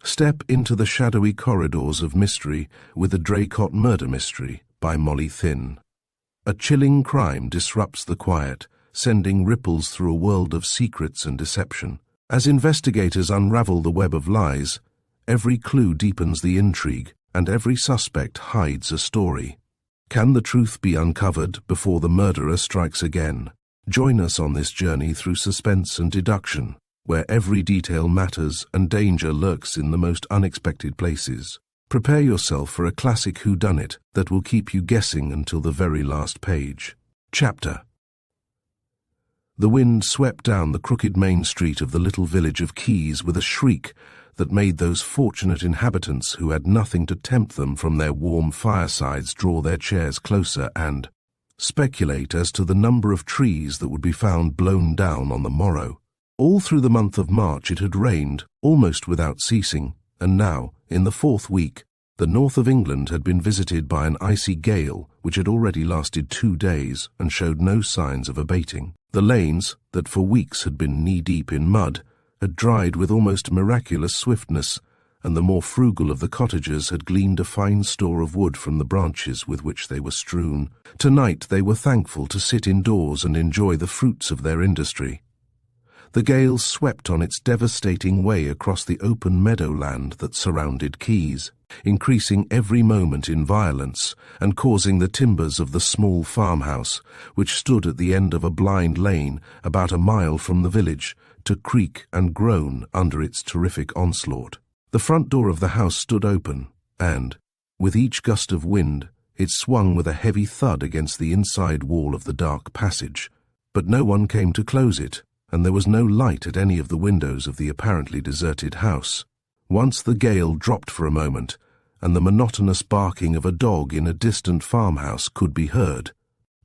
Step into the shadowy corridors of mystery with the Draycott Murder Mystery by Molly Thynne. A chilling crime disrupts the quiet, sending ripples through a world of secrets and deception. As investigators unravel the web of lies, every clue deepens the intrigue, and every suspect hides a story. Can the truth be uncovered before the murderer strikes again? Join us on this journey through suspense and deduction, where every detail matters and danger lurks in the most unexpected places. Prepare yourself for a classic whodunit that will keep you guessing until the very last page. Chapter. The wind swept down the crooked main street of the little village of Keys with a shriek that made those fortunate inhabitants who had nothing to tempt them from their warm firesides draw their chairs closer and speculate as to the number of trees that would be found blown down on the morrow. All through the month of March it had rained, almost without ceasing, and now, in the fourth week, the north of England had been visited by an icy gale which had already lasted 2 days and showed no signs of abating. The lanes, that for weeks had been knee-deep in mud, had dried with almost miraculous swiftness, and the more frugal of the cottagers had gleaned a fine store of wood from the branches with which they were strewn. Tonight they were thankful to sit indoors and enjoy the fruits of their industry. The gale swept on its devastating way across the open meadowland that surrounded Keys, increasing every moment in violence and causing the timbers of the small farmhouse, which stood at the end of a blind lane about a mile from the village, to creak and groan under its terrific onslaught. The front door of the house stood open, and, with each gust of wind, it swung with a heavy thud against the inside wall of the dark passage. But no one came to close it, and there was no light at any of the windows of the apparently deserted house. Once the gale dropped for a moment, and the monotonous barking of a dog in a distant farmhouse could be heard.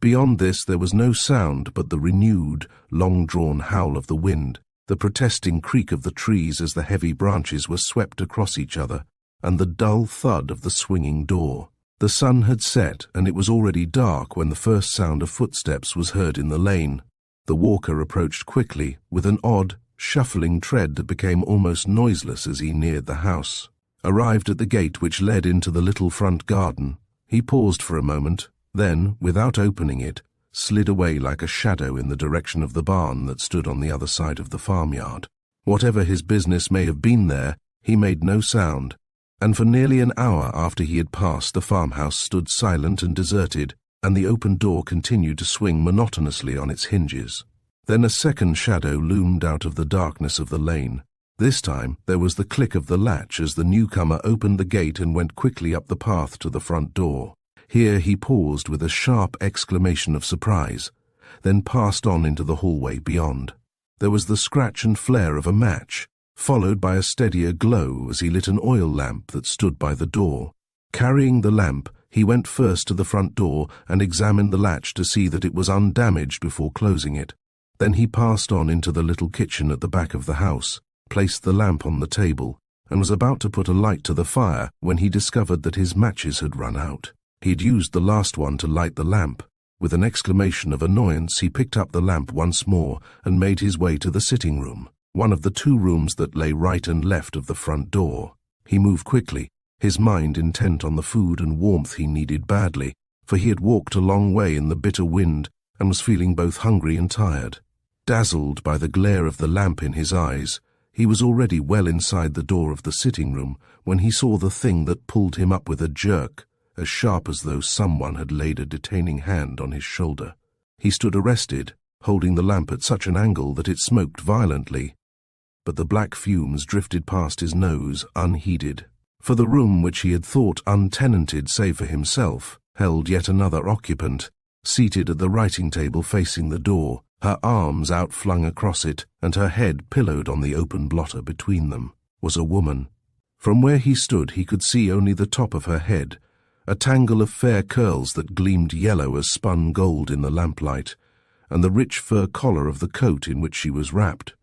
Beyond this there was no sound but the renewed, long-drawn howl of the wind, the protesting creak of the trees as the heavy branches were swept across each other, and the dull thud of the swinging door. The sun had set, and it was already dark when the first sound of footsteps was heard in the lane. The walker approached quickly, with an odd, shuffling tread that became almost noiseless as he neared the house. Arrived at the gate which led into the little front garden, he paused for a moment, then, without opening it, slid away like a shadow in the direction of the barn that stood on the other side of the farmyard. Whatever his business may have been there, he made no sound, and for nearly an hour after he had passed, the farmhouse stood silent and deserted, and the open door continued to swing monotonously on its hinges. Then a second shadow loomed out of the darkness of the lane. This time there was the click of the latch as the newcomer opened the gate and went quickly up the path to the front door. Here he paused with a sharp exclamation of surprise, then passed on into the hallway beyond. There was the scratch and flare of a match, followed by a steadier glow as he lit an oil lamp that stood by the door. Carrying the lamp, he went first to the front door and examined the latch to see that it was undamaged before closing it. Then he passed on into the little kitchen at the back of the house, placed the lamp on the table, and was about to put a light to the fire when he discovered that his matches had run out. He had used the last one to light the lamp. With an exclamation of annoyance, he picked up the lamp once more and made his way to the sitting room, one of the 2 rooms that lay right and left of the front door. He moved quickly, his mind intent on the food and warmth he needed badly, for he had walked a long way in the bitter wind and was feeling both hungry and tired. Dazzled by the glare of the lamp in his eyes, he was already well inside the door of the sitting room when he saw the thing that pulled him up with a jerk, as sharp as though someone had laid a detaining hand on his shoulder. He stood arrested, holding the lamp at such an angle that it smoked violently, but the black fumes drifted past his nose unheeded. For the room which he had thought untenanted save for himself held yet another occupant, seated at the writing table facing the door, her arms outflung across it and her head pillowed on the open blotter between them, was a woman. From where he stood he could see only the top of her head, a tangle of fair curls that gleamed yellow as spun gold in the lamplight, and the rich fur collar of the coat in which she was wrapped.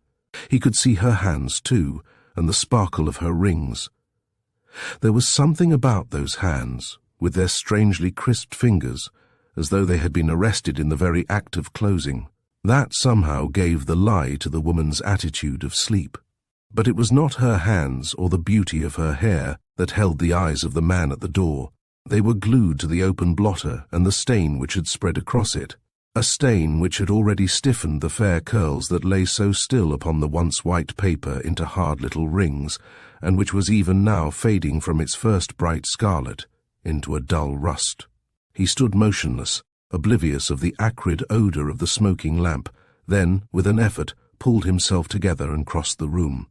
He could see her hands too, and the sparkle of her rings. There was something about those hands, with their strangely crisped fingers, as though they had been arrested in the very act of closing. That somehow gave the lie to the woman's attitude of sleep. But it was not her hands or the beauty of her hair that held the eyes of the man at the door. They were glued to the open blotter and the stain which had spread across it, a stain which had already stiffened the fair curls that lay so still upon the once white paper into hard little rings, and which was even now fading from its first bright scarlet into a dull rust. He stood motionless, oblivious of the acrid odour of the smoking lamp, then, with an effort, pulled himself together and crossed the room.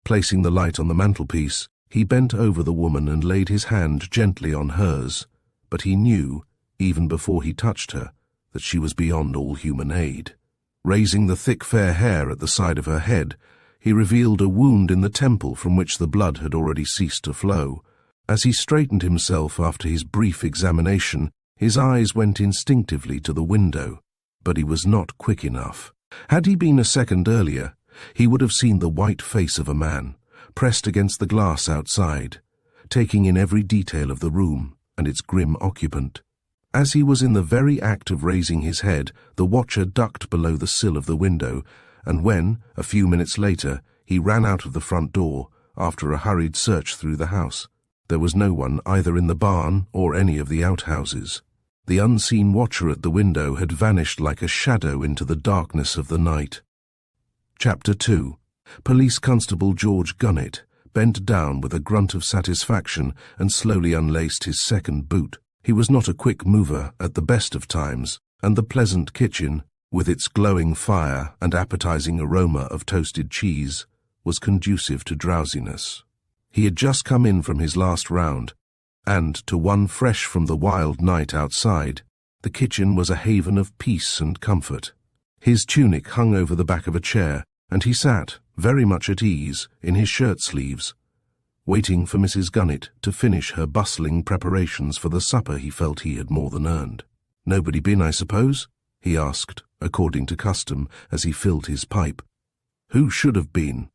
Placing the light on the mantelpiece, he bent over the woman and laid his hand gently on hers, but he knew, even before he touched her, that she was beyond all human aid. Raising the thick fair hair at the side of her head, he revealed a wound in the temple from which the blood had already ceased to flow. As he straightened himself after his brief examination, his eyes went instinctively to the window, but he was not quick enough. Had he been a second earlier, he would have seen the white face of a man, pressed against the glass outside, taking in every detail of the room and its grim occupant. As he was in the very act of raising his head, the watcher ducked below the sill of the window, and when, a few minutes later, he ran out of the front door, after a hurried search through the house, there was no one either in the barn or any of the outhouses. The unseen watcher at the window had vanished like a shadow into the darkness of the night. Chapter 2. Police Constable George Whodunit bent down with a grunt of satisfaction and slowly unlaced his second boot. He was not a quick mover at the best of times, and the pleasant kitchen, with its glowing fire and appetizing aroma of toasted cheese, was conducive to drowsiness. He had just come in from his last round, and, to one fresh from the wild night outside, the kitchen was a haven of peace and comfort. His tunic hung over the back of a chair, and he sat, very much at ease, in his shirt-sleeves, waiting for Mrs. Whodunit to finish her bustling preparations for the supper he felt he had more than earned. "Nobody been, I suppose?" he asked, according to custom, as he filled his pipe. "Who should have been?"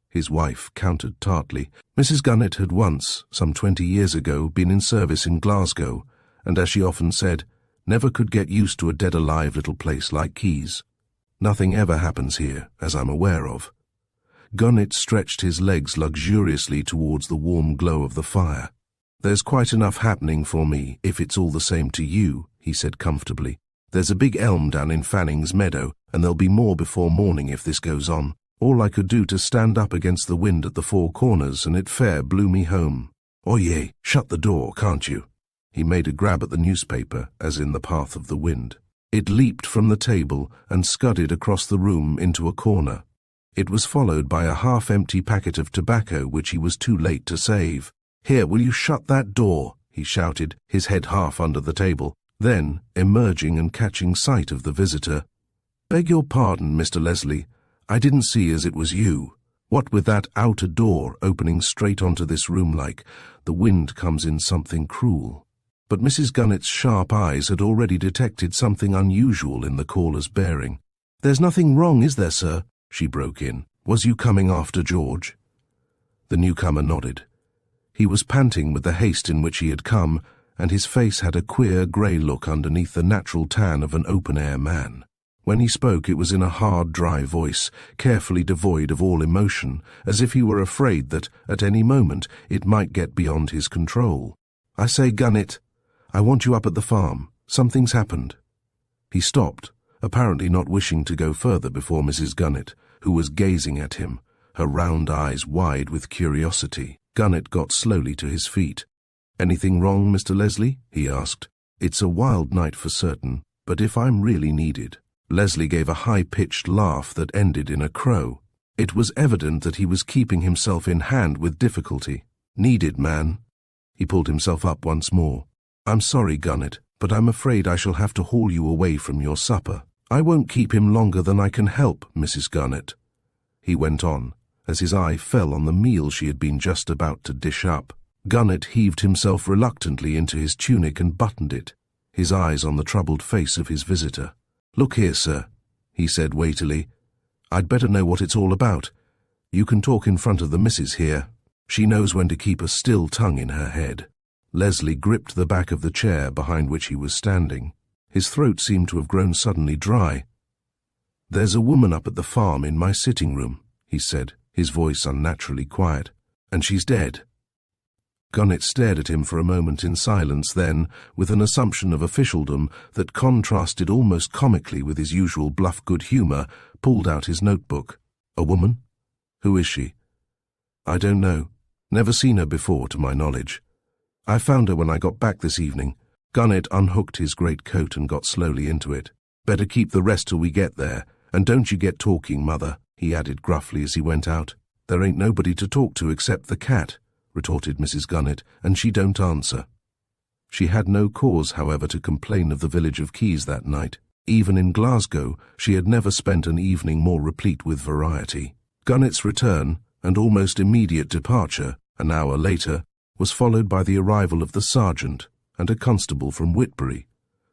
his wife countered tartly. Mrs. Whodunit had once, some 20 years ago, been in service in Glasgow, and, as she often said, never could get used to a dead-alive little place like Keys. "Nothing ever happens here, as I'm aware of." Whodunit stretched his legs luxuriously towards the warm glow of the fire. "There's quite enough happening for me, if it's all the same to you," he said comfortably. "There's a big elm down in Fanning's meadow, and there'll be more before morning if this goes on. All I could do to stand up against the wind at the Four Corners, and it fair blew me home. Oye, shut the door, can't you?" He made a grab at the newspaper, as in the path of the wind. It leaped from the table and scudded across the room into a corner. It was followed by a half-empty packet of tobacco which he was too late to save. "Here, will you shut that door?" he shouted, his head half under the table. Then, emerging and catching sight of the visitor, "Beg your pardon, Mr. Leslie. I didn't see as it was you. What with that outer door opening straight onto this room like, the wind comes in something cruel." But Mrs. Whodunit's sharp eyes had already detected something unusual in the caller's bearing. "There's nothing wrong, is there, sir?" she broke in. "Was you coming after George?" The newcomer nodded. He was panting with the haste in which he had come, and his face had a queer grey look underneath the natural tan of an open-air man. When he spoke, it was in a hard, dry voice, carefully devoid of all emotion, as if he were afraid that, at any moment, it might get beyond his control. "I say, Whodunit, I want you up at the farm. Something's happened." He stopped, apparently not wishing to go further before Mrs. Whodunit, who was gazing at him, her round eyes wide with curiosity. Whodunit got slowly to his feet. "Anything wrong, Mr. Leslie?" he asked. "It's a wild night for certain, but if I'm really needed—" Leslie gave a high-pitched laugh that ended in a crow. It was evident that he was keeping himself in hand with difficulty. "Needed, man." He pulled himself up once more. "I'm sorry, Whodunit, but I'm afraid I shall have to haul you away from your supper." "I won't keep him longer than I can help, Mrs. Whodunit," he went on, as his eye fell on the meal she had been just about to dish up. Whodunit heaved himself reluctantly into his tunic and buttoned it, his eyes on the troubled face of his visitor. "Look here, sir," he said weightily. "I'd better know what it's all about. You can talk in front of the missus here. She knows when to keep a still tongue in her head." Leslie gripped the back of the chair behind which he was standing. His throat seemed to have grown suddenly dry. "There's a woman up at the farm in my sitting room," he said, his voice unnaturally quiet. "And she's dead." Gunnet stared at him for a moment in silence, then, with an assumption of officialdom that contrasted almost comically with his usual bluff good humour, pulled out his notebook. "A woman? Who is she?" "I don't know. Never seen her before, to my knowledge. I found her when I got back this evening." Gunnet unhooked his great coat and got slowly into it. "Better keep the rest till we get there, and don't you get talking, Mother," he added gruffly as he went out. "There ain't nobody to talk to except the cat," retorted Mrs. Gunnet, "and she don't answer." She had no cause, however, to complain of the village of Keys that night. Even in Glasgow, she had never spent an evening more replete with variety. Gunnet's return, and almost immediate departure, an hour later, was followed by the arrival of the sergeant and a constable from Whitbury,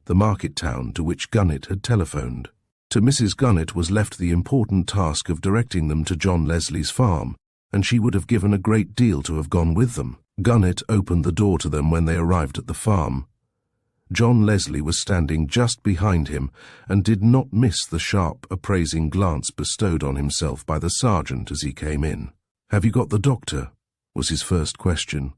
the market town to which Gunnet had telephoned. To Mrs. Gunnet was left the important task of directing them to John Leslie's farm, and she would have given a great deal to have gone with them. Gunnet opened the door to them when they arrived at the farm. John Leslie was standing just behind him and did not miss the sharp, appraising glance bestowed on himself by the sergeant as he came in. "Have you got the doctor?" was his first question.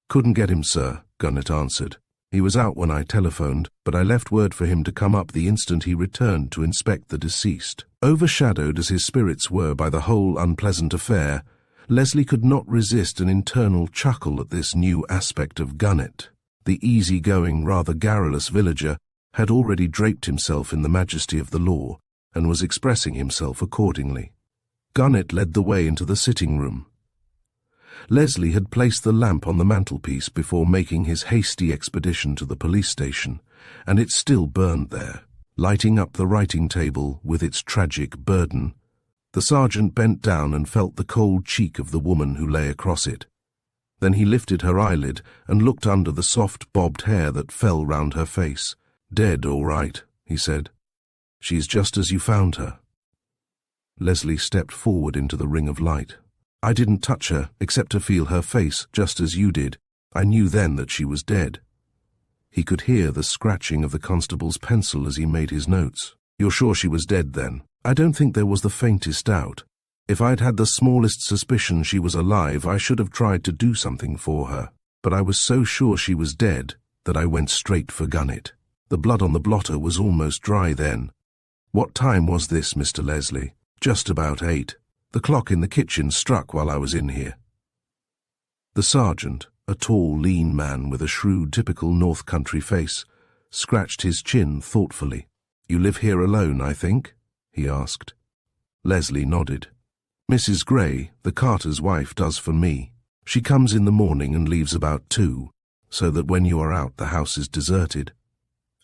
"Couldn't get him, sir," Gunnet answered. "He was out when I telephoned, but I left word for him to come up the instant he returned to inspect the deceased." Overshadowed as his spirits were by the whole unpleasant affair, Leslie could not resist an internal chuckle at this new aspect of Gunnet. The easy-going, rather garrulous villager had already draped himself in the majesty of the law and was expressing himself accordingly. Gunnet led the way into the sitting-room. Leslie had placed the lamp on the mantelpiece before making his hasty expedition to the police station, and it still burned there, lighting up the writing table with its tragic burden. The sergeant bent down and felt the cold cheek of the woman who lay across it. Then he lifted her eyelid and looked under the soft bobbed hair that fell round her face. "Dead, all right," he said. "She's just as you found her." Leslie stepped forward into the ring of light. "I didn't touch her, except to feel her face, just as you did. I knew then that she was dead." He could hear the scratching of the constable's pencil as he made his notes. "You're sure she was dead, then?" "I don't think there was the faintest doubt. If I'd had the smallest suspicion she was alive, I should have tried to do something for her. But I was so sure she was dead that I went straight for Gunnet. The blood on the blotter was almost dry then." "What time was this, Mr. Leslie?" "Just about 8. The clock in the kitchen struck while I was in here." The sergeant, a tall, lean man with a shrewd, typical North Country face, scratched his chin thoughtfully. "You live here alone, I think?" he asked. Leslie nodded. "Mrs. Gray, the carter's wife, does for me. She comes in the morning and leaves about 2, so that when you are out the house is deserted."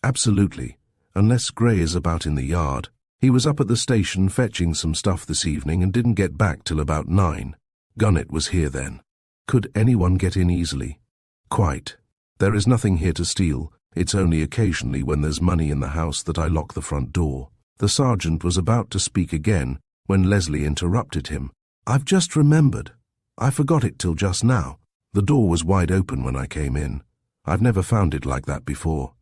"Absolutely, unless Gray is about in the yard. He was up at the station fetching some stuff this evening and didn't get back till about 9. Gunnet was here then." "Could anyone get in easily?" "Quite. There is nothing here to steal. It's only occasionally when there's money in the house that I lock the front door." The sergeant was about to speak again when Leslie interrupted him. "I've just remembered. I forgot it till just now. The door was wide open when I came in. I've never found it like that before."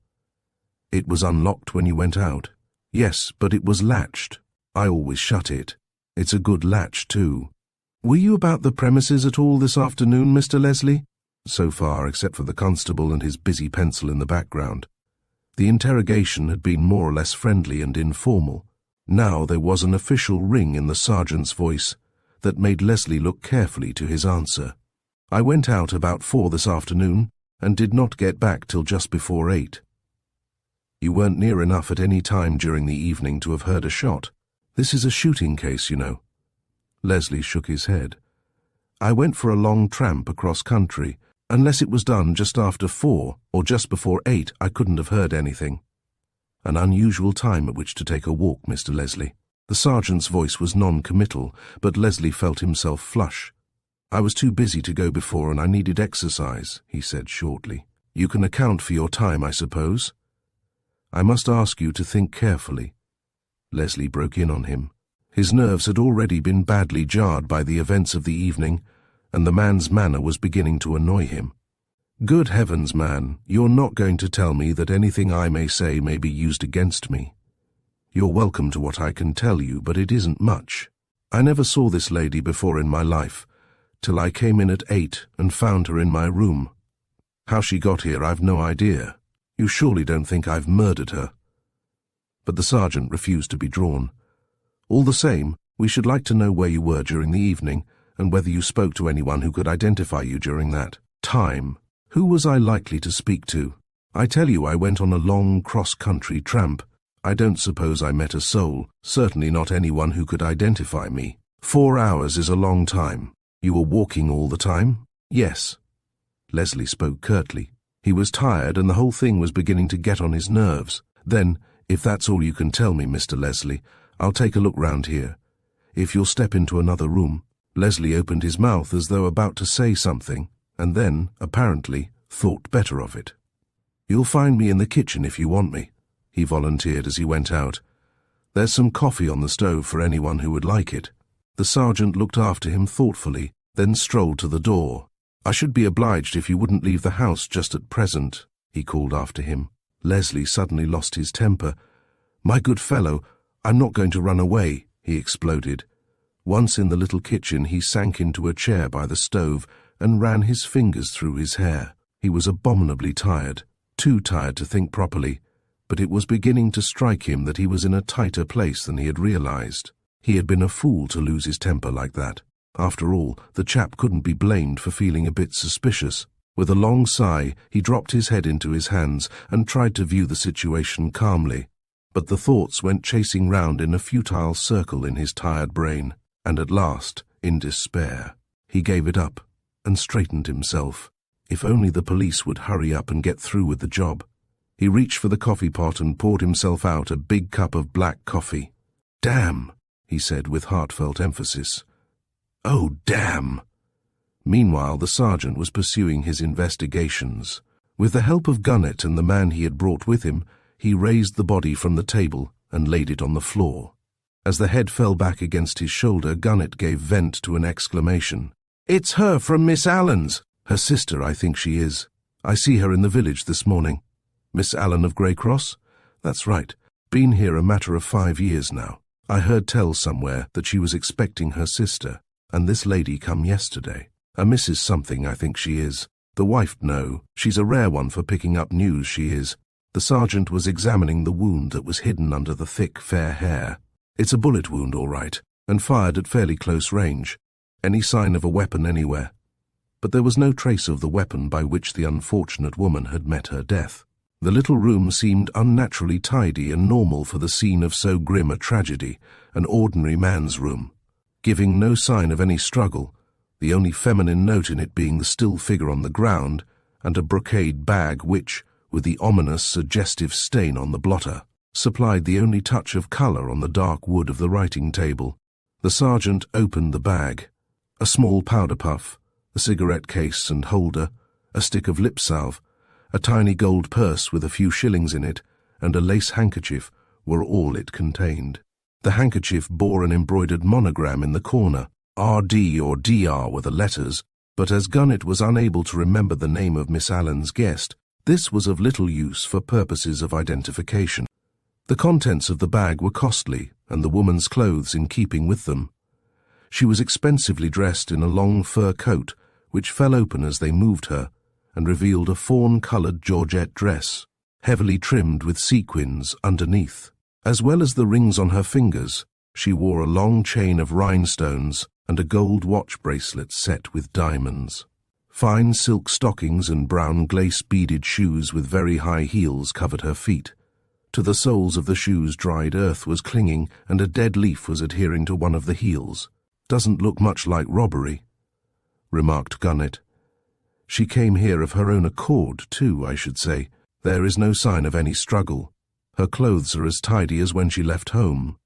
"It was unlocked when you went out?" "Yes, but it was latched. I always shut it. It's a good latch, too." "Were you about the premises at all this afternoon, Mr. Leslie?" "So far, except for the constable and his busy pencil in the background." The interrogation had been more or less friendly and informal. Now there was an official ring in the sergeant's voice that made Leslie look carefully to his answer. "I went out about 4 this afternoon and did not get back till just before 8. "You weren't near enough at any time during the evening to have heard a shot. This is a shooting case, you know." Leslie shook his head. "I went for a long tramp across country. Unless it was done just after 4 or just before 8, I couldn't have heard anything." "An unusual time at which to take a walk, Mr. Leslie." The sergeant's voice was non-committal, but Leslie felt himself flush. "I was too busy to go before and I needed exercise," he said shortly. "You can account for your time, I suppose?" "I must ask you to think carefully." Leslie broke in on him. His nerves had already been badly jarred by the events of the evening, and the man's manner was beginning to annoy him. "Good heavens, man, you're not going to tell me that anything I may say may be used against me. You're welcome to what I can tell you, but it isn't much. I never saw this lady before in my life, till I came in at 8 and found her in my room. How she got here, I've no idea. You surely don't think I've murdered her?" But the sergeant refused to be drawn. "All the same, we should like to know where you were during the evening, and whether you spoke to anyone who could identify you during that time. Who was I likely to speak to? I tell you, I went on a long cross-country tramp. I don't suppose I met a soul, certainly not anyone who could identify me. 4 hours is a long time. You were walking all the time?" "Yes." Leslie spoke curtly. He was tired, and the whole thing was beginning to get on his nerves. "Then, if that's all you can tell me, Mr. Leslie, I'll take a look round here. If you'll step into another room." Leslie opened his mouth as though about to say something, and then, apparently, thought better of it. "You'll find me in the kitchen if you want me," he volunteered as he went out. "There's some coffee on the stove for anyone who would like it." The sergeant looked after him thoughtfully, then strolled to the door. "I should be obliged if you wouldn't leave the house just at present," he called after him. Leslie suddenly lost his temper. "My good fellow, I'm not going to run away," he exploded. Once in the little kitchen, he sank into a chair by the stove and ran his fingers through his hair. He was abominably tired, too tired to think properly, but it was beginning to strike him that he was in a tighter place than he had realized. He had been a fool to lose his temper like that. After all, the chap couldn't be blamed for feeling a bit suspicious. With a long sigh, he dropped his head into his hands and tried to view the situation calmly, but the thoughts went chasing round in a futile circle in his tired brain, and at last, in despair, he gave it up and straightened himself. If only the police would hurry up and get through with the job. He reached for the coffee pot and poured himself out a big cup of black coffee. "Damn," he said with heartfelt emphasis. "Oh, damn." Meanwhile, the sergeant was pursuing his investigations. With the help of Whodunit and the man he had brought with him, he raised the body from the table and laid it on the floor. As the head fell back against his shoulder, Whodunit gave vent to an exclamation. "It's her from Miss Allen's." "Her sister, I think she is. I see her in the village this morning." "Miss Allen of Greycross?" "That's right. Been here a matter of 5 years now. I heard tell somewhere that she was expecting her sister, and this lady come yesterday. A Mrs. something, I think she is. The wife, no. She's a rare one for picking up news, she is." The sergeant was examining the wound that was hidden under the thick, fair hair. "It's a bullet wound, all right, and fired at fairly close range. Any sign of a weapon anywhere?" But there was no trace of the weapon by which the unfortunate woman had met her death. The little room seemed unnaturally tidy and normal for the scene of so grim a tragedy, an ordinary man's room, giving no sign of any struggle, the only feminine note in it being the still figure on the ground and a brocade bag which, with the ominous, suggestive stain on the blotter, supplied the only touch of colour on the dark wood of the writing table. The sergeant opened the bag. A small powder puff, a cigarette case and holder, a stick of lip salve, a tiny gold purse with a few shillings in it, and a lace handkerchief were all it contained. The handkerchief bore an embroidered monogram in the corner. RD or DR were the letters, but as Whodunit was unable to remember the name of Miss Allen's guest, this was of little use for purposes of identification. The contents of the bag were costly, and the woman's clothes in keeping with them. She was expensively dressed in a long fur coat, which fell open as they moved her, and revealed a fawn-coloured georgette dress, heavily trimmed with sequins underneath. As well as the rings on her fingers, she wore a long chain of rhinestones and a gold watch bracelet set with diamonds. Fine silk stockings and brown glace-beaded shoes with very high heels covered her feet. To the soles of the shoes dried earth was clinging, and a dead leaf was adhering to one of the heels. "Doesn't look much like robbery," remarked Whodunit. "She came here of her own accord, too, I should say. There is no sign of any struggle. Her clothes are as tidy as when she left home."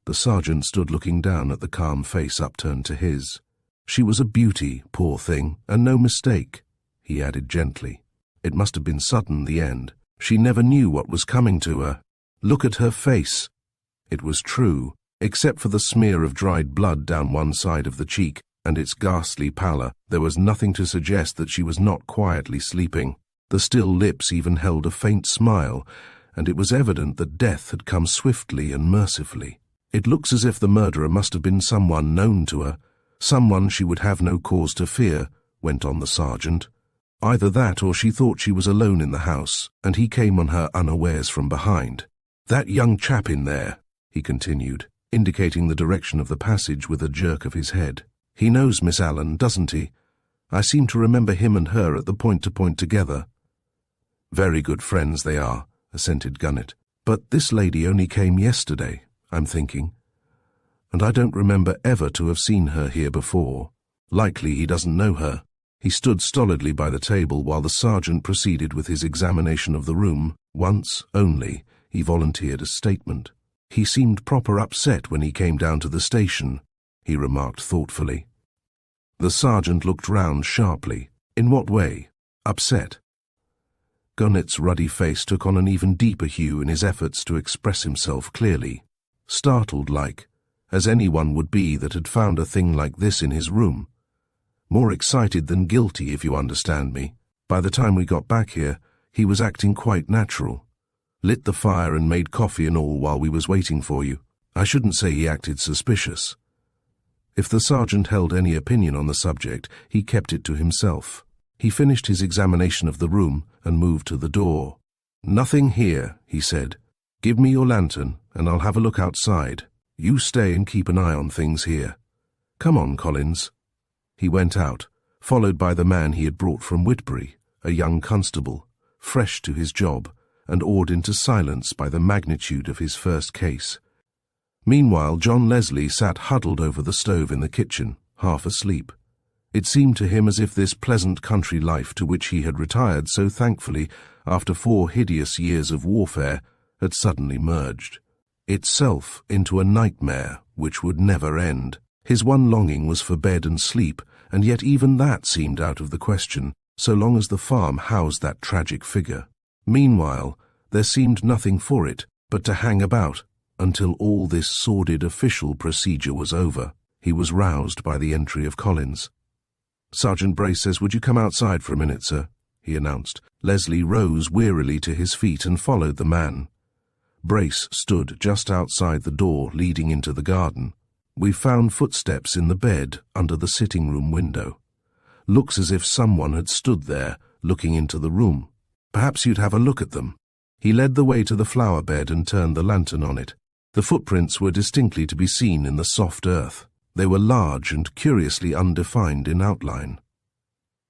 The sergeant stood looking down at the calm face upturned to his. "She was a beauty, poor thing, and no mistake," he added gently. "It must have been sudden, the end. She never knew what was coming to her. Look at her face." It was true, except for the smear of dried blood down one side of the cheek and its ghastly pallor. There was nothing to suggest that she was not quietly sleeping. The still lips even held a faint smile, and it was evident that death had come swiftly and mercifully. It looks as if the murderer must have been someone known to her, someone she would have no cause to fear, went on the sergeant. Either that or she thought she was alone in the house, and he came on her unawares from behind. That young chap in there, he continued, indicating the direction of the passage with a jerk of his head. He knows Miss Allen, doesn't he? I seem to remember him and her at the point-to-point together. Very good friends they are, assented Whodunit. But this lady only came yesterday, I'm thinking. And I don't remember ever to have seen her here before. Likely he doesn't know her. He stood stolidly by the table while the sergeant proceeded with his examination of the room. Once, only, he volunteered a statement. He seemed proper upset when he came down to the station, he remarked thoughtfully. The sergeant looked round sharply. In what way? Upset? Whodunit's ruddy face took on an even deeper hue in his efforts to express himself clearly. Startled-like, as anyone would be that had found a thing like this in his room. More excited than guilty, if you understand me. By the time we got back here, he was acting quite natural. Lit the fire and made coffee and all while we was waiting for you. I shouldn't say he acted suspicious. If the sergeant held any opinion on the subject, he kept it to himself. He finished his examination of the room and moved to the door. Nothing here, he said. Give me your lantern and I'll have a look outside. You stay and keep an eye on things here. Come on, Collins. He went out, followed by the man he had brought from Whitbury, a young constable, fresh to his job, and awed into silence by the magnitude of his first case. Meanwhile, John Leslie sat huddled over the stove in the kitchen, half asleep. It seemed to him as if this pleasant country life to which he had retired so thankfully after 4 hideous years of warfare had suddenly merged, itself into a nightmare which would never end. His one longing was for bed and sleep, and yet even that seemed out of the question, so long as the farm housed that tragic figure. Meanwhile, there seemed nothing for it but to hang about until all this sordid official procedure was over. He was roused by the entry of Collins. "Sergeant Brace says, would you come outside for a minute, sir?" he announced. Leslie rose wearily to his feet and followed the man. Brace stood just outside the door leading into the garden. "We found footsteps in the bed under the sitting-room window. Looks as if someone had stood there, looking into the room. Perhaps you'd have a look at them." He led the way to the flower bed and turned the lantern on it. The footprints were distinctly to be seen in the soft earth. They were large and curiously undefined in outline.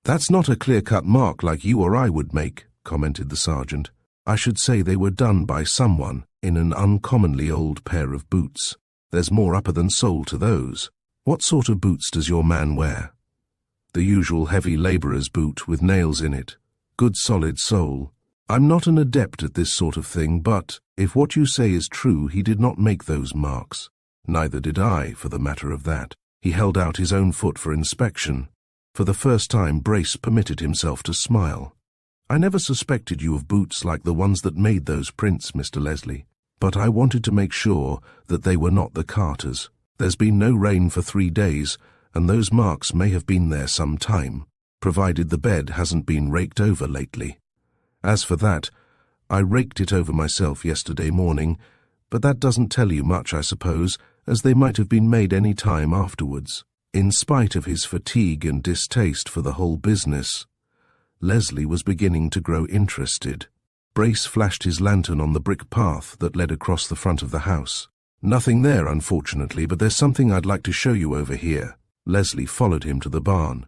"That's not a clear-cut mark like you or I would make," commented the sergeant. "I should say they were done by someone in an uncommonly old pair of boots. There's more upper than sole to those. What sort of boots does your man wear?" "The usual heavy labourer's boot with nails in it. Good solid sole. I'm not an adept at this sort of thing, but if what you say is true, he did not make those marks. Neither did I, for the matter of that." He held out his own foot for inspection. For the first time, Brace permitted himself to smile. "I never suspected you of boots like the ones that made those prints, Mr. Leslie. But I wanted to make sure that they were not the Carters. There's been no rain for 3 days, and those marks may have been there some time, provided the bed hasn't been raked over lately. As for that, I raked it over myself yesterday morning, but that doesn't tell you much, I suppose, as they might have been made any time afterwards." In spite of his fatigue and distaste for the whole business, Leslie was beginning to grow interested. Brace flashed his lantern on the brick path that led across the front of the house. "Nothing there, unfortunately, but there's something I'd like to show you over here." Leslie followed him to the barn.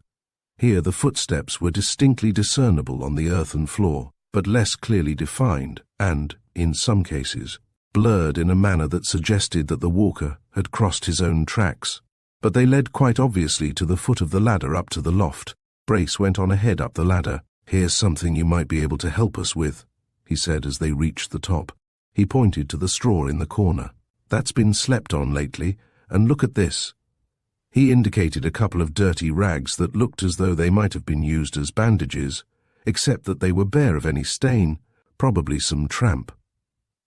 Here the footsteps were distinctly discernible on the earthen floor, but less clearly defined and, in some cases, blurred in a manner that suggested that the walker had crossed his own tracks. But they led quite obviously to the foot of the ladder up to the loft. Brace went on ahead up the ladder. "Here's something you might be able to help us with," he said as they reached the top. He pointed to the straw in the corner. "That's been slept on lately, and look at this." He indicated a couple of dirty rags that looked as though they might have been used as bandages, except that they were bare of any stain, probably some tramp.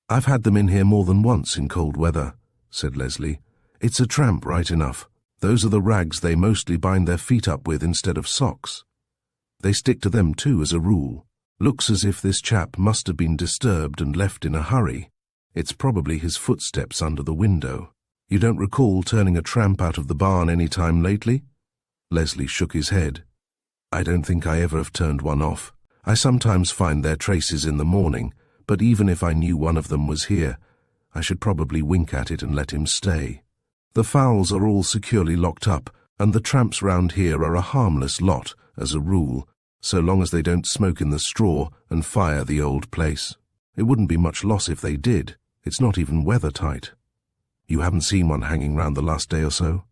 "I've had them in here more than once in cold weather," said Leslie. "It's a tramp right enough. Those are the rags they mostly bind their feet up with instead of socks. They stick to them too as a rule. Looks as if this chap must have been disturbed and left in a hurry. It's probably his footsteps under the window." You don't recall turning a tramp out of the barn any time lately? Leslie shook his head. I don't think I ever have turned one off. I sometimes find their traces in the morning, but even if I knew one of them was here, I should probably wink at it and let him stay. The fowls are all securely locked up, and the tramps round here are a harmless lot, as a rule, so long as they don't smoke in the straw and fire the old place. It wouldn't be much loss if they did. It's not even weather-tight. You haven't seen one hanging round the last day or so?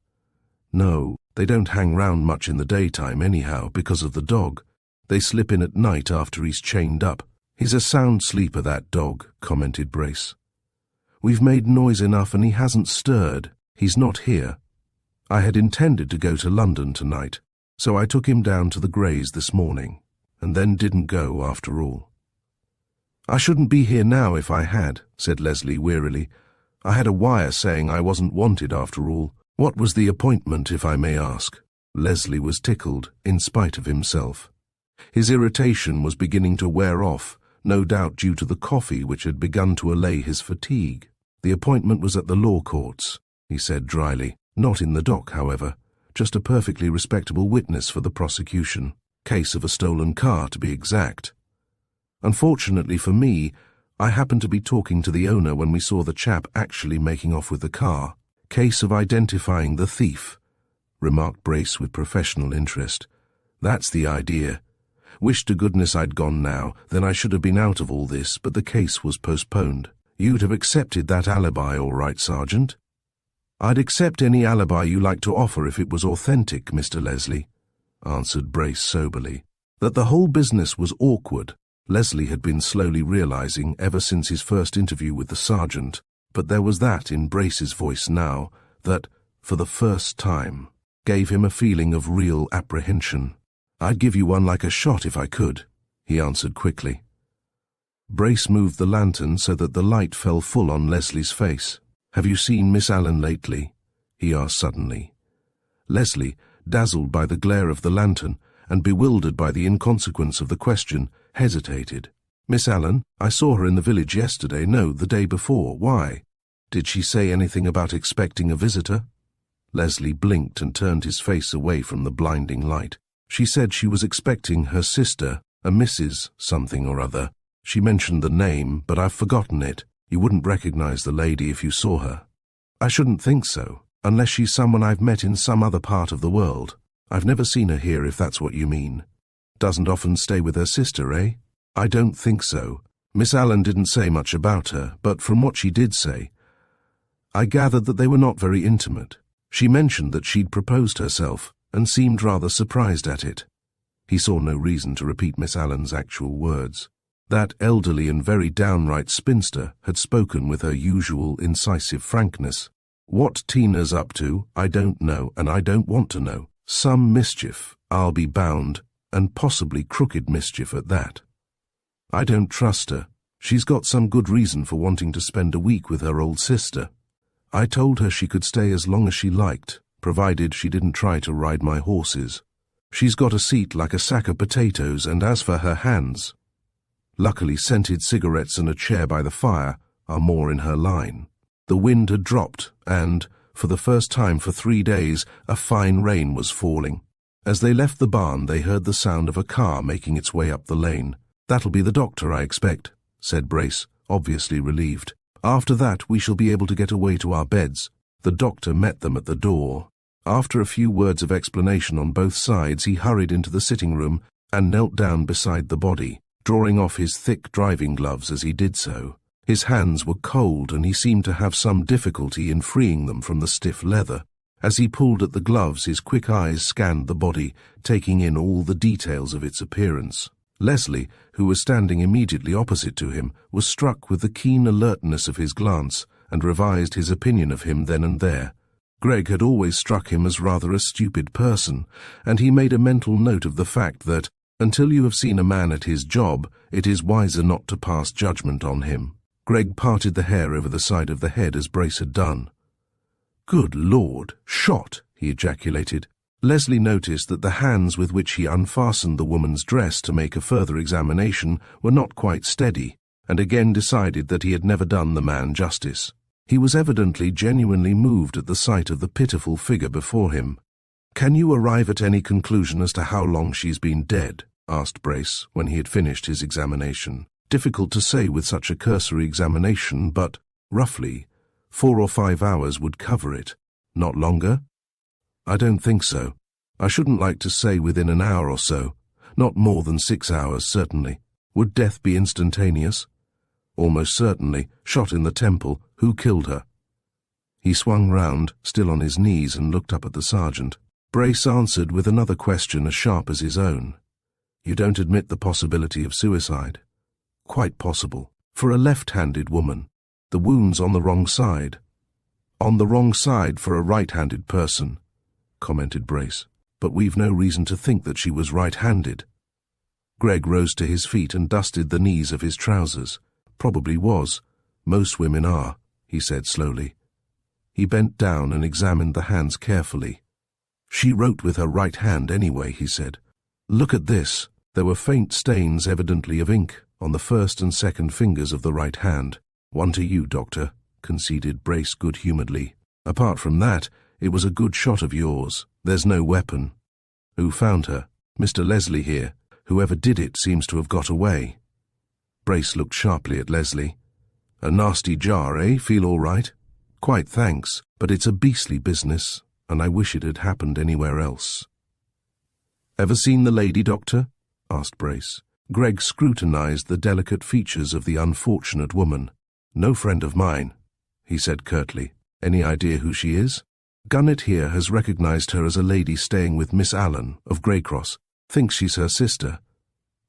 No, they don't hang round much in the daytime anyhow, because of the dog. They slip in at night after he's chained up. He's a sound sleeper, that dog, commented Brace. We've made noise enough and he hasn't stirred. He's not here. I had intended to go to London tonight, so I took him down to the Greys this morning, and then didn't go after all. I shouldn't be here now if I had, said Leslie wearily. I had a wire saying I wasn't wanted after all. What was the appointment, if I may ask? Leslie was tickled, in spite of himself. His irritation was beginning to wear off, no doubt due to the coffee which had begun to allay his fatigue. The appointment was at the law courts, he said dryly. Not in the dock, however. Just a perfectly respectable witness for the prosecution. Case of a stolen car, to be exact. Unfortunately for me, I happened to be talking to the owner when we saw the chap actually making off with the car. Case of identifying the thief, remarked Brace with professional interest. That's the idea. Wish to goodness I'd gone now, then I should have been out of all this, but the case was postponed. You'd have accepted that alibi all right, Sergeant? I'd accept any alibi you like to offer if it was authentic, Mr. Leslie, answered Brace soberly. That the whole business was awkward, Leslie had been slowly realizing ever since his first interview with the sergeant, but there was that in Brace's voice now that, for the first time, gave him a feeling of real apprehension. I'd give you one like a shot if I could, he answered quickly. Brace moved the lantern so that the light fell full on Leslie's face. Have you seen Miss Allen lately? He asked suddenly. Leslie, dazzled by the glare of the lantern and bewildered by the inconsequence of the question, hesitated. Miss Allen? I saw her in the village yesterday, no, the day before. Why? Did she say anything about expecting a visitor? Leslie blinked and turned his face away from the blinding light. She said she was expecting her sister, a Mrs. something or other. She mentioned the name, but I've forgotten it. You wouldn't recognize the lady if you saw her. I shouldn't think so, unless she's someone I've met in some other part of the world. I've never seen her here, if that's what you mean. Doesn't often stay with her sister, eh? I don't think so. Miss Allen didn't say much about her, but from what she did say, I gathered that they were not very intimate. She mentioned that she'd proposed herself, and seemed rather surprised at it. He saw no reason to repeat Miss Allen's actual words. That elderly and very downright spinster had spoken with her usual incisive frankness. What Tina's up to, I don't know, and I don't want to know. Some mischief, I'll be bound, and possibly crooked mischief at that. I don't trust her. She's got some good reason for wanting to spend a week with her old sister. I told her she could stay as long as she liked, provided she didn't try to ride my horses. She's got a seat like a sack of potatoes, and as for her hands, luckily scented cigarettes and a chair by the fire are more in her line. The wind had dropped, and, for the first time for 3 days, a fine rain was falling. As they left the barn, they heard the sound of a car making its way up the lane. That'll be the doctor, I expect, said Brace, obviously relieved. After that, we shall be able to get away to our beds. The doctor met them at the door. After a few words of explanation on both sides, he hurried into the sitting room and knelt down beside the body, drawing off his thick driving gloves as he did so. His hands were cold, and he seemed to have some difficulty in freeing them from the stiff leather. As he pulled at the gloves, his quick eyes scanned the body, taking in all the details of its appearance. Leslie, who was standing immediately opposite to him, was struck with the keen alertness of his glance, and revised his opinion of him then and there. Greg had always struck him as rather a stupid person, and he made a mental note of the fact that, until you have seen a man at his job, it is wiser not to pass judgment on him. Greg parted the hair over the side of the head as Brace had done. "Good Lord, shot!" he ejaculated. Leslie noticed that the hands with which he unfastened the woman's dress to make a further examination were not quite steady, and again decided that he had never done the man justice. He was evidently genuinely moved at the sight of the pitiful figure before him. "Can you arrive at any conclusion as to how long she's been dead?" asked Brace when he had finished his examination. "Difficult to say with such a cursory examination, but, roughly, 4 or 5 hours would cover it. Not longer?" "I don't think so. I shouldn't like to say within an hour or so. Not more than 6 hours, certainly." "Would death be instantaneous?" "Almost certainly. Shot in the temple. Who killed her?" He swung round, still on his knees, and looked up at the sergeant. Brace answered with another question as sharp as his own. "You don't admit the possibility of suicide?" "Quite possible. For a left-handed woman. The wound's on the wrong side." "On the wrong side for a right-handed person," commented Brace. "But we've no reason to think that she was right-handed." Greg rose to his feet and dusted the knees of his trousers. "Probably was. Most women are," he said slowly. He bent down and examined the hands carefully. "She wrote with her right hand anyway," he said. "Look at this." There were faint stains, evidently of ink, on the first and second fingers of the right hand. "One to you, Doctor," conceded Brace good-humouredly. "Apart from that, it was a good shot of yours. There's no weapon." "Who found her?" "Mr. Leslie here. Whoever did it seems to have got away." Brace looked sharply at Leslie. "A nasty jar, eh? Feel all right?" "Quite, thanks, but it's a beastly business, and I wish it had happened anywhere else." "Ever seen the lady, Doctor?" asked Brace. Greg scrutinized the delicate features of the unfortunate woman. "No friend of mine," he said curtly. "Any idea who she is?" "Whodunit here has recognized her as a lady staying with Miss Allen, of Greycross. Thinks she's her sister."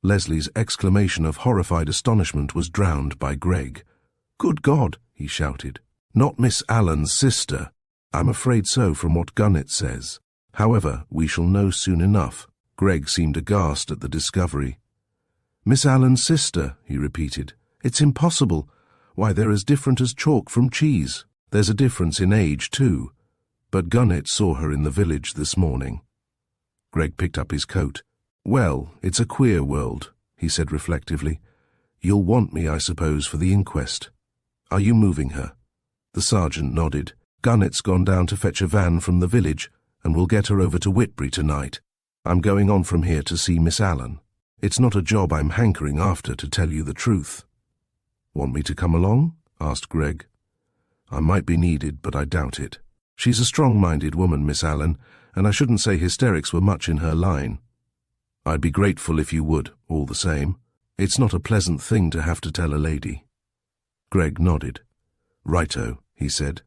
Leslie's exclamation of horrified astonishment was drowned by Greg. "Good God!" he shouted. "Not Miss Allen's sister?" "I'm afraid so, from what Whodunit says. However, we shall know soon enough." Greg seemed aghast at the discovery. "Miss Allen's sister," he repeated. "It's impossible. Why, they're as different as chalk from cheese. There's a difference in age, too. But Whodunit saw her in the village this morning." Greg picked up his coat. "Well, it's a queer world," he said reflectively. "You'll want me, I suppose, for the inquest. Are you moving her?" The sergeant nodded. "Whodunit's gone down to fetch a van from the village, and we'll get her over to Whitbury tonight. I'm going on from here to see Miss Allen. It's not a job I'm hankering after, to tell you the truth." "Want me to come along?" asked Greg. "I might be needed, but I doubt it. She's a strong-minded woman, Miss Allen, and I shouldn't say hysterics were much in her line." "I'd be grateful if you would, all the same. It's not a pleasant thing to have to tell a lady." Greg nodded. "Righto," he said.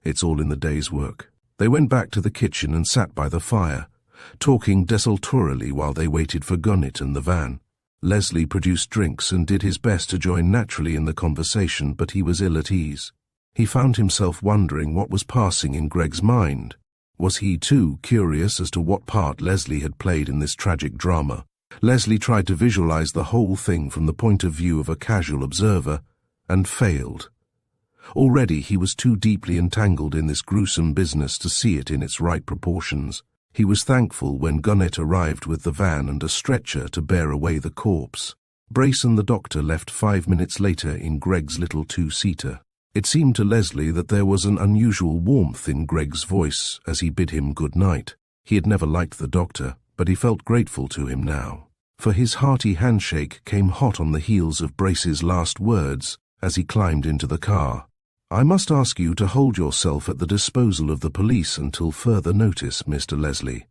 "It's all in the day's work." They went back to the kitchen and sat by the fire, talking desultorily while they waited for Whodunit and the van. Leslie produced drinks and did his best to join naturally in the conversation, but he was ill at ease. He found himself wondering what was passing in Greg's mind. Was he, too, curious as to what part Leslie had played in this tragic drama? Leslie tried to visualize the whole thing from the point of view of a casual observer, and failed. Already he was too deeply entangled in this gruesome business to see it in its right proportions. He was thankful when Whodunit arrived with the van and a stretcher to bear away the corpse. Brace and the doctor left 5 minutes later in Greg's little two-seater. It seemed to Leslie that there was an unusual warmth in Greg's voice as he bid him good night. He had never liked the doctor, but he felt grateful to him now. For his hearty handshake came hot on the heels of Brace's last words as he climbed into the car. "I must ask you to hold yourself at the disposal of the police until further notice, Mr. Leslie."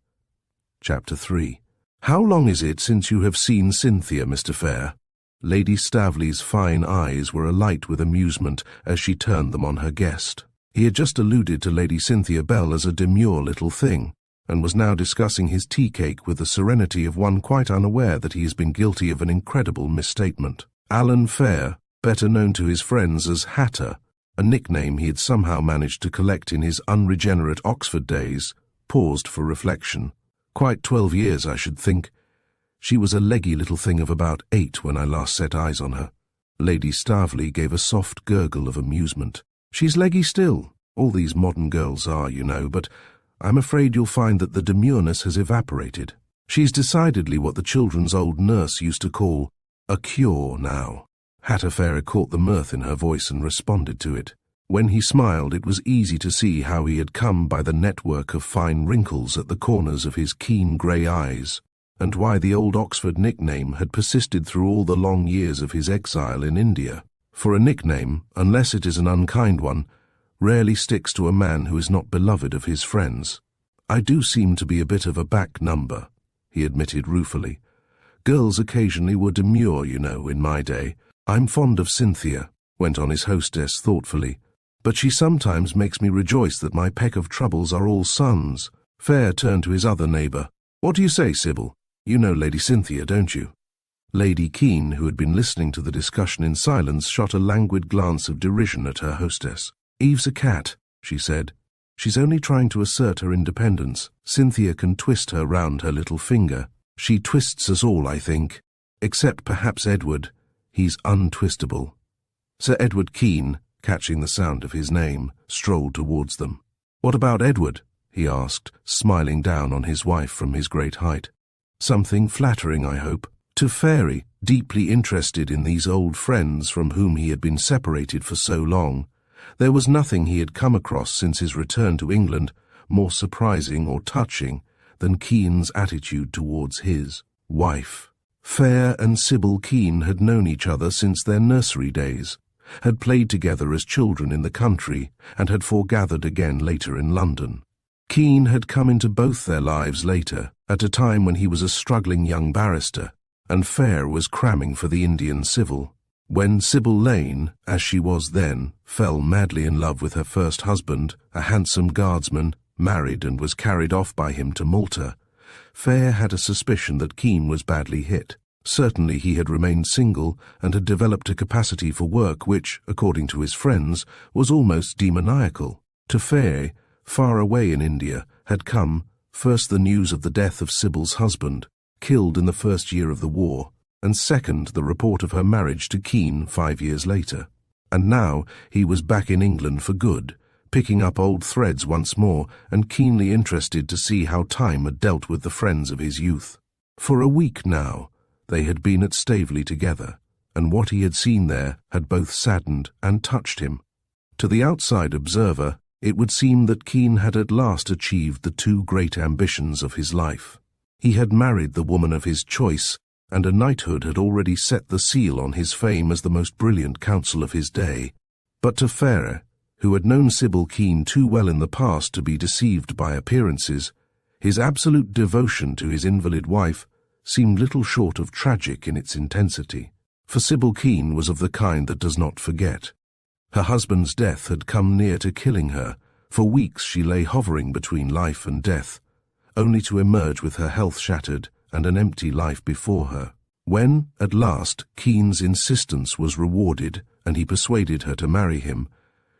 Chapter 3. "How long is it since you have seen Cynthia, Mr. Fayre?" Lady Stavely's fine eyes were alight with amusement as she turned them on her guest. He had just alluded to Lady Cynthia Bell as a demure little thing, and was now discussing his tea-cake with the serenity of one quite unaware that he has been guilty of an incredible misstatement. Alan Fayre, better known to his friends as Hatter, a nickname he had somehow managed to collect in his unregenerate Oxford days, paused for reflection. "Quite 12 years, I should think. She was a leggy little thing of about 8 when I last set eyes on her." Lady Stavely gave a soft gurgle of amusement. "She's leggy still. All these modern girls are, you know, but I'm afraid you'll find that the demureness has evaporated. She's decidedly what the children's old nurse used to call a cure now." Hatter Fayre caught the mirth in her voice and responded to it. When he smiled, it was easy to see how he had come by the network of fine wrinkles at the corners of his keen grey eyes, and why the old Oxford nickname had persisted through all the long years of his exile in India. For a nickname, unless it is an unkind one, rarely sticks to a man who is not beloved of his friends. "I do seem to be a bit of a back number," he admitted ruefully. "Girls occasionally were demure, you know, in my day. I'm fond of Cynthia," went on his hostess thoughtfully, "but she sometimes makes me rejoice that my peck of troubles are all sons." Fayre turned to his other neighbour. "What do you say, Sybil? You know Lady Cynthia, don't you?" Lady Keene, who had been listening to the discussion in silence, shot a languid glance of derision at her hostess. "Eve's a cat," she said. "She's only trying to assert her independence. Cynthia can twist her round her little finger. She twists us all, I think. Except perhaps Edward. He's untwistable." Sir Edward Keene, catching the sound of his name, strolled towards them. "What about Edward?" he asked, smiling down on his wife from his great height. "Something flattering, I hope." To Fayre, deeply interested in these old friends from whom he had been separated for so long, there was nothing he had come across since his return to England more surprising or touching than Keene's attitude towards his wife. Fayre and Sybil Keene had known each other since their nursery days, had played together as children in the country, and had foregathered again later in London. Keene had come into both their lives later, at a time when he was a struggling young barrister, and Fayre was cramming for the Indian Civil. When Sybil Lane, as she was then, fell madly in love with her first husband, a handsome guardsman, married and was carried off by him to Malta, Fayre had a suspicion that Keene was badly hit. Certainly he had remained single and had developed a capacity for work which, according to his friends, was almost demoniacal. To Fayre, far away in India, had come, first the news of the death of Sybil's husband, killed in the first year of the war, and second the report of her marriage to Keene 5 years later. And now he was back in England for good, picking up old threads once more and keenly interested to see how time had dealt with the friends of his youth. For a week now they had been at Staveley together, and what he had seen there had both saddened and touched him. To the outside observer, it would seem that Keene had at last achieved the two great ambitions of his life. He had married the woman of his choice, and a knighthood had already set the seal on his fame as the most brilliant counsel of his day. But to Fayre, who had known Sybil Keene too well in the past to be deceived by appearances, his absolute devotion to his invalid wife seemed little short of tragic in its intensity. For Sybil Keene was of the kind that does not forget. Her husband's death had come near to killing her. For weeks she lay hovering between life and death, only to emerge with her health shattered and an empty life before her. When, at last, Keene's insistence was rewarded and he persuaded her to marry him,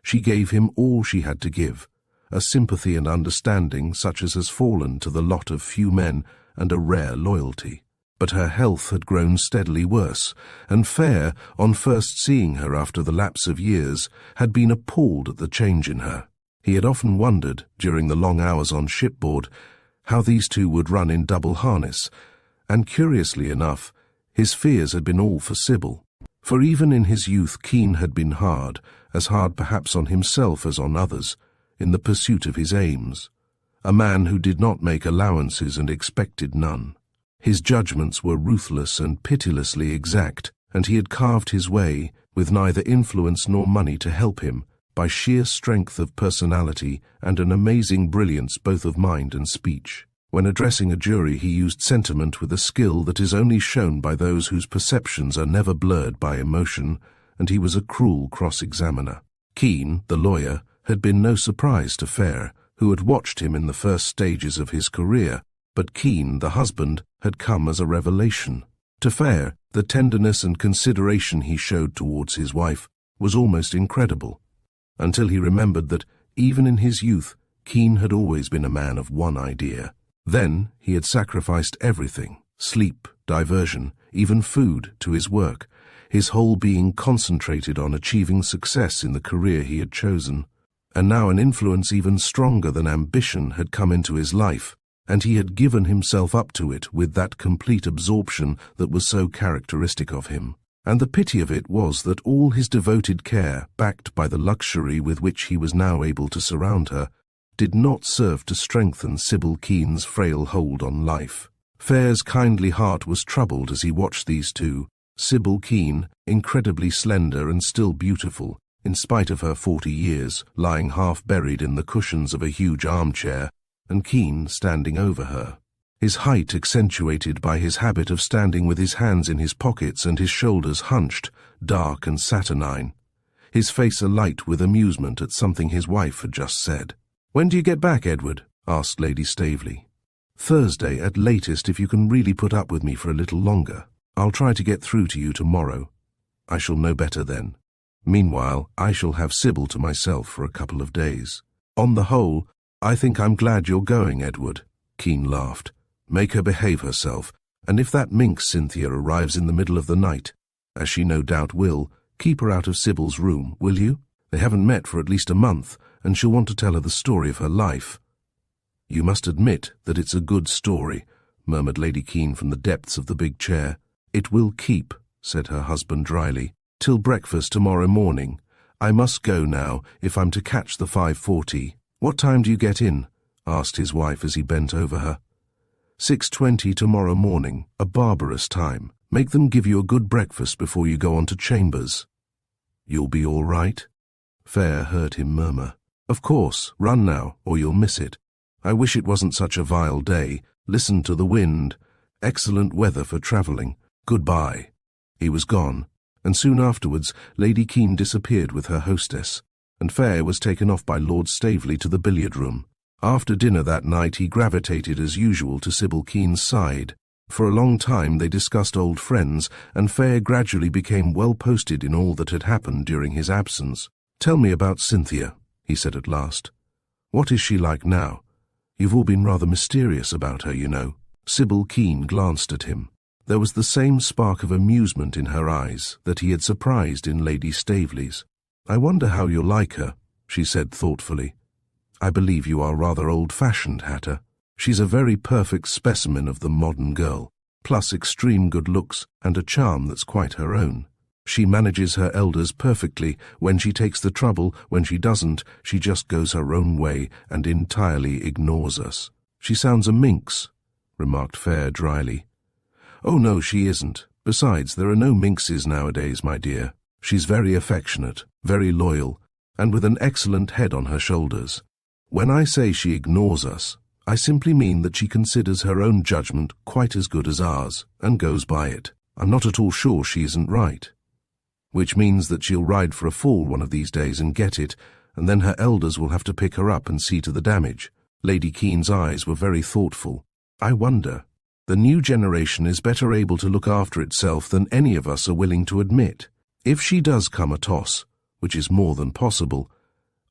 she gave him all she had to give, a sympathy and understanding such as has fallen to the lot of few men and a rare loyalty. But her health had grown steadily worse, and Fayre, on first seeing her after the lapse of years, had been appalled at the change in her. He had often wondered, during the long hours on shipboard, how these two would run in double harness, and curiously enough, his fears had been all for Sybil. For even in his youth Keene had been hard, as hard perhaps on himself as on others, in the pursuit of his aims. A man who did not make allowances and expected none. His judgments were ruthless and pitilessly exact, and he had carved his way, with neither influence nor money to help him, by sheer strength of personality and an amazing brilliance both of mind and speech. When addressing a jury he used sentiment with a skill that is only shown by those whose perceptions are never blurred by emotion, and he was a cruel cross-examiner. Keene, the lawyer, had been no surprise to Fayre, who had watched him in the first stages of his career, but Keene, the husband, had come as a revelation. To Fayre, the tenderness and consideration he showed towards his wife was almost incredible, until he remembered that, even in his youth, Keene had always been a man of one idea. Then he had sacrificed everything, sleep, diversion, even food, to his work, his whole being concentrated on achieving success in the career he had chosen. And now an influence even stronger than ambition had come into his life, and he had given himself up to it with that complete absorption that was so characteristic of him. And the pity of it was that all his devoted care, backed by the luxury with which he was now able to surround her, did not serve to strengthen Sybil Keene's frail hold on life. Fayre's kindly heart was troubled as he watched these two, Sybil Keene, incredibly slender and still beautiful, in spite of her 40 years, lying half-buried in the cushions of a huge armchair, and Keene standing over her. His height accentuated by his habit of standing with his hands in his pockets and his shoulders hunched, dark and saturnine. His face alight with amusement at something his wife had just said. "When do you get back, Edward?" asked Lady Staveley. "Thursday at latest, if you can really put up with me for a little longer. I'll try to get through to you tomorrow. I shall know better then. Meanwhile, I shall have Sybil to myself for a couple of days. On the whole, I think I'm glad you're going, Edward." Keene laughed. "Make her behave herself, and if that minx Cynthia arrives in the middle of the night, as she no doubt will, keep her out of Sybil's room, will you? They haven't met for at least a month, and she'll want to tell her the story of her life." "You must admit that it's a good story," murmured Lady Keene from the depths of the big chair. "It will keep," said her husband dryly, "till breakfast tomorrow morning. I must go now, if I'm to catch the 5:40. "What time do you get in?" asked his wife as he bent over her. 6:20 tomorrow morning, a barbarous time. Make them give you a good breakfast before you go on to chambers." "You'll be all right?" Fayre heard him murmur. "Of course, run now, or you'll miss it. I wish it wasn't such a vile day. Listen to the wind. Excellent weather for travelling. Goodbye." He was gone, and soon afterwards Lady Keene disappeared with her hostess, and Fayre was taken off by Lord Staveley to the billiard-room. After dinner that night he gravitated as usual to Sybil Keene's side. For a long time they discussed old friends, and Fayre gradually became well posted in all that had happened during his absence. "Tell me about Cynthia," he said at last. "What is she like now? You've all been rather mysterious about her, you know." Sybil Keene glanced at him. There was the same spark of amusement in her eyes that he had surprised in Lady Staveley's. "I wonder how you'll like her," she said thoughtfully. "I believe you are rather old-fashioned, Hatter. She's a very perfect specimen of the modern girl, plus extreme good looks and a charm that's quite her own. She manages her elders perfectly when she takes the trouble. When she doesn't, she just goes her own way and entirely ignores us." "She sounds a minx," remarked Fayre dryly. "Oh no, she isn't. Besides, there are no minxes nowadays, my dear. She's very affectionate, very loyal, and with an excellent head on her shoulders. When I say she ignores us, I simply mean that she considers her own judgment quite as good as ours, and goes by it. I'm not at all sure she isn't right. Which means that she'll ride for a fall one of these days and get it, and then her elders will have to pick her up and see to the damage." Lady Keene's eyes were very thoughtful. "I wonder. The new generation is better able to look after itself than any of us are willing to admit. If she does come a toss, which is more than possible,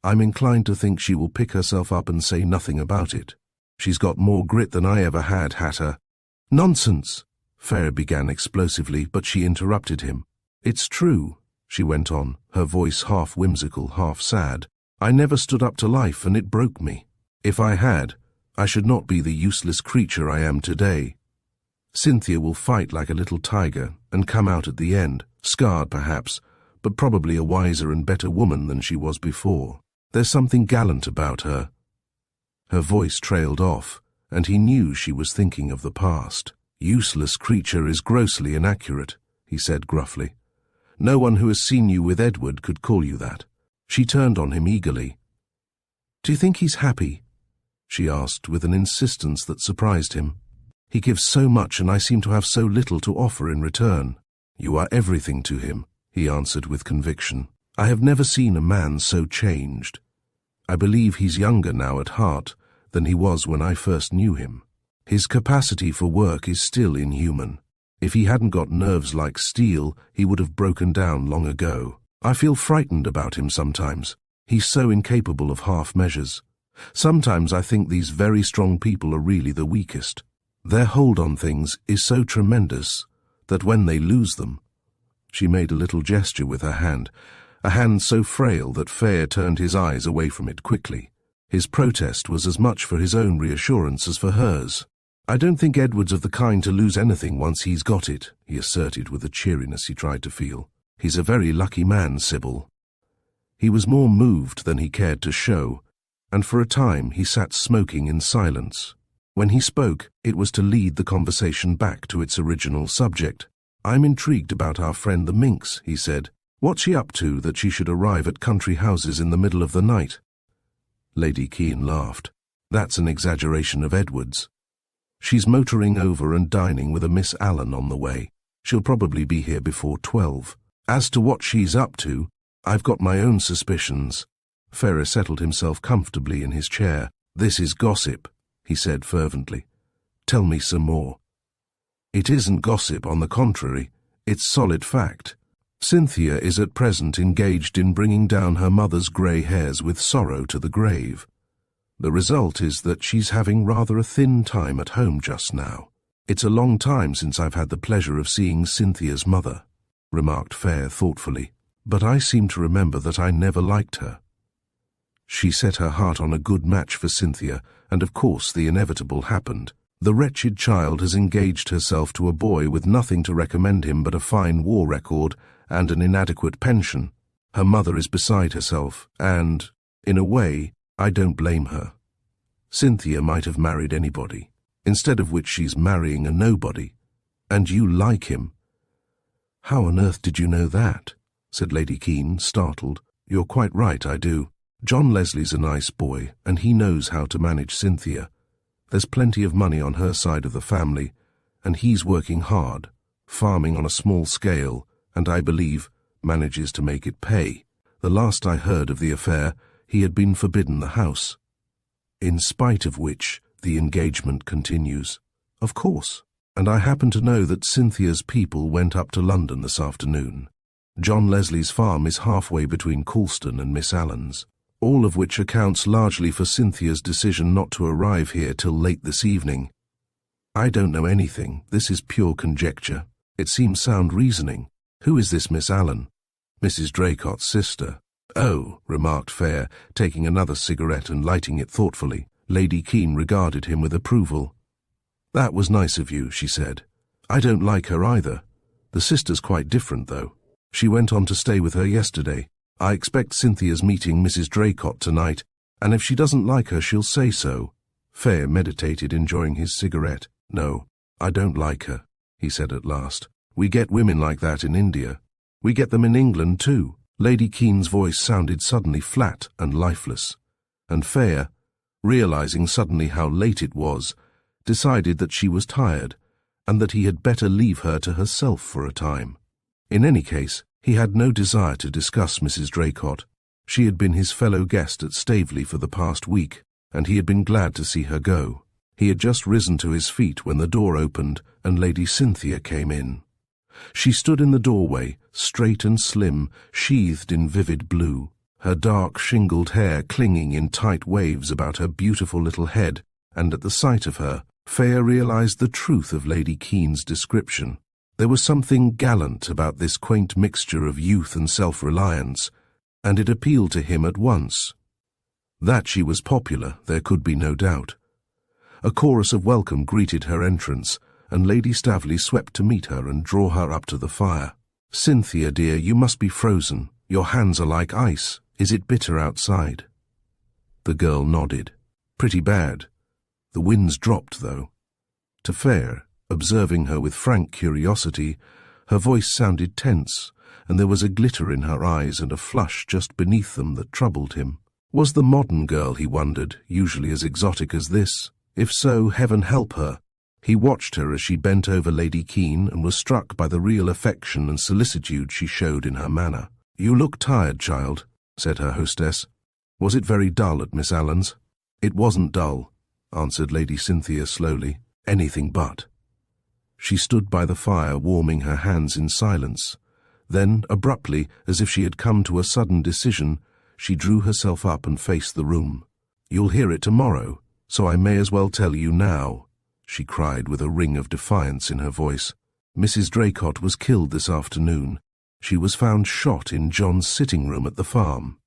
I'm inclined to think she will pick herself up and say nothing about it. She's got more grit than I ever had, Hatter." "Nonsense!" Fayre began explosively, but she interrupted him. "It's true," she went on, her voice half whimsical, half sad. "I never stood up to life, and it broke me. If I had, I should not be the useless creature I am today. Cynthia will fight like a little tiger and come out at the end, scarred perhaps, but probably a wiser and better woman than she was before. There's something gallant about her." Her voice trailed off, and he knew she was thinking of the past. "Useless creature is grossly inaccurate," he said gruffly. "No one who has seen you with Edward could call you that." She turned on him eagerly. "Do you think he's happy?" she asked with an insistence that surprised him. "He gives so much, and I seem to have so little to offer in return." "You are everything to him," he answered with conviction. "I have never seen a man so changed. I believe he's younger now at heart than he was when I first knew him. His capacity for work is still inhuman. If he hadn't got nerves like steel, he would have broken down long ago. I feel frightened about him sometimes. He's so incapable of half measures. Sometimes I think these very strong people are really the weakest. Their hold on things is so tremendous that when they lose them—" She made a little gesture with her hand, a hand so frail that Fayre turned his eyes away from it quickly. His protest was as much for his own reassurance as for hers. "I don't think Edward's of the kind to lose anything once he's got it," he asserted with a cheeriness he tried to feel. "He's a very lucky man, Sybil." He was more moved than he cared to show, and for a time he sat smoking in silence. When he spoke, it was to lead the conversation back to its original subject. "I'm intrigued about our friend the minx," he said. "What's she up to that she should arrive at country houses in the middle of the night?" Lady Keene laughed. "That's an exaggeration of Edward's. She's motoring over and dining with a Miss Allen on the way. She'll probably be here before 12. As to what she's up to, I've got my own suspicions." Fayre settled himself comfortably in his chair. "This is gossip," he said fervently. "Tell me some more." "It isn't gossip, on the contrary. It's solid fact. Cynthia is at present engaged in bringing down her mother's grey hairs with sorrow to the grave. The result is that she's having rather a thin time at home just now. It's a long time since I've had the pleasure of seeing Cynthia's mother," remarked Fayre thoughtfully, "but I seem to remember that I never liked her. She set her heart on a good match for Cynthia, and of course the inevitable happened. The wretched child has engaged herself to a boy with nothing to recommend him but a fine war record and an inadequate pension. Her mother is beside herself, and, in a way, I don't blame her. Cynthia might have married anybody, instead of which she's marrying a nobody. And you like him." "How on earth did you know that?" said Lady Keene, startled. "You're quite right, I do. John Leslie's a nice boy, and he knows how to manage Cynthia. There's plenty of money on her side of the family, and he's working hard, farming on a small scale, and I believe manages to make it pay. The last I heard of the affair, he had been forbidden the house. In spite of which, the engagement continues." "Of course. And I happen to know that Cynthia's people went up to London this afternoon. John Leslie's farm is halfway between Coulston and Miss Allen's, all of which accounts largely for Cynthia's decision not to arrive here till late this evening. I don't know anything. This is pure conjecture. It seems sound reasoning. Who is this Miss Allen?" "Mrs. Draycott's sister." "Oh," remarked Fayre, taking another cigarette and lighting it thoughtfully. Lady Keene regarded him with approval. "That was nice of you," she said. "I don't like her either. The sister's quite different, though. She went on to stay with her yesterday. I expect Cynthia's meeting Mrs. Draycott tonight, and if she doesn't like her, she'll say so." Fayre meditated, enjoying his cigarette. "No, I don't like her," he said at last. "We get women like that in India. We get them in England, too." Lady Keene's voice sounded suddenly flat and lifeless, and Fayre, realizing suddenly how late it was, decided that she was tired, and that he had better leave her to herself for a time. In any case, he had no desire to discuss Mrs. Draycott. She had been his fellow guest at Staveley for the past week, and he had been glad to see her go. He had just risen to his feet when the door opened and Lady Cynthia came in. She stood in the doorway, straight and slim, sheathed in vivid blue, her dark shingled hair clinging in tight waves about her beautiful little head, and at the sight of her, Fayre realized the truth of Lady Keene's description. There was something gallant about this quaint mixture of youth and self-reliance, and it appealed to him at once. That she was popular, there could be no doubt. A chorus of welcome greeted her entrance, and Lady Staveley swept to meet her and draw her up to the fire. "Cynthia, dear, you must be frozen. Your hands are like ice. Is it bitter outside?" The girl nodded. "Pretty bad. The wind's dropped, though." To Fayre, observing her with frank curiosity, her voice sounded tense, and there was a glitter in her eyes and a flush just beneath them that troubled him. Was the modern girl, he wondered, usually as exotic as this? If so, heaven help her. He watched her as she bent over Lady Keene and was struck by the real affection and solicitude she showed in her manner. "You look tired, child," said her hostess. "Was it very dull at Miss Allen's?" "It wasn't dull," answered Lady Cynthia slowly. "Anything but." She stood by the fire, warming her hands in silence. Then, abruptly, as if she had come to a sudden decision, she drew herself up and faced the room. "You'll hear it tomorrow, so I may as well tell you now," she cried with a ring of defiance in her voice. "Mrs. Draycott was killed this afternoon. She was found shot in John's sitting room at the farm."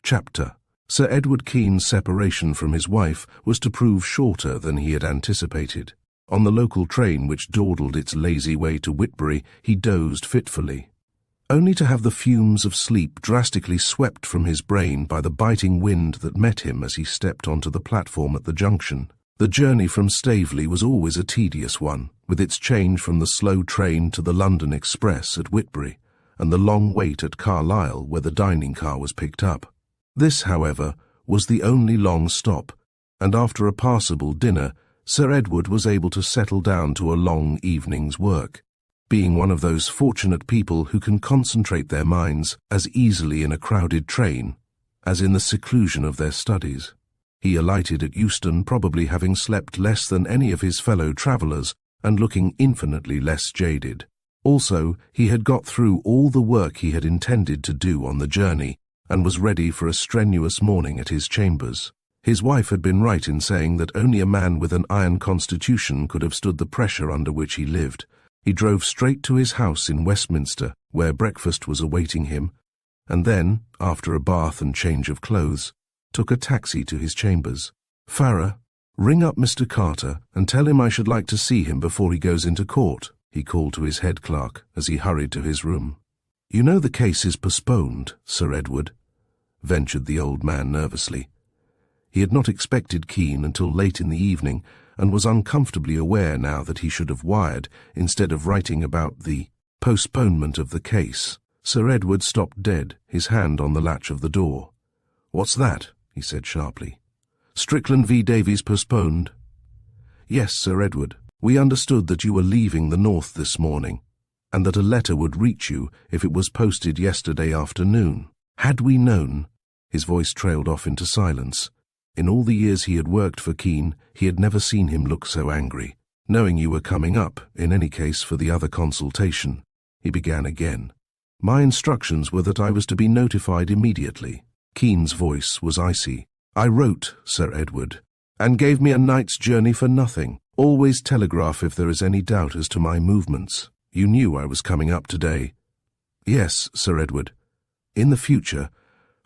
Chapter. Sir Edward Keene's separation from his wife was to prove shorter than he had anticipated. On the local train which dawdled its lazy way to Whitbury, he dozed fitfully, only to have the fumes of sleep drastically swept from his brain by the biting wind that met him as he stepped onto the platform at the junction. The journey from Staveley was always a tedious one, with its change from the slow train to the London Express at Whitbury, and the long wait at Carlisle where the dining car was picked up. This, however, was the only long stop, and after a passable dinner, Sir Edward was able to settle down to a long evening's work, being one of those fortunate people who can concentrate their minds as easily in a crowded train as in the seclusion of their studies. He alighted at Euston probably having slept less than any of his fellow travellers and looking infinitely less jaded. Also, he had got through all the work he had intended to do on the journey and was ready for a strenuous morning at his chambers. His wife had been right in saying that only a man with an iron constitution could have stood the pressure under which he lived. He drove straight to his house in Westminster, where breakfast was awaiting him, and then, after a bath and change of clothes, took a taxi to his chambers. "Fayre, ring up Mr. Carter and tell him I should like to see him before he goes into court," he called to his head clerk as he hurried to his room. "You know the case is postponed, Sir Edward," ventured the old man nervously. He had not expected Keene until late in the evening, and was uncomfortably aware now that he should have wired instead of writing about the postponement of the case. Sir Edward stopped dead, his hand on the latch of the door. "What's that?" he said sharply. "Strickland v. Davies postponed?" "Yes, Sir Edward. We understood that you were leaving the north this morning, and that a letter would reach you if it was posted yesterday afternoon. Had we known—" His voice trailed off into silence. In all the years he had worked for Keene, he had never seen him look so angry. "Knowing you were coming up, in any case, for the other consultation," he began again. "My instructions were that I was to be notified immediately." Keene's voice was icy. "I wrote, Sir Edward, and gave me a night's journey for nothing. Always telegraph if there is any doubt as to my movements. You knew I was coming up today." "Yes, Sir Edward. In the future,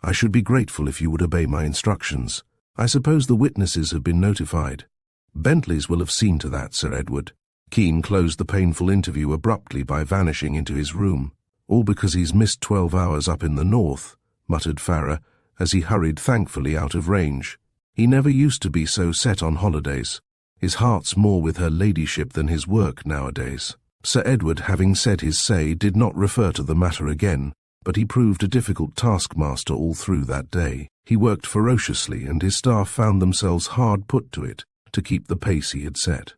I should be grateful if you would obey my instructions. I suppose the witnesses have been notified." "Bentley's will have seen to that, Sir Edward." Keene closed the painful interview abruptly by vanishing into his room. "All because he's missed 12 hours up in the north," muttered Fayre, as he hurried thankfully out of range. He never used to be so set on holidays. His heart's more with her ladyship than his work nowadays. Sir Edward, having said his say, did not refer to the matter again, but he proved a difficult taskmaster all through that day. He worked ferociously, and his staff found themselves hard put to it to keep the pace he had set.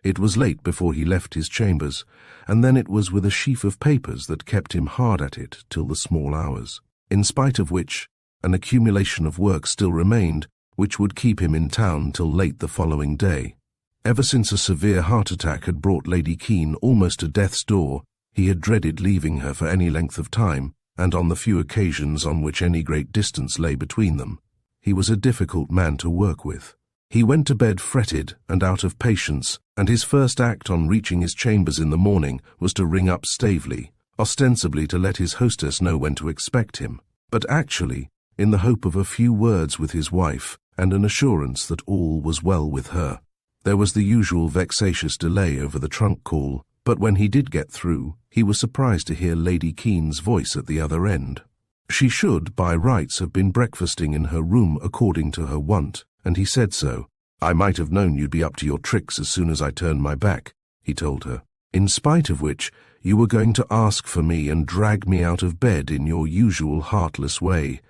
It was late before he left his chambers, and then it was with a sheaf of papers that kept him hard at it till the small hours, in spite of which an accumulation of work still remained, which would keep him in town till late the following day. Ever since a severe heart attack had brought Lady Keene almost to death's door, he had dreaded leaving her for any length of time, and on the few occasions on which any great distance lay between them. He was a difficult man to work with. He went to bed fretted and out of patience, and his first act on reaching his chambers in the morning was to ring up Staveley, ostensibly to let his hostess know when to expect him, but actually in the hope of a few words with his wife and an assurance that all was well with her. There was the usual vexatious delay over the trunk call, but when he did get through, he was surprised to hear Lady Keene's voice at the other end. She should, by rights, have been breakfasting in her room according to her wont, and he said so. "I might have known you'd be up to your tricks as soon as I turned my back," he told her. "In spite of which, you were going to ask for me and drag me out of bed in your usual heartless way,"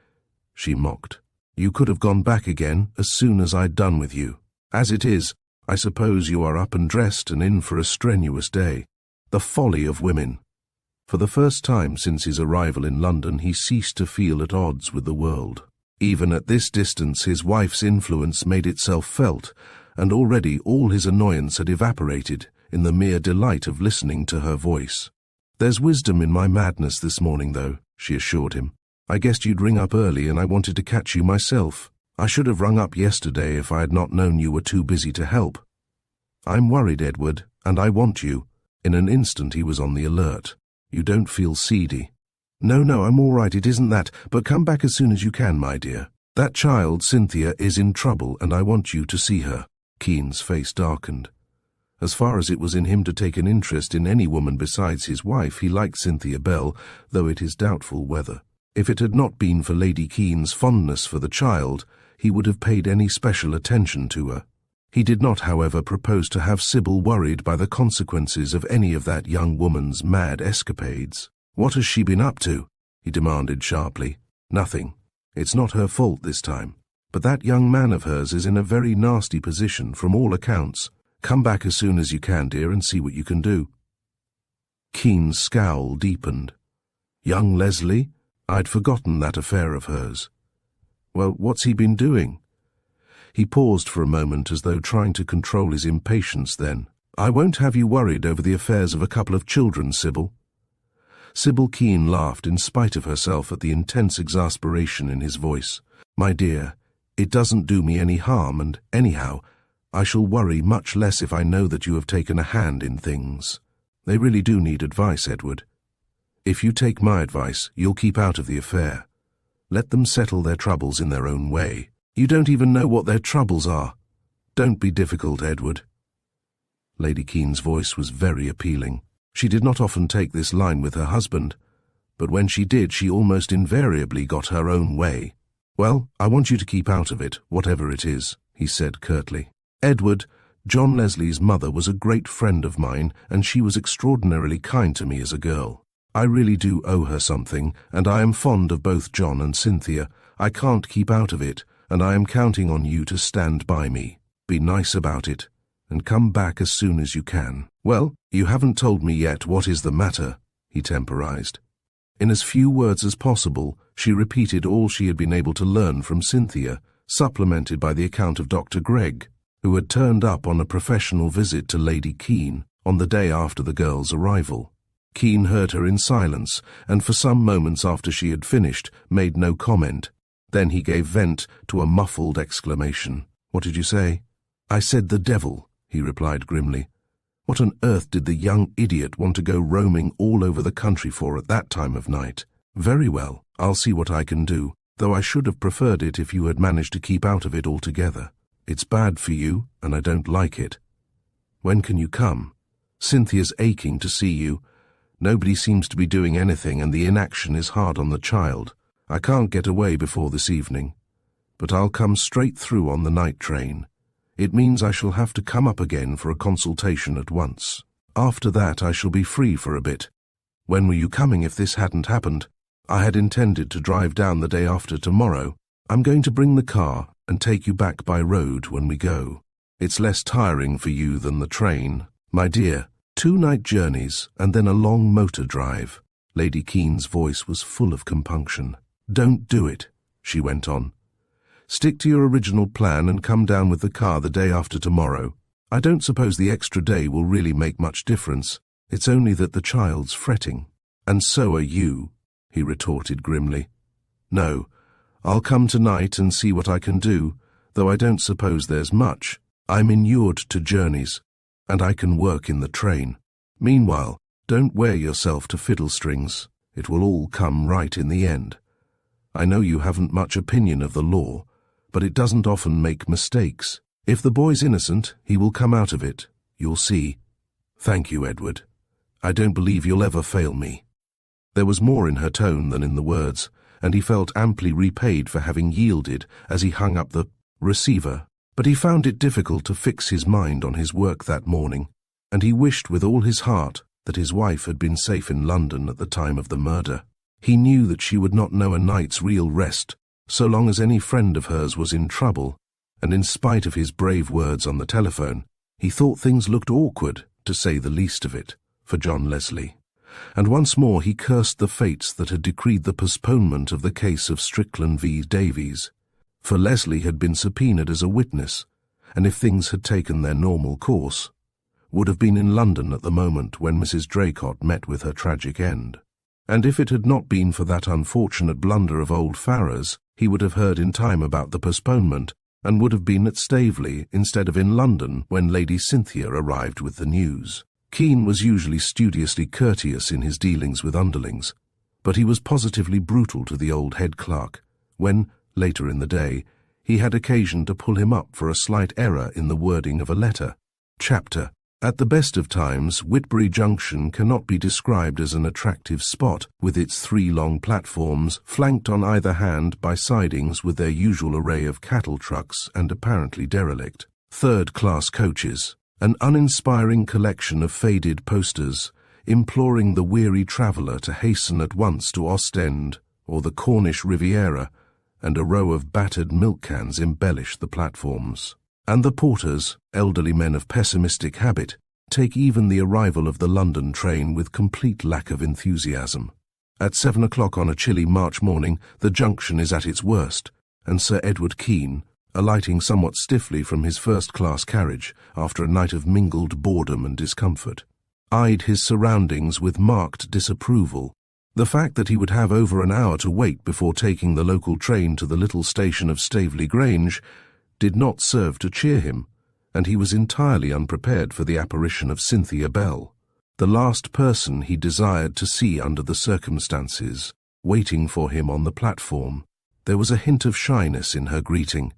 she mocked. "You could have gone back again as soon as I'd done with you. As it is, I suppose you are up and dressed and in for a strenuous day. The folly of women." For the first time since his arrival in London, he ceased to feel at odds with the world. Even at this distance, his wife's influence made itself felt, and already all his annoyance had evaporated in the mere delight of listening to her voice. "There's wisdom in my madness this morning, though," she assured him. "I guessed you'd ring up early, and I wanted to catch you myself. I should have rung up yesterday if I had not known you were too busy to help. I'm worried, Edward, and I want you." In an instant he was on the alert. "You don't feel seedy." No, I'm all right, it isn't that, but come back as soon as you can, my dear. That child, Cynthia, is in trouble, and I want you to see her." Keene's face darkened. As far as it was in him to take an interest in any woman besides his wife, he liked Cynthia Bell, though it is doubtful whether. If it had not been for Lady Keene's fondness for the child, he would have paid any special attention to her. He did not, however, propose to have Sybil worried by the consequences of any of that young woman's mad escapades. "What has she been up to?" he demanded sharply. "Nothing. It's not her fault this time. But that young man of hers is in a very nasty position from all accounts. Come back as soon as you can, dear, and see what you can do." Keene's scowl deepened. "Young Leslie? I'd forgotten that affair of hers. Well, what's he been doing?" He paused for a moment as though trying to control his impatience then. "I won't have you worried over the affairs of a couple of children, Sybil." Sybil Keene laughed in spite of herself at the intense exasperation in his voice. "My dear, it doesn't do me any harm, and anyhow, I shall worry much less if I know that you have taken a hand in things. They really do need advice, Edward. If you take my advice, you'll keep out of the affair. Let them settle their troubles in their own way. You don't even know what their troubles are. Don't be difficult, Edward." Lady Keene's voice was very appealing. She did not often take this line with her husband, but when she did, she almost invariably got her own way. "Well, I want you to keep out of it, whatever it is," he said curtly. "Edward, John Leslie's mother was a great friend of mine, and she was extraordinarily kind to me as a girl. I really do owe her something, and I am fond of both John and Cynthia. I can't keep out of it, and I am counting on you to stand by me. Be nice about it, and come back as soon as you can." "Well, you haven't told me yet what is the matter," he temporized. In as few words as possible, she repeated all she had been able to learn from Cynthia, supplemented by the account of Dr. Gregg, who had turned up on a professional visit to Lady Keene on the day after the girl's arrival. Keene heard her in silence, and for some moments after she had finished, made no comment. Then he gave vent to a muffled exclamation. "What did you say?" "I said the devil," he replied grimly. "What on earth did the young idiot want to go roaming all over the country for at that time of night? Very well, I'll see what I can do, though I should have preferred it if you had managed to keep out of it altogether. It's bad for you, and I don't like it. When can you come? Cynthia's aching to see you. Nobody seems to be doing anything, and the inaction is hard on the child. I can't get away before this evening, but I'll come straight through on the night train. It means I shall have to come up again for a consultation at once. After that I shall be free for a bit. When were you coming if this hadn't happened? I had intended to drive down the day after tomorrow. I'm going to bring the car and take you back by road when we go. It's less tiring for you than the train. My dear, 2 night journeys and then a long motor drive." Lady Keene's voice was full of compunction. "Don't do it," she went on. "Stick to your original plan and come down with the car the day after tomorrow. I don't suppose the extra day will really make much difference. It's only that the child's fretting." "And so are you," he retorted grimly. "No, I'll come tonight and see what I can do, though I don't suppose there's much. I'm inured to journeys, and I can work in the train. Meanwhile, don't wear yourself to fiddlestrings. It will all come right in the end. I know you haven't much opinion of the law, but it doesn't often make mistakes. If the boy's innocent, he will come out of it. You'll see. Thank you, Edward. I don't believe you'll ever fail me." There was more in her tone than in the words, and he felt amply repaid for having yielded as he hung up the receiver. But he found it difficult to fix his mind on his work that morning, and he wished with all his heart that his wife had been safe in London at the time of the murder. He knew that she would not know a night's real rest so long as any friend of hers was in trouble, and in spite of his brave words on the telephone, he thought things looked awkward, to say the least of it, for John Leslie. And once more he cursed the fates that had decreed the postponement of the case of Strickland v. Davies. For Leslie had been subpoenaed as a witness, and if things had taken their normal course, would have been in London at the moment when Mrs. Draycott met with her tragic end. And if it had not been for that unfortunate blunder of old Fayre's, he would have heard in time about the postponement, and would have been at Staveley instead of in London when Lady Cynthia arrived with the news. Keene was usually studiously courteous in his dealings with underlings, but he was positively brutal to the old head clerk, when, later in the day, he had occasion to pull him up for a slight error in the wording of a letter. Chapter, At the best of times, Whitbury Junction cannot be described as an attractive spot, with its 3 long platforms flanked on either hand by sidings with their usual array of cattle trucks and apparently derelict third-class coaches, an uninspiring collection of faded posters imploring the weary traveller to hasten at once to Ostend or the Cornish Riviera, and a row of battered milk cans embellish the platforms. And the porters, elderly men of pessimistic habit, take even the arrival of the London train with complete lack of enthusiasm. At 7 o'clock on a chilly March morning, the junction is at its worst, and Sir Edward Keene, alighting somewhat stiffly from his first-class carriage after a night of mingled boredom and discomfort, eyed his surroundings with marked disapproval. The fact that he would have over an hour to wait before taking the local train to the little station of Staveley Grange did not serve to cheer him, and he was entirely unprepared for the apparition of Cynthia Bell, the last person he desired to see under the circumstances, waiting for him on the platform. There was a hint of shyness in her greeting.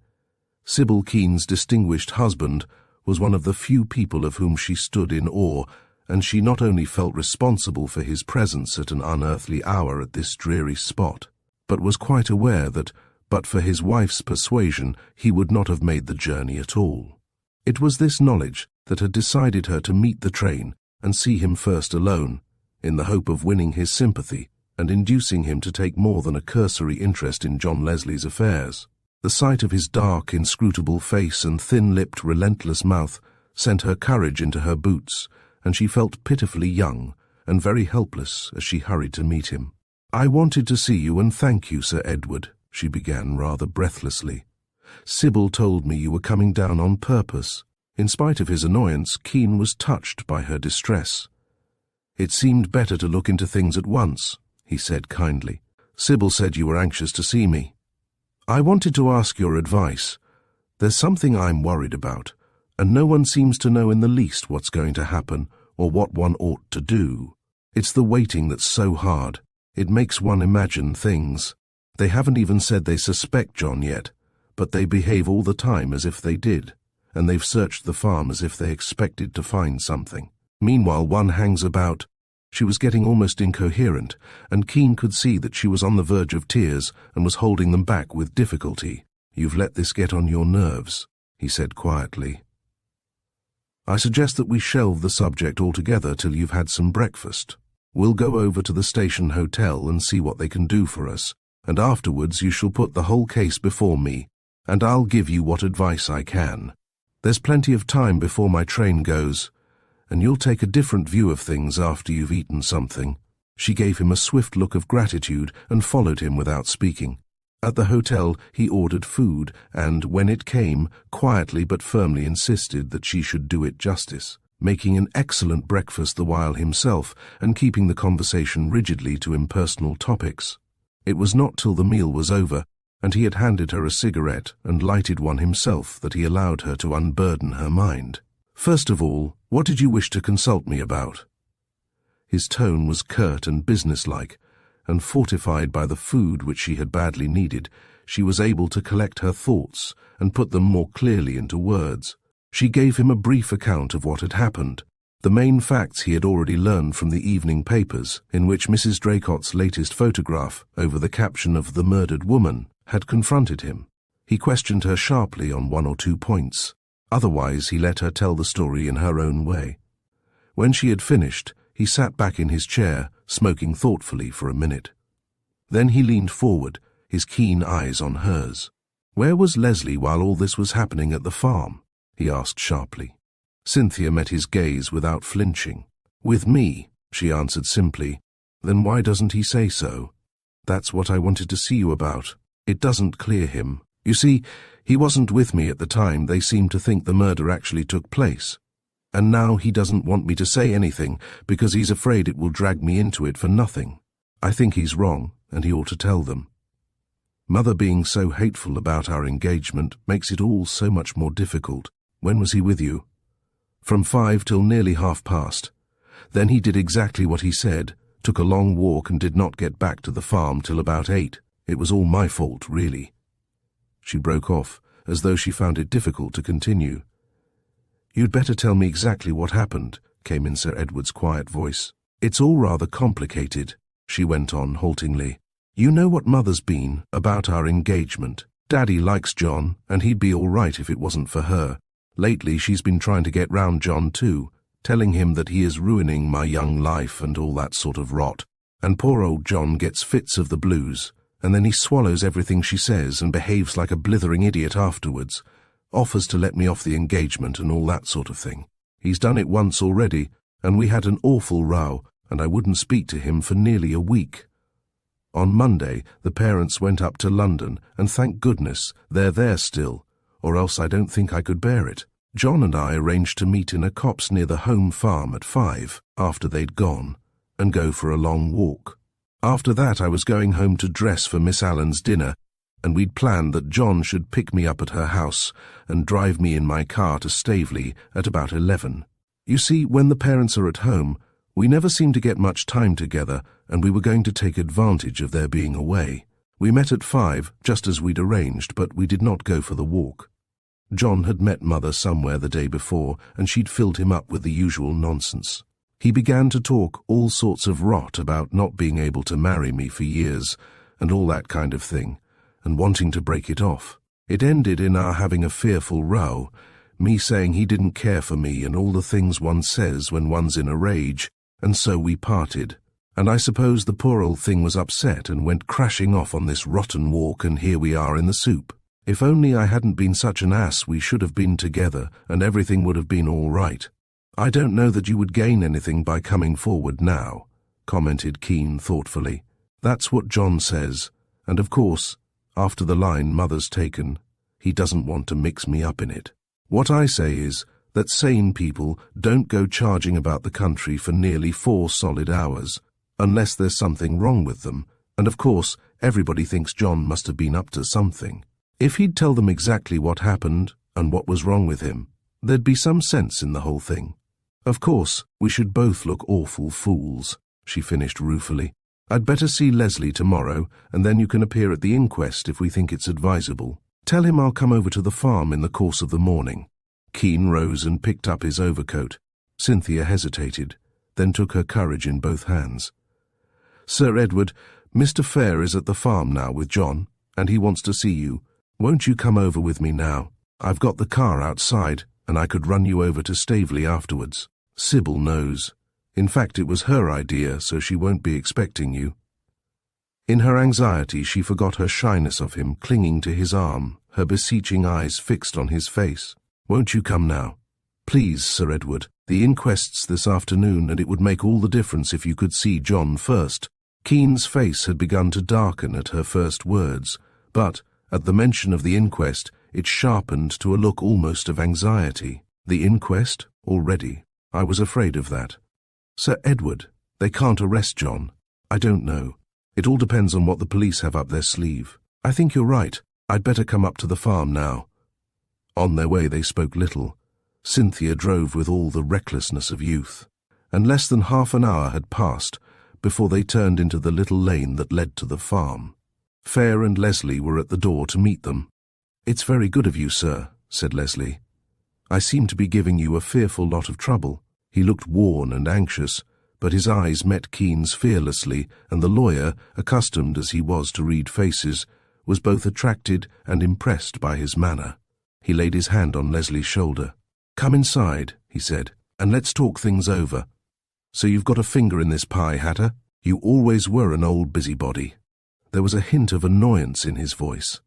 Sybil Keene's distinguished husband was one of the few people of whom she stood in awe, and she not only felt responsible for his presence at an unearthly hour at this dreary spot, but was quite aware that, but for his wife's persuasion, he would not have made the journey at all. It was this knowledge that had decided her to meet the train and see him first alone, in the hope of winning his sympathy and inducing him to take more than a cursory interest in John Leslie's affairs. The sight of his dark, inscrutable face and thin-lipped, relentless mouth sent her courage into her boots, and she felt pitifully young and very helpless as she hurried to meet him. "I wanted to see you and thank you, Sir Edward," she began rather breathlessly. "Sybil told me you were coming down on purpose." In spite of his annoyance, Keene was touched by her distress. "It seemed better to look into things at once," he said kindly. "Sybil said you were anxious to see me. I wanted to ask your advice. There's something I'm worried about, and no one seems to know in the least what's going to happen or what one ought to do. It's the waiting that's so hard. It makes one imagine things. They haven't even said they suspect John yet, but they behave all the time as if they did, and they've searched the farm as if they expected to find something. Meanwhile, one hangs about." She was getting almost incoherent, and Keene could see that she was on the verge of tears and was holding them back with difficulty. "You've let this get on your nerves," he said quietly. "I suggest that we shelve the subject altogether till you've had some breakfast. We'll go over to the station hotel and see what they can do for us, and afterwards you shall put the whole case before me, and I'll give you what advice I can. There's plenty of time before my train goes, and you'll take a different view of things after you've eaten something." She gave him a swift look of gratitude and followed him without speaking. At the hotel he ordered food and, when it came, quietly but firmly insisted that she should do it justice, making an excellent breakfast the while himself and keeping the conversation rigidly to impersonal topics. It was not till the meal was over, and he had handed her a cigarette and lighted one himself, that he allowed her to unburden her mind. "First of all, what did you wish to consult me about?" His tone was curt and businesslike, and fortified by the food which she had badly needed, she was able to collect her thoughts and put them more clearly into words. She gave him a brief account of what had happened, the main facts he had already learned from the evening papers, in which Mrs. Draycott's latest photograph, over the caption of "The Murdered Woman," had confronted him. He questioned her sharply on 1 or 2 points. Otherwise, he let her tell the story in her own way. When she had finished, he sat back in his chair, smoking thoughtfully for a minute. Then he leaned forward, his keen eyes on hers. "Where was Leslie while all this was happening at the farm?" he asked sharply. Cynthia met his gaze without flinching. "With me," she answered simply. "Then why doesn't he say so?" "That's what I wanted to see you about. It doesn't clear him. You see, he wasn't with me at the time they seemed to think the murder actually took place. And now he doesn't want me to say anything because he's afraid it will drag me into it for nothing. I think he's wrong, and he ought to tell them. Mother being so hateful about our engagement makes it all so much more difficult." "When was he with you?" "From 5 till nearly past. Then he did exactly what he said, took a long walk and did not get back to the farm till about 8. It was all my fault, really." She broke off, as though she found it difficult to continue. "You'd better tell me exactly what happened," came in Sir Edward's quiet voice. "It's all rather complicated," she went on haltingly. "You know what Mother's been about our engagement. Daddy likes John, and he'd be all right if it wasn't for her. Lately she's been trying to get round John too, telling him that he is ruining my young life and all that sort of rot. And poor old John gets fits of the blues, and then he swallows everything she says and behaves like a blithering idiot afterwards, offers to let me off the engagement and all that sort of thing. He's done it once already, and we had an awful row, and I wouldn't speak to him for nearly a week. On Monday, the parents went up to London, and thank goodness they're there still, or else I don't think I could bear it. John and I arranged to meet in a copse near the home farm at 5, after they'd gone, and go for a long walk. After that I was going home to dress for Miss Allen's dinner, and we'd planned that John should pick me up at her house and drive me in my car to Staveley at about 11. You see, when the parents are at home, we never seem to get much time together, and we were going to take advantage of their being away. We met at 5, just as we'd arranged, but we did not go for the walk. John had met Mother somewhere the day before, and she'd filled him up with the usual nonsense. He began to talk all sorts of rot about not being able to marry me for years, and all that kind of thing, and wanting to break it off. It ended in our having a fearful row, me saying he didn't care for me and all the things one says when one's in a rage, and so we parted. And I suppose the poor old thing was upset and went crashing off on this rotten walk, and here we are in the soup. If only I hadn't been such an ass, we should have been together, and everything would have been all right. "I don't know that you would gain anything by coming forward now," commented Keene thoughtfully. "That's what John says, and of course, after the line Mother's taken, he doesn't want to mix me up in it. What I say is that sane people don't go charging about the country for nearly 4 solid hours, unless there's something wrong with them, and of course everybody thinks John must have been up to something. If he'd tell them exactly what happened and what was wrong with him, there'd be some sense in the whole thing. Of course, we should both look awful fools," she finished ruefully. "I'd better see Leslie tomorrow, and then you can appear at the inquest if we think it's advisable. Tell him I'll come over to the farm in the course of the morning." Keene rose and picked up his overcoat. Cynthia hesitated, then took her courage in both hands. "Sir Edward, Mr. Fayre is at the farm now with John, and he wants to see you. Won't you come over with me now? I've got the car outside, and I could run you over to Staveley afterwards. Sybil knows. In fact, it was her idea, so she won't be expecting you." In her anxiety, she forgot her shyness of him, clinging to his arm, her beseeching eyes fixed on his face. "Won't you come now? Please, Sir Edward. The inquest's this afternoon, and it would make all the difference if you could see John first." Keene's face had begun to darken at her first words, but, at the mention of the inquest, it sharpened to a look almost of anxiety. "The inquest? Already? I was afraid of that." "Sir Edward, they can't arrest John." "I don't know. It all depends on what the police have up their sleeve. I think you're right. I'd better come up to the farm now." On their way they spoke little. Cynthia drove with all the recklessness of youth, and less than half an hour had passed before they turned into the little lane that led to the farm. Fayre and Leslie were at the door to meet them. "It's very good of you, sir," said Leslie. "I seem to be giving you a fearful lot of trouble." He looked worn and anxious, but his eyes met Keene's fearlessly, and the lawyer, accustomed as he was to read faces, was both attracted and impressed by his manner. He laid his hand on Leslie's shoulder. "Come inside," he said, "and let's talk things over. So you've got a finger in this pie, Hatter? You always were an old busybody." There was a hint of annoyance in his voice.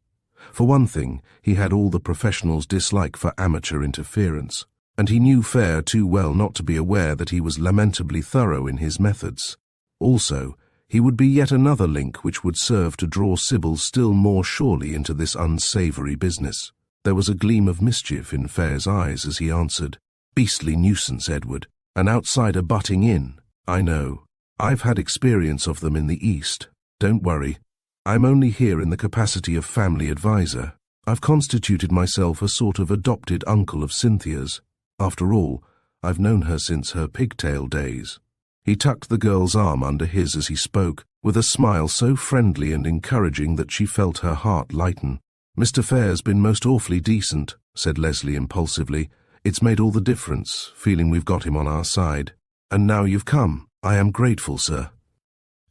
For one thing, he had all the professional's dislike for amateur interference, and he knew Fayre too well not to be aware that he was lamentably thorough in his methods. Also, he would be yet another link which would serve to draw Sybil still more surely into this unsavoury business. There was a gleam of mischief in Fayre's eyes as he answered, "Beastly nuisance, Edward. An outsider butting in. I know. I've had experience of them in the East. Don't worry. I'm only here in the capacity of family advisor. I've constituted myself a sort of adopted uncle of Cynthia's. After all, I've known her since her pigtail days." He tucked the girl's arm under his as he spoke, with a smile so friendly and encouraging that she felt her heart lighten. "Mr. Fayre's been most awfully decent," said Leslie impulsively. It's made all the difference, feeling we've got him on our side. And now you've come. I am grateful, sir.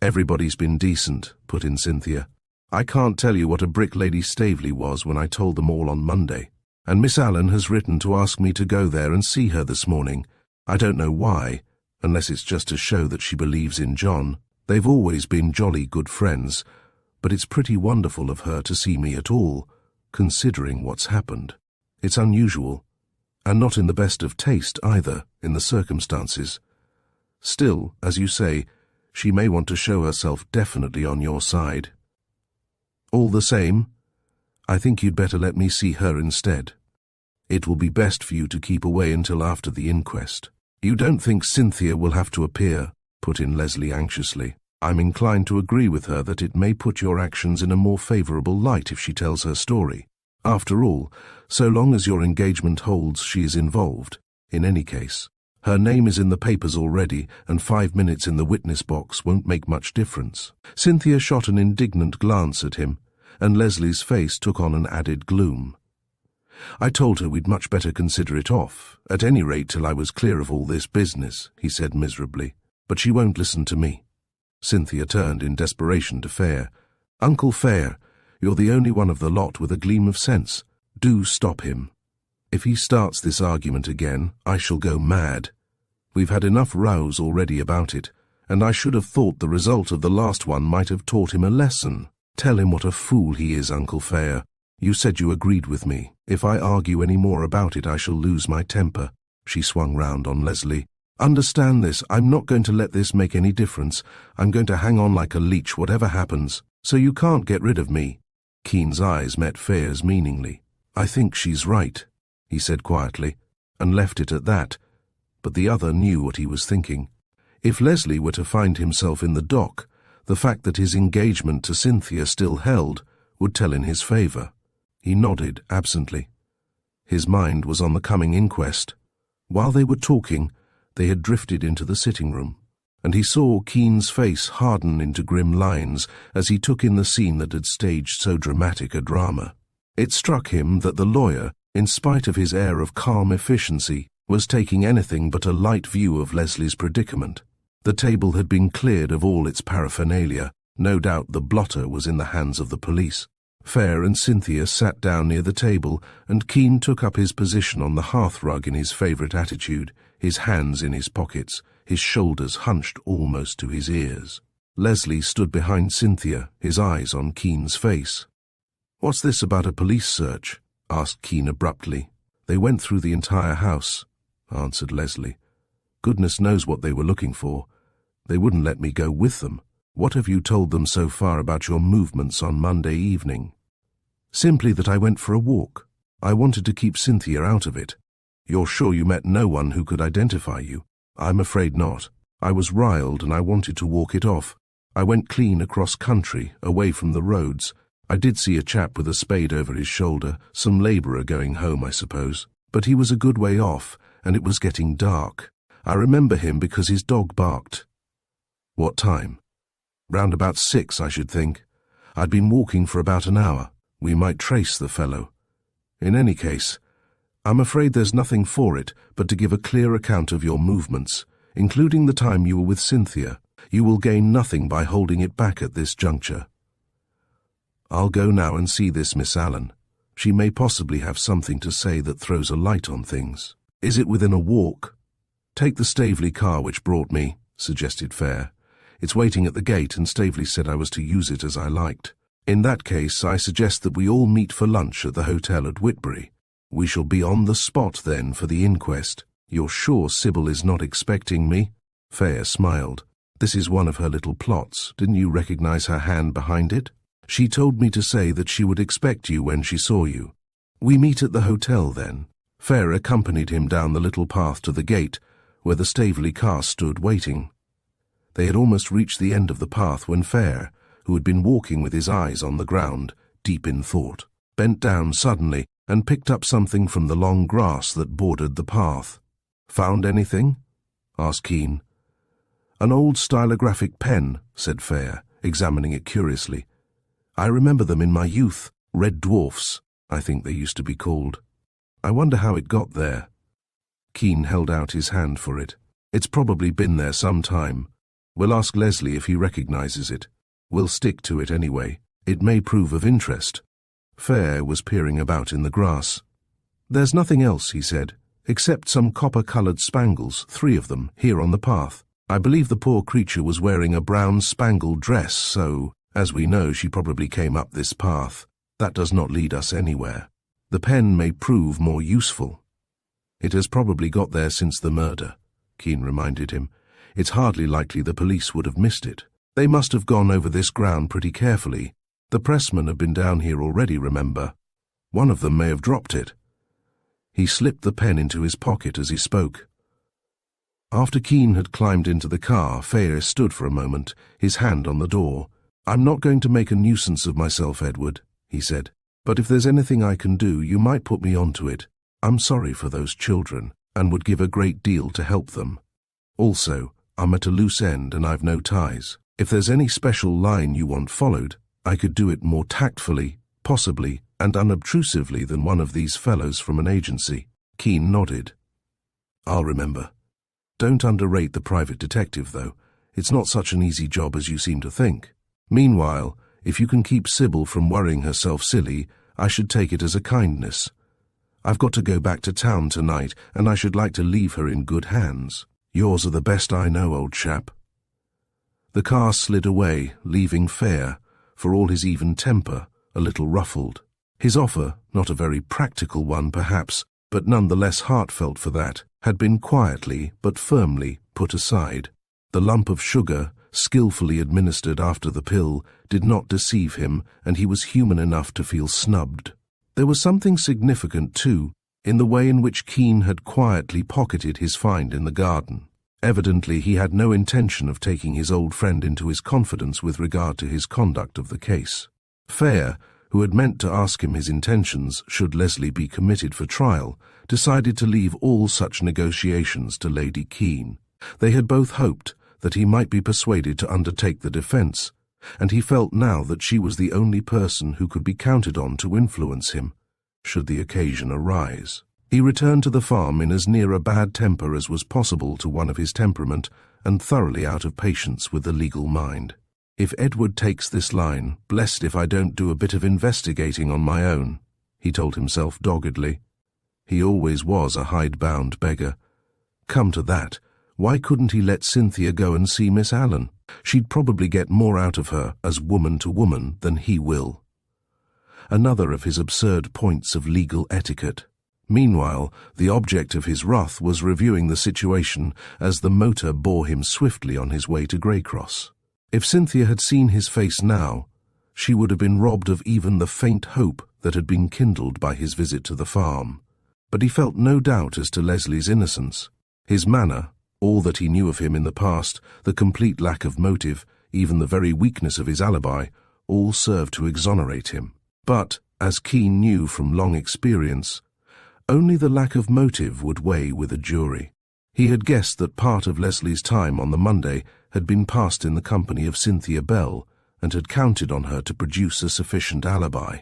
Everybody's been decent, put in Cynthia. I can't tell you what a brick Lady Staveley was when I told them all on Monday. And Miss Allen has written to ask me to go there and see her this morning. I don't know why, unless it's just to show that she believes in John. They've always been jolly good friends, but it's pretty wonderful of her to see me at all, considering what's happened. It's unusual, and not in the best of taste either, in the circumstances. Still, as you say, she may want to show herself definitely on your side. All the same, I think you'd better let me see her instead. It will be best for you to keep away until after the inquest. You don't think Cynthia will have to appear, put in Leslie anxiously. I'm inclined to agree with her that it may put your actions in a more favourable light if she tells her story. After all, so long as your engagement holds, she is involved. In any case, her name is in the papers already, and 5 minutes in the witness box won't make much difference. Cynthia shot an indignant glance at him, and Leslie's face took on an added gloom. I told her we'd much better consider it off, at any rate till I was clear of all this business, he said miserably. But she won't listen to me. Cynthia turned in desperation to Fayre. Uncle Fayre, you're the only one of the lot with a gleam of sense. Do stop him. If he starts this argument again, I shall go mad. We've had enough rows already about it, and I should have thought the result of the last one might have taught him a lesson. Tell him what a fool he is, Uncle Fayre. You said you agreed with me. If I argue any more about it, I shall lose my temper. She swung round on Leslie. Understand this, I'm not going to let this make any difference. I'm going to hang on like a leech whatever happens, so you can't get rid of me. Keen's eyes met Fayre's meaningly. I think she's right, he said quietly, and left it at that, but the other knew what he was thinking. If Leslie were to find himself in the dock, the fact that his engagement to Cynthia still held would tell in his favour. He nodded absently. His mind was on the coming inquest. While they were talking, they had drifted into the sitting room, and he saw Keen's face harden into grim lines as he took in the scene that had staged so dramatic a drama. It struck him that the lawyer, in spite of his air of calm efficiency, was taking anything but a light view of Leslie's predicament. The table had been cleared of all its paraphernalia. No doubt the blotter was in the hands of the police. Fayre and Cynthia sat down near the table, and Keen took up his position on the hearthrug in his favourite attitude, his hands in his pockets, his shoulders hunched almost to his ears. Leslie stood behind Cynthia, his eyes on Keen's face. "What's this about a police search?" asked Keen abruptly. "They went through the entire house," answered Leslie. "Goodness knows what they were looking for. They wouldn't let me go with them. What have you told them so far about your movements on Monday evening?" "Simply that I went for a walk. I wanted to keep Cynthia out of it." "You're sure you met no one who could identify you?" "I'm afraid not. I was riled and I wanted to walk it off. I went clean across country, away from the roads. I did see a chap with a spade over his shoulder, some labourer going home, I suppose. But he was a good way off, and it was getting dark. I remember him because his dog barked." "What time?" "Round about 6, I should think. I'd been walking for about an hour. We might trace the fellow. In any case, I'm afraid there's nothing for it but to give a clear account of your movements, including the time you were with Cynthia. You will gain nothing by holding it back at this juncture. I'll go now and see this Miss Allen. She may possibly have something to say that throws a light on things." "Is it within a walk?" "Take the Staveley car which brought me," suggested Fayre. "It's waiting at the gate, and Staveley said I was to use it as I liked. In that case, I suggest that we all meet for lunch at the hotel at Whitbury. We shall be on the spot then for the inquest. You're sure Sybil is not expecting me?" Fayre smiled. "This is one of her little plots. Didn't you recognize her hand behind it? She told me to say that she would expect you when she saw you. We meet at the hotel then." Fayre accompanied him down the little path to the gate, where the Staveley car stood waiting. They had almost reached the end of the path when Fayre, who had been walking with his eyes on the ground, deep in thought, bent down suddenly and picked up something from the long grass that bordered the path. "Found anything?" asked Keen. "An old stylographic pen," said Fayre, examining it curiously. "I remember them in my youth. Red dwarfs, I think they used to be called. I wonder how it got there." Keane held out his hand for it. It's probably been there some time. We'll ask Leslie if he recognizes it. We'll stick to it anyway. It may prove of interest. Fayre was peering about in the grass. There's nothing else, he said, except some copper-colored spangles, 3 of them, here on the path. I believe the poor creature was wearing a brown spangled dress, so, as we know, she probably came up this path. That does not lead us anywhere. The pen may prove more useful. It has probably got there since the murder, Keane reminded him. It's hardly likely the police would have missed it. They must have gone over this ground pretty carefully. The pressmen have been down here already, remember. One of them may have dropped it. He slipped the pen into his pocket as he spoke. After Keane had climbed into the car, Fayre stood for a moment, his hand on the door. I'm not going to make a nuisance of myself, Edward, he said. But if there's anything I can do, you might put me onto it. I'm sorry for those children, and would give a great deal to help them. Also, I'm at a loose end and I've no ties. If there's any special line you want followed, I could do it more tactfully, possibly, and unobtrusively than one of these fellows from an agency. Keane nodded. I'll remember. Don't underrate the private detective, though. It's not such an easy job as you seem to think. Meanwhile, if you can keep Sybil from worrying herself silly, I should take it as a kindness. I've got to go back to town tonight, and I should like to leave her in good hands. Yours are the best I know, old chap. The car slid away, leaving Fayre, for all his even temper, a little ruffled. His offer, not a very practical one perhaps, but none the less heartfelt for that, had been quietly but firmly put aside. The lump of sugar, skillfully administered after the pill, did not deceive him, and he was human enough to feel snubbed. There was something significant, too, in the way in which Keane had quietly pocketed his find in the garden. Evidently he had no intention of taking his old friend into his confidence with regard to his conduct of the case. Fayre, who had meant to ask him his intentions should Leslie be committed for trial, decided to leave all such negotiations to Lady Keane. They had both hoped that he might be persuaded to undertake the defence, and he felt now that she was the only person who could be counted on to influence him, should the occasion arise. He returned to the farm in as near a bad temper as was possible to one of his temperament, and thoroughly out of patience with the legal mind. If Edward takes this line, blessed if I don't do a bit of investigating on my own, he told himself doggedly. He always was a hidebound beggar. Come to that, why couldn't he let Cynthia go and see Miss Allen? She'd probably get more out of her as woman to woman than he will. Another of his absurd points of legal etiquette. Meanwhile, the object of his wrath was reviewing the situation as the motor bore him swiftly on his way to Greycross. If Cynthia had seen his face now, she would have been robbed of even the faint hope that had been kindled by his visit to the farm. But he felt no doubt as to Leslie's innocence. His manner, all that he knew of him in the past, the complete lack of motive, even the very weakness of his alibi, all served to exonerate him. But, as Keane knew from long experience, only the lack of motive would weigh with a jury. He had guessed that part of Leslie's time on the Monday had been passed in the company of Cynthia Bell, and had counted on her to produce a sufficient alibi.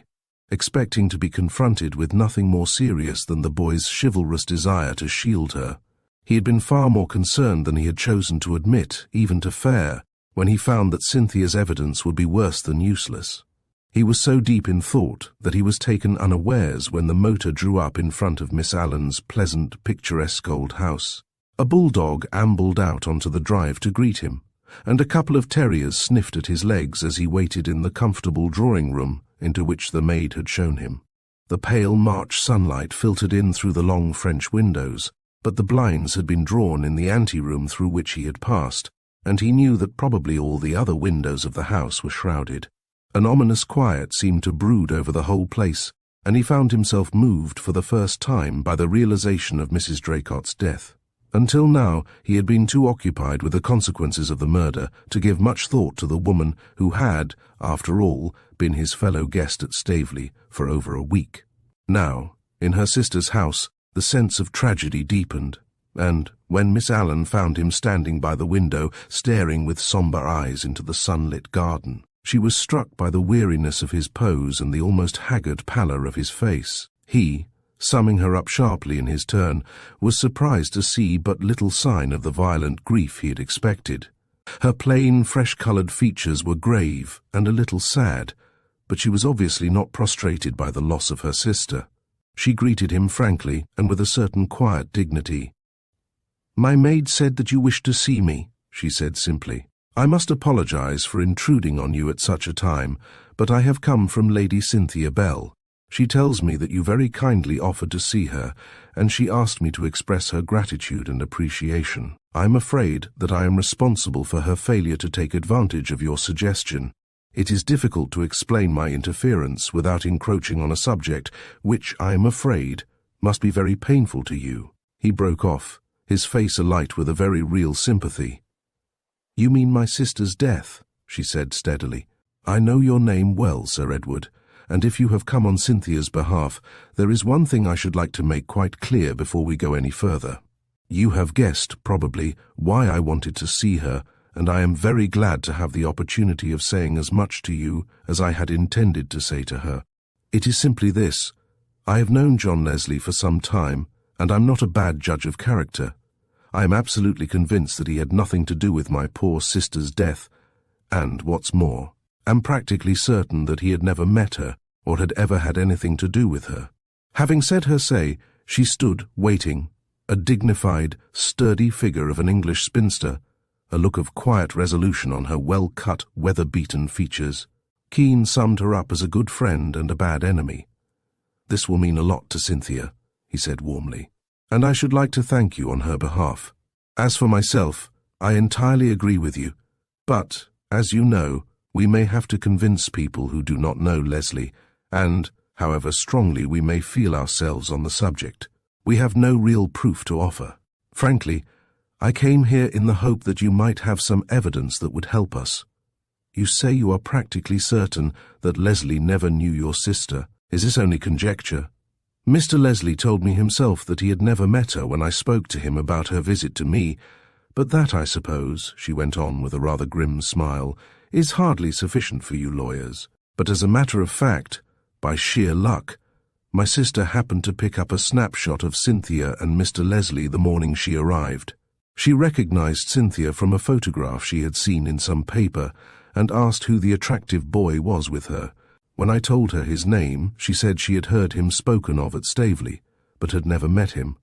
Expecting to be confronted with nothing more serious than the boy's chivalrous desire to shield her, he had been far more concerned than he had chosen to admit, even to Fayre, when he found that Cynthia's evidence would be worse than useless. He was so deep in thought that he was taken unawares when the motor drew up in front of Miss Allen's pleasant, picturesque old house. A bulldog ambled out onto the drive to greet him, and a couple of terriers sniffed at his legs as he waited in the comfortable drawing-room into which the maid had shown him. The pale March sunlight filtered in through the long French windows, but the blinds had been drawn in the anteroom through which he had passed, and he knew that probably all the other windows of the house were shrouded. An ominous quiet seemed to brood over the whole place, and he found himself moved for the first time by the realization of Mrs. Draycott's death. Until now, he had been too occupied with the consequences of the murder to give much thought to the woman who had, after all, been his fellow guest at Staveley for over a week. Now, in her sister's house, the sense of tragedy deepened, and when Miss Allen found him standing by the window, staring with sombre eyes into the sunlit garden, she was struck by the weariness of his pose and the almost haggard pallor of his face. He, summing her up sharply in his turn, was surprised to see but little sign of the violent grief he had expected. Her plain, fresh-coloured features were grave and a little sad, but she was obviously not prostrated by the loss of her sister. She greeted him frankly and with a certain quiet dignity. "My maid said that you wished to see me," she said simply. "I must apologize for intruding on you at such a time, but I have come from Lady Cynthia Bell. She tells me that you very kindly offered to see her, and she asked me to express her gratitude and appreciation. I am afraid that I am responsible for her failure to take advantage of your suggestion. It is difficult to explain my interference without encroaching on a subject which, I am afraid, must be very painful to you." He broke off, his face alight with a very real sympathy. "You mean my sister's death?" she said steadily. "I know your name well, Sir Edward, and if you have come on Cynthia's behalf, there is one thing I should like to make quite clear before we go any further. You have guessed, probably, why I wanted to see her, and I am very glad to have the opportunity of saying as much to you as I had intended to say to her. It is simply this. I have known John Leslie for some time, and I'm not a bad judge of character. I am absolutely convinced that he had nothing to do with my poor sister's death, and, what's more, am practically certain that he had never met her or had ever had anything to do with her." Having said her say, she stood, waiting, a dignified, sturdy figure of an English spinster, a look of quiet resolution on her well-cut, weather-beaten features. Keene summed her up as a good friend and a bad enemy. "This will mean a lot to Cynthia," he said warmly, "and I should like to thank you on her behalf. As for myself, I entirely agree with you, but, as you know, we may have to convince people who do not know Leslie, and, however strongly we may feel ourselves on the subject, we have no real proof to offer. Frankly, I came here in the hope that you might have some evidence that would help us. You say you are practically certain that Leslie never knew your sister. Is this only conjecture? Mr. Leslie told me himself that he had never met her when I spoke to him about her visit to me, but that, I suppose," she went on with a rather grim smile, "is hardly sufficient for you lawyers. But as a matter of fact, by sheer luck, my sister happened to pick up a snapshot of Cynthia and Mr. Leslie the morning she arrived. She recognized Cynthia from a photograph she had seen in some paper and asked who the attractive boy was with her. When I told her his name, she said she had heard him spoken of at Staveley, but had never met him.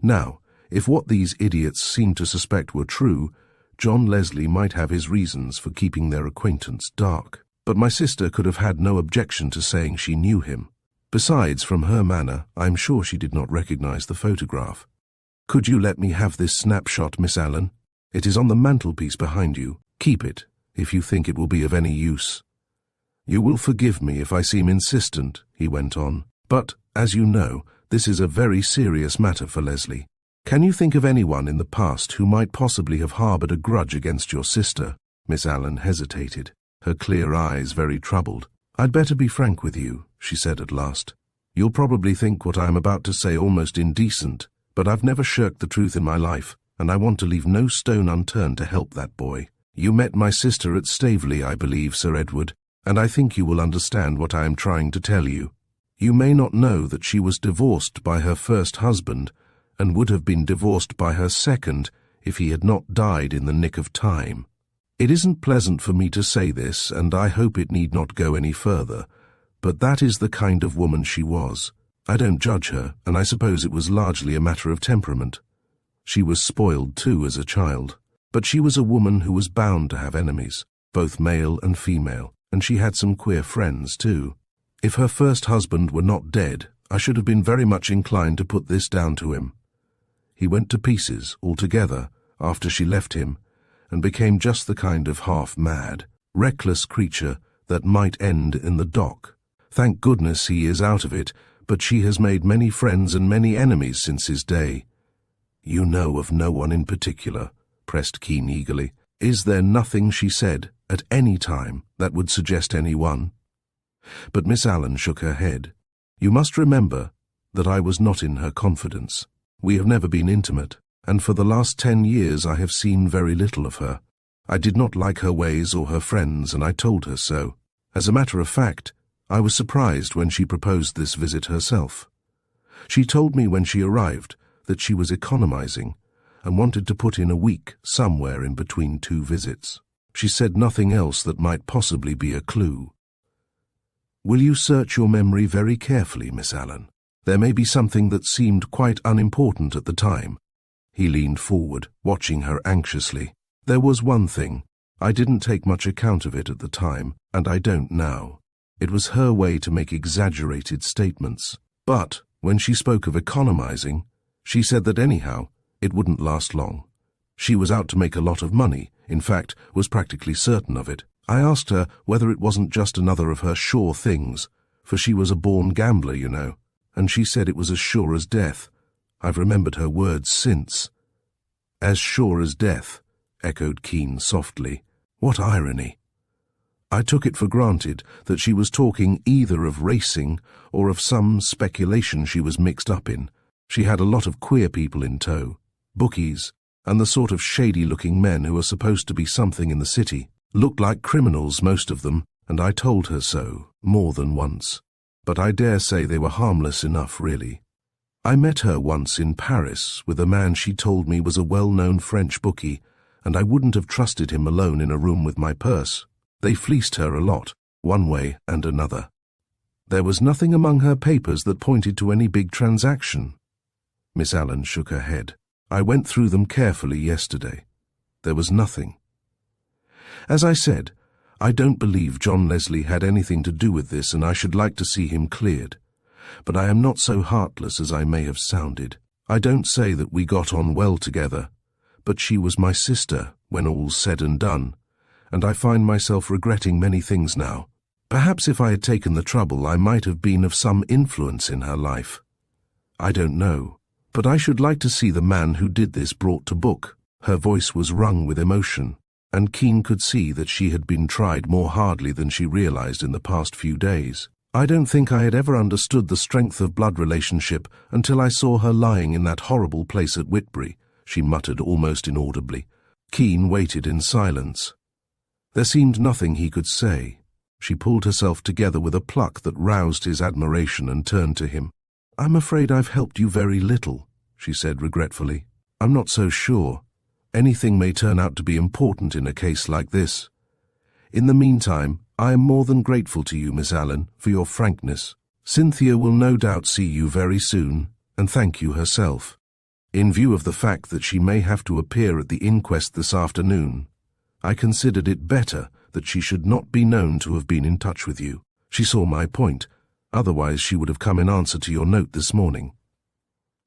Now, if what these idiots seemed to suspect were true, John Leslie might have his reasons for keeping their acquaintance dark. But my sister could have had no objection to saying she knew him. Besides, from her manner, I am sure she did not recognize the photograph. Could you let me have this snapshot, Miss Allen? It is on the mantelpiece behind you. Keep it, if you think it will be of any use. You will forgive me if I seem insistent," he went on, "but, as you know, this is a very serious matter for Leslie. Can you think of anyone in the past who might possibly have harbored a grudge against your sister?" Miss Allen hesitated, her clear eyes very troubled. "I'd better be frank with you," she said at last. "You'll probably think what I am about to say almost indecent, but I've never shirked the truth in my life, and I want to leave no stone unturned to help that boy. You met my sister at Staveley, I believe, Sir Edward, and I think you will understand what I am trying to tell you. You may not know that she was divorced by her first husband, and would have been divorced by her second if he had not died in the nick of time. It isn't pleasant for me to say this, and I hope it need not go any further, but that is the kind of woman she was. I don't judge her, and I suppose it was largely a matter of temperament. She was spoiled too as a child, but she was a woman who was bound to have enemies, both male and female, and she had some queer friends too. If her first husband were not dead, I should have been very much inclined to put this down to him. He went to pieces altogether after she left him, and became just the kind of half-mad, reckless creature that might end in the dock. Thank goodness he is out of it, but she has made many friends and many enemies since his day." "You know of no one in particular?" pressed Keene eagerly. "Is there nothing she said, at any time, that would suggest any one?" But Miss Allen shook her head. "You must remember that I was not in her confidence. We have never been intimate, and for the last 10 years I have seen very little of her. I did not like her ways or her friends, and I told her so. As a matter of fact, I was surprised when she proposed this visit herself. She told me when she arrived that she was economizing and wanted to put in a week somewhere in between 2 visits. She said nothing else that might possibly be a clue. Will you search your memory very carefully, Miss Allen? There may be something that seemed quite unimportant at the time. He leaned forward, watching her anxiously. There was one thing. I didn't take much account of it at the time, and I don't now. It was her way to make exaggerated statements. But when she spoke of economizing, she said that anyhow, it wouldn't last long. She was out to make a lot of money, in fact, was practically certain of it. I asked her whether it wasn't just another of her sure things, for she was a born gambler, you know, and she said it was as sure as death. I've remembered her words since. As sure as death, echoed Keene softly. What irony! I took it for granted that she was talking either of racing or of some speculation she was mixed up in. She had a lot of queer people in tow, bookies, and the sort of shady-looking men who are supposed to be something in the city. Looked like criminals, most of them, and I told her so, more than once. But I dare say they were harmless enough, really. I met her once in Paris with a man she told me was a well-known French bookie, and I wouldn't have trusted him alone in a room with my purse. They fleeced her a lot, one way and another. There was nothing among her papers that pointed to any big transaction. Miss Allen shook her head. I went through them carefully yesterday. There was nothing. As I said, I don't believe John Leslie had anything to do with this, and I should like to see him cleared. But I am not so heartless as I may have sounded. I don't say that we got on well together, but she was my sister when all's said and done, and I find myself regretting many things now. Perhaps if I had taken the trouble, I might have been of some influence in her life. I don't know, but I should like to see the man who did this brought to book. Her voice was wrung with emotion, and Keene could see that she had been tried more hardly than she realized in the past few days. I don't think I had ever understood the strength of blood relationship until I saw her lying in that horrible place at Whitbury, she muttered almost inaudibly. Keene waited in silence. There seemed nothing he could say. She pulled herself together with a pluck that roused his admiration and turned to him. I'm afraid I've helped you very little, she said regretfully. I'm not so sure. Anything may turn out to be important in a case like this. In the meantime, I am more than grateful to you, Miss Allen, for your frankness. Cynthia will no doubt see you very soon, and thank you herself. In view of the fact that she may have to appear at the inquest this afternoon, I considered it better that she should not be known to have been in touch with you. She saw my point. Otherwise she would have come in answer to your note this morning.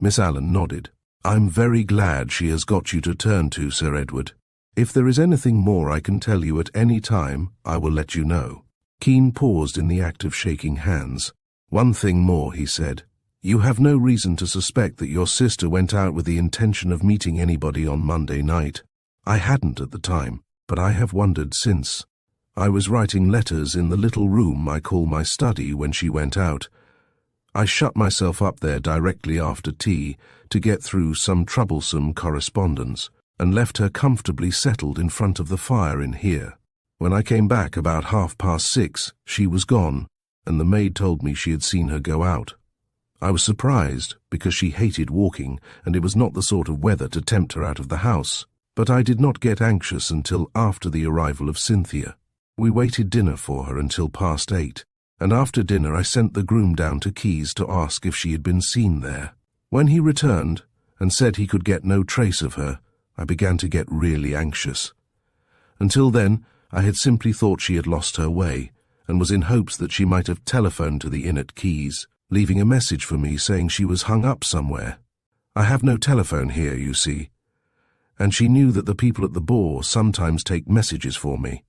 Miss Allen nodded. I'm very glad she has got you to turn to, Sir Edward. If there is anything more I can tell you at any time, I will let you know. Keene paused in the act of shaking hands. One thing more, he said. You have no reason to suspect that your sister went out with the intention of meeting anybody on Monday night. I hadn't at the time, but I have wondered since. I was writing letters in the little room I call my study when she went out. I shut myself up there directly after tea to get through some troublesome correspondence, and left her comfortably settled in front of the fire in here. When I came back about 6:30, she was gone, and the maid told me she had seen her go out. I was surprised, because she hated walking, and it was not the sort of weather to tempt her out of the house. But I did not get anxious until after the arrival of Cynthia. We waited dinner for her until 8:30, and after dinner I sent the groom down to Keys to ask if she had been seen there. When he returned and said he could get no trace of her, I began to get really anxious. Until then, I had simply thought she had lost her way, and was in hopes that she might have telephoned to the inn at Keys, leaving a message for me saying she was hung up somewhere. I have no telephone here, you see, and she knew that the people at the Boar sometimes take messages for me.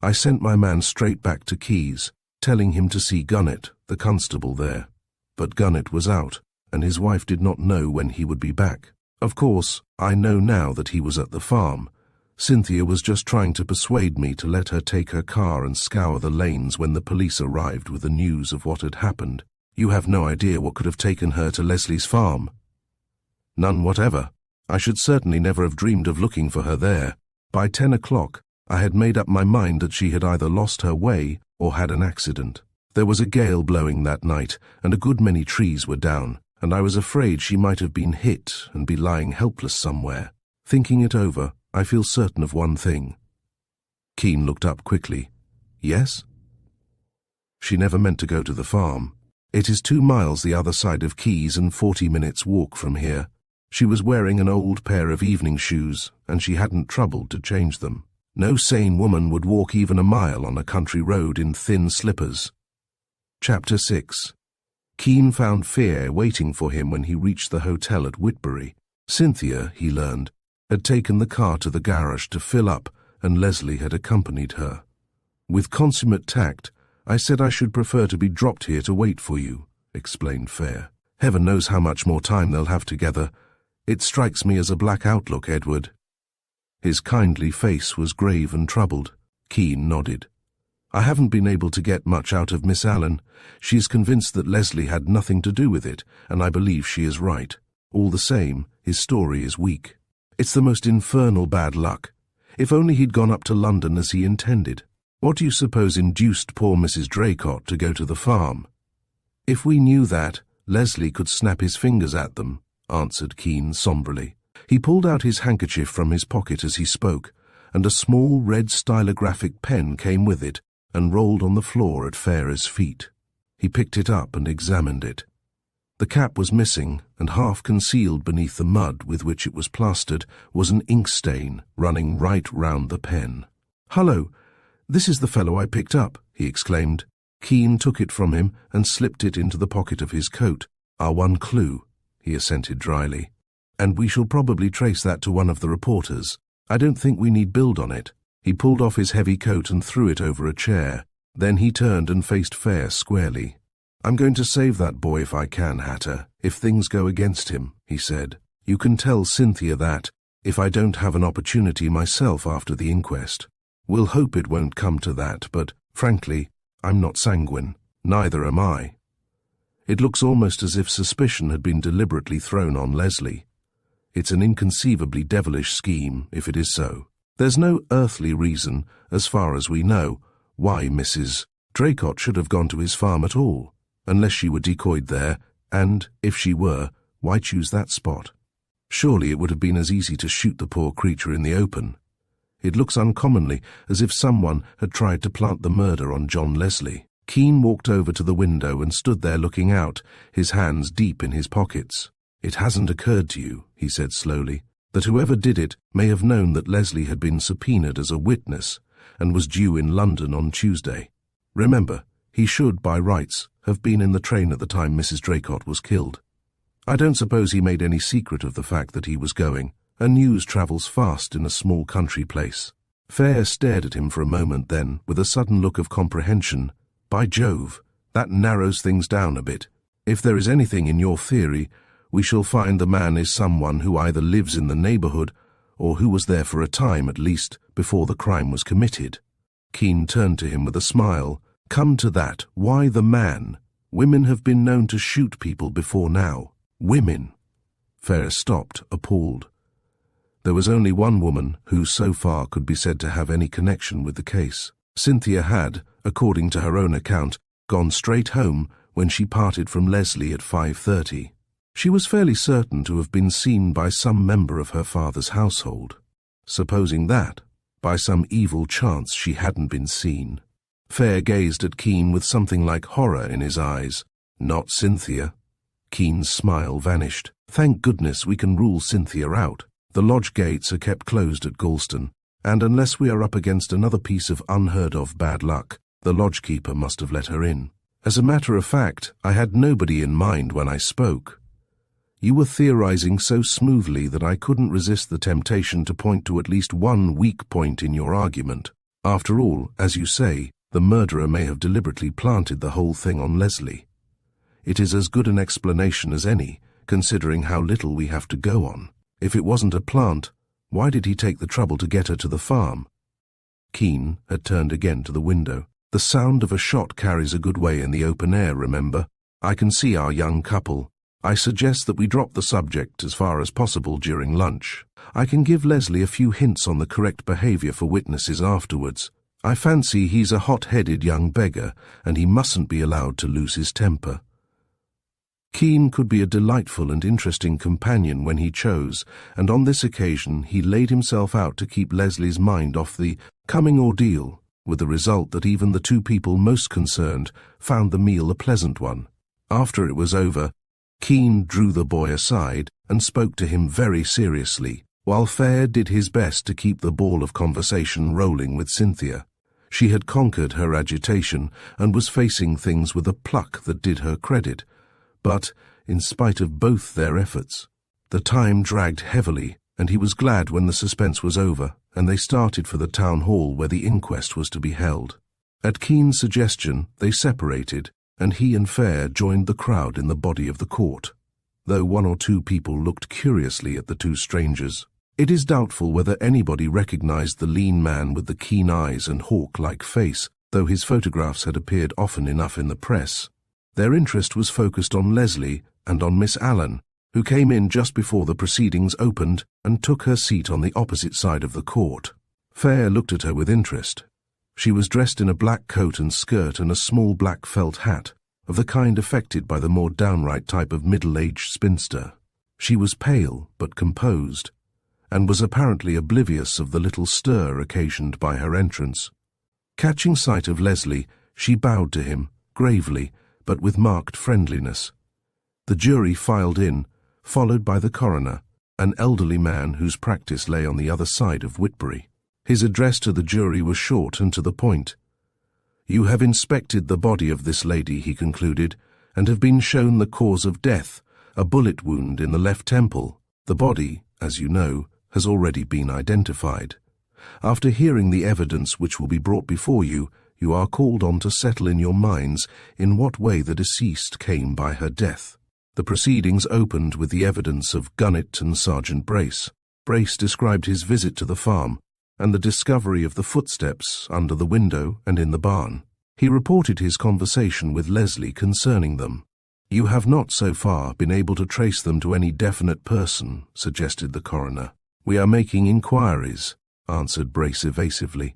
I sent my man straight back to Keys, telling him to see Whodunit, the constable there. But Whodunit was out, and his wife did not know when he would be back. Of course, I know now that he was at the farm. Cynthia was just trying to persuade me to let her take her car and scour the lanes when the police arrived with the news of what had happened. You have no idea what could have taken her to Leslie's farm. None whatever. I should certainly never have dreamed of looking for her there. By 10 o'clock, I had made up my mind that she had either lost her way or had an accident. There was a gale blowing that night, and a good many trees were down, and I was afraid she might have been hit and be lying helpless somewhere. Thinking it over, I feel certain of one thing." Keane looked up quickly. "Yes?" "She never meant to go to the farm. It is 2 miles the other side of Keys and 40 minutes walk from here. She was wearing an old pair of evening shoes, and she hadn't troubled to change them. No sane woman would walk even a mile on a country road in thin slippers." Chapter 6. Keane found Fayre waiting for him when he reached the hotel at Whitbury. Cynthia, he learned, had taken the car to the garage to fill up, and Leslie had accompanied her. "With consummate tact, I said I should prefer to be dropped here to wait for you," explained Fayre. "Heaven knows how much more time they'll have together. It strikes me as a black outlook, Edward." His kindly face was grave and troubled. Keane nodded. "I haven't been able to get much out of Miss Allen. She is convinced that Leslie had nothing to do with it, and I believe she is right. All the same, his story is weak. It's the most infernal bad luck. If only he'd gone up to London as he intended. What do you suppose induced poor Mrs. Draycott to go to the farm?" "If we knew that, Leslie could snap his fingers at them," answered Keane sombrely. He pulled out his handkerchief from his pocket as he spoke, and a small red stylographic pen came with it and rolled on the floor at Fayre's feet. He picked it up and examined it. The cap was missing, and half concealed beneath the mud with which it was plastered was an ink stain running right round the pen. "Hullo, this is the fellow I picked up," he exclaimed. Keane took it from him and slipped it into the pocket of his coat. "Our one clue," he assented dryly. "And we shall probably trace that to one of the reporters. I don't think we need build on it." He pulled off his heavy coat and threw it over a chair. Then he turned and faced Fayre squarely. "I'm going to save that boy if I can, Hatter, if things go against him," he said. "You can tell Cynthia that, if I don't have an opportunity myself after the inquest. We'll hope it won't come to that, but, frankly, I'm not sanguine. Neither am I. It looks almost as if suspicion had been deliberately thrown on Leslie. It's an inconceivably devilish scheme, if it is so. There's no earthly reason, as far as we know, why Mrs. Draycott should have gone to his farm at all, unless she were decoyed there, and, if she were, why choose that spot? Surely it would have been as easy to shoot the poor creature in the open. It looks uncommonly as if someone had tried to plant the murder on John Leslie." Keane walked over to the window and stood there looking out, his hands deep in his pockets. "It hasn't occurred to you," he said slowly, "that whoever did it may have known that Leslie had been subpoenaed as a witness and was due in London on Tuesday. Remember, he should, by rights, have been in the train at the time Mrs. Draycott was killed. I don't suppose he made any secret of the fact that he was going, and news travels fast in a small country place." Fayre stared at him for a moment then, with a sudden look of comprehension. "By Jove, that narrows things down a bit. If there is anything in your theory, we shall find the man is someone who either lives in the neighbourhood or who was there for a time at least before the crime was committed." Keane turned to him with a smile. "Come to that, why the man? Women have been known to shoot people before now." "Women?" Fayre stopped, appalled. There was only one woman who so far could be said to have any connection with the case. Cynthia had, according to her own account, gone straight home when she parted from Leslie at 5:30. She was fairly certain to have been seen by some member of her father's household. Supposing that, by some evil chance, she hadn't been seen. Fayre gazed at Keane with something like horror in his eyes. "Not Cynthia." Keane's smile vanished. "Thank goodness we can rule Cynthia out. The lodge gates are kept closed at Galston, and unless we are up against another piece of unheard-of bad luck, the lodgekeeper must have let her in. As a matter of fact, I had nobody in mind when I spoke. You were theorizing so smoothly that I couldn't resist the temptation to point to at least one weak point in your argument. After all, as you say, the murderer may have deliberately planted the whole thing on Leslie. It is as good an explanation as any, considering how little we have to go on. If it wasn't a plant, why did he take the trouble to get her to the farm?" Keane had turned again to the window. "The sound of a shot carries a good way in the open air, remember? I can see our young couple. I suggest that we drop the subject as far as possible during lunch. I can give Leslie a few hints on the correct behaviour for witnesses afterwards. I fancy he's a hot-headed young beggar, and he mustn't be allowed to lose his temper." Keene could be a delightful and interesting companion when he chose, and on this occasion he laid himself out to keep Leslie's mind off the coming ordeal, with the result that even the two people most concerned found the meal a pleasant one. After it was over, Keene drew the boy aside and spoke to him very seriously, while Fayre did his best to keep the ball of conversation rolling with Cynthia. She had conquered her agitation and was facing things with a pluck that did her credit, but, in spite of both their efforts, the time dragged heavily, and he was glad when the suspense was over and they started for the town hall where the inquest was to be held. At Keene's suggestion, they separated, and he and Fayre joined the crowd in the body of the court, though one or two people looked curiously at the two strangers. It is doubtful whether anybody recognized the lean man with the keen eyes and hawk-like face, though his photographs had appeared often enough in the press. Their interest was focused on Leslie and on Miss Allen, who came in just before the proceedings opened and took her seat on the opposite side of the court. Fayre looked at her with interest. She was dressed in a black coat and skirt and a small black felt hat, of the kind affected by the more downright type of middle-aged spinster. She was pale but composed, and was apparently oblivious of the little stir occasioned by her entrance. Catching sight of Leslie, she bowed to him, gravely, but with marked friendliness. The jury filed in, followed by the coroner, an elderly man whose practice lay on the other side of Whitbury. His address to the jury was short and to the point. "You have inspected the body of this lady," he concluded, "and have been shown the cause of death, a bullet wound in the left temple. The body, as you know, has already been identified. After hearing the evidence which will be brought before you, you are called on to settle in your minds in what way the deceased came by her death." The proceedings opened with the evidence of Whodunit and Sergeant Brace. Brace described his visit to the farm and the discovery of the footsteps under the window and in the barn. He reported his conversation with Leslie concerning them. "You have not so far been able to trace them to any definite person," suggested the coroner. "We are making inquiries," answered Brace evasively.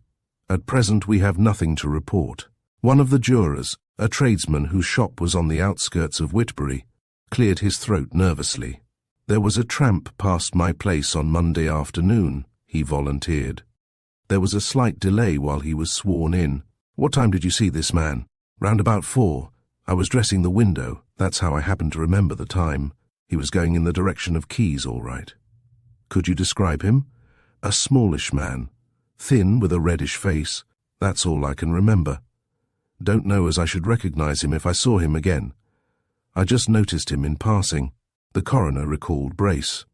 "At present we have nothing to report." One of the jurors, a tradesman whose shop was on the outskirts of Whitbury, cleared his throat nervously. "There was a tramp past my place on Monday afternoon," he volunteered. There was a slight delay while he was sworn in. "What time did you see this man?" "Round about 4. I was dressing the window. That's how I happened to remember the time. He was going in the direction of Keys, all right." "Could you describe him?" "A smallish man, thin with a reddish face. That's all I can remember. Don't know as I should recognize him if I saw him again. I just noticed him in passing." The coroner recalled Brace.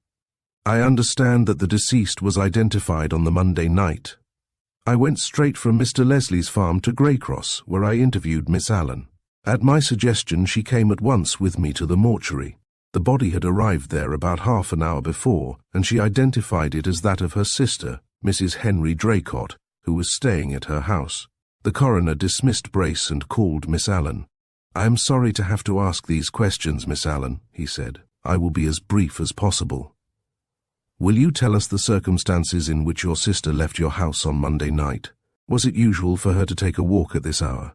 "I understand that the deceased was identified on the Monday night. I went straight from Mr. Leslie's farm to Greycross, where I interviewed Miss Allen. At my suggestion, she came at once with me to the mortuary. The body had arrived there about half an hour before, and she identified it as that of her sister, Mrs. Henry Draycott, who was staying at her house." The coroner dismissed Brace and called Miss Allen. "I am sorry to have to ask these questions, Miss Allen," he said. "I will be as brief as possible. Will you tell us the circumstances in which your sister left your house on Monday night? Was it usual for her to take a walk at this hour?"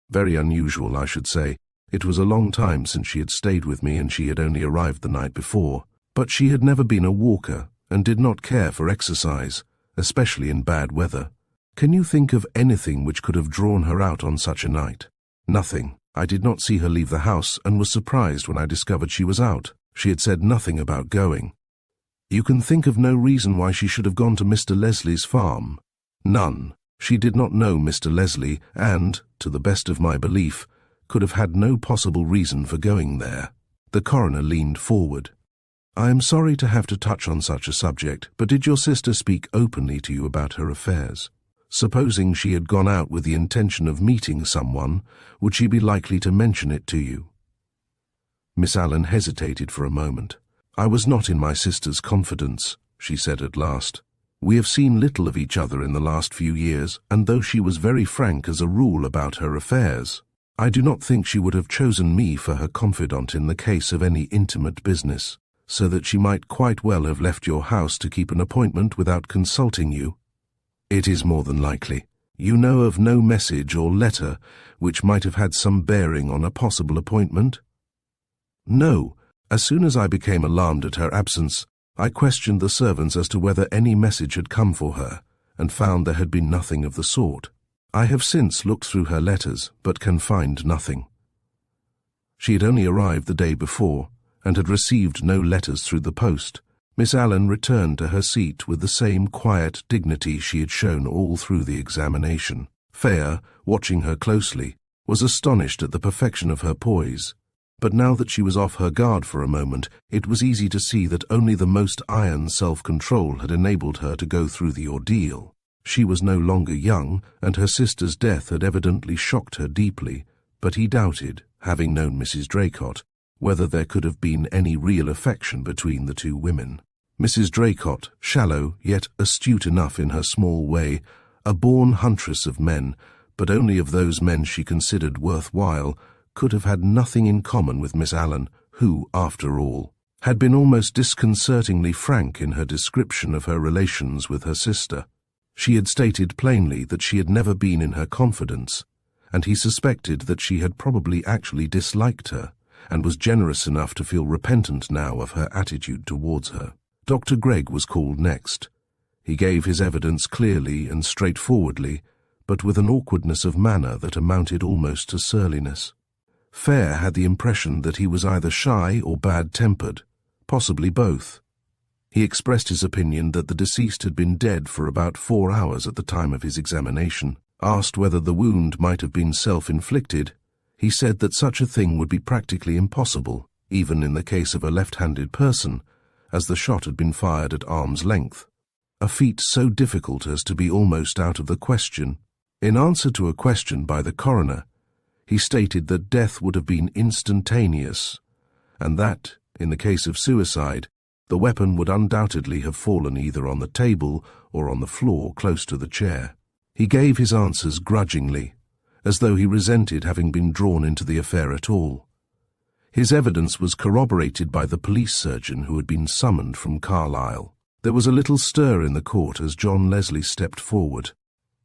"Very unusual, I should say. It was a long time since she had stayed with me, and she had only arrived the night before. But she had never been a walker and did not care for exercise, especially in bad weather. Can you think of anything which could have drawn her out on such a night?" "Nothing. I did not see her leave the house and was surprised when I discovered she was out. She had said nothing about going." "You can think of no reason why she should have gone to Mr. Leslie's farm?" "None. She did not know Mr. Leslie and, to the best of my belief, could have had no possible reason for going there." The coroner leaned forward. "I am sorry to have to touch on such a subject, but did your sister speak openly to you about her affairs? Supposing she had gone out with the intention of meeting someone, would she be likely to mention it to you?" Miss Allen hesitated for a moment. "I was not in my sister's confidence," she said at last. "We have seen little of each other in the last few years, and though she was very frank as a rule about her affairs, I do not think she would have chosen me for her confidant in the case of any intimate business, so that she might quite well have left your house to keep an appointment without consulting you." "It is more than likely. You know of no message or letter which might have had some bearing on a possible appointment?" No. As soon as I became alarmed at her absence, I questioned the servants as to whether any message had come for her, and found there had been nothing of the sort. I have since looked through her letters, but can find nothing. She had only arrived the day before, and had received no letters through the post. Miss Allen returned to her seat with the same quiet dignity she had shown all through the examination. Fayre, watching her closely, was astonished at the perfection of her poise. But now that she was off her guard for a moment, it was easy to see that only the most iron self-control had enabled her to go through the ordeal. She was no longer young, and her sister's death had evidently shocked her deeply, but he doubted, having known Mrs. Draycott, whether there could have been any real affection between the two women. Mrs. Draycott, shallow yet astute enough in her small way, a born huntress of men, but only of those men she considered worthwhile, could have had nothing in common with Miss Allen, who, after all, had been almost disconcertingly frank in her description of her relations with her sister. She had stated plainly that she had never been in her confidence, and he suspected that she had probably actually disliked her, and was generous enough to feel repentant now of her attitude towards her. Dr. Gregg was called next. He gave his evidence clearly and straightforwardly, but with an awkwardness of manner that amounted almost to surliness. Fayre had the impression that he was either shy or bad-tempered, possibly both. He expressed his opinion that the deceased had been dead for about 4 hours at the time of his examination. Asked whether the wound might have been self-inflicted, he said that such a thing would be practically impossible, even in the case of a left-handed person, as the shot had been fired at arm's length, a feat so difficult as to be almost out of the question. In answer to a question by the coroner, he stated that death would have been instantaneous, and that, in the case of suicide, the weapon would undoubtedly have fallen either on the table or on the floor close to the chair. He gave his answers grudgingly, as though he resented having been drawn into the affair at all. His evidence was corroborated by the police surgeon who had been summoned from Carlisle. There was a little stir in the court as John Leslie stepped forward.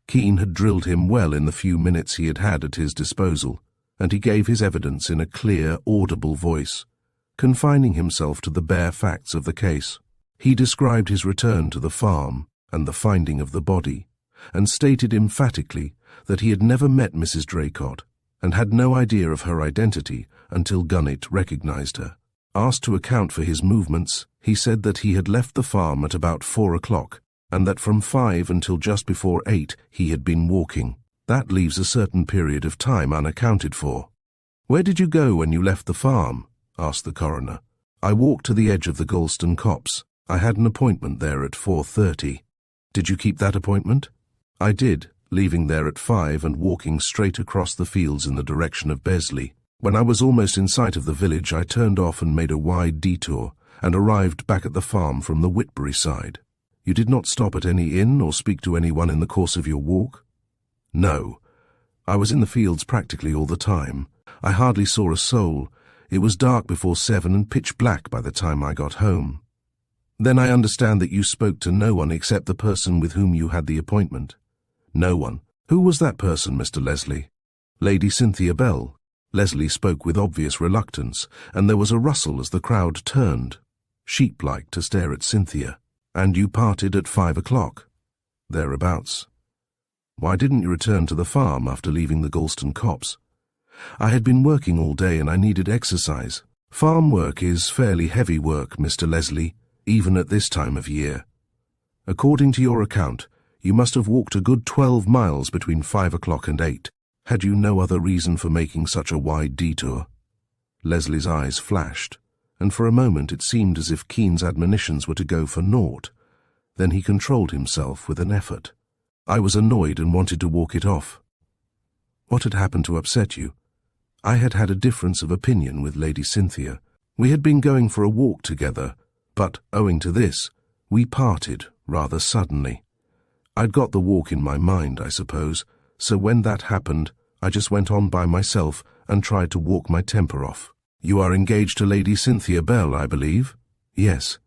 Keene had drilled him well in the few minutes he had had at his disposal, and he gave his evidence in a clear, audible voice, confining himself to the bare facts of the case. He described his return to the farm and the finding of the body, and stated emphatically that he had never met Mrs. Draycott and had no idea of her identity until Whodunit recognized her. Asked to account for his movements, he said that he had left the farm at about 4 o'clock, and that from 5 until just before 8 he had been walking. That leaves a certain period of time unaccounted for. "Where did you go when you left the farm?" asked the coroner. "I walked to the edge of the Galston Copse. I had an appointment there at 4:30. "Did you keep that appointment?" "I did, leaving there at 5 and walking straight across the fields in the direction of Besley. When I was almost in sight of the village, I turned off and made a wide detour, and arrived back at the farm from the Whitbury side." "You did not stop at any inn or speak to anyone in the course of your walk?" "No. I was in the fields practically all the time. I hardly saw a soul. It was dark before 7 and pitch black by the time I got home." "Then I understand that you spoke to no one except the person with whom you had the appointment?" "No one." "Who was that person, Mr. Leslie?" "Lady Cynthia Bell." Leslie spoke with obvious reluctance, and there was a rustle as the crowd turned, sheep-like, to stare at Cynthia. "And you parted at 5 o'clock?" "Thereabouts." "Why didn't you return to the farm after leaving the Galston Copse?" "I had been working all day and I needed exercise. Farm work is fairly heavy work, Mr. Leslie, even at this time of year. According to your account, you must have walked a good 12 miles between 5 o'clock and 8. Had you no other reason for making such a wide detour?" Leslie's eyes flashed, and for a moment it seemed as if Keene's admonitions were to go for naught. Then he controlled himself with an effort. "I was annoyed and wanted to walk it off." "What had happened to upset you?" "I had had a difference of opinion with Lady Cynthia. We had been going for a walk together, but, owing to this, we parted rather suddenly. I'd got the walk in my mind, I suppose, so when that happened, I just went on by myself and tried to walk my temper off." "You are engaged to Lady Cynthia Bell, I believe?" "Yes."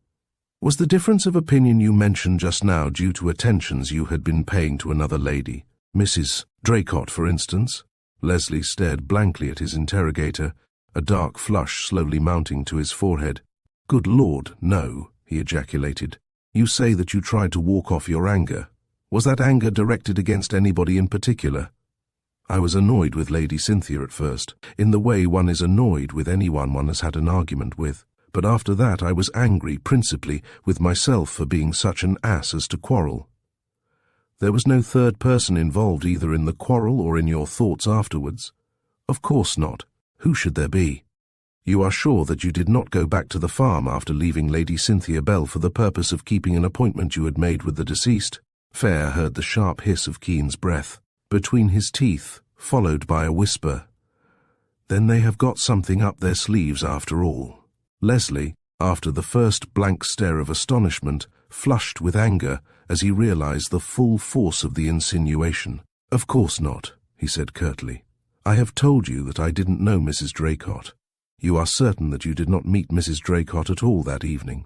"Was the difference of opinion you mentioned just now due to attentions you had been paying to another lady? Mrs. Draycott, for instance?" Leslie stared blankly at his interrogator, a dark flush slowly mounting to his forehead. "Good Lord, no," he ejaculated. "You say that you tried to walk off your anger. Was that anger directed against anybody in particular?" "I was annoyed with Lady Cynthia at first, in the way one is annoyed with anyone one has had an argument with. But after that I was angry, principally, with myself for being such an ass as to quarrel." "There was no third person involved either in the quarrel or in your thoughts afterwards?" "Of course not. Who should there be?" "You are sure that you did not go back to the farm after leaving Lady Cynthia Bell for the purpose of keeping an appointment you had made with the deceased?" Fayre heard the sharp hiss of Keen's breath between his teeth, followed by a whisper. "Then they have got something up their sleeves after all." Leslie, after the first blank stare of astonishment, flushed with anger as he realized the full force of the insinuation. "Of course not," he said curtly. "I have told you that I didn't know Mrs. Draycott. You are certain that you did not meet Mrs. Draycott at all that evening?"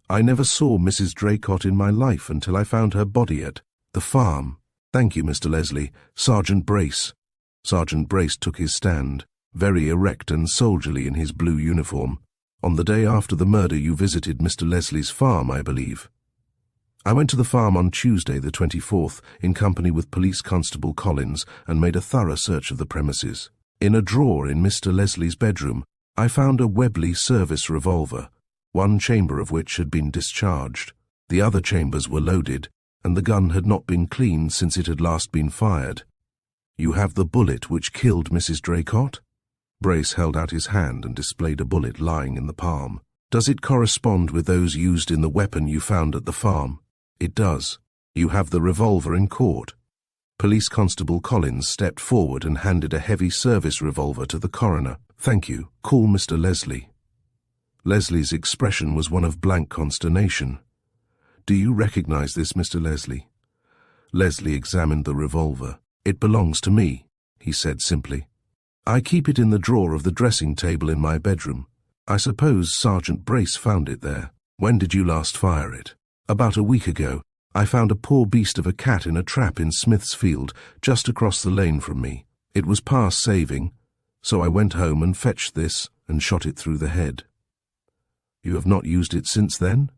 "I never saw Mrs. Draycott in my life until I found her body at the farm." "Thank you, Mr. Leslie. Sergeant Brace." Sergeant Brace took his stand, very erect and soldierly in his blue uniform. "On the day after the murder you visited Mr. Leslie's farm, I believe?" "I went to the farm on Tuesday the 24th in company with Police Constable Collins and made a thorough search of the premises. In a drawer in Mr. Leslie's bedroom I found a Webley service revolver, one chamber of which had been discharged. The other chambers were loaded, and the gun had not been cleaned since it had last been fired." "You have the bullet which killed Mrs. Draycott?" Brace held out his hand and displayed a bullet lying in the palm. "Does it correspond with those used in the weapon you found at the farm?" "It does." "You have the revolver in court?" Police Constable Collins stepped forward and handed a heavy service revolver to the coroner. "Thank you. Call Mr. Leslie." Leslie's expression was one of blank consternation. "Do you recognize this, Mr. Leslie?" Leslie examined the revolver. "It belongs to me," he said simply. "I keep it in the drawer of the dressing table in my bedroom. I suppose Sergeant Brace found it there. When did you last fire it?" "About a week ago. I found a poor beast of a cat in a trap in Smith's Field, just across the lane from me. It was past saving, so I went home and fetched this and shot it through the head." "You have not used it since then?"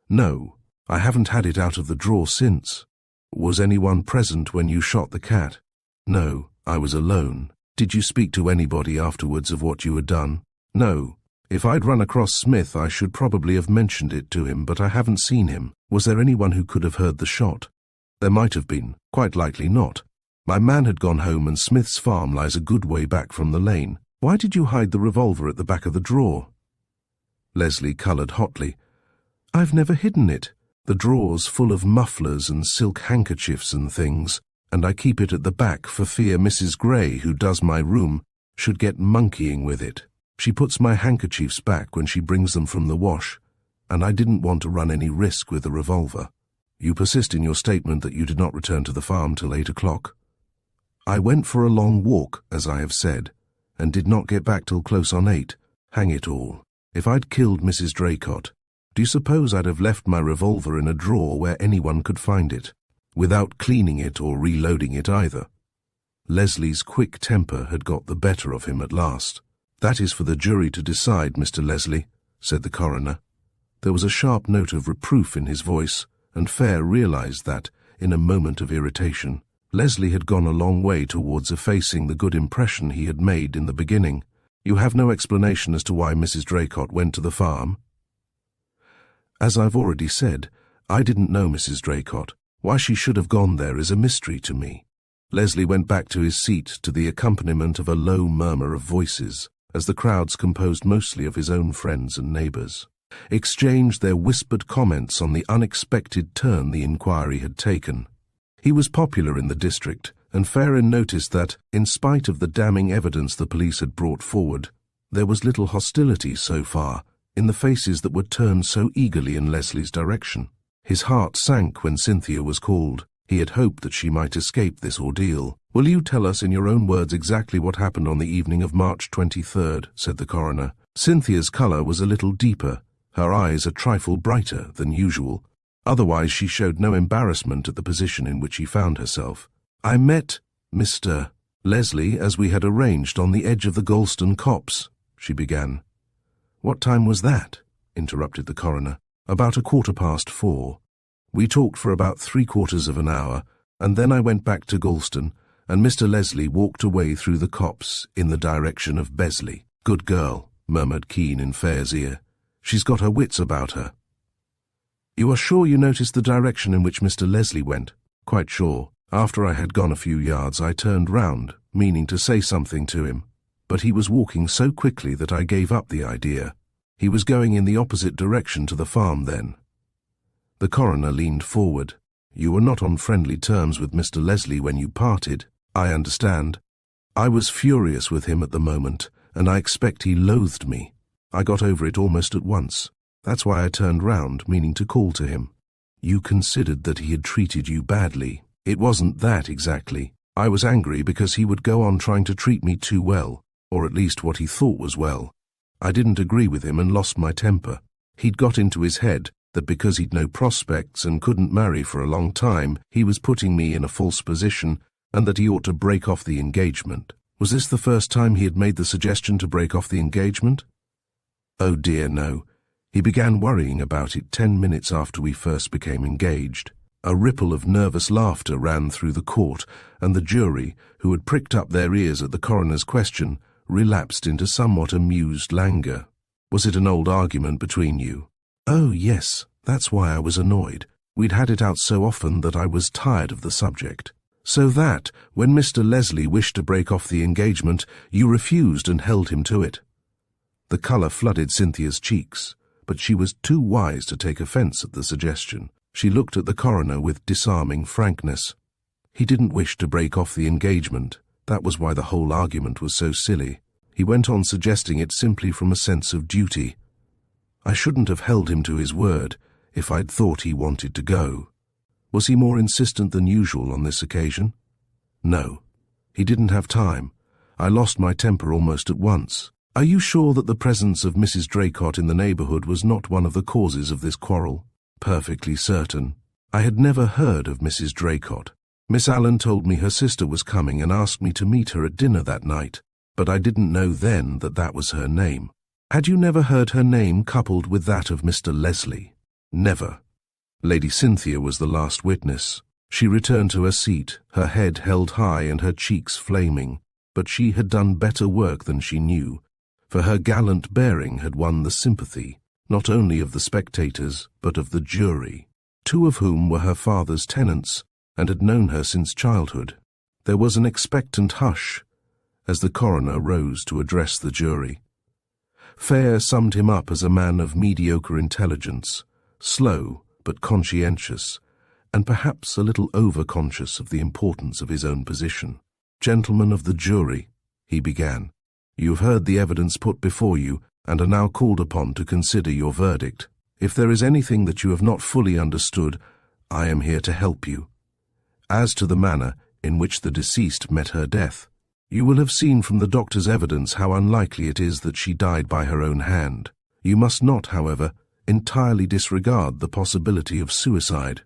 "No, I haven't had it out of the drawer since." "Was anyone present when you shot the cat?" "No, I was alone." "Did you speak to anybody afterwards of what you had done?" "No. If I'd run across Smith I should probably have mentioned it to him, but I haven't seen him." "Was there anyone who could have heard the shot?" "There might have been, quite likely not. My man had gone home and Smith's farm lies a good way back from the lane. Why did you hide the revolver at the back of the drawer?" Leslie coloured hotly. "I've never hidden it. The drawer's full of mufflers and silk handkerchiefs and things, and I keep it at the back for fear Mrs. Gray, who does my room, should get monkeying with it. She puts my handkerchiefs back when she brings them from the wash, and I didn't want to run any risk with the revolver." "You persist in your statement that you did not return to the farm till 8 o'clock?" "I went for a long walk, as I have said, and did not get back till close on 8. Hang it all. If I'd killed Mrs. Draycott, do you suppose I'd have left my revolver in a drawer where anyone could find it, without cleaning it or reloading it either?" Leslie's quick temper had got the better of him at last. "That is for the jury to decide, Mr. Leslie," said the coroner. There was a sharp note of reproof in his voice, and Fayre realized that, in a moment of irritation, Leslie had gone a long way towards effacing the good impression he had made in the beginning. "You have no explanation as to why Mrs. Draycott went to the farm?" "As I've already said, I didn't know Mrs. Draycott. Why she should have gone there is a mystery to me." Leslie went back to his seat to the accompaniment of a low murmur of voices, as the crowds, composed mostly of his own friends and neighbours, exchanged their whispered comments on the unexpected turn the inquiry had taken. He was popular in the district, and Fayre noticed that, in spite of the damning evidence the police had brought forward, there was little hostility so far in the faces that were turned so eagerly in Leslie's direction. His heart sank when Cynthia was called. He had hoped that she might escape this ordeal. "Will you tell us in your own words exactly what happened on the evening of March 23rd, said the coroner. Cynthia's colour was a little deeper, her eyes a trifle brighter than usual. Otherwise she showed no embarrassment at the position in which she found herself. "I met Mr. Leslie as we had arranged on the edge of the Galston copse," she began. "What time was that?" interrupted the coroner. "About 4:15. We talked for about 3/4 of an hour, and then I went back to Galston, and Mr. Leslie walked away through the copse in the direction of Besley." "Good girl," murmured Keene in Fayre's ear. "She's got her wits about her." "You are sure you noticed the direction in which Mr. Leslie went?" "Quite sure. After I had gone a few yards, I turned round, meaning to say something to him, but he was walking so quickly that I gave up the idea. He was going in the opposite direction to the farm then." The coroner leaned forward. "You were not on friendly terms with Mr. Leslie when you parted, I understand." "I was furious with him at the moment, and I expect he loathed me. I got over it almost at once. That's why I turned round, meaning to call to him." "You considered that he had treated you badly." "It wasn't that exactly. I was angry because he would go on trying to treat me too well, or at least what he thought was well. I didn't agree with him and lost my temper. He'd got into his head that because he'd no prospects and couldn't marry for a long time, he was putting me in a false position and that he ought to break off the engagement." "Was this the first time he had made the suggestion to break off the engagement?" "Oh dear, no. He began worrying about it 10 minutes after we first became engaged." A ripple of nervous laughter ran through the court, and the jury, who had pricked up their ears at the coroner's question, relapsed into somewhat amused languor. "Was it an old argument between you?" "Oh, yes, that's why I was annoyed. We'd had it out so often that I was tired of the subject." "So that, when Mr. Leslie wished to break off the engagement, you refused and held him to it?" The colour flooded Cynthia's cheeks, but she was too wise to take offence at the suggestion. She looked at the coroner with disarming frankness. "He didn't wish to break off the engagement. That was why the whole argument was so silly. He went on suggesting it simply from a sense of duty. I shouldn't have held him to his word if I'd thought he wanted to go." "Was he more insistent than usual on this occasion?" "No. He didn't have time. I lost my temper almost at once." "Are you sure that the presence of Mrs. Draycott in the neighbourhood was not one of the causes of this quarrel?" "Perfectly certain. I had never heard of Mrs. Draycott. Miss Allen told me her sister was coming and asked me to meet her at dinner that night, but I didn't know then that that was her name." "Had you never heard her name coupled with that of Mr. Leslie?" "Never." Lady Cynthia was the last witness. She returned to her seat, her head held high and her cheeks flaming, but she had done better work than she knew, for her gallant bearing had won the sympathy, not only of the spectators, but of the jury, 2 of whom were her father's tenants and had known her since childhood. There was an expectant hush as the coroner rose to address the jury. Fayre summed him up as a man of mediocre intelligence, slow but conscientious, and perhaps a little over-conscious of the importance of his own position. "Gentlemen of the jury," he began, "you have heard the evidence put before you and are now called upon to consider your verdict. If there is anything that you have not fully understood, I am here to help you. As to the manner in which the deceased met her death, you will have seen from the doctor's evidence how unlikely it is that she died by her own hand. You must not, however, entirely disregard the possibility of suicide.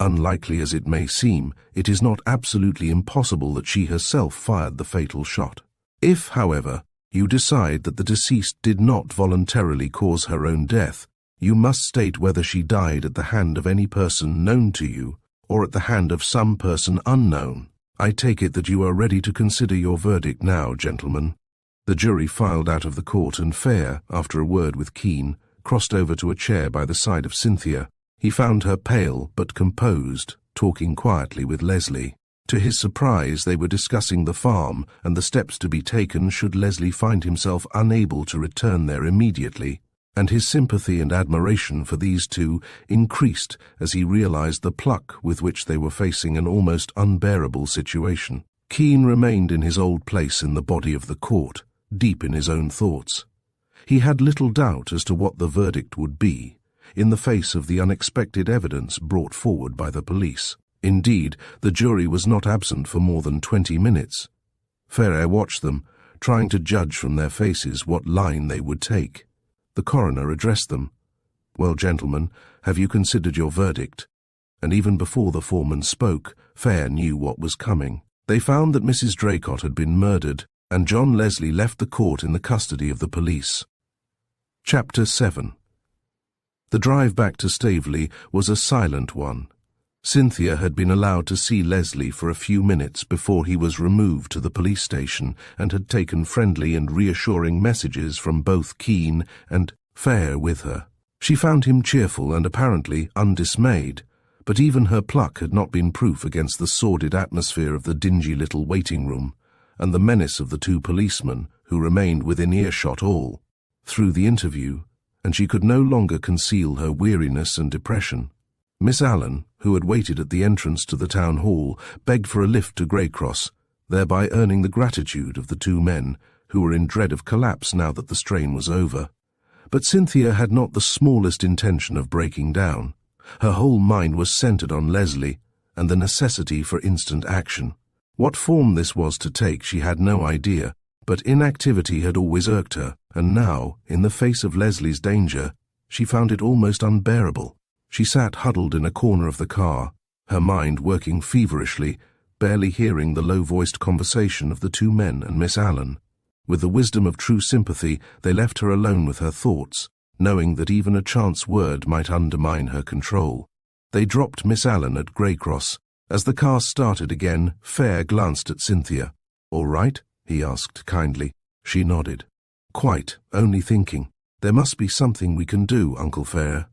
Unlikely as it may seem, it is not absolutely impossible that she herself fired the fatal shot. If, however, you decide that the deceased did not voluntarily cause her own death, you must state whether she died at the hand of any person known to you or at the hand of some person unknown. I take it that you are ready to consider your verdict now, gentlemen." The jury filed out of the court, and Fayre, after a word with Keene, crossed over to a chair by the side of Cynthia. He found her pale but composed, talking quietly with Leslie. To his surprise, they were discussing the farm and the steps to be taken should Leslie find himself unable to return there immediately, and his sympathy and admiration for these two increased as he realized the pluck with which they were facing an almost unbearable situation. Keene remained in his old place in the body of the court, deep in his own thoughts. He had little doubt as to what the verdict would be, in the face of the unexpected evidence brought forward by the police. Indeed, the jury was not absent for more than 20 minutes. Fayre watched them, trying to judge from their faces what line they would take. The coroner addressed them. "Well, gentlemen, have you considered your verdict?" And even before the foreman spoke, Fayre knew what was coming. They found that Mrs. Draycott had been murdered, and John Leslie left the court in the custody of the police. Chapter 7. The drive back to Staveley was a silent one. Cynthia had been allowed to see Leslie for a few minutes before he was removed to the police station and had taken friendly and reassuring messages from both Keene and Fayre with her. She found him cheerful and apparently undismayed, but even her pluck had not been proof against the sordid atmosphere of the dingy little waiting room and the menace of the two policemen who remained within earshot all through the interview, and she could no longer conceal her weariness and depression. Miss Allen, who had waited at the entrance to the town hall, begged for a lift to Greycross, thereby earning the gratitude of the two men, who were in dread of collapse now that the strain was over. But Cynthia had not the smallest intention of breaking down. Her whole mind was centered on Leslie and the necessity for instant action. What form this was to take she had no idea, but inactivity had always irked her, and now, in the face of Leslie's danger, she found it almost unbearable. She sat huddled in a corner of the car, her mind working feverishly, barely hearing the low-voiced conversation of the two men and Miss Allen. With the wisdom of true sympathy, they left her alone with her thoughts, knowing that even a chance word might undermine her control. They dropped Miss Allen at Greycross. As the car started again, Fayre glanced at Cynthia. "All right?" he asked kindly. She nodded. "Quite, only thinking. There must be something we can do, Uncle Fayre."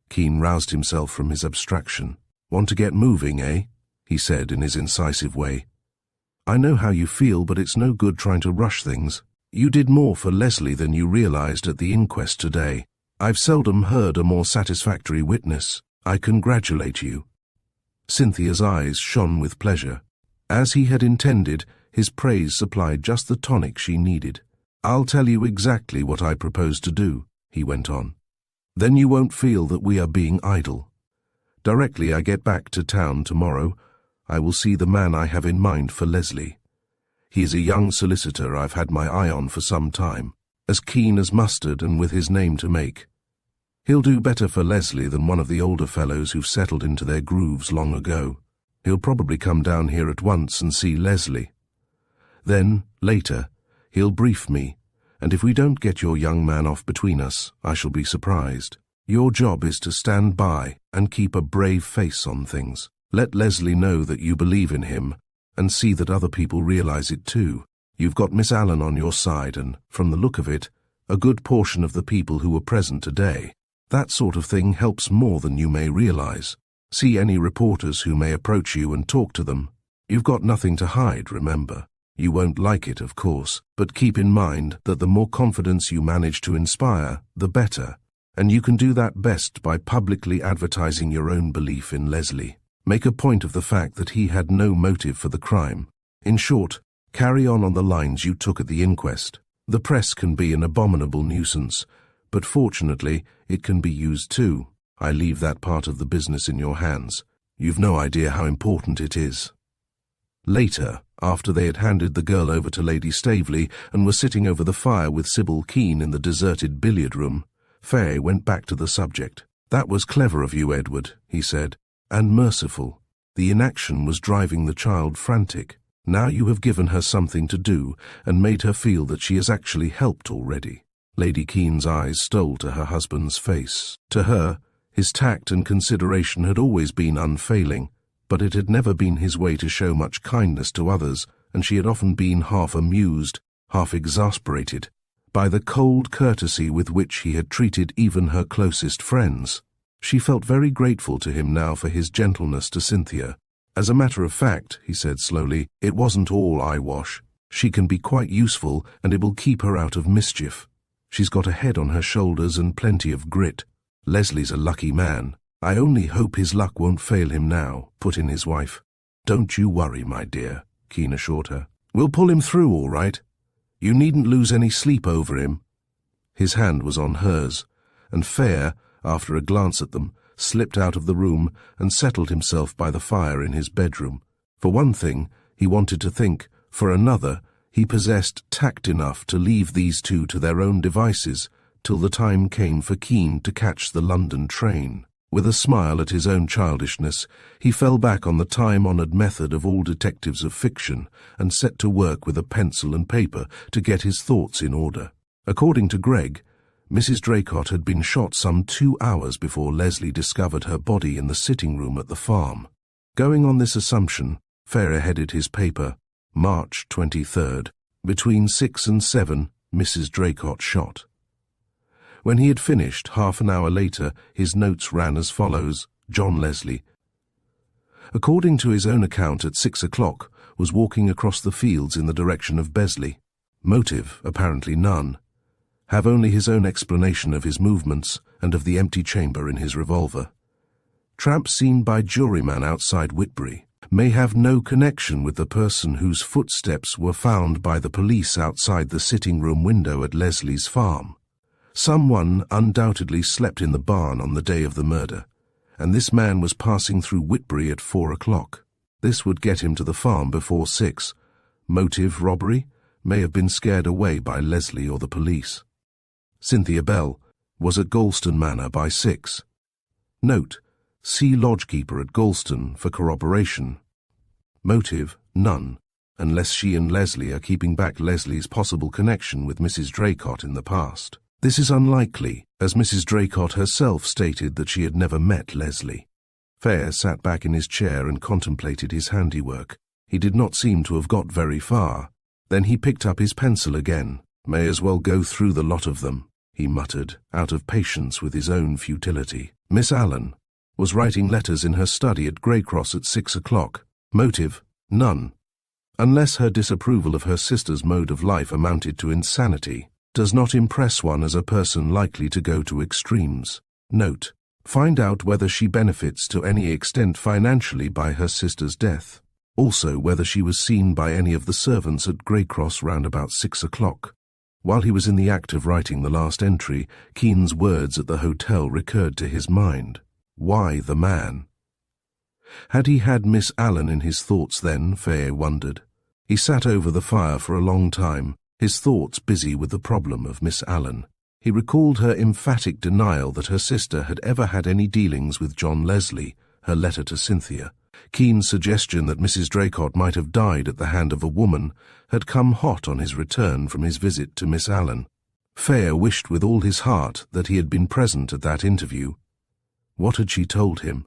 Keene roused himself from his abstraction. "Want to get moving, eh?" he said in his incisive way. "I know how you feel, but it's no good trying to rush things. You did more for Leslie than you realized at the inquest today. I've seldom heard a more satisfactory witness. I congratulate you." Cynthia's eyes shone with pleasure. As he had intended, his praise supplied just the tonic she needed. "I'll tell you exactly what I propose to do," he went on. "Then you won't feel that we are being idle. Directly I get back to town tomorrow, I will see the man I have in mind for Leslie. He is a young solicitor I've had my eye on for some time, as keen as mustard and with his name to make. He'll do better for Leslie than one of the older fellows who've settled into their grooves long ago. He'll probably come down here at once and see Leslie. Then, later, he'll brief me, and if we don't get your young man off between us, I shall be surprised. Your job is to stand by and keep a brave face on things. Let Leslie know that you believe in him, and see that other people realize it too. You've got Miss Allen on your side and, from the look of it, a good portion of the people who were present today. That sort of thing helps more than you may realize. See any reporters who may approach you and talk to them. You've got nothing to hide, remember. You won't like it, of course, but keep in mind that the more confidence you manage to inspire, the better, and you can do that best by publicly advertising your own belief in Leslie. Make a point of the fact that he had no motive for the crime. In short, carry on the lines you took at the inquest. The press can be an abominable nuisance, but fortunately it can be used too. I leave that part of the business in your hands. You've no idea how important it is." Later, after they had handed the girl over to Lady Staveley and were sitting over the fire with Sybil Keene in the deserted billiard room, Fayre went back to the subject. "That was clever of you, Edward," he said, "and merciful. The inaction was driving the child frantic. Now you have given her something to do and made her feel that she has actually helped already." Lady Keene's eyes stole to her husband's face. To her, his tact and consideration had always been unfailing, but it had never been his way to show much kindness to others, and she had often been half amused, half exasperated, by the cold courtesy with which he had treated even her closest friends. She felt very grateful to him now for his gentleness to Cynthia. "As a matter of fact," he said slowly, "it wasn't all eyewash. She can be quite useful, and it will keep her out of mischief. She's got a head on her shoulders and plenty of grit. Leslie's a lucky man. I only hope his luck won't fail him now," put in his wife. "Don't you worry, my dear," Keene assured her. "We'll pull him through all right. You needn't lose any sleep over him." His hand was on hers, and Fayre, after a glance at them, slipped out of the room and settled himself by the fire in his bedroom. For one thing, he wanted to think. For another, he possessed tact enough to leave these two to their own devices till the time came for Keene to catch the London train. With a smile at his own childishness, he fell back on the time-honored method of all detectives of fiction and set to work with a pencil and paper to get his thoughts in order. According to Greg, Mrs. Draycott had been shot some 2 hours before Leslie discovered her body in the sitting room at the farm. Going on this assumption, Fayre headed his paper, March 23rd, between 6 and 7, Mrs. Draycott shot. When he had finished, half an hour later, his notes ran as follows: John Leslie, according to his own account at 6 o'clock, was walking across the fields in the direction of Besley. Motive, apparently none. Have only his own explanation of his movements and of the empty chamber in his revolver. Tramp seen by juryman outside Whitbury. May have no connection with the person whose footsteps were found by the police outside the sitting room window at Leslie's farm. Someone undoubtedly slept in the barn on the day of the murder, and this man was passing through Whitbury at 4 o'clock. This would get him to the farm before 6. Motive, robbery, may have been scared away by Leslie or the police. Cynthia Bell was at Galston Manor by 6. Note: see lodgekeeper at Galston for corroboration. Motive, none, unless she and Leslie are keeping back Leslie's possible connection with Mrs. Draycott in the past. This is unlikely, as Mrs. Draycott herself stated that she had never met Leslie. Fayre sat back in his chair and contemplated his handiwork. He did not seem to have got very far. Then he picked up his pencil again. May as well go through the lot of them, he muttered, out of patience with his own futility. Miss Allen was writing letters in her study at Greycross at 6 o'clock. Motive, none. Unless her disapproval of her sister's mode of life amounted to insanity, does not impress one as a person likely to go to extremes. Note: find out whether she benefits to any extent financially by her sister's death. Also whether she was seen by any of the servants at Greycross round about 6 o'clock. While he was in the act of writing the last entry, Keen's words at the hotel recurred to his mind. Why the man? Had he had Miss Allen in his thoughts then, Fayre wondered. He sat over the fire for a long time, his thoughts busy with the problem of Miss Allen. He recalled her emphatic denial that her sister had ever had any dealings with John Leslie, her letter to Cynthia. Keen's suggestion that Mrs. Draycott might have died at the hand of a woman had come hot on his return from his visit to Miss Allen. Fayre wished with all his heart that he had been present at that interview. What had she told him?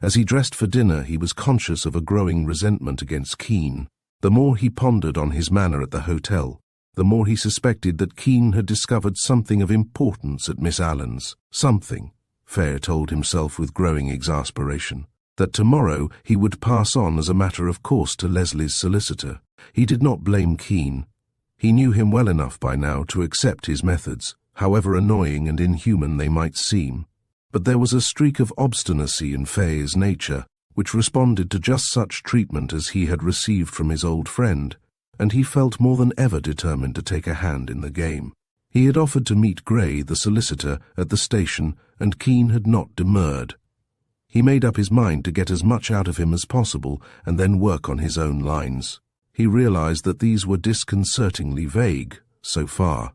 As he dressed for dinner, he was conscious of a growing resentment against Keen. The more he pondered on his manner at the hotel, the more he suspected that Keen had discovered something of importance at Miss Allen's. Something, Fayre told himself with growing exasperation, that tomorrow he would pass on as a matter of course to Leslie's solicitor. He did not blame Keen. He knew him well enough by now to accept his methods, however annoying and inhuman they might seem. But there was a streak of obstinacy in Fayre's nature, which responded to just such treatment as he had received from his old friend, and he felt more than ever determined to take a hand in the game. He had offered to meet Gray, the solicitor, at the station, and Keen had not demurred. He made up his mind to get as much out of him as possible and then work on his own lines. He realized that these were disconcertingly vague, so far.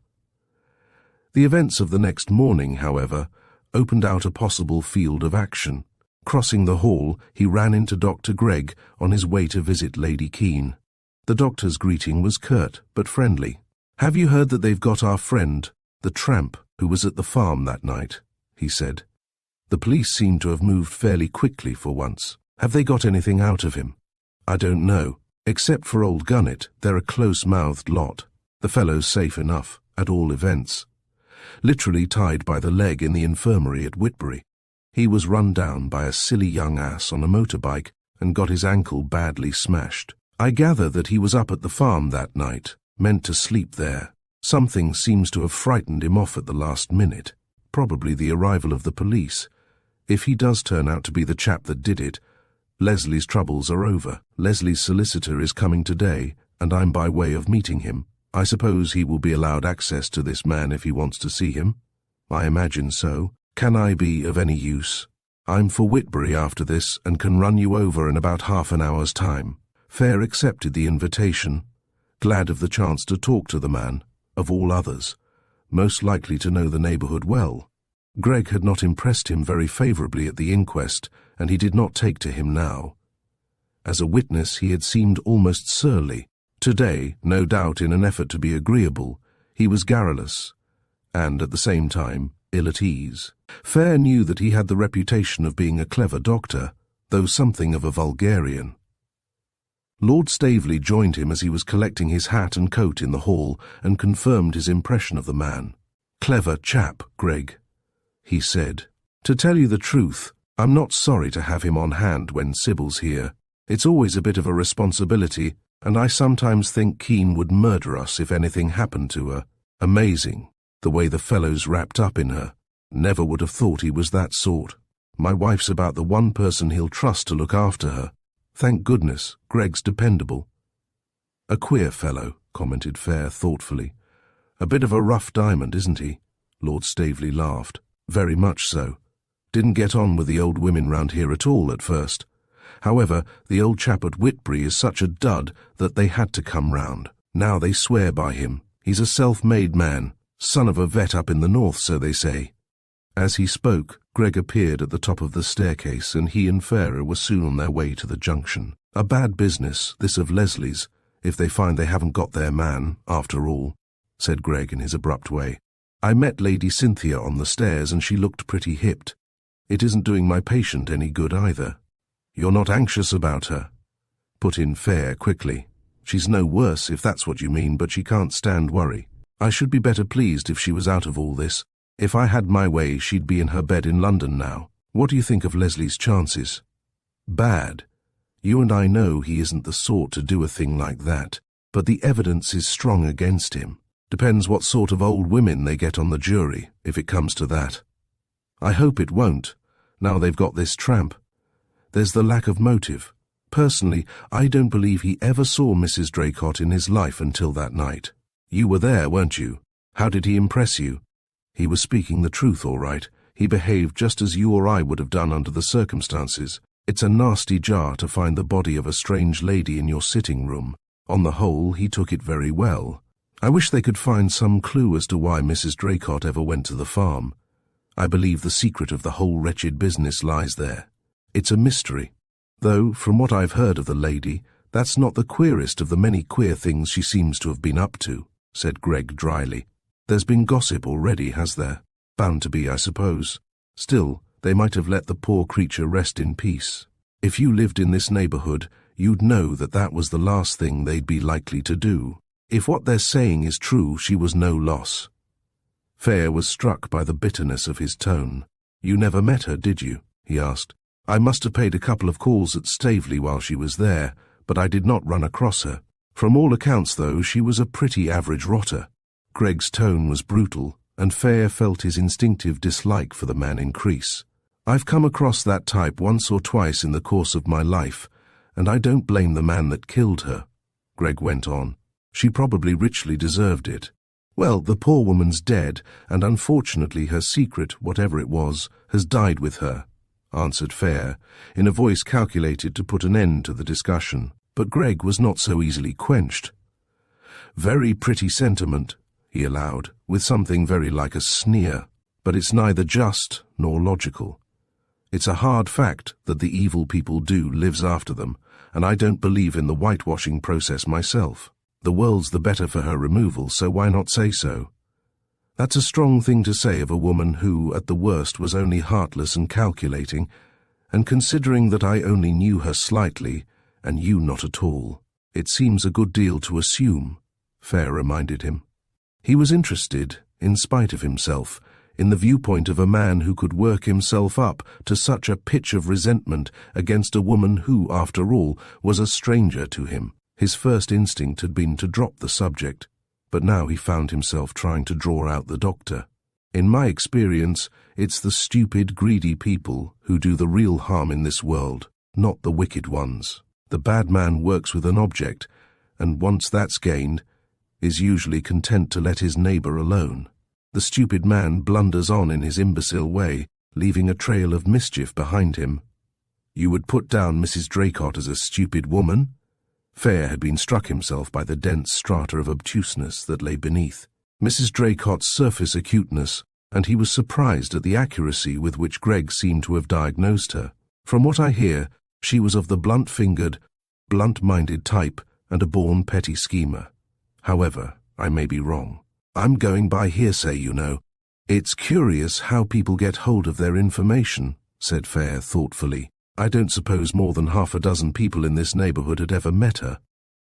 The events of the next morning, however, opened out a possible field of action. Crossing the hall, he ran into Dr. Gregg on his way to visit Lady Keen. The doctor's greeting was curt but friendly. "Have you heard that they've got our friend, the tramp, who was at the farm that night?" he said. "The police seem to have moved fairly quickly for once. Have they got anything out of him?" "I don't know. Except for old Gunnet, they're a close-mouthed lot. The fellow's safe enough, at all events. Literally tied by the leg in the infirmary at Whitbury. He was run down by a silly young ass on a motorbike and got his ankle badly smashed. I gather that he was up at the farm that night, meant to sleep there. Something seems to have frightened him off at the last minute, probably the arrival of the police. If he does turn out to be the chap that did it, Leslie's troubles are over. Leslie's solicitor is coming today, and I'm by way of meeting him. I suppose he will be allowed access to this man if he wants to see him. I imagine so. Can I be of any use? I'm for Whitbury after this and can run you over in about half an hour's time." Fayre accepted the invitation, glad of the chance to talk to the man, of all others, most likely to know the neighbourhood well. Greg had not impressed him very favourably at the inquest, and he did not take to him now. As a witness he had seemed almost surly. Today, no doubt in an effort to be agreeable, he was garrulous, and at the same time ill at ease. Fayre knew that he had the reputation of being a clever doctor, though something of a vulgarian. Lord Staveley joined him as he was collecting his hat and coat in the hall and confirmed his impression of the man. "Clever chap, Greg," he said. "To tell you the truth, I'm not sorry to have him on hand when Sybil's here. It's always a bit of a responsibility, and I sometimes think Keene would murder us if anything happened to her. Amazing, the way the fellow's wrapped up in her. Never would have thought he was that sort. My wife's about the one person he'll trust to look after her. Thank goodness, Greg's dependable." "A queer fellow," commented Fayre thoughtfully. "A bit of a rough diamond, isn't he?" Lord Staveley laughed. "Very much so. Didn't get on with the old women round here at all at first. However, the old chap at Whitbury is such a dud that they had to come round. Now they swear by him. He's a self-made man, son of a vet up in the north, so they say." As he spoke, Greg appeared at the top of the staircase, and he and Fayre were soon on their way to the junction. "A bad business, this of Leslie's, if they find they haven't got their man, after all," said Greg in his abrupt way. "I met Lady Cynthia on the stairs, and she looked pretty hipped. It isn't doing my patient any good either." "You're not anxious about her?" put in Fayre quickly. "She's no worse, if that's what you mean, but she can't stand worry. I should be better pleased if she was out of all this. If I had my way, she'd be in her bed in London now. What do you think of Leslie's chances?" "Bad. You and I know he isn't the sort to do a thing like that, but the evidence is strong against him. Depends what sort of old women they get on the jury, if it comes to that. I hope it won't, now they've got this tramp. There's the lack of motive. Personally, I don't believe he ever saw Mrs. Draycott in his life until that night. You were there, weren't you? How did he impress you?" He was speaking the truth, all right. He behaved just as you or I would have done under the circumstances. It's a nasty jar to find the body of a strange lady in your sitting room. On the whole, he took it very well. I wish they could find some clue as to why Mrs. Draycott ever went to the farm. I believe the secret of the whole wretched business lies there. It's a mystery. Though, from what I've heard of the lady, that's not the queerest of the many queer things she seems to have been up to," said Greg dryly. "There's been gossip already, has there? Bound to be, I suppose. Still, they might have let the poor creature rest in peace. If you lived in this neighbourhood, you'd know that that was the last thing they'd be likely to do. If what they're saying is true, she was no loss." Fayre was struck by the bitterness of his tone. "You never met her, did you?" he asked. "I must have paid a couple of calls at Staveley while she was there, but I did not run across her. From all accounts, though, she was a pretty average rotter." Greg's tone was brutal, and Fayre felt his instinctive dislike for the man increase. "I've come across that type once or twice in the course of my life, and I don't blame the man that killed her," Greg went on. "She probably richly deserved it. Well, the poor woman's dead, and unfortunately her secret, whatever it was, has died with her," answered Fayre, in a voice calculated to put an end to the discussion. But Greg was not so easily quenched. "Very pretty sentiment," he allowed, with something very like a sneer, "but it's neither just nor logical. It's a hard fact that the evil people do lives after them, and I don't believe in the whitewashing process myself. The world's the better for her removal, so why not say so? That's a strong thing to say of a woman who, at the worst, was only heartless and calculating, and considering that I only knew her slightly, and you not at all, it seems a good deal to assume," Fayre reminded him. He was interested, in spite of himself, in the viewpoint of a man who could work himself up to such a pitch of resentment against a woman who, after all, was a stranger to him. His first instinct had been to drop the subject, but now he found himself trying to draw out the doctor. "In my experience, it's the stupid, greedy people who do the real harm in this world, not the wicked ones. The bad man works with an object, and once that's gained, is usually content to let his neighbour alone. The stupid man blunders on in his imbecile way, leaving a trail of mischief behind him." "You would put down Mrs. Draycott as a stupid woman?" Fayre had been struck himself by the dense strata of obtuseness that lay beneath. Mrs. Draycott's surface acuteness and he was surprised at the accuracy with which Greg seemed to have diagnosed her. From what I hear, she was of the blunt-fingered, blunt-minded type and a born petty schemer. However, I may be wrong. I'm going by hearsay, you know. It's curious how people get hold of their information, said Fayre thoughtfully. I don't suppose more than half a dozen people in this neighborhood had ever met her.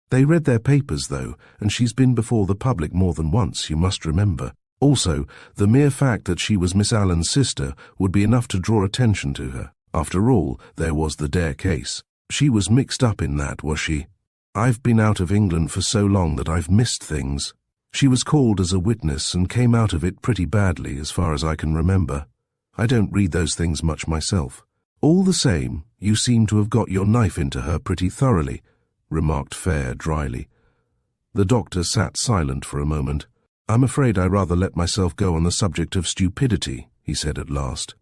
They read their papers, though, and she's been before the public more than once, you must remember. Also, the mere fact that she was Miss Allen's sister would be enough to draw attention to her. After all, there was the Dare case. She was mixed up in that, was she? I've been out of England for so long that I've missed things. She was called as a witness and came out of it pretty badly, as far as I can remember. I don't read those things much myself. All the same, you seem to have got your knife into her pretty thoroughly, remarked Fayre dryly. The doctor sat silent for a moment. I'm afraid I rather let myself go on the subject of stupidity, he said at last.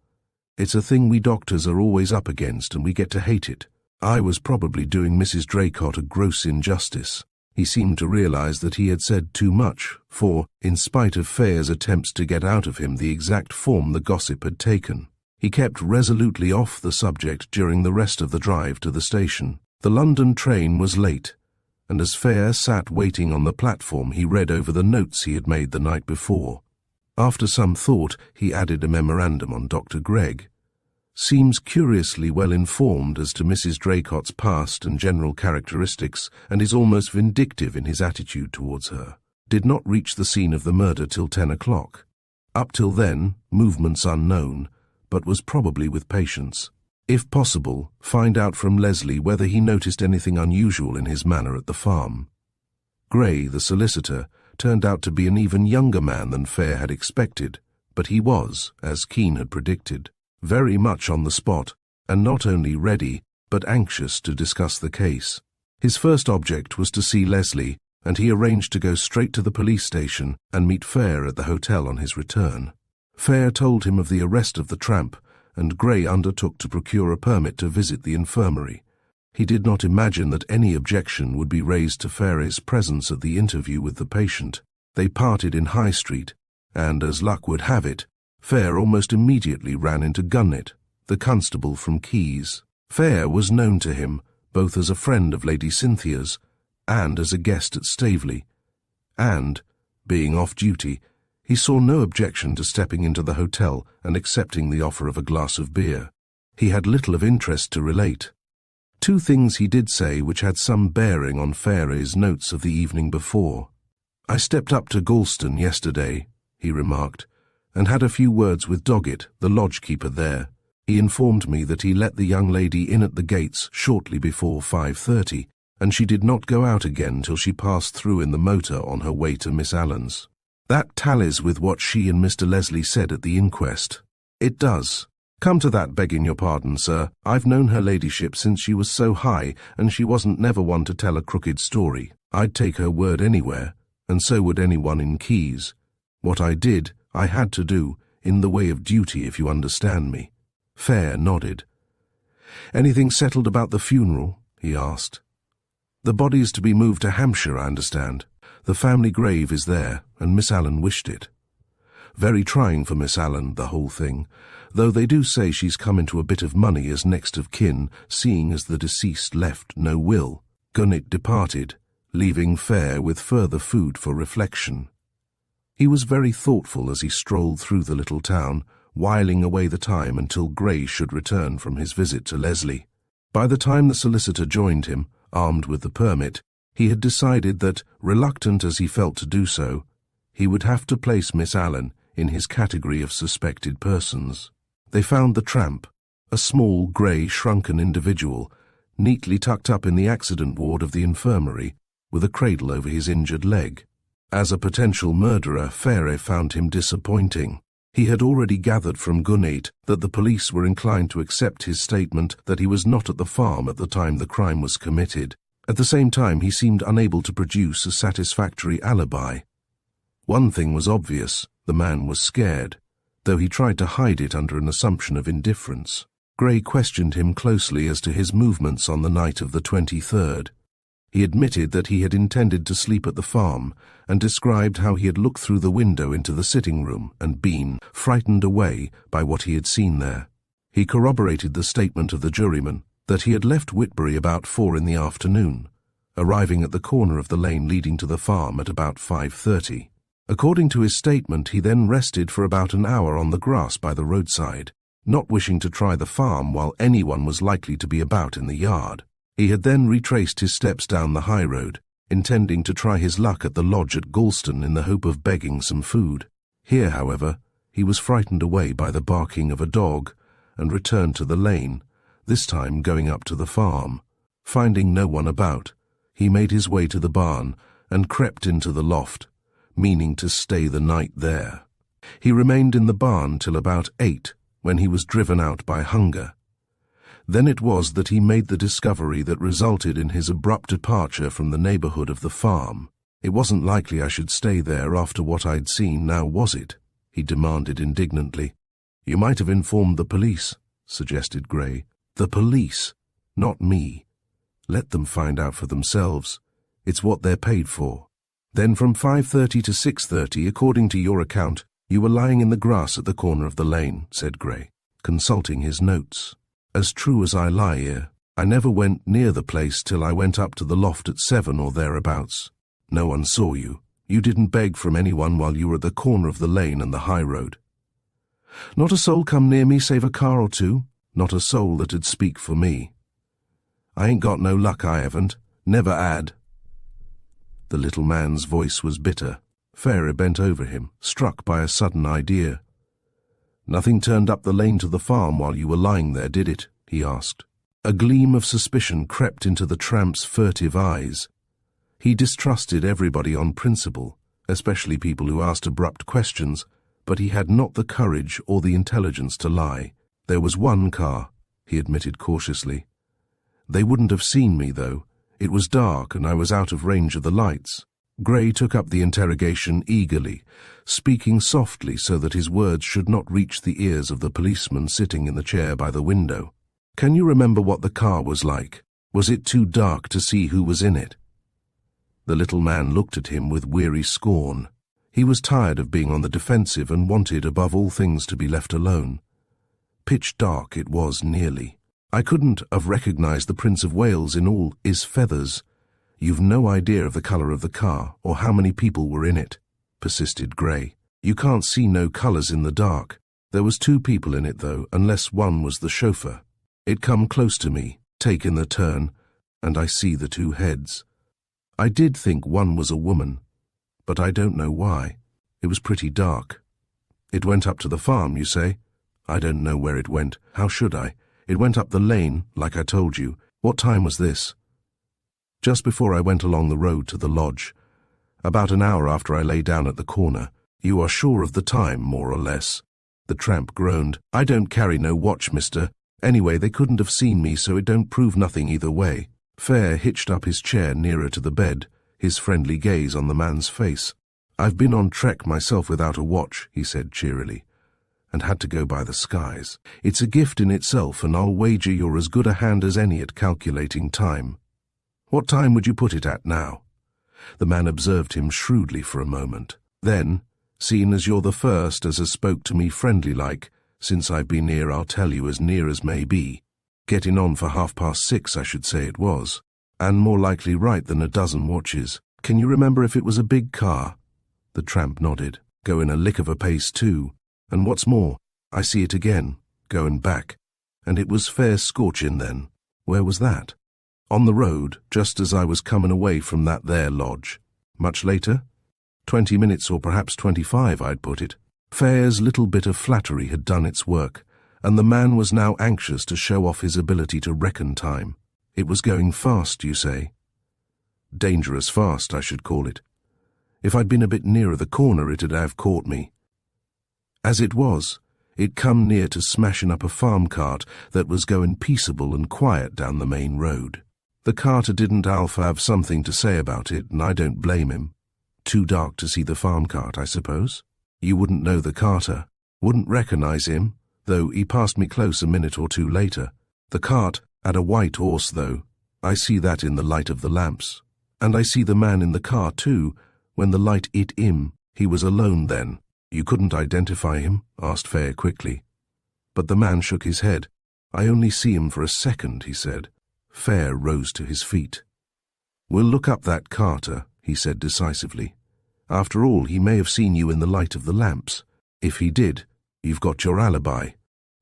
It's a thing we doctors are always up against, and we get to hate it. I was probably doing Mrs. Draycott a gross injustice. He seemed to realize that he had said too much, for, in spite of Fayre's attempts to get out of him the exact form the gossip had taken, he kept resolutely off the subject during the rest of the drive to the station. The London train was late, and as Fayre sat waiting on the platform he read over the notes he had made the night before. After some thought, he added a memorandum on Dr. Gregg. Seems curiously well informed as to Mrs. Draycott's past and general characteristics, and is almost vindictive in his attitude towards her. Did not reach the scene of the murder till 10 o'clock. Up till then, movements unknown, but was probably with patients. If possible, find out from Leslie whether he noticed anything unusual in his manner at the farm. Gray, the solicitor, turned out to be an even younger man than Fayre had expected, but he was, as Keene had predicted, very much on the spot, and not only ready, but anxious to discuss the case. His first object was to see Leslie, and he arranged to go straight to the police station and meet Fayre at the hotel on his return. Fayre told him of the arrest of the tramp, and Gray undertook to procure a permit to visit the infirmary. He did not imagine that any objection would be raised to Fayre's presence at the interview with the patient. They parted in High Street, and, as luck would have it, Fayre almost immediately ran into Whodunit, the constable from Keys. Fayre was known to him, both as a friend of Lady Cynthia's and as a guest at Staveley, and, being off duty, he saw no objection to stepping into the hotel and accepting the offer of a glass of beer. He had little of interest to relate. Two things he did say which had some bearing on Fayre's notes of the evening before. I stepped up to Galston yesterday, he remarked, and had a few words with Doggett, the lodge-keeper there. He informed me that he let the young lady in at the gates shortly before 5:30, and she did not go out again till she passed through in the motor on her way to Miss Allen's. That tallies with what she and Mr. Leslie said at the inquest. It does. Come to that, begging your pardon, sir. I've known her ladyship since she was so high, and she wasn't never one to tell a crooked story. I'd take her word anywhere, and so would anyone in Keys. What I did, I had to do, in the way of duty, if you understand me. Fayre nodded. Anything settled about the funeral? He asked. The body's to be moved to Hampshire, I understand. The family grave is there, and Miss Allen wished it. Very trying for Miss Allen, the whole thing, though they do say she's come into a bit of money as next of kin, seeing as the deceased left no will. Whodunit departed, leaving Fayre with further food for reflection. He was very thoughtful as he strolled through the little town, whiling away the time until Gray should return from his visit to Leslie. By the time the solicitor joined him, armed with the permit, he had decided that, reluctant as he felt to do so, he would have to place Miss Allen in his category of suspected persons. They found the tramp, a small, grey, shrunken individual, neatly tucked up in the accident ward of the infirmary, with a cradle over his injured leg. As a potential murderer, Fayre found him disappointing. He had already gathered from Whodunit that the police were inclined to accept his statement that he was not at the farm at the time the crime was committed. At the same time, he seemed unable to produce a satisfactory alibi. One thing was obvious: the man was scared, though he tried to hide it under an assumption of indifference. Gray questioned him closely as to his movements on the night of the 23rd. He admitted that he had intended to sleep at the farm and described how he had looked through the window into the sitting room and been frightened away by what he had seen there. He corroborated the statement of the juryman that he had left Whitbury about 4 in the afternoon, arriving at the corner of the lane leading to the farm at about 5:30. According to his statement, he then rested for about an hour on the grass by the roadside, not wishing to try the farm while anyone was likely to be about in the yard. He had then retraced his steps down the high road, intending to try his luck at the lodge at Galston in the hope of begging some food. Here, however, he was frightened away by the barking of a dog and returned to the lane, this time going up to the farm. Finding no one about, he made his way to the barn and crept into the loft, meaning to stay the night there. He remained in the barn till about 8, when he was driven out by hunger. Then it was that he made the discovery that resulted in his abrupt departure from the neighborhood of the farm. "It wasn't likely I should stay there after what I'd seen, now was it?" he demanded indignantly. "You might have informed the police," suggested Gray. "The police? Not me. Let them find out for themselves. It's what they're paid for." "Then from 5:30 to 6:30, according to your account, you were lying in the grass at the corner of the lane," said Gray, consulting his notes. "As true as I lie here, I never went near the place till I went up to the loft at 7 or thereabouts. No one saw you. You didn't beg from anyone while you were at the corner of the lane and the high road." "Not a soul come near me save a car or two. Not a soul that'd speak for me. I ain't got no luck, I haven't. Never had." The little man's voice was bitter. Fayre bent over him, struck by a sudden idea. "Nothing turned up the lane to the farm while you were lying there, did it?" he asked. A gleam of suspicion crept into the tramp's furtive eyes. He distrusted everybody on principle, especially people who asked abrupt questions, but he had not the courage or the intelligence to lie. "There was one car," he admitted cautiously. "They wouldn't have seen me, though. It was dark and I was out of range of the lights." Gray took up the interrogation eagerly, speaking softly so that his words should not reach the ears of the policeman sitting in the chair by the window. "Can you remember what the car was like? Was it too dark to see who was in it?" The little man looked at him with weary scorn. He was tired of being on the defensive and wanted above all things to be left alone. Pitch dark it was nearly. "I couldn't have recognized the Prince of Wales in all his feathers. You've no idea of the colour of the car or how many people were in it," persisted Gray. "You can't see no colours in the dark. There was 2 people in it, though, unless one was the chauffeur. It come close to me, taking the turn, and I see the 2 heads. I did think one was a woman, but I don't know why. It was pretty dark." "It went up to the farm, you say?" "I don't know where it went. How should I? It went up the lane, like I told you. What time was this?" "Just before I went along the road to the lodge. About an hour after I lay down at the corner." "You are sure of the time, more or less?" The tramp groaned. "I don't carry no watch, mister. Anyway, they couldn't have seen me, so it don't prove nothing either way." Fayre hitched up his chair nearer to the bed, his friendly gaze on the man's face. "I've been on trek myself without a watch," he said cheerily, "and had to go by the skies. It's a gift in itself, and I'll wager you're as good a hand as any at calculating time. What time would you put it at now?" The man observed him shrewdly for a moment. Then, "Seeing as you're the first as has spoke to me friendly-like, since I've been here, I'll tell you as near as may be. Getting on for 6:30, I should say it was, and more likely right than a dozen watches. Can you remember if it was a big car?" The tramp nodded. "Going a lick of a pace too, and what's more, I see it again, going back. And it was fair scorching then." "Where was that?" "On the road, just as I was coming away from that there lodge." "Much later?" 20 minutes or perhaps 25, I'd put it." Fayre's little bit of flattery had done its work, and the man was now anxious to show off his ability to reckon time. "It was going fast, you say?" "Dangerous fast, I should call it. If I'd been a bit nearer the corner, it'd have caught me. As it was, it come near to smashing up a farm cart that was going peaceable and quiet down the main road. The carter didn't have something to say about it, and I don't blame him. Too dark to see the farm cart, I suppose? You wouldn't know the carter, wouldn't recognize him, though he passed me close a minute or two later. The cart had a white horse, though. I see that in the light of the lamps. And I see the man in the car too. When the light hit him, he was alone then. You couldn't identify him? Asked Fayre quickly. But the man shook his head. I only see him for a second, he said. Fayre rose to his feet. We'll look up that Carter, he said decisively. After all, he may have seen you in the light of the lamps. If he did, you've got your alibi.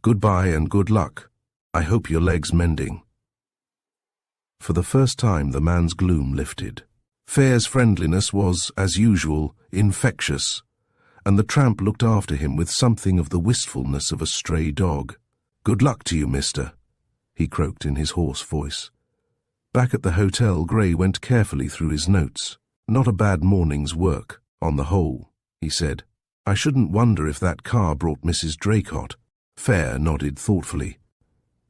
Goodbye and good luck. I hope your leg's mending. For the first time, the man's gloom lifted. Fayre's friendliness was, as usual, infectious, and the tramp looked after him with something of the wistfulness of a stray dog. Good luck to you, mister, he croaked in his hoarse voice. Back at the hotel, Gray went carefully through his notes. Not a bad morning's work, on the whole, he said. I shouldn't wonder if that car brought Mrs. Draycott. Fayre nodded thoughtfully.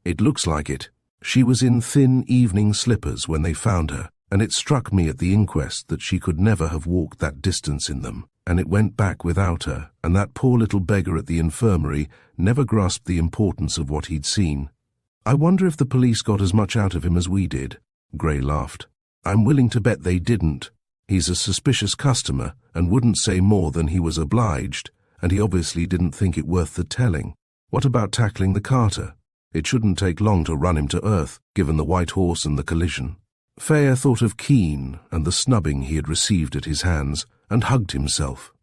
It looks like it. She was in thin evening slippers when they found her, and it struck me at the inquest that she could never have walked that distance in them, and it went back without her, and that poor little beggar at the infirmary never grasped the importance of what he'd seen. I wonder if the police got as much out of him as we did. Gray laughed. I'm willing to bet they didn't. He's a suspicious customer and wouldn't say more than he was obliged, and he obviously didn't think it worth the telling. What about tackling the Carter? It shouldn't take long to run him to earth, given the white horse and the collision. Fayre thought of Keene and the snubbing he had received at his hands, and hugged himself.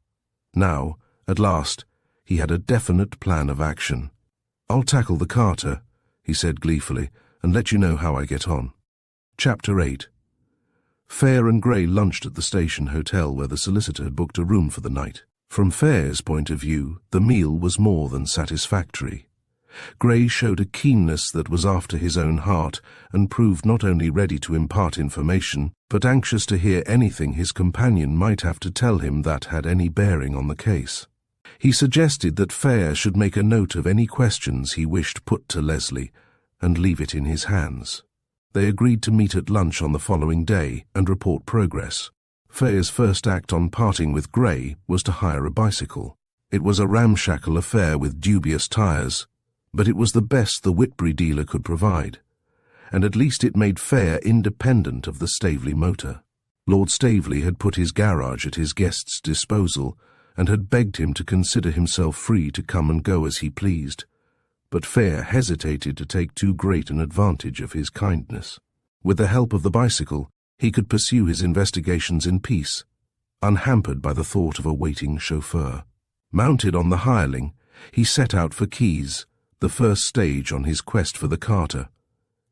Now, at last, he had a definite plan of action. I'll tackle the Carter, he said gleefully, and let you know how I get on. Chapter 8. Fayre and Gray lunched at the station hotel where the solicitor had booked a room for the night. From Fayre's point of view, the meal was more than satisfactory. Gray showed a keenness that was after his own heart, and proved not only ready to impart information, but anxious to hear anything his companion might have to tell him that had any bearing on the case. He suggested that Fayre should make a note of any questions he wished put to Leslie, and leave it in his hands. They agreed to meet at lunch on the following day and report progress. Fayre's first act on parting with Gray was to hire a bicycle. It was a ramshackle affair with dubious tires, but it was the best the Whitbury dealer could provide, and at least it made Fayre independent of the Staveley motor. Lord Staveley had put his garage at his guest's disposal and had begged him to consider himself free to come and go as he pleased, but Fayre hesitated to take too great an advantage of his kindness. With the help of the bicycle, he could pursue his investigations in peace, unhampered by the thought of a waiting chauffeur. Mounted on the hireling, he set out for Keys, the first stage on his quest for the Carter.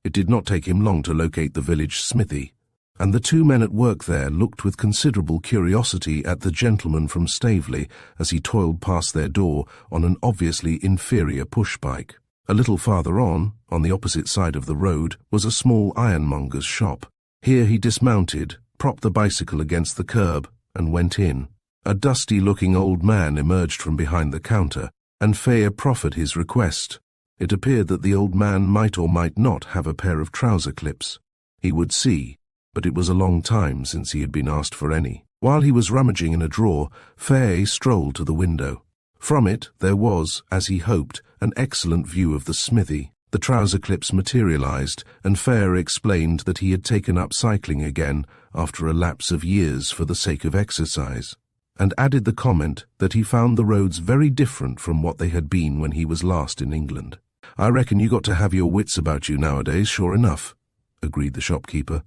It did not take him long to locate the village smithy, and the two men at work there looked with considerable curiosity at the gentleman from Staveley as he toiled past their door on an obviously inferior push-bike. A little farther on the opposite side of the road, was a small ironmonger's shop. Here he dismounted, propped the bicycle against the curb, and went in. A dusty-looking old man emerged from behind the counter, and Fayre proffered his request. It appeared that the old man might or might not have a pair of trouser clips. He would see, but it was a long time since he had been asked for any. While he was rummaging in a drawer, Fayre strolled to the window. From it there was, as he hoped, an excellent view of the smithy. The trouser clips materialized, and Fayre explained that he had taken up cycling again after a lapse of years for the sake of exercise, and added the comment that he found the roads very different from what they had been when he was last in England. I reckon you got to have your wits about you nowadays, sure enough, agreed the shopkeeper.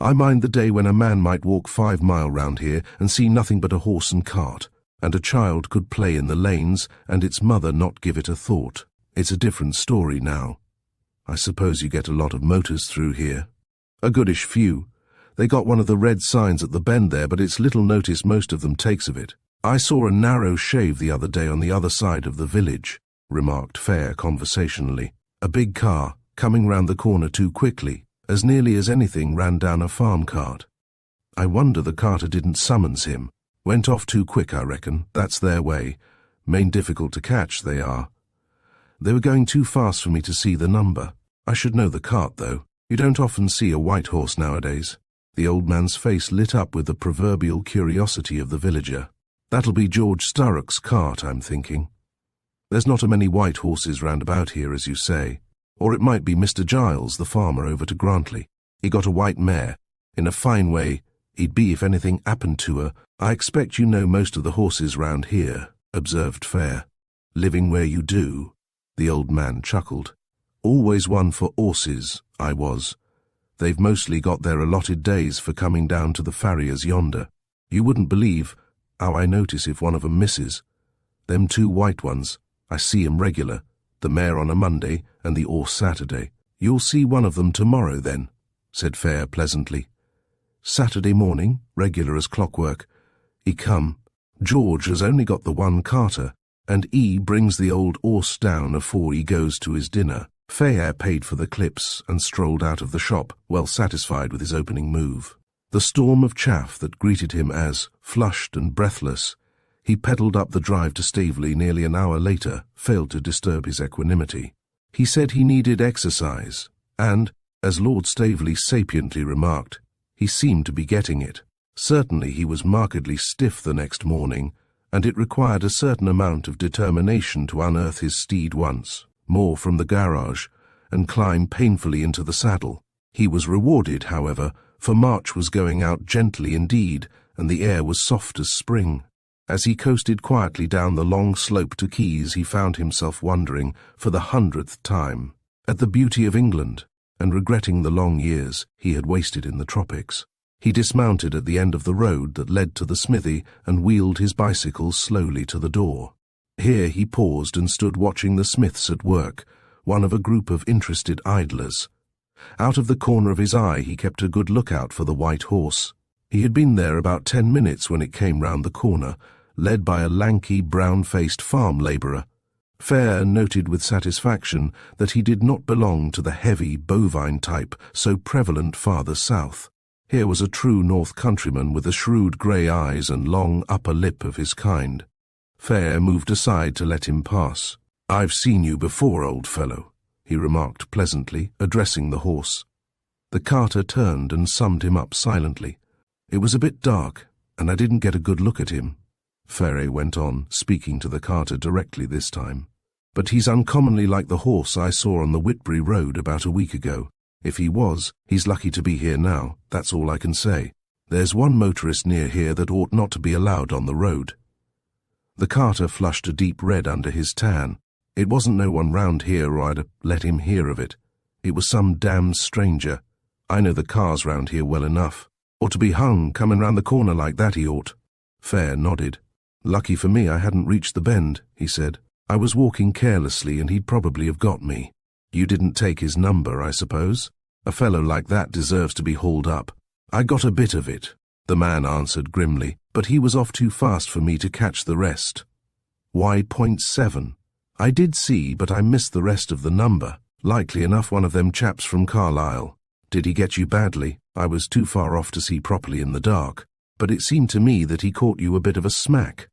I mind the day when a man might walk 5 miles round here and see nothing but a horse and cart, and a child could play in the lanes and its mother not give it a thought. It's a different story now. I suppose you get a lot of motors through here. A goodish few. They got one of the red signs at the bend there, but it's little notice most of them takes of it. I saw a narrow shave the other day on the other side of the village, remarked Fayre conversationally. A big car, coming round the corner too quickly, as nearly as anything ran down a farm cart. I wonder the carter didn't summons him. Went off too quick, I reckon. That's their way. Main difficult to catch, they are. They were going too fast for me to see the number. I should know the cart, though. You don't often see a white horse nowadays. The old man's face lit up with the proverbial curiosity of the villager. That'll be George Sturrock's cart, I'm thinking. There's not a many white horses round about here, as you say. Or it might be Mr. Giles, the farmer over to Grantley. He got a white mare. In a fine way, he'd be if anything happened to her. I expect you know most of the horses round here, observed Fayre. Living where you do? The old man chuckled. Always one for horses, I was. They've mostly got their allotted days for coming down to the farriers yonder. You wouldn't believe how I notice if one of 'em misses. Them two white ones, I see 'em regular, the mare on a Monday and the horse Saturday. You'll see one of them tomorrow then, said Fayre pleasantly. Saturday morning, regular as clockwork. He come. George has only got the one carter, and he brings the old horse down afore he goes to his dinner. Fayre paid for the clips and strolled out of the shop, well satisfied with his opening move. The storm of chaff that greeted him as, flushed and breathless, he pedalled up the drive to Staveley nearly an hour later, failed to disturb his equanimity. He said he needed exercise, and, as Lord Staveley sapiently remarked, he seemed to be getting it. Certainly he was markedly stiff the next morning, and it required a certain amount of determination to unearth his steed once more from the garage and climb painfully into the saddle. He was rewarded, however, for March was going out gently indeed, and the air was soft as spring. As he coasted quietly down the long slope to Keys, he found himself wondering, for the 100th time, at the beauty of England, and regretting the long years he had wasted in the tropics. He dismounted at the end of the road that led to the smithy and wheeled his bicycle slowly to the door. Here he paused and stood watching the smiths at work, one of a group of interested idlers. Out of the corner of his eye he kept a good lookout for the white horse. He had been there about 10 minutes when it came round the corner, led by a lanky, brown-faced farm labourer. Fayre noted with satisfaction that he did not belong to the heavy, bovine type so prevalent farther south. Here was a true North Countryman with the shrewd grey eyes and long upper lip of his kind. Fayre moved aside to let him pass. "I've seen you before, old fellow," he remarked pleasantly, addressing the horse. The carter turned and summed him up silently. "It was a bit dark, and I didn't get a good look at him," Fayre went on, speaking to the carter directly this time. "But he's uncommonly like the horse I saw on the Whitbury Road about a week ago. If he was, he's lucky to be here now, that's all I can say. There's one motorist near here that ought not to be allowed on the road." The carter flushed a deep red under his tan. "It wasn't no one round here, or I'd have let him hear of it. It was some damned stranger. I know the cars round here well enough. Ought to be hung, coming round the corner like that, he ought." Fayre nodded. "Lucky for me I hadn't reached the bend," he said. "I was walking carelessly and he'd probably have got me. You didn't take his number, I suppose? A fellow like that deserves to be hauled up." "I got a bit of it," the man answered grimly, "but he was off too fast for me to catch the rest." "Why, .7? I did see, but I missed the rest of the number. Likely enough one of them chaps from Carlisle. Did he get you badly? I was too far off to see properly in the dark, but it seemed to me that he caught you a bit of a smack.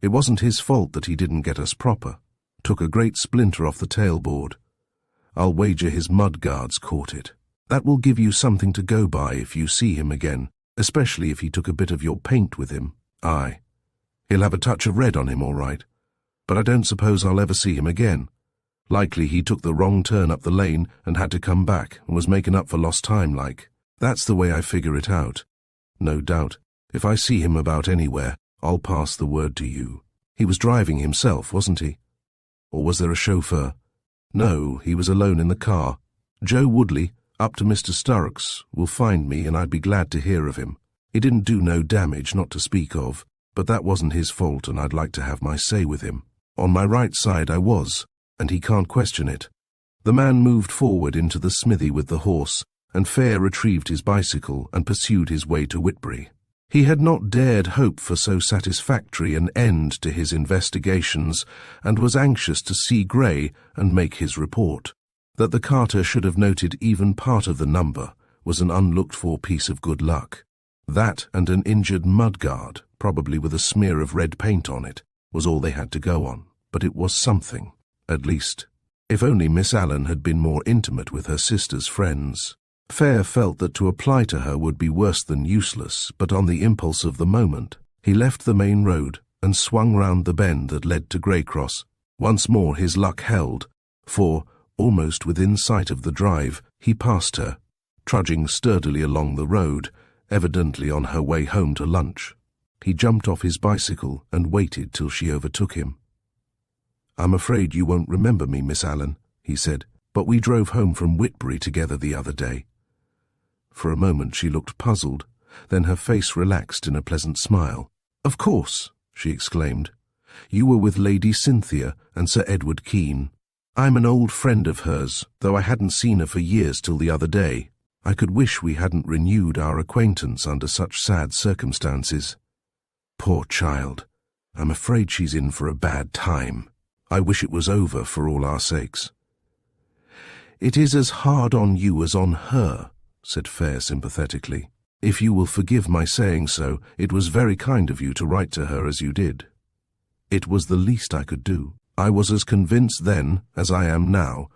It wasn't his fault that he didn't get us proper. Took a great splinter off the tailboard. I'll wager his mudguards caught it. That will give you something to go by if you see him again, especially if he took a bit of your paint with him. Aye. He'll have a touch of red on him, all right. But I don't suppose I'll ever see him again. Likely he took the wrong turn up the lane and had to come back and was making up for lost time like. That's the way I figure it out. No doubt, if I see him about anywhere, I'll pass the word to you. He was driving himself, wasn't he? Or was there a chauffeur? No, he was alone in the car. Joe Woodley, up to Mr. Sturrock's, will find me and I'd be glad to hear of him. He didn't do no damage, not to speak of, but that wasn't his fault and I'd like to have my say with him. On my right side I was, and he can't question it." The man moved forward into the smithy with the horse, and Fayre retrieved his bicycle and pursued his way to Whitbury. He had not dared hope for so satisfactory an end to his investigations, and was anxious to see Gray and make his report. That the carter should have noted even part of the number was an unlooked-for piece of good luck. That and an injured mudguard, probably with a smear of red paint on it, was all they had to go on, but it was something, at least. If only Miss Allen had been more intimate with her sister's friends. Fayre felt that to apply to her would be worse than useless, but on the impulse of the moment, he left the main road and swung round the bend that led to Greycross. Once more his luck held, for, almost within sight of the drive, he passed her, trudging sturdily along the road, evidently on her way home to lunch. He jumped off his bicycle and waited till she overtook him. "I'm afraid you won't remember me, Miss Allen," he said, "but we drove home from Whitbury together the other day." For a moment she looked puzzled, then her face relaxed in a pleasant smile. "Of course," she exclaimed. "You were with Lady Cynthia and Sir Edward Keene. I'm an old friend of hers, though I hadn't seen her for years till the other day. I could wish we hadn't renewed our acquaintance under such sad circumstances. Poor child, I'm afraid she's in for a bad time. I wish it was over for all our sakes." "It is as hard on you as on her," said Fayre sympathetically. "If you will forgive my saying so, it was very kind of you to write to her as you did. It was the least I could do. I was as convinced then, as I am now,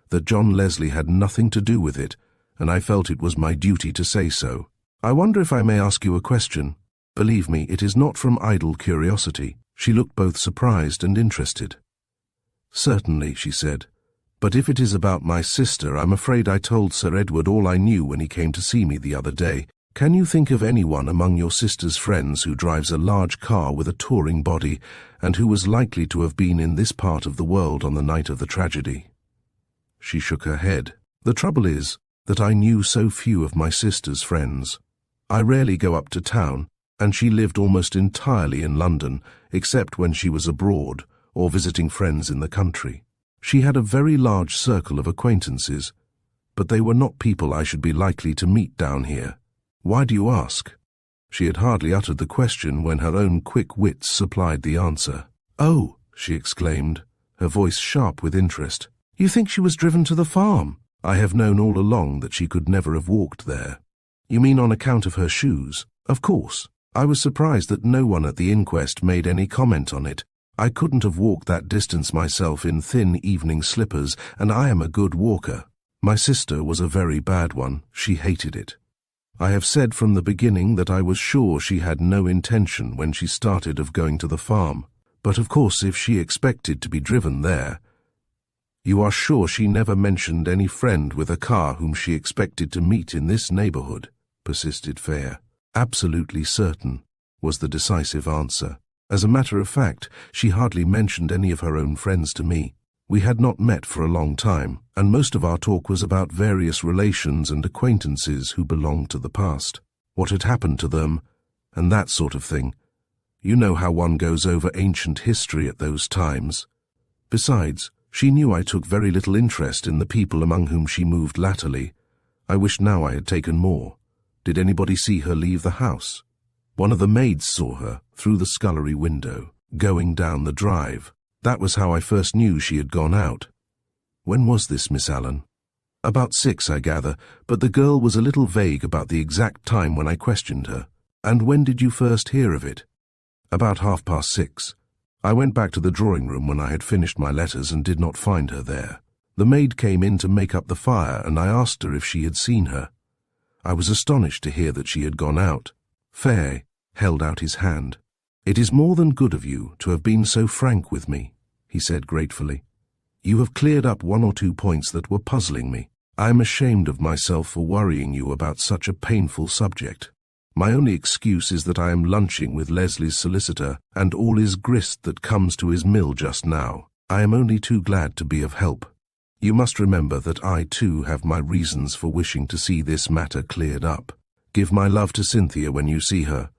that John Leslie had nothing to do with it, and I felt it was my duty to say so. I wonder if I may ask you a question. Believe me, it is not from idle curiosity." She looked both surprised and interested. "Certainly," she said. "But if it is about my sister, I'm afraid I told Sir Edward all I knew when he came to see me the other day. Can you think of anyone among your sister's friends who drives a large car with a touring body, and who was likely to have been in this part of the world on the night of the tragedy?" She shook her head. "The trouble is that I knew so few of my sister's friends. I rarely go up to town, and she lived almost entirely in London, except when she was abroad or visiting friends in the country. She had a very large circle of acquaintances, but they were not people I should be likely to meet down here. Why do you ask?" She had hardly uttered the question when her own quick wits supplied the answer. "Oh," she exclaimed, her voice sharp with interest. "You think she was driven to the farm? I have known all along that she could never have walked there." "You mean on account of her shoes?" "Of course. I was surprised that no one at the inquest made any comment on it. I couldn't have walked that distance myself in thin evening slippers, and I am a good walker. My sister was a very bad one. She hated it. I have said from the beginning that I was sure she had no intention when she started of going to the farm. But of course if she expected to be driven there—" "You are sure she never mentioned any friend with a car whom she expected to meet in this neighbourhood?" persisted Fayre. "Absolutely certain," was the decisive answer. "As a matter of fact, she hardly mentioned any of her own friends to me. We had not met for a long time, and most of our talk was about various relations and acquaintances who belonged to the past, what had happened to them, and that sort of thing. You know how one goes over ancient history at those times. Besides, she knew I took very little interest in the people among whom she moved latterly. I wish now I had taken more. Did anybody see her leave the house?" "One of the maids saw her, through the scullery window, going down the drive. That was how I first knew she had gone out." "When was this, Miss Allen?" "About 6, I gather, but the girl was a little vague about the exact time when I questioned her." "And when did you first hear of it?" "About 6:30. I went back to the drawing-room when I had finished my letters and did not find her there. The maid came in to make up the fire, and I asked her if she had seen her. I was astonished to hear that she had gone out." Fayre held out his hand. "It is more than good of you to have been so frank with me," he said gratefully. "You have cleared up 1 or 2 points that were puzzling me. I am ashamed of myself for worrying you about such a painful subject. My only excuse is that I am lunching with Leslie's solicitor, and all is grist that comes to his mill just now. I am only too glad to be of help. You must remember that I too have my reasons for wishing to see this matter cleared up. Give my love to Cynthia when you see her."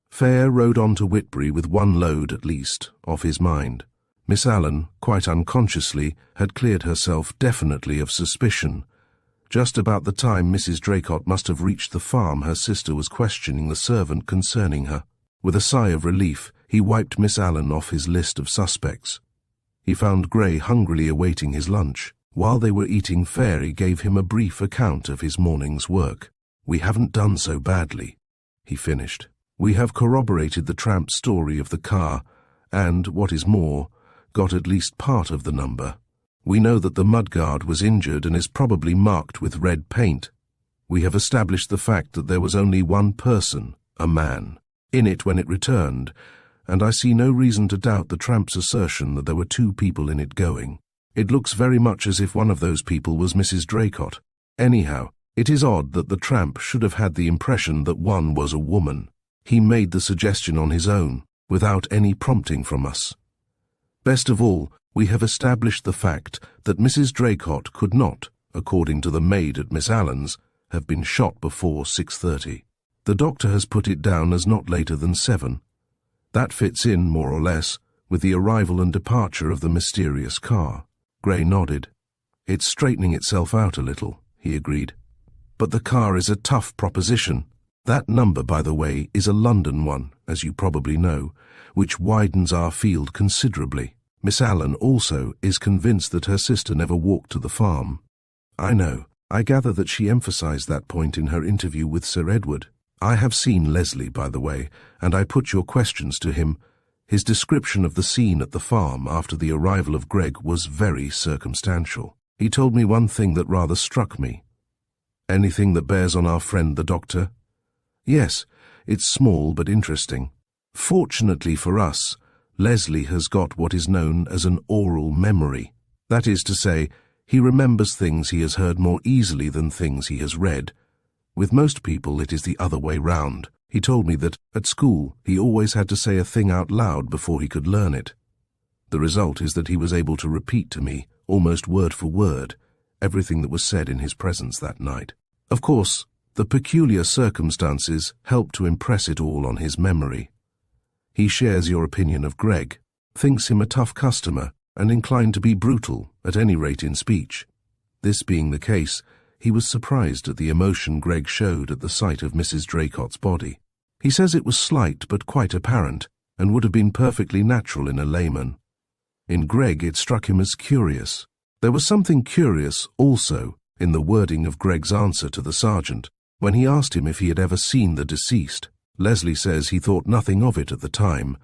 Fayre rode on to Whitbury with one load, at least, off his mind. Miss Allen, quite unconsciously, had cleared herself definitely of suspicion. Just about the time Mrs. Draycott must have reached the farm, her sister was questioning the servant concerning her. With a sigh of relief, he wiped Miss Allen off his list of suspects. He found Gray hungrily awaiting his lunch. While they were eating, Fayre gave him a brief account of his morning's work. "We haven't done so badly," he finished. "We have corroborated the tramp's story of the car, and, what is more, got at least part of the number. We know that the mudguard was injured and is probably marked with red paint. We have established the fact that there was only one person, a man, in it when it returned, and I see no reason to doubt the tramp's assertion that there were 2 people in it going. It looks very much as if one of those people was Mrs. Draycott. Anyhow, it is odd that the tramp should have had the impression that one was a woman. He made the suggestion on his own, without any prompting from us. Best of all, we have established the fact that Mrs. Draycott could not, according to the maid at Miss Allen's, have been shot before 6:30. The doctor has put it down as not later than 7. That fits in, more or less, with the arrival and departure of the mysterious car. Gray nodded. It's straightening itself out a little, he agreed. But the car is a tough proposition. That number, by the way, is a London one, as you probably know, which widens our field considerably. Miss Allen also is convinced that her sister never walked to the farm. I know. I gather that she emphasized that point in her interview with Sir Edward. I have seen Leslie, by the way, and I put your questions to him. His description of the scene at the farm after the arrival of Greg was very circumstantial. He told me one thing that rather struck me. Anything that bears on our friend the doctor? Yes, it's small but interesting. Fortunately for us, Leslie has got what is known as an oral memory. That is to say, he remembers things he has heard more easily than things he has read. With most people it is the other way round. He told me that, at school, he always had to say a thing out loud before he could learn it. The result is that he was able to repeat to me, almost word for word, everything that was said in his presence that night. Of course, the peculiar circumstances helped to impress it all on his memory. He shares your opinion of Greg, thinks him a tough customer, and inclined to be brutal, at any rate in speech. This being the case, he was surprised at the emotion Greg showed at the sight of Mrs. Draycott's body. He says it was slight but quite apparent, and would have been perfectly natural in a layman. In Greg it struck him as curious. There was something curious, also, in the wording of Greg's answer to the sergeant, when he asked him if he had ever seen the deceased. Leslie says he thought nothing of it at the time,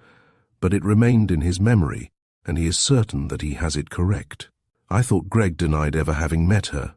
but it remained in his memory, and he is certain that he has it correct. I thought Greg denied ever having met her.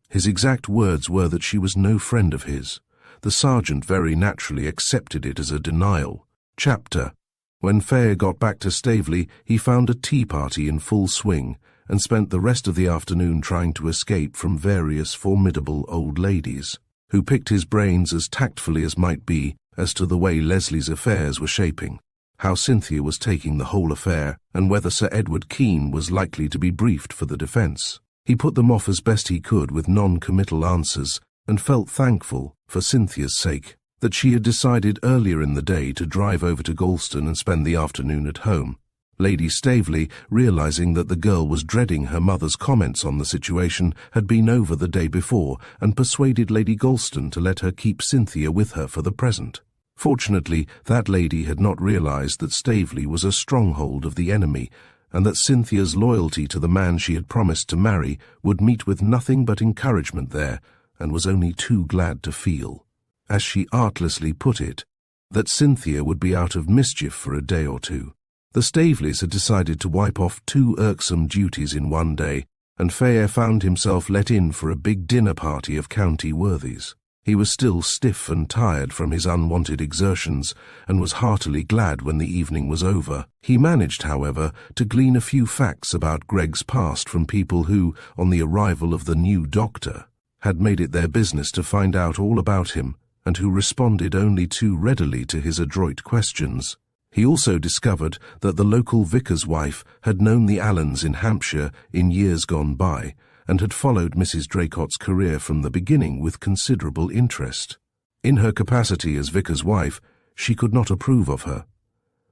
His exact words were that she was no friend of his. The sergeant very naturally accepted it as a denial. Chapter. When Fayre got back to Staveley, he found a tea party in full swing, and spent the rest of the afternoon trying to escape from various formidable old ladies, who picked his brains as tactfully as might be as to the way Leslie's affairs were shaping, how Cynthia was taking the whole affair, and whether Sir Edward Keene was likely to be briefed for the defence. He put them off as best he could with non-committal answers, and felt thankful, for Cynthia's sake, that she had decided earlier in the day to drive over to Galston and spend the afternoon at home. Lady Staveley, realizing that the girl was dreading her mother's comments on the situation, had been over the day before and persuaded Lady Galston to let her keep Cynthia with her for the present. Fortunately, that lady had not realized that Staveley was a stronghold of the enemy, and that Cynthia's loyalty to the man she had promised to marry would meet with nothing but encouragement there, and was only too glad to feel, as she artlessly put it, that Cynthia would be out of mischief for a day or two. The Staveleys had decided to wipe off 2 irksome duties in one day, and Fayre found himself let in for a big dinner party of county worthies. He was still stiff and tired from his unwanted exertions, and was heartily glad when the evening was over. He managed, however, to glean a few facts about Greg's past from people who, on the arrival of the new doctor, had made it their business to find out all about him, and who responded only too readily to his adroit questions. He also discovered that the local vicar's wife had known the Allens in Hampshire in years gone by, and had followed Mrs. Draycott's career from the beginning with considerable interest. In her capacity as vicar's wife, she could not approve of her,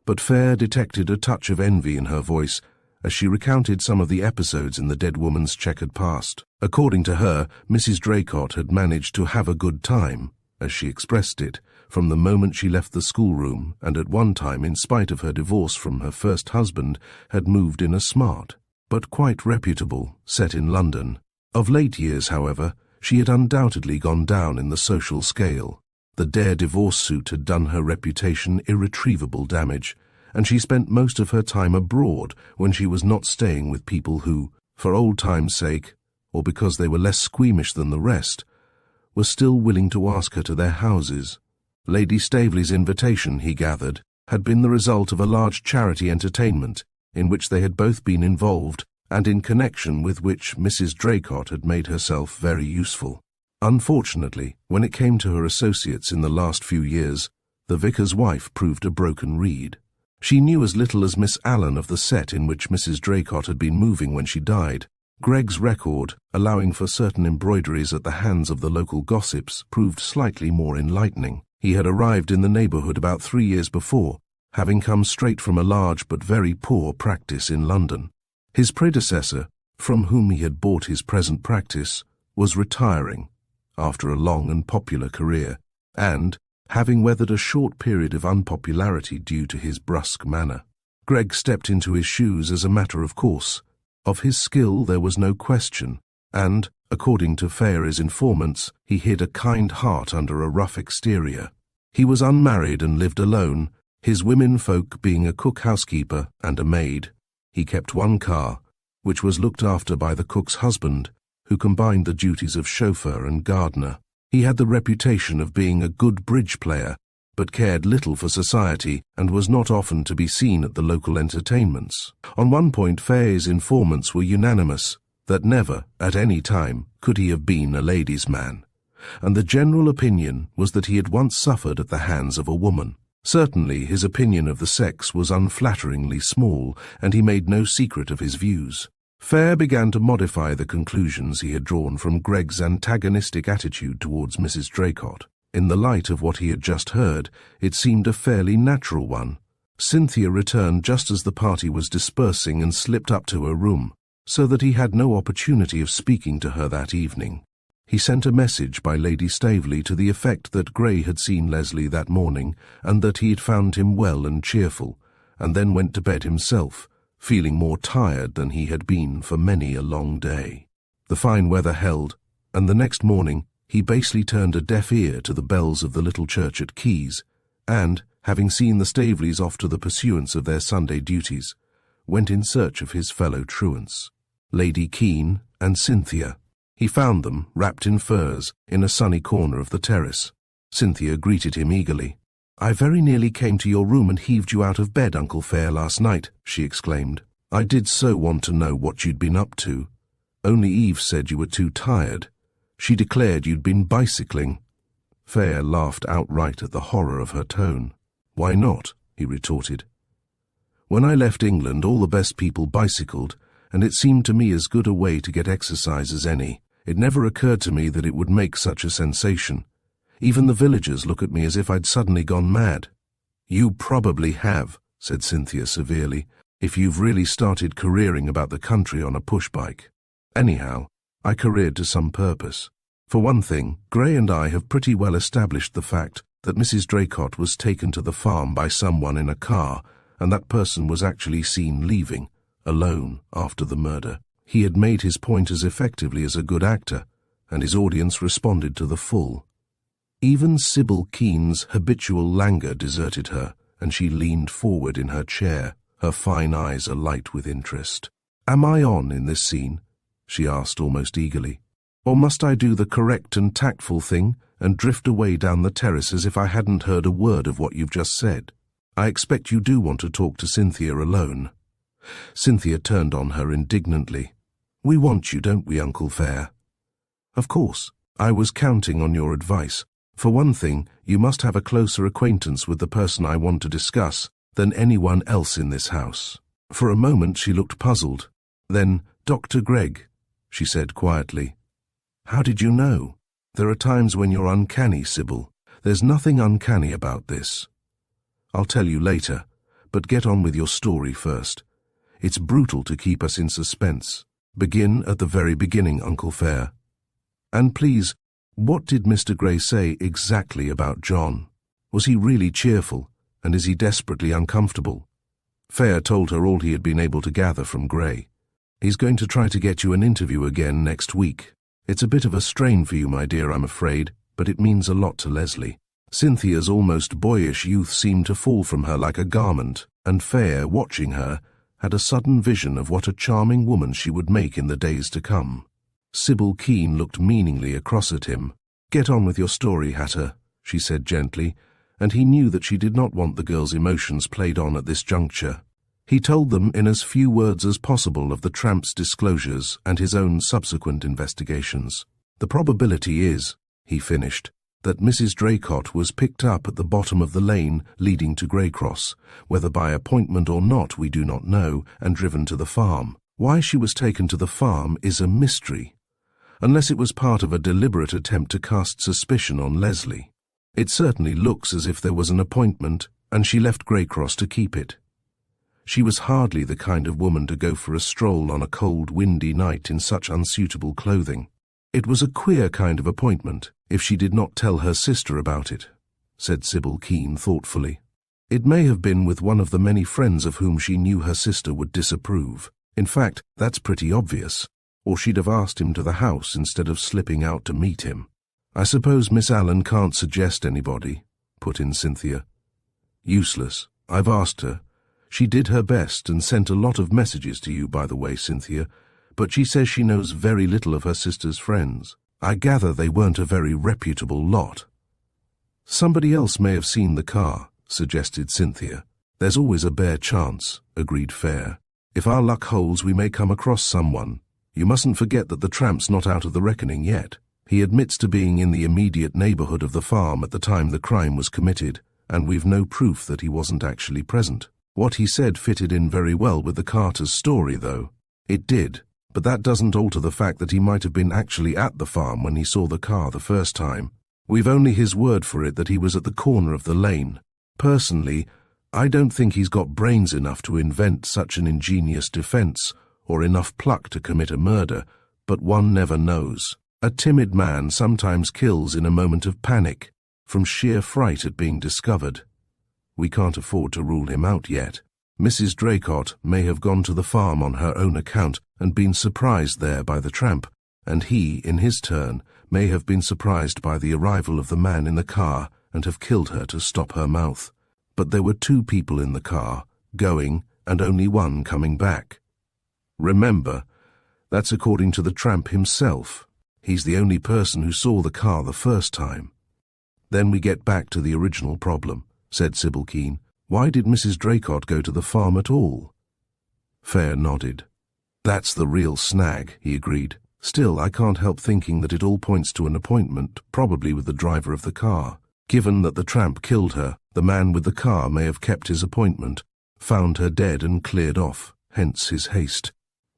but Fayre detected a touch of envy in her voice as she recounted some of the episodes in the dead woman's checkered past. According to her, Mrs. Draycott had managed to have a good time, as she expressed it, from the moment she left the schoolroom, and at one time, in spite of her divorce from her first husband, had moved in a smart, but quite reputable, set in London. Of late years, however, she had undoubtedly gone down in the social scale. The Dare divorce suit had done her reputation irretrievable damage, and she spent most of her time abroad when she was not staying with people who, for old time's sake, or because they were less squeamish than the rest, were still willing to ask her to their houses. Lady Staveley's invitation, he gathered, had been the result of a large charity entertainment in which they had both been involved, and in connection with which Mrs. Draycott had made herself very useful. Unfortunately, when it came to her associates in the last few years, the vicar's wife proved a broken reed. She knew as little as Miss Allen of the set in which Mrs. Draycott had been moving when she died. Greg's record, allowing for certain embroideries at the hands of the local gossips, proved slightly more enlightening. He had arrived in the neighbourhood about 3 years before, having come straight from a large but very poor practice in London. His predecessor, from whom he had bought his present practice, was retiring after a long and popular career, and, having weathered a short period of unpopularity due to his brusque manner, Greg stepped into his shoes as a matter of course. Of his skill there was no question, and, according to Fayre's informants, he hid a kind heart under a rough exterior. He was unmarried and lived alone, his womenfolk being a cook-housekeeper and a maid. He kept one car, which was looked after by the cook's husband, who combined the duties of chauffeur and gardener. He had the reputation of being a good bridge player, but cared little for society and was not often to be seen at the local entertainments. On one point Fayre's informants were unanimous, that never, at any time, could he have been a ladies' man, and the general opinion was that he had once suffered at the hands of a woman. Certainly his opinion of the sex was unflatteringly small, and he made no secret of his views. Fayre began to modify the conclusions he had drawn from Greg's antagonistic attitude towards Mrs. Draycott. In the light of what he had just heard, it seemed a fairly natural one. Cynthia returned just as the party was dispersing and slipped up to her room, so that he had no opportunity of speaking to her that evening. He sent a message by Lady Staveley to the effect that Gray had seen Leslie that morning and that he had found him well and cheerful, and then went to bed himself, feeling more tired than he had been for many a long day. The fine weather held, and the next morning he basely turned a deaf ear to the bells of the little church at Keys, and, having seen the Staveleys off to the pursuance of their Sunday duties, went in search of his fellow truants, Lady Keene and Cynthia. He found them, wrapped in furs, in a sunny corner of the terrace. Cynthia greeted him eagerly. "I very nearly came to your room and heaved you out of bed, Uncle Fayre, last night," she exclaimed. "I did so want to know what you'd been up to. Only Eve said you were too tired. She declared you'd been bicycling." Fayre laughed outright at the horror of her tone. "Why not?" he retorted. "When I left England, all the best people bicycled, and it seemed to me as good a way to get exercise as any. It never occurred to me that it would make such a sensation. Even the villagers look at me as if I'd suddenly gone mad." "You probably have," said Cynthia severely, "if you've really started careering about the country on a push-bike. Anyhow, I careered to some purpose. For one thing, Gray and I have pretty well established the fact that Mrs. Draycott was taken to the farm by someone in a car, and that person was actually seen leaving, alone, after the murder. He had made his point as effectively as a good actor, and his audience responded to the full. Even Sybil Keene's habitual languor deserted her, and she leaned forward in her chair, her fine eyes alight with interest. "Am I on in this scene?" she asked almost eagerly. "Or must I do the correct and tactful thing and drift away down the terrace as if I hadn't heard a word of what you've just said? I expect you do want to talk to Cynthia alone." Cynthia turned on her indignantly. "We want you, don't we, Uncle Fayre?" "Of course. I was counting on your advice. For one thing, you must have a closer acquaintance with the person I want to discuss than anyone else in this house." For a moment she looked puzzled. Then, "Dr. Gregg," she said quietly. "How did you know?" "There are times when you're uncanny, Sybil. There's nothing uncanny about this." "I'll tell you later, but get on with your story first. It's brutal to keep us in suspense. Begin at the very beginning, Uncle Fayre. And please, what did Mr. Gray say exactly about John? Was he really cheerful, and is he desperately uncomfortable?" Fayre told her all he had been able to gather from Gray. "He's going to try to get you an interview again next week. It's a bit of a strain for you, my dear, I'm afraid, but it means a lot to Leslie." Cynthia's almost boyish youth seemed to fall from her like a garment, and Fayre, watching her, had a sudden vision of what a charming woman she would make in the days to come. Sybil Keene looked meaningly across at him. "Get on with your story, Hatter," she said gently, and he knew that she did not want the girl's emotions played on at this juncture. He told them in as few words as possible of the tramp's disclosures and his own subsequent investigations. The probability is, he finished, that Mrs. Draycott was picked up at the bottom of the lane leading to Greycross, whether by appointment or not we do not know, and driven to the farm. Why she was taken to the farm is a mystery, unless it was part of a deliberate attempt to cast suspicion on Leslie. It certainly looks as if there was an appointment, and she left Greycross to keep it. She was hardly the kind of woman to go for a stroll on a cold, windy night in such unsuitable clothing. It was a queer kind of appointment, if she did not tell her sister about it, said Sybil Keene thoughtfully. It may have been with one of the many friends of whom she knew her sister would disapprove. In fact, that's pretty obvious, or she'd have asked him to the house instead of slipping out to meet him. I suppose Miss Allen can't suggest anybody, put in Cynthia. Useless. I've asked her. She did her best and sent a lot of messages to you, by the way, Cynthia, but she says she knows very little of her sister's friends. I gather they weren't a very reputable lot. Somebody else may have seen the car, suggested Cynthia. There's always a bare chance, agreed Fayre. If our luck holds, we may come across someone. You mustn't forget that the tramp's not out of the reckoning yet. He admits to being in the immediate neighborhood of the farm at the time the crime was committed, and we've no proof that he wasn't actually present. What he said fitted in very well with the Carter's story, though. It did, but that doesn't alter the fact that he might have been actually at the farm when he saw the car the first time. We've only his word for it that he was at the corner of the lane. Personally, I don't think he's got brains enough to invent such an ingenious defense, or enough pluck to commit a murder, but one never knows. A timid man sometimes kills in a moment of panic, from sheer fright at being discovered. We can't afford to rule him out yet. Mrs. Draycott may have gone to the farm on her own account and been surprised there by the tramp, and he, in his turn, may have been surprised by the arrival of the man in the car and have killed her to stop her mouth. But there were 2 people in the car, going, and only one coming back. Remember, that's according to the tramp himself. He's the only person who saw the car the first time. Then we get back to the original problem, said Sybil Keene. Why did Mrs. Draycott go to the farm at all? Fayre nodded. That's the real snag, he agreed. Still, I can't help thinking that it all points to an appointment, probably with the driver of the car. Given that the tramp killed her, the man with the car may have kept his appointment, found her dead and cleared off, hence his haste.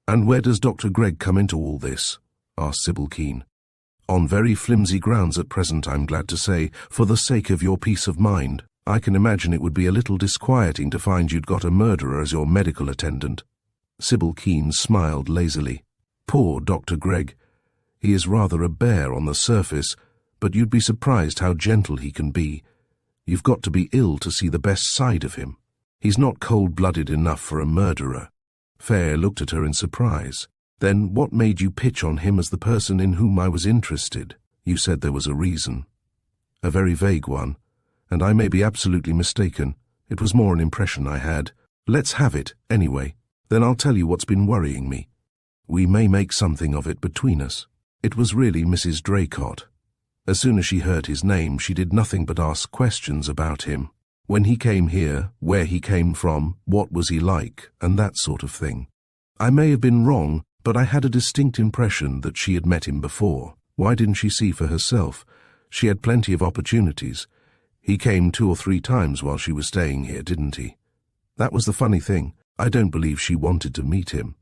And where does Dr. Gregg come into all this? Asked Sybil Keene. On very flimsy grounds at present, I'm glad to say, for the sake of your peace of mind. I can imagine it would be a little disquieting to find you'd got a murderer as your medical attendant. Sybil Keene smiled lazily. Poor Dr. Gregg. He is rather a bear on the surface, but you'd be surprised how gentle he can be. You've got to be ill to see the best side of him. He's not cold-blooded enough for a murderer. Fayre looked at her in surprise. Then what made you pitch on him as the person in whom I was interested? You said there was a reason. A very vague one, and I may be absolutely mistaken. It was more an impression I had. Let's have it, anyway. Then I'll tell you what's been worrying me. We may make something of it between us. It was really Mrs. Draycott. As soon as she heard his name, she did nothing but ask questions about him. When he came here, where he came from, what was he like, and that sort of thing. I may have been wrong, but I had a distinct impression that she had met him before. Why didn't she see for herself? She had plenty of opportunities. He came 2 or 3 times while she was staying here, didn't he? That was the funny thing. I don't believe she wanted to meet him.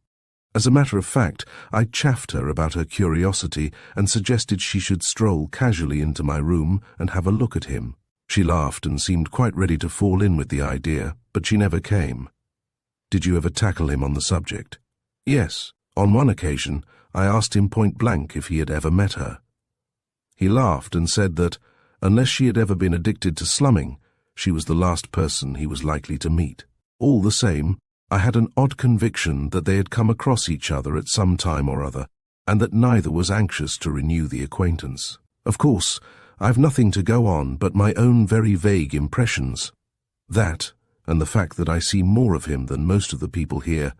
As a matter of fact, I chaffed her about her curiosity and suggested she should stroll casually into my room and have a look at him. She laughed and seemed quite ready to fall in with the idea, but she never came. Did you ever tackle him on the subject? Yes. On one occasion, I asked him point blank if he had ever met her. He laughed and said that, unless she had ever been addicted to slumming, she was the last person he was likely to meet. All the same, I had an odd conviction that they had come across each other at some time or other, and that neither was anxious to renew the acquaintance. Of course, I've nothing to go on but my own very vague impressions. That, and the fact that I see more of him than most of the people here,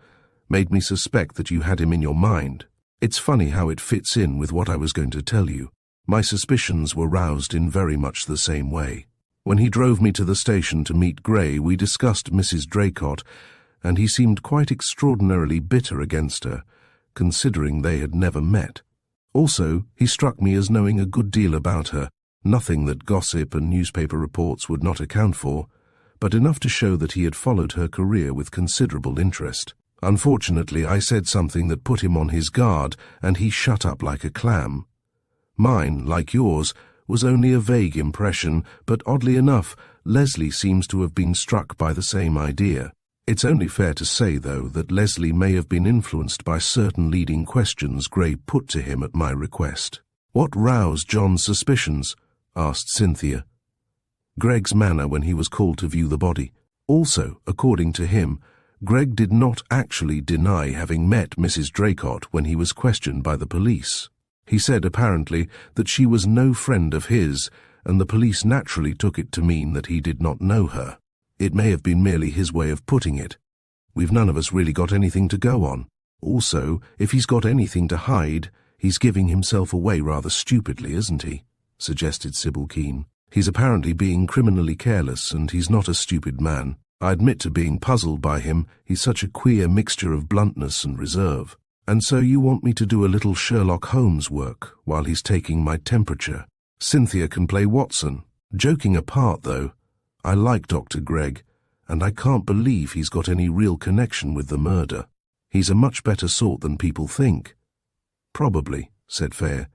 made me suspect that you had him in your mind. It's funny how it fits in with what I was going to tell you. My suspicions were roused in very much the same way. When he drove me to the station to meet Gray, we discussed Mrs. Draycott, and he seemed quite extraordinarily bitter against her, considering they had never met. Also, he struck me as knowing a good deal about her, nothing that gossip and newspaper reports would not account for, but enough to show that he had followed her career with considerable interest. Unfortunately, I said something that put him on his guard, and he shut up like a clam. Mine, like yours, was only a vague impression, but oddly enough, Leslie seems to have been struck by the same idea. It's only fair to say, though, that Leslie may have been influenced by certain leading questions Gray put to him at my request. "What roused John's suspicions?" asked Cynthia. Greg's manner when he was called to view the body. Also, according to him, Greg did not actually deny having met Mrs. Draycott when he was questioned by the police. He said, apparently, that she was no friend of his, and the police naturally took it to mean that he did not know her. It may have been merely his way of putting it. We've none of us really got anything to go on. Also, if he's got anything to hide, he's giving himself away rather stupidly, isn't he? Suggested Sybil Keene. He's apparently being criminally careless, and he's not a stupid man. I admit to being puzzled by him. He's such a queer mixture of bluntness and reserve. And so you want me to do a little Sherlock Holmes work while he's taking my temperature. Cynthia can play Watson. Joking apart, though, I like Dr. Gregg, and I can't believe he's got any real connection with the murder. He's a much better sort than people think. Probably, said Fayre,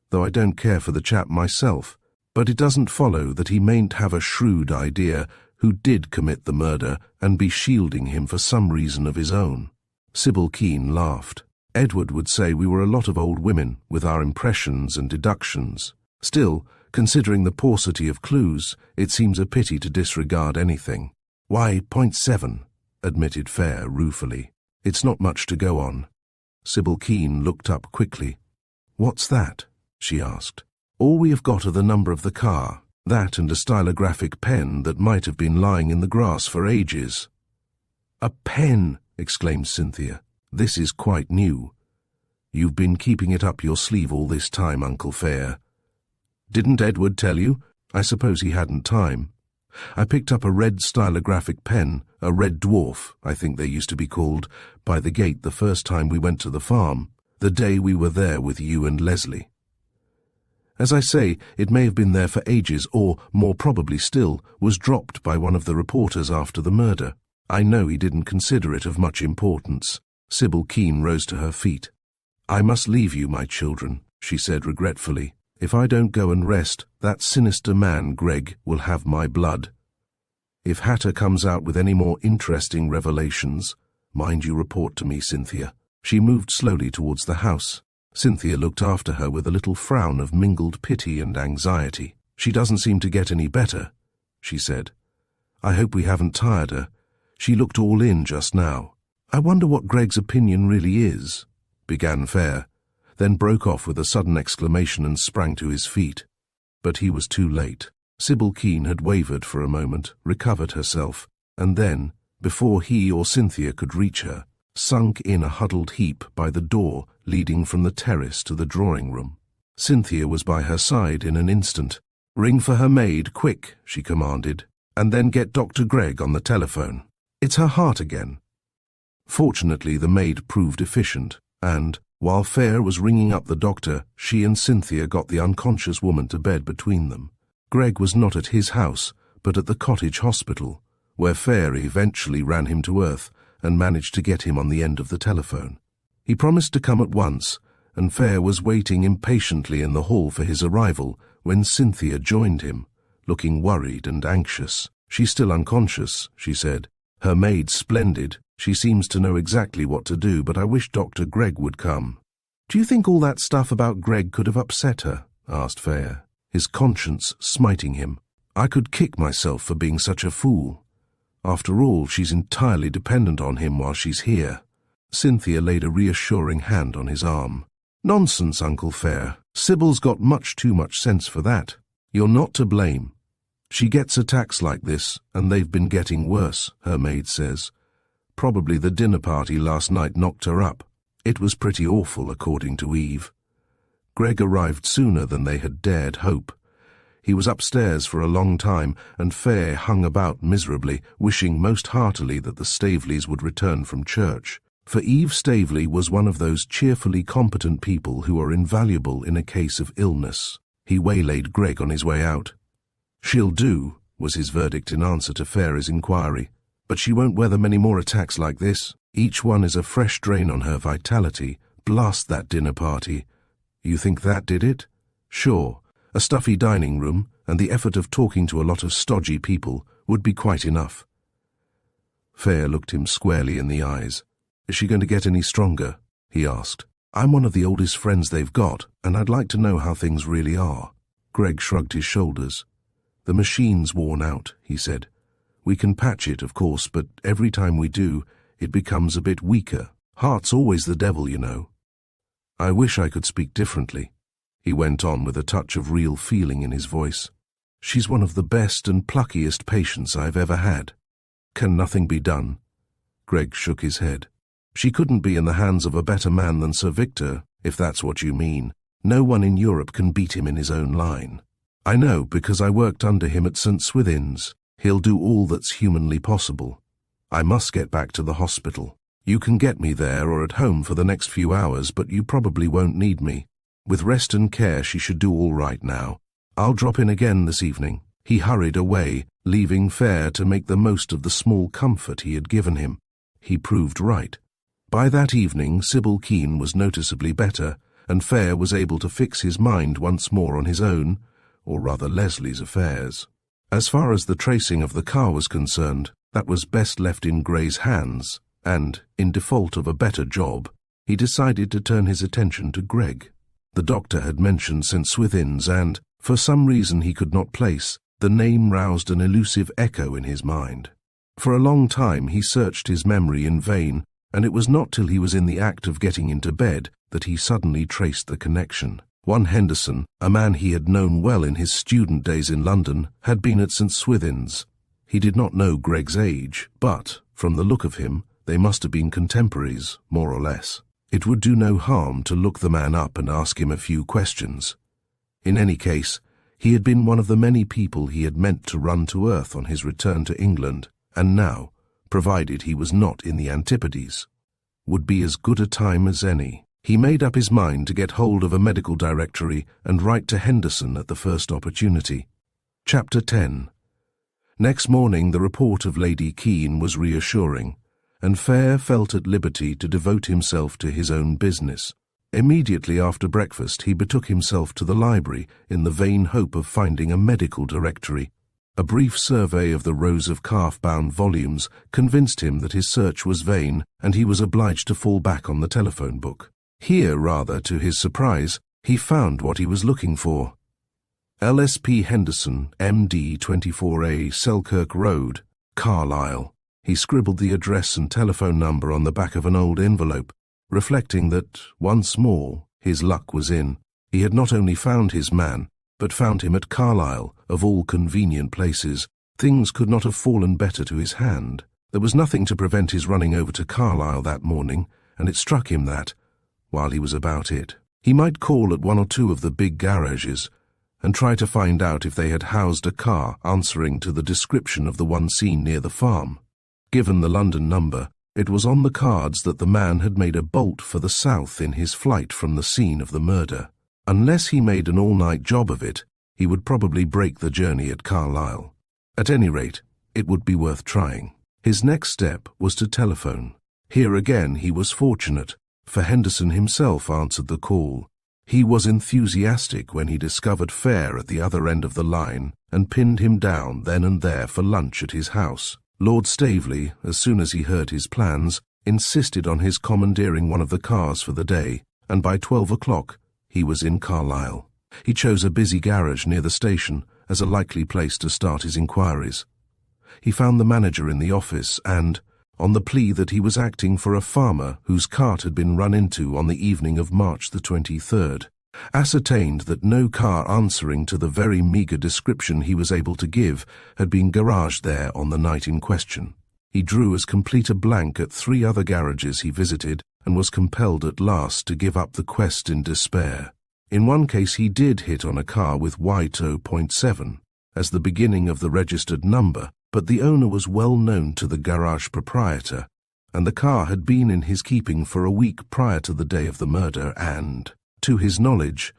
though I don't care for the chap myself. But it doesn't follow that he mayn't have a shrewd idea who did commit the murder and be shielding him for some reason of his own. Sybil Keene laughed. Edward would say we were a lot of old women with our impressions and deductions. Still, considering the paucity of clues, it seems a pity to disregard anything. Why, point 7, admitted Fayre ruefully. It's not much to go on. Sybil Keene looked up quickly. What's that? She asked. All we have got are the number of the car, that and a stylographic pen that might have been lying in the grass for ages. A pen! Exclaimed Cynthia. This is quite new. You've been keeping it up your sleeve all this time, Uncle Fayre. Didn't Edward tell you? I suppose he hadn't time. I picked up a red stylographic pen, a red dwarf, I think they used to be called, by the gate the first time we went to the farm, the day we were there with you and Leslie. As I say, it may have been there for ages, or, more probably still, was dropped by one of the reporters after the murder. I know he didn't consider it of much importance. Sybil Keene rose to her feet. I must leave you, my children, she said regretfully. If I don't go and rest, that sinister man, Gregg, will have my blood. If Hatter comes out with any more interesting revelations, mind you report to me, Cynthia. She moved slowly towards the house. Cynthia looked after her with a little frown of mingled pity and anxiety. She doesn't seem to get any better, she said. I hope we haven't tired her. She looked all in just now. I wonder what Gregg's opinion really is, began Fayre, then broke off with a sudden exclamation and sprang to his feet. But he was too late. Sybil Keene had wavered for a moment, recovered herself, and then, before he or Cynthia could reach her, sunk in a huddled heap by the door leading from the terrace to the drawing-room. Cynthia was by her side in an instant. Ring for her maid, quick, she commanded, and then get Dr. Gregg on the telephone. It's her heart again. Fortunately, the maid proved efficient, and, while Fayre was ringing up the doctor, she and Cynthia got the unconscious woman to bed between them. Gregg was not at his house, but at the cottage hospital, where Fayre eventually ran him to earth and managed to get him on the end of the telephone. He promised to come at once, and Fayre was waiting impatiently in the hall for his arrival when Cynthia joined him, looking worried and anxious. She's still unconscious, she said. Her maid's splendid. She seems to know exactly what to do, but I wish Dr. Gregg would come. Do you think all that stuff about Gregg could have upset her? Asked Fayre, his conscience smiting him. I could kick myself for being such a fool. After all, she's entirely dependent on him while she's here. Cynthia laid a reassuring hand on his arm. Nonsense, Uncle Fayre. Sybil's got much too much sense for that. You're not to blame. She gets attacks like this, and they've been getting worse, her maid says. Probably the dinner party last night knocked her up. It was pretty awful, according to Eve. Gregg arrived sooner than they had dared hope. He was upstairs for a long time, and Fayre hung about miserably, wishing most heartily that the Staveleys would return from church. For Eve Staveley was one of those cheerfully competent people who are invaluable in a case of illness. He waylaid Greg on his way out. "She'll do," was his verdict in answer to Fayre's inquiry. "But she won't weather many more attacks like this. Each one is a fresh drain on her vitality. Blast that dinner party." "You think that did it?" "Sure. A stuffy dining room and the effort of talking to a lot of stodgy people would be quite enough." Fayre looked him squarely in the eyes. "Is she going to get any stronger?" he asked. "I'm one of the oldest friends they've got, and I'd like to know how things really are." Greg shrugged his shoulders. "The machine's worn out," he said. "We can patch it, of course, but every time we do, it becomes a bit weaker. Heart's always the devil, you know." "I wish I could speak differently," he went on with a touch of real feeling in his voice. "She's one of the best and pluckiest patients I've ever had." "Can nothing be done?" Greg shook his head. "She couldn't be in the hands of a better man than Sir Victor, if that's what you mean. No one in Europe can beat him in his own line. I know, because I worked under him at St. Swithin's. He'll do all that's humanly possible. I must get back to the hospital. You can get me there or at home for the next few hours, but you probably won't need me. With rest and care she should do all right now. I'll drop in again this evening." He hurried away, leaving Fayre to make the most of the small comfort he had given him. He proved right. By that evening Sybil Keene was noticeably better, and Fayre was able to fix his mind once more on his own, or rather Leslie's affairs. As far as the tracing of the car was concerned, that was best left in Gray's hands, and, in default of a better job, he decided to turn his attention to Greg. The doctor had mentioned St. Swithin's and, for some reason he could not place, the name roused an elusive echo in his mind. For a long time he searched his memory in vain, and it was not till he was in the act of getting into bed that he suddenly traced the connection. One Henderson, a man he had known well in his student days in London, had been at St. Swithin's. He did not know Greg's age, but, from the look of him, they must have been contemporaries, more or less. It would do no harm to look the man up and ask him a few questions. In any case, he had been one of the many people he had meant to run to earth on his return to England, and now, provided he was not in the Antipodes, would be as good a time as any. He made up his mind to get hold of a medical directory and write to Henderson at the first opportunity. Chapter 10. Next morning the report of Lady Keene was reassuring, and Fayre felt at liberty to devote himself to his own business. Immediately after breakfast he betook himself to the library in the vain hope of finding a medical directory. A brief survey of the rows of calf-bound volumes convinced him that his search was vain, and he was obliged to fall back on the telephone book. Here, rather to his surprise, he found what he was looking for. L.S.P. Henderson, M.D. 24A, Selkirk Road, Carlisle. He scribbled the address and telephone number on the back of an old envelope, reflecting that, once more, his luck was in. He had not only found his man, but found him at Carlisle, of all convenient places. Things could not have fallen better to his hand. There was nothing to prevent his running over to Carlisle that morning, and it struck him that, while he was about it, he might call at one or two of the big garages and try to find out if they had housed a car answering to the description of the one seen near the farm. Given the London number, it was on the cards that the man had made a bolt for the south in his flight from the scene of the murder. Unless he made an all-night job of it, he would probably break the journey at Carlisle. At any rate, it would be worth trying. His next step was to telephone. Here again he was fortunate, for Henderson himself answered the call. He was enthusiastic when he discovered Fayre at the other end of the line and pinned him down then and there for lunch at his house. Lord Staveley, as soon as he heard his plans, insisted on his commandeering one of the cars for the day, and by 12 o'clock he was in Carlisle. He chose a busy garage near the station as a likely place to start his inquiries. He found the manager in the office and, on the plea that he was acting for a farmer whose cart had been run into on the evening of March the 23rd, ascertained that no car answering to the very meagre description he was able to give had been garaged there on the night in question. He drew as complete a blank at 3 other garages he visited and was compelled at last to give up the quest in despair. In one case he did hit on a car with Y0.7 as the beginning of the registered number, but the owner was well known to the garage proprietor, and the car had been in his keeping for a week prior to the day of the murder and, to his knowledge,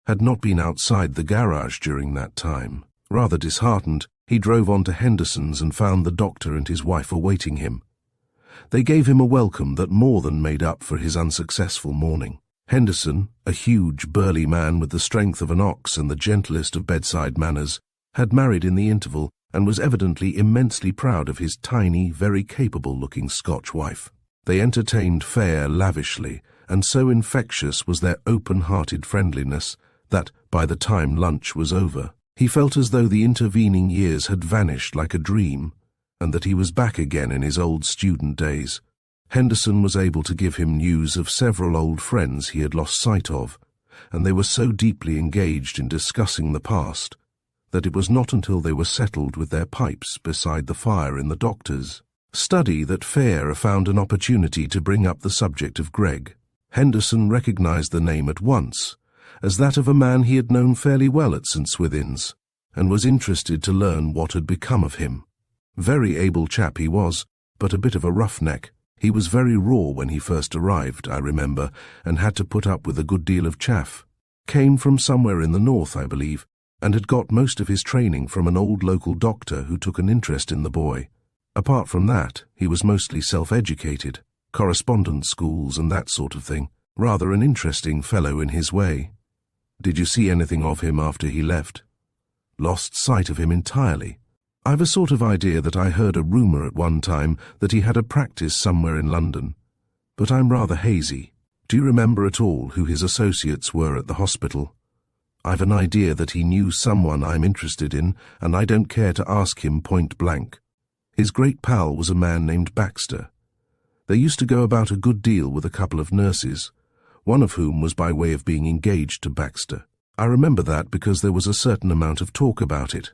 had not been outside the garage during that time. Rather disheartened, he drove on to Henderson's and found the doctor and his wife awaiting him. They gave him a welcome that more than made up for his unsuccessful morning. Henderson, a huge, burly man with the strength of an ox and the gentlest of bedside manners, had married in the interval and was evidently immensely proud of his tiny, very capable-looking Scotch wife. They entertained Fayre lavishly, and so infectious was their open-hearted friendliness that, by the time lunch was over, he felt as though the intervening years had vanished like a dream, and that he was back again in his old student days. Henderson was able to give him news of several old friends he had lost sight of, and they were so deeply engaged in discussing the past that it was not until they were settled with their pipes beside the fire in the doctor's study that Fayre found an opportunity to bring up the subject of Greg. Henderson recognized the name at once as that of a man he had known fairly well at St. Swithin's, and was interested to learn what had become of him. Very able chap he was, but a bit of a roughneck. He was very raw when he first arrived, I remember, and had to put up with a good deal of chaff. Came from somewhere in the north, I believe, and had got most of his training from an old local doctor who took an interest in the boy. Apart from that, he was mostly self-educated, correspondence schools and that sort of thing. Rather an interesting fellow in his way. Did you see anything of him after he left? Lost sight of him entirely. I've a sort of idea that I heard a rumour at one time that he had a practice somewhere in London, but I'm rather hazy. Do you remember at all who his associates were at the hospital? I've an idea that he knew someone I'm interested in, and I don't care to ask him point blank. His great pal was a man named Baxter. They used to go about a good deal with a couple of nurses, one of whom was by way of being engaged to Baxter. I remember that because there was a certain amount of talk about it.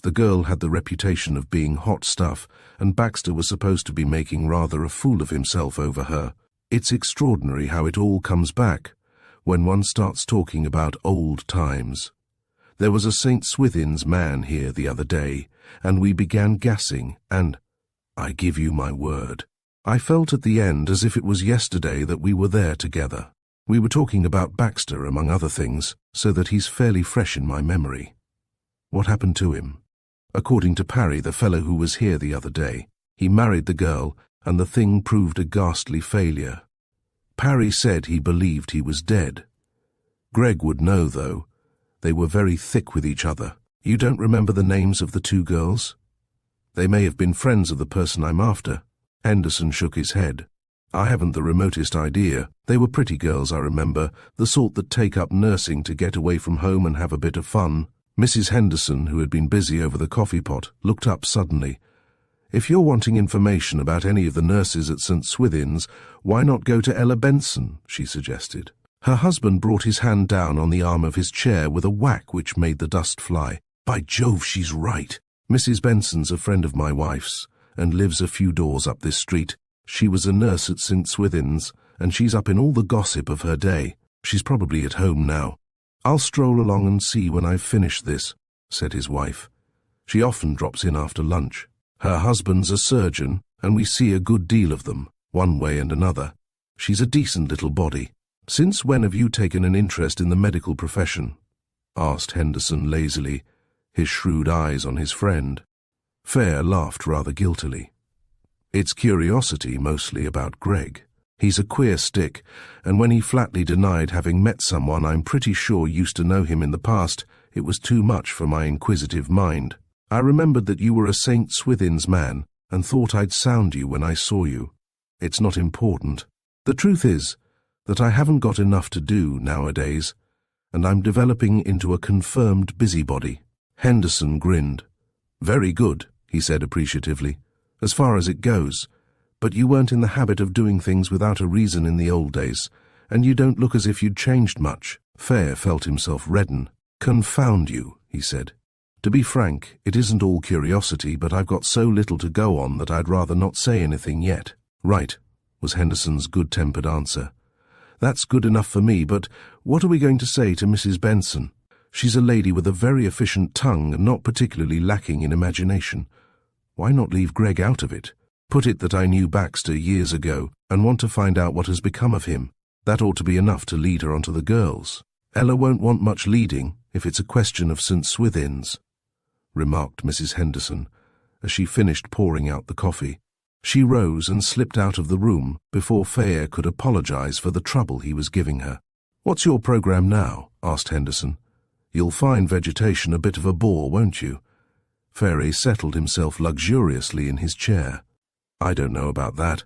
The girl had the reputation of being hot stuff, and Baxter was supposed to be making rather a fool of himself over her. It's extraordinary how it all comes back when one starts talking about old times. There was a St. Swithin's man here the other day, and we began gassing, and, I give you my word, I felt at the end as if it was yesterday that we were there together. We were talking about Baxter, among other things, so that he's fairly fresh in my memory. What happened to him? According to Parry, the fellow who was here the other day, he married the girl, and the thing proved a ghastly failure. Parry said he believed he was dead. Greg would know, though. They were very thick with each other. You don't remember the names of the two girls? They may have been friends of the person I'm after. Henderson shook his head. I haven't the remotest idea. They were pretty girls, I remember, the sort that take up nursing to get away from home and have a bit of fun. Mrs. Henderson, who had been busy over the coffee pot, looked up suddenly. If you're wanting information about any of the nurses at St. Swithin's, why not go to Ella Benson, she suggested. Her husband brought his hand down on the arm of his chair with a whack which made the dust fly. By Jove, she's right. Mrs. Benson's a friend of my wife's, and lives a few doors up this street. She was a nurse at St. Swithin's, and she's up in all the gossip of her day. She's probably at home now. I'll stroll along and see when I've finished this, said his wife. She often drops in after lunch. Her husband's a surgeon, and we see a good deal of them, one way and another. She's a decent little body. Since when have you taken an interest in the medical profession? Asked Henderson lazily, his shrewd eyes on his friend. Fayre laughed rather guiltily. It's curiosity, mostly, about Greg. He's a queer stick, and when he flatly denied having met someone I'm pretty sure used to know him in the past, it was too much for my inquisitive mind. I remembered that you were a St. Swithin's man, and thought I'd sound you when I saw you. It's not important. The truth is that I haven't got enough to do nowadays, and I'm developing into a confirmed busybody. Henderson grinned. Very good, he said appreciatively, as far as it goes, but you weren't in the habit of doing things without a reason in the old days, and you don't look as if you'd changed much. Fayre felt himself redden. Confound you, he said. To be frank, it isn't all curiosity, but I've got so little to go on that I'd rather not say anything yet. Right, was Henderson's good-tempered answer. That's good enough for me, but what are we going to say to Mrs. Benson? She's a lady with a very efficient tongue and not particularly lacking in imagination. Why not leave Greg out of it? Put it that I knew Baxter years ago and want to find out what has become of him. That ought to be enough to lead her onto the girls. Ella won't want much leading if it's a question of St. Swithin's," remarked Mrs. Henderson as she finished pouring out the coffee. She rose and slipped out of the room before Fayre could apologize for the trouble he was giving her. "What's your program now?" asked Henderson. "You'll find vegetation a bit of a bore, won't you?" Fayre settled himself luxuriously in his chair. "I don't know about that.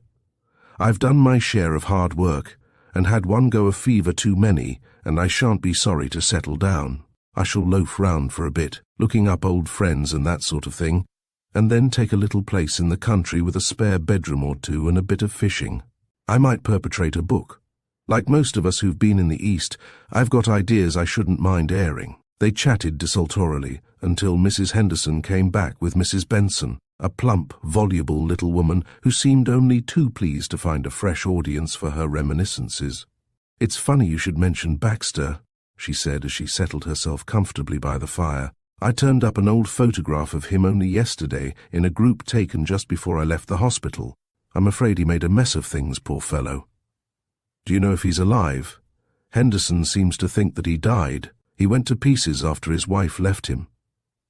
I've done my share of hard work and had one go of fever too many, and I shan't be sorry to settle down. I shall loaf round for a bit, looking up old friends and that sort of thing, and then take a little place in the country with a spare bedroom or two and a bit of fishing. I might perpetrate a book. Like most of us who've been in the East, I've got ideas I shouldn't mind airing." They chatted desultorily until Mrs. Henderson came back with Mrs. Benson, a plump, voluble little woman who seemed only too pleased to find a fresh audience for her reminiscences. "It's funny you should mention Baxter," she said as she settled herself comfortably by the fire. "I turned up an old photograph of him only yesterday in a group taken just before I left the hospital. I'm afraid he made a mess of things, poor fellow." "Do you know if he's alive?" "Henderson seems to think that he died. He went to pieces after his wife left him.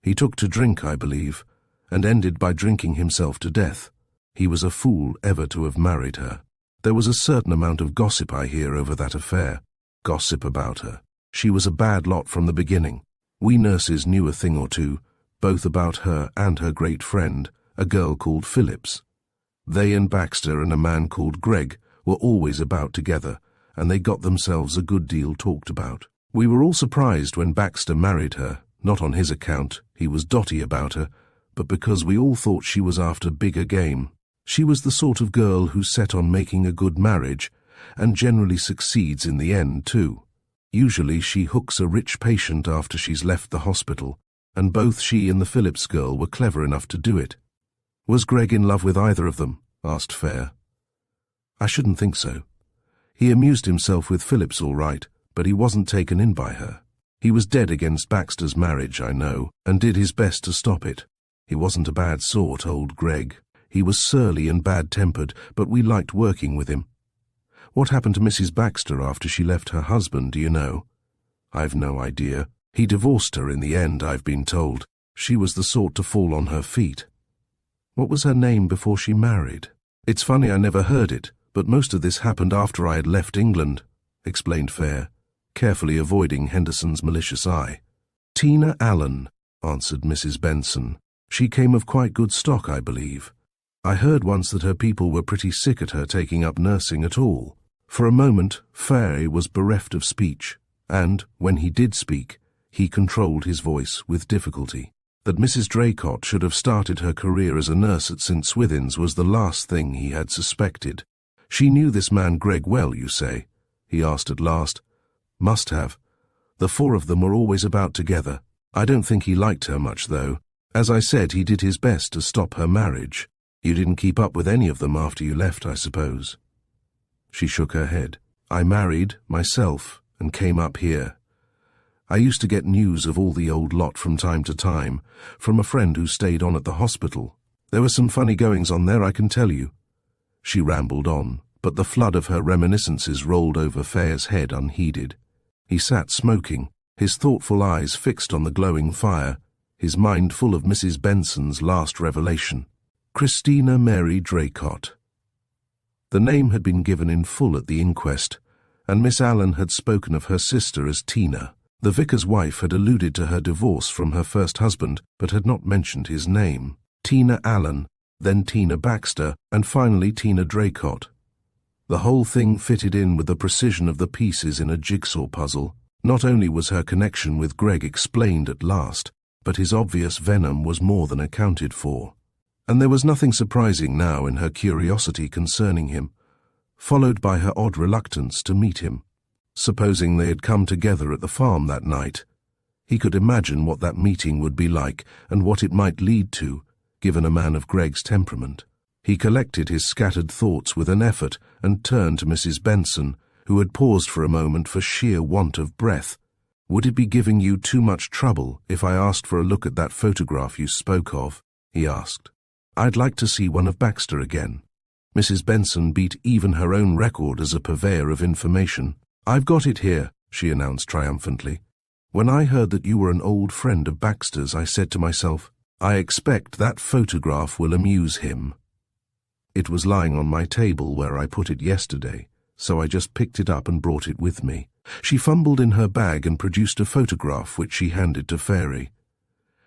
He took to drink, I believe, and ended by drinking himself to death. He was a fool ever to have married her. There was a certain amount of gossip, I hear, over that affair. Gossip about her. She was a bad lot from the beginning. We nurses knew a thing or two, both about her and her great friend, a girl called Phillips. They and Baxter and a man called Greg were always about together, and they got themselves a good deal talked about. We were all surprised when Baxter married her, not on his account, he was dotty about her, but because we all thought she was after bigger game. She was the sort of girl who's set on making a good marriage, and generally succeeds in the end, too. Usually she hooks a rich patient after she's left the hospital, and both she and the Phillips girl were clever enough to do it." "Was Greg in love with either of them?" asked Fayre. "I shouldn't think so. He amused himself with Phillips all right, but he wasn't taken in by her. He was dead against Baxter's marriage, I know, and did his best to stop it. He wasn't a bad sort, old Greg. He was surly and bad-tempered, but we liked working with him." "What happened to Mrs. Baxter after she left her husband, do you know?" "I've no idea. He divorced her in the end, I've been told. She was the sort to fall on her feet." "What was her name before she married?" "It's funny I never heard it, but most of this happened after I had left England," explained Fayre, carefully avoiding Henderson's malicious eye. "Tina Allen," answered Mrs. Benson. "She came of quite good stock, I believe. I heard once that her people were pretty sick at her taking up nursing at all." For a moment, Fayre was bereft of speech, and, when he did speak, he controlled his voice with difficulty. That Mrs. Draycott should have started her career as a nurse at St. Swithin's was the last thing he had suspected. "She knew this man Greg well, you say?" he asked at last. "Must have. The four of them were always about together. I don't think he liked her much, though. As I said, he did his best to stop her marriage. You didn't keep up with any of them after you left, I suppose?" She shook her head. "I married, myself, and came up here. I used to get news of all the old lot from time to time, from a friend who stayed on at the hospital. There were some funny goings on there, I can tell you." She rambled on, but the flood of her reminiscences rolled over Fayre's head unheeded. He sat smoking, his thoughtful eyes fixed on the glowing fire, his mind full of Mrs. Benson's last revelation. Christina Mary Draycott. The name had been given in full at the inquest, and Miss Allen had spoken of her sister as Tina. The vicar's wife had alluded to her divorce from her first husband, but had not mentioned his name. Tina Allen, then Tina Baxter, and finally Tina Draycott. The whole thing fitted in with the precision of the pieces in a jigsaw puzzle. Not only was her connection with Greg explained at last, but his obvious venom was more than accounted for. And there was nothing surprising now in her curiosity concerning him, followed by her odd reluctance to meet him. Supposing they had come together at the farm that night, he could imagine what that meeting would be like and what it might lead to, given a man of Greg's temperament. He collected his scattered thoughts with an effort and turned to Mrs. Benson, who had paused for a moment for sheer want of breath. "Would it be giving you too much trouble if I asked for a look at that photograph you spoke of?" he asked. "I'd like to see one of Baxter again." Mrs. Benson beat even her own record as a purveyor of information. "I've got it here," she announced triumphantly. "When I heard that you were an old friend of Baxter's, I said to myself, I expect that photograph will amuse him. It was lying on my table where I put it yesterday, so I just picked it up and brought it with me." She fumbled in her bag and produced a photograph which she handed to Fayre.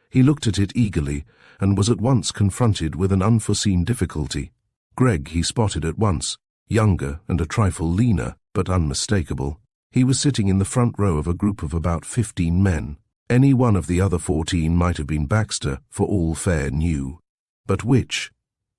He looked at it eagerly and was at once confronted with an unforeseen difficulty. Greg he spotted at once, younger and a trifle leaner, but unmistakable. He was sitting in the front row of a group of about 15 men. Any one of the other 14 might have been Baxter, for all Fayre knew. But which?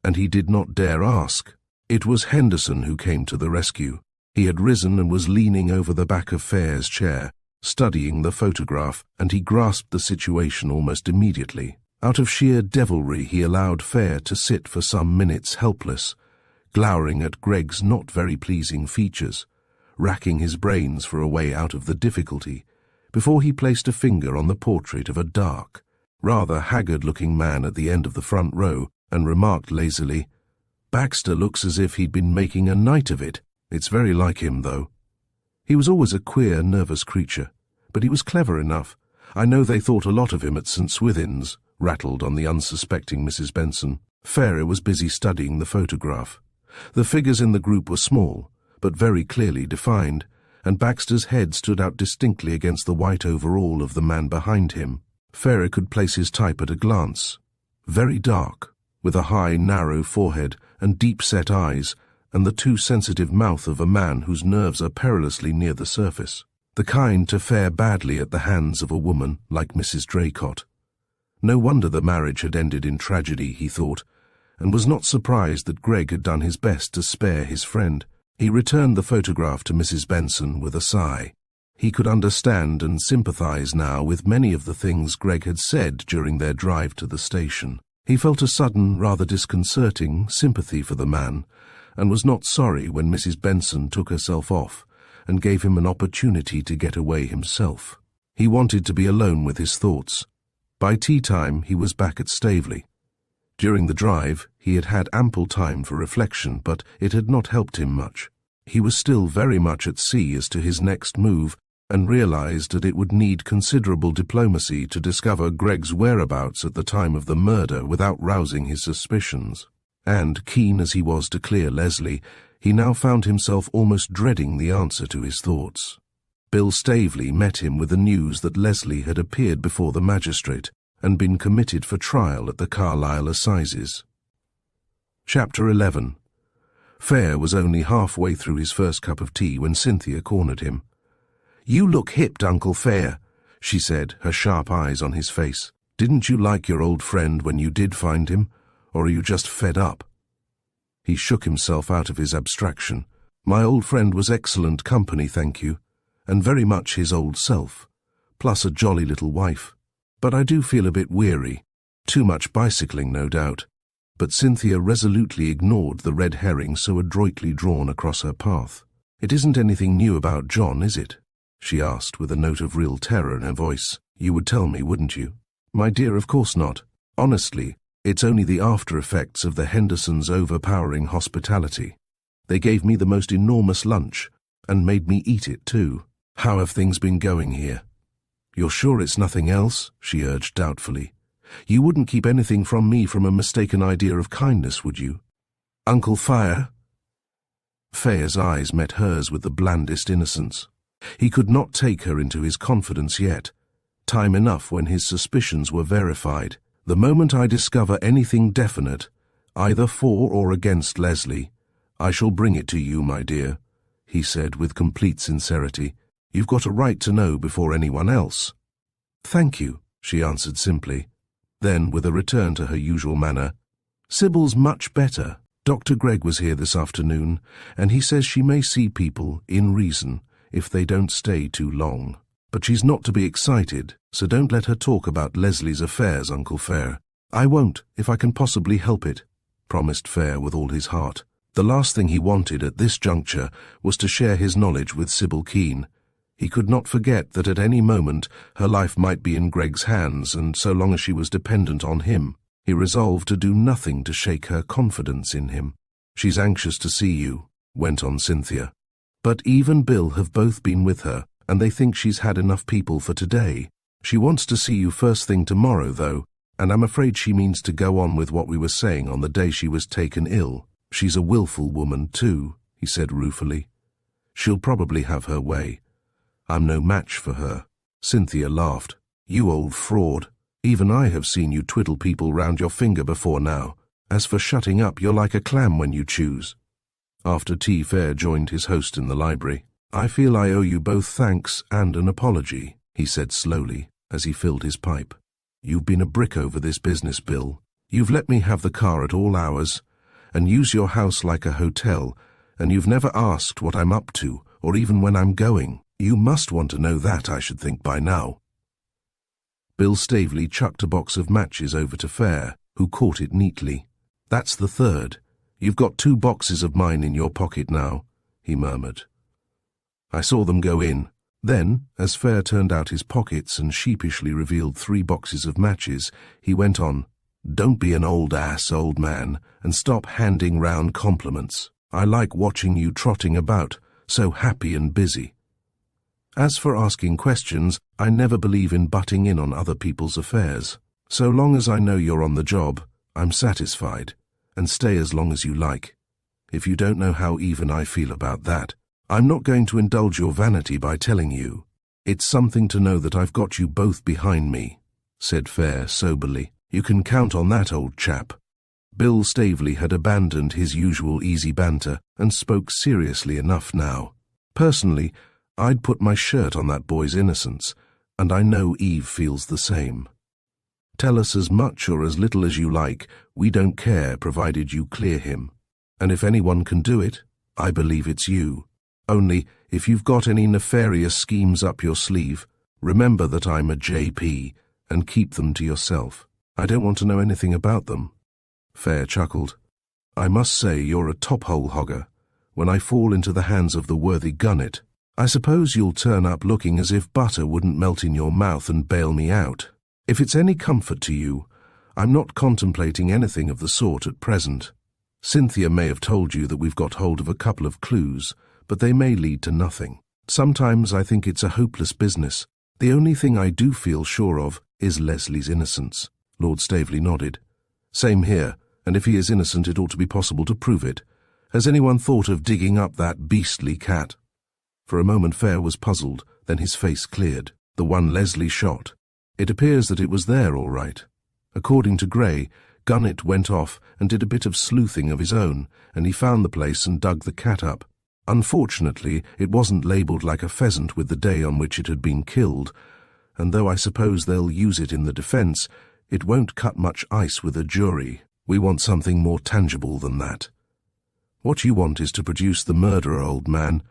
And he did not dare ask. It was Henderson who came to the rescue. He had risen and was leaning over the back of Fayre's chair, studying the photograph, and he grasped the situation almost immediately. Out of sheer devilry he allowed Fayre to sit for some minutes helpless, glowering at Greg's not very pleasing features, racking his brains for a way out of the difficulty, before he placed a finger on the portrait of a dark, rather haggard-looking man at the end of the front row, and remarked lazily, "Baxter looks as if he'd been making a night of it. It's very like him, though." He was always a queer, nervous creature, but he was clever enough. "I know they thought a lot of him at St. Swithin's," rattled on the unsuspecting Mrs. Benson. Fayre was busy studying the photograph. The figures in the group were small, but very clearly defined, and Baxter's head stood out distinctly against the white overall of the man behind him. Fayre could place his type at a glance. Very dark, with a high, narrow forehead and deep-set eyes, and the too sensitive mouth of a man whose nerves are perilously near the surface. The kind to fare badly at the hands of a woman like Mrs. Draycott. No wonder the marriage had ended in tragedy, he thought, and was not surprised that Greg had done his best to spare his friend. He returned the photograph to Mrs. Benson with a sigh. He could understand and sympathize now with many of the things Greg had said during their drive to the station. He felt a sudden, rather disconcerting sympathy for the man, and was not sorry when Mrs. Benson took herself off and gave him an opportunity to get away himself. He wanted to be alone with his thoughts. By tea-time he was back at Staveley. During the drive he had had ample time for reflection, but it had not helped him much. He was still very much at sea as to his next move, and realized that it would need considerable diplomacy to discover Greg's whereabouts at the time of the murder without rousing his suspicions. And, keen as he was to clear Leslie, he now found himself almost dreading the answer to his thoughts. Bill Staveley met him with the news that Leslie had appeared before the magistrate and been committed for trial at the Carlisle Assizes. Chapter 11. Fayre was only halfway through his first cup of tea when Cynthia cornered him. "You look hipped, Uncle Fayre," she said, her sharp eyes on his face. "Didn't you like your old friend when you did find him, or are you just fed up?" He shook himself out of his abstraction. "My old friend was excellent company, thank you, and very much his old self, plus a jolly little wife. But I do feel a bit weary. Too much bicycling, no doubt." But Cynthia resolutely ignored the red herring so adroitly drawn across her path. "It isn't anything new about John, is it?" she asked with a note of real terror in her voice. "You would tell me, wouldn't you?" "My dear, of course not. Honestly, it's only the after-effects of the Hendersons' overpowering hospitality. They gave me the most enormous lunch, and made me eat it too. How have things been going here?" "You're sure it's nothing else?" she urged doubtfully. "You wouldn't keep anything from me from a mistaken idea of kindness, would you?" "Uncle Fayre?" Fayre's eyes met hers with the blandest innocence. He could not take her into his confidence yet. Time enough when his suspicions were verified. "The moment I discover anything definite, either for or against Leslie, I shall bring it to you, my dear," he said with complete sincerity. "You've got a right to know before anyone else." "Thank you," she answered simply. Then, with a return to her usual manner, "Sybil's much better. Dr. Gregg was here this afternoon, and he says she may see people, in reason, if they don't stay too long. But she's not to be excited, so don't let her talk about Leslie's affairs, Uncle Fayre." "I won't, if I can possibly help it," promised Fayre with all his heart. The last thing he wanted at this juncture was to share his knowledge with Sybil Keene. He could not forget that at any moment her life might be in Greg's hands, and so long as she was dependent on him, he resolved to do nothing to shake her confidence in him. "She's anxious to see you," went on Cynthia. "But Eve and Bill have both been with her, and they think she's had enough people for today. She wants to see you first thing tomorrow, though, and I'm afraid she means to go on with what we were saying on the day she was taken ill. She's a willful woman, too," he said ruefully. "She'll probably have her way. I'm no match for her." Cynthia laughed. "You old fraud. Even I have seen you twiddle people round your finger before now. As for shutting up, you're like a clam when you choose." After tea, Fayre joined his host in the library. "I feel I owe you both thanks and an apology," he said slowly, as he filled his pipe. "You've been a brick over this business, Bill. You've let me have the car at all hours, and use your house like a hotel, and you've never asked what I'm up to, or even when I'm going. You must want to know that, I should think, by now." Bill Staveley chucked a box of matches over to Fayre, who caught it neatly. "That's the third. You've got 2 boxes of mine in your pocket now," he murmured. "I saw them go in." Then, as Fayre turned out his pockets and sheepishly revealed 3 boxes of matches, he went on, "Don't be an old ass, old man, and stop handing round compliments. I like watching you trotting about, so happy and busy. As for asking questions, I never believe in butting in on other people's affairs. So long as I know you're on the job, I'm satisfied, and stay as long as you like. If you don't know how even I feel about that, I'm not going to indulge your vanity by telling you. It's something to know that I've got you both behind me," said Fayre soberly. "You can count on that, old chap." Bill Staveley had abandoned his usual easy banter and spoke seriously enough now. "Personally, I'd put my shirt on that boy's innocence, and I know Eve feels the same. Tell us as much or as little as you like, we don't care provided you clear him. And if anyone can do it, I believe it's you. Only, if you've got any nefarious schemes up your sleeve, remember that I'm a JP, and keep them to yourself. I don't want to know anything about them." Fayre chuckled. "I must say you're a top-hole hogger. When I fall into the hands of the worthy Whodunit, I suppose you'll turn up looking as if butter wouldn't melt in your mouth and bail me out. If it's any comfort to you, I'm not contemplating anything of the sort at present. Cynthia may have told you that we've got hold of a couple of clues, but they may lead to nothing. Sometimes I think it's a hopeless business. The only thing I do feel sure of is Leslie's innocence." Lord Staveley nodded. "Same here, and if he is innocent it ought to be possible to prove it. Has anyone thought of digging up that beastly cat?" For a moment Fayre was puzzled, then his face cleared. "The one Leslie shot. It appears that it was there all right. According to Gray, Whodunit went off and did a bit of sleuthing of his own, and he found the place and dug the cat up. Unfortunately, it wasn't labelled like a pheasant with the day on which it had been killed, and though I suppose they'll use it in the defence, it won't cut much ice with a jury. We want something more tangible than that. What you want is to produce the murderer, old man.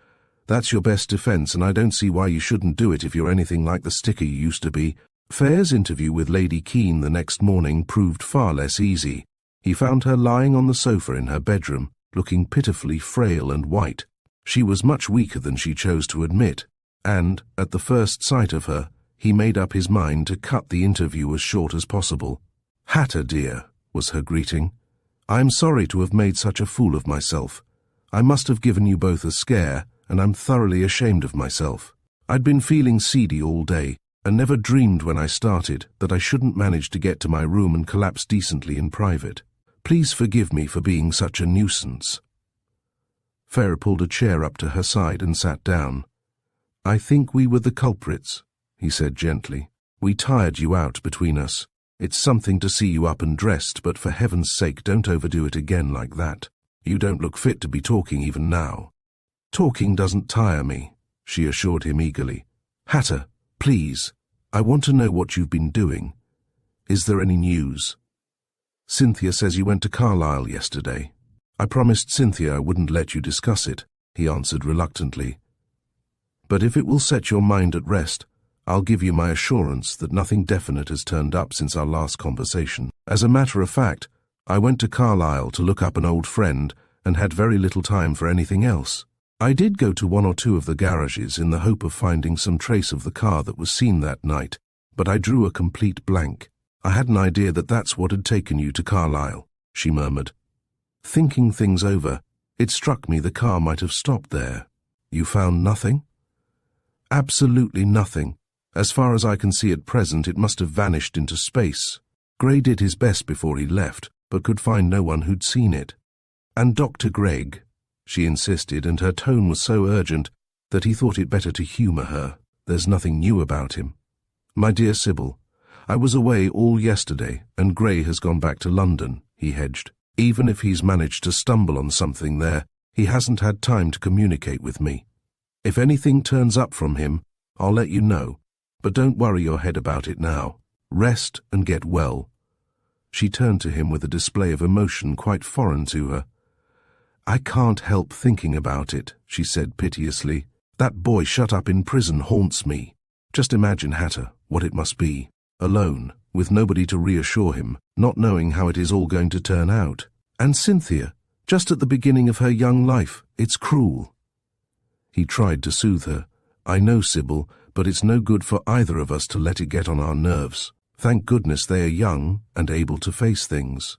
That's your best defence, and I don't see why you shouldn't do it if you're anything like the sticker you used to be." Fayre's interview with Lady Keene the next morning proved far less easy. He found her lying on the sofa in her bedroom, looking pitifully frail and white. She was much weaker than she chose to admit, and, at the first sight of her, he made up his mind to cut the interview as short as possible. "Hatter, dear," was her greeting. "I'm sorry to have made such a fool of myself. I must have given you both a scare, and I'm thoroughly ashamed of myself. I'd been feeling seedy all day, and never dreamed when I started that I shouldn't manage to get to my room and collapse decently in private. Please forgive me for being such a nuisance." Fayre pulled a chair up to her side and sat down. "I think we were the culprits," he said gently. "We tired you out between us. It's something to see you up and dressed, but for heaven's sake don't overdo it again like that. You don't look fit to be talking even now." "Talking doesn't tire me," she assured him eagerly. "Hatter, please, I want to know what you've been doing. Is there any news?" "Cynthia says you went to Carlisle yesterday. I promised Cynthia I wouldn't let you discuss it," he answered reluctantly. "But if it will set your mind at rest, I'll give you my assurance that nothing definite has turned up since our last conversation. As a matter of fact, I went to Carlisle to look up an old friend, and had very little time for anything else. I did go to one or two of the garages in the hope of finding some trace of the car that was seen that night, but I drew a complete blank. I had an idea that that's what had taken you to Carlisle, she murmured. Thinking things over, it struck me the car might have stopped there. You found nothing? Absolutely nothing. As far as I can see at present, it must have vanished into space. Gray did his best before he left, but could find no one who'd seen it. And Dr. Gregg, she insisted, and her tone was so urgent that he thought it better to humour her. There's nothing new about him. My dear Sybil, I was away all yesterday, and Gray has gone back to London, he hedged. Even if he's managed to stumble on something there, he hasn't had time to communicate with me. If anything turns up from him, I'll let you know, but don't worry your head about it now. Rest and get well. She turned to him with a display of emotion quite foreign to her. I can't help thinking about it, she said piteously. That boy shut up in prison haunts me. Just imagine, Hatter, what it must be. Alone, with nobody to reassure him, not knowing how it is all going to turn out. And Cynthia, just at the beginning of her young life. It's cruel. He tried to soothe her. I know, Sybil, but it's no good for either of us to let it get on our nerves. Thank goodness they are young and able to face things.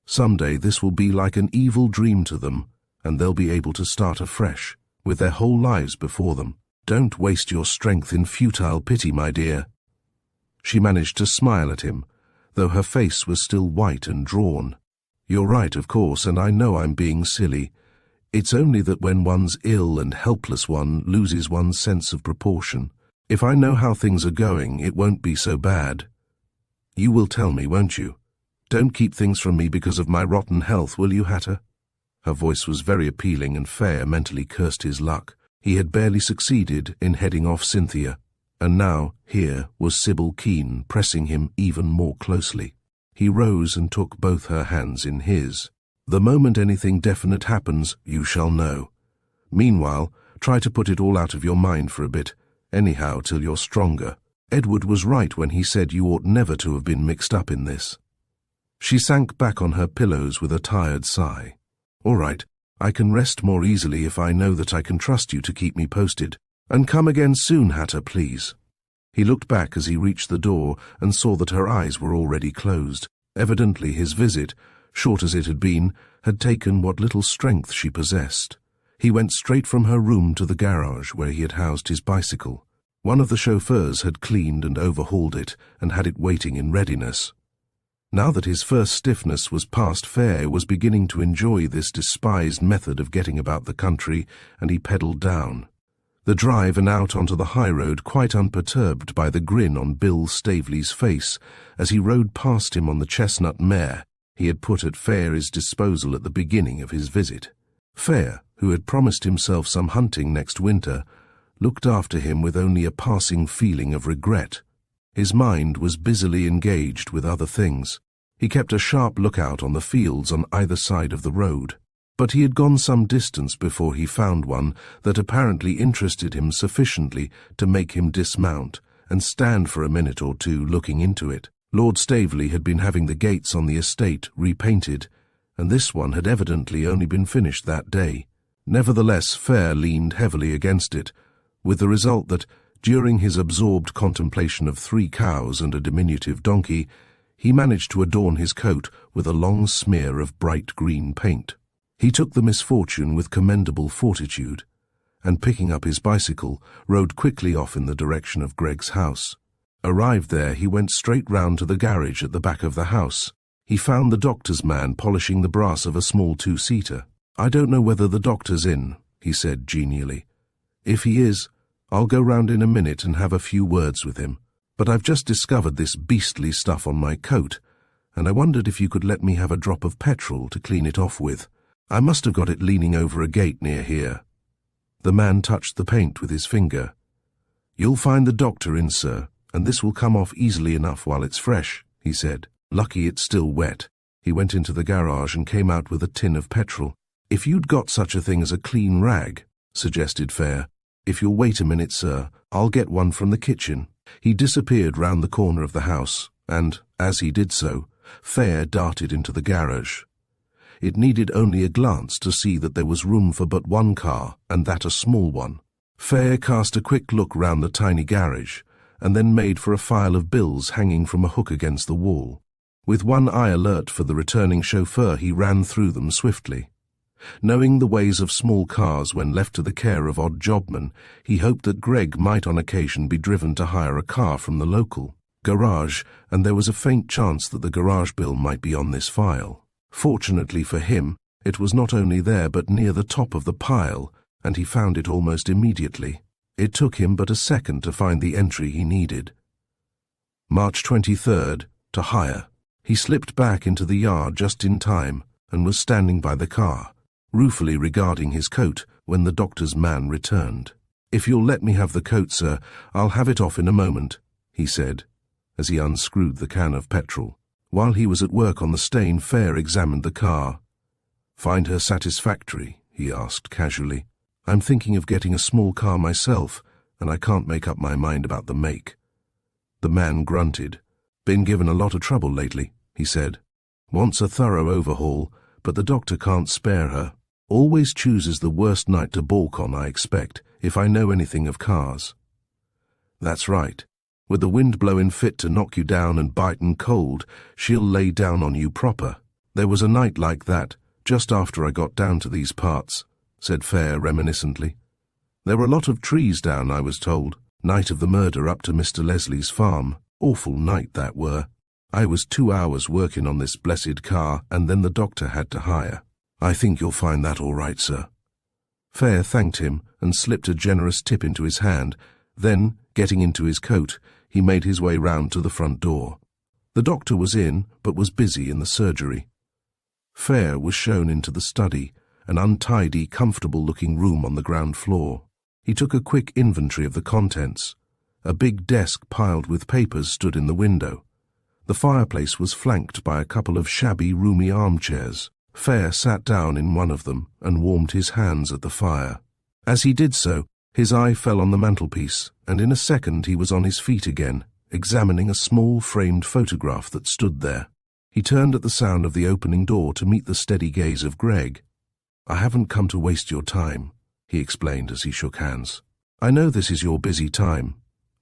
Someday this will be like an evil dream to them, and they'll be able to start afresh, with their whole lives before them. Don't waste your strength in futile pity, my dear. She managed to smile at him, though her face was still white and drawn. You're right, of course, and I know I'm being silly. It's only that when one's ill and helpless one loses one's sense of proportion. If I know how things are going, it won't be so bad. You will tell me, won't you? Don't keep things from me because of my rotten health, will you, Hatter? Her voice was very appealing, and Fayre mentally cursed his luck. He had barely succeeded in heading off Cynthia, and now here was Sybil Keene pressing him even more closely. He rose and took both her hands in his. The moment anything definite happens, you shall know. Meanwhile, try to put it all out of your mind for a bit, anyhow till you're stronger. Edward was right when he said you ought never to have been mixed up in this. She sank back on her pillows with a tired sigh. All right, I can rest more easily if I know that I can trust you to keep me posted. And come again soon, Hatter, please. He looked back as he reached the door and saw that her eyes were already closed. Evidently his visit, short as it had been, had taken what little strength she possessed. He went straight from her room to the garage where he had housed his bicycle. One of the chauffeurs had cleaned and overhauled it and had it waiting in readiness. Now that his first stiffness was past, Fayre was beginning to enjoy this despised method of getting about the country, and he pedalled down the drive and out onto the high road, quite unperturbed by the grin on Bill Staveley's face as he rode past him on the chestnut mare he had put at Fayre's disposal at the beginning of his visit. Fayre, who had promised himself some hunting next winter, looked after him with only a passing feeling of regret. His mind was busily engaged with other things. He kept a sharp lookout on the fields on either side of the road, but he had gone some distance before he found one that apparently interested him sufficiently to make him dismount and stand for a minute or two looking into it. Lord Staveley had been having the gates on the estate repainted, and this one had evidently only been finished that day. Nevertheless, Fayre leaned heavily against it, with the result that, during his absorbed contemplation of 3 cows and a diminutive donkey, he managed to adorn his coat with a long smear of bright green paint. He took the misfortune with commendable fortitude, and picking up his bicycle, rode quickly off in the direction of Gregg's house. Arrived there, he went straight round to the garage at the back of the house. He found the doctor's man polishing the brass of a small 2-seater. I don't know whether the doctor's in, he said genially. If he is, I'll go round in a minute and have a few words with him. But I've just discovered this beastly stuff on my coat, and I wondered if you could let me have a drop of petrol to clean it off with. I must have got it leaning over a gate near here. The man touched the paint with his finger. You'll find the doctor in, sir, and this will come off easily enough while it's fresh, he said. Lucky it's still wet. He went into the garage and came out with a tin of petrol. If you'd got such a thing as a clean rag, suggested Fayre. If you'll wait a minute, sir, I'll get one from the kitchen. He disappeared round the corner of the house, and, as he did so, Fayre darted into the garage. It needed only a glance to see that there was room for but one car, and that a small one. Fayre cast a quick look round the tiny garage, and then made for a file of bills hanging from a hook against the wall. With one eye alert for the returning chauffeur, he ran through them swiftly. Knowing the ways of small cars when left to the care of odd jobmen, he hoped that Greg might on occasion be driven to hire a car from the local garage, and there was a faint chance that the garage bill might be on this file. Fortunately for him, it was not only there but near the top of the pile, and he found it almost immediately. It took him but a second to find the entry he needed. March 23rd, to hire. He slipped back into the yard just in time and was standing by the car, ruefully regarding his coat when the doctor's man returned. "If you'll let me have the coat, sir, I'll have it off in a moment," he said, as he unscrewed the can of petrol. While he was at work on the stain, Fayre examined the car. "Find her satisfactory?" he asked casually. "I'm thinking of getting a small car myself, and I can't make up my mind about the make." The man grunted. "Been given a lot of trouble lately," he said. "Wants a thorough overhaul, but the doctor can't spare her. Always chooses the worst night to balk on, I expect, if I know anything of cars." "That's right. With the wind blowing fit to knock you down and biting cold, she'll lay down on you proper. There was a night like that, just after I got down to these parts," said Fayre reminiscently. "There were a lot of trees down, I was told. Night of the murder up to Mr. Leslie's farm. Awful night that were. I was 2 hours working on this blessed car, and then the doctor had to hire. I think you'll find that all right, sir." Fayre thanked him and slipped a generous tip into his hand. Then, getting into his coat, he made his way round to the front door. The doctor was in, but was busy in the surgery. Fayre was shown into the study, an untidy, comfortable-looking room on the ground floor. He took a quick inventory of the contents. A big desk piled with papers stood in the window. The fireplace was flanked by a couple of shabby, roomy armchairs. Fayre sat down in one of them and warmed his hands at the fire. As he did so, his eye fell on the mantelpiece, and in a second he was on his feet again, examining a small framed photograph that stood there. He turned at the sound of the opening door to meet the steady gaze of Greg. "I haven't come to waste your time," he explained as he shook hands. "I know this is your busy time.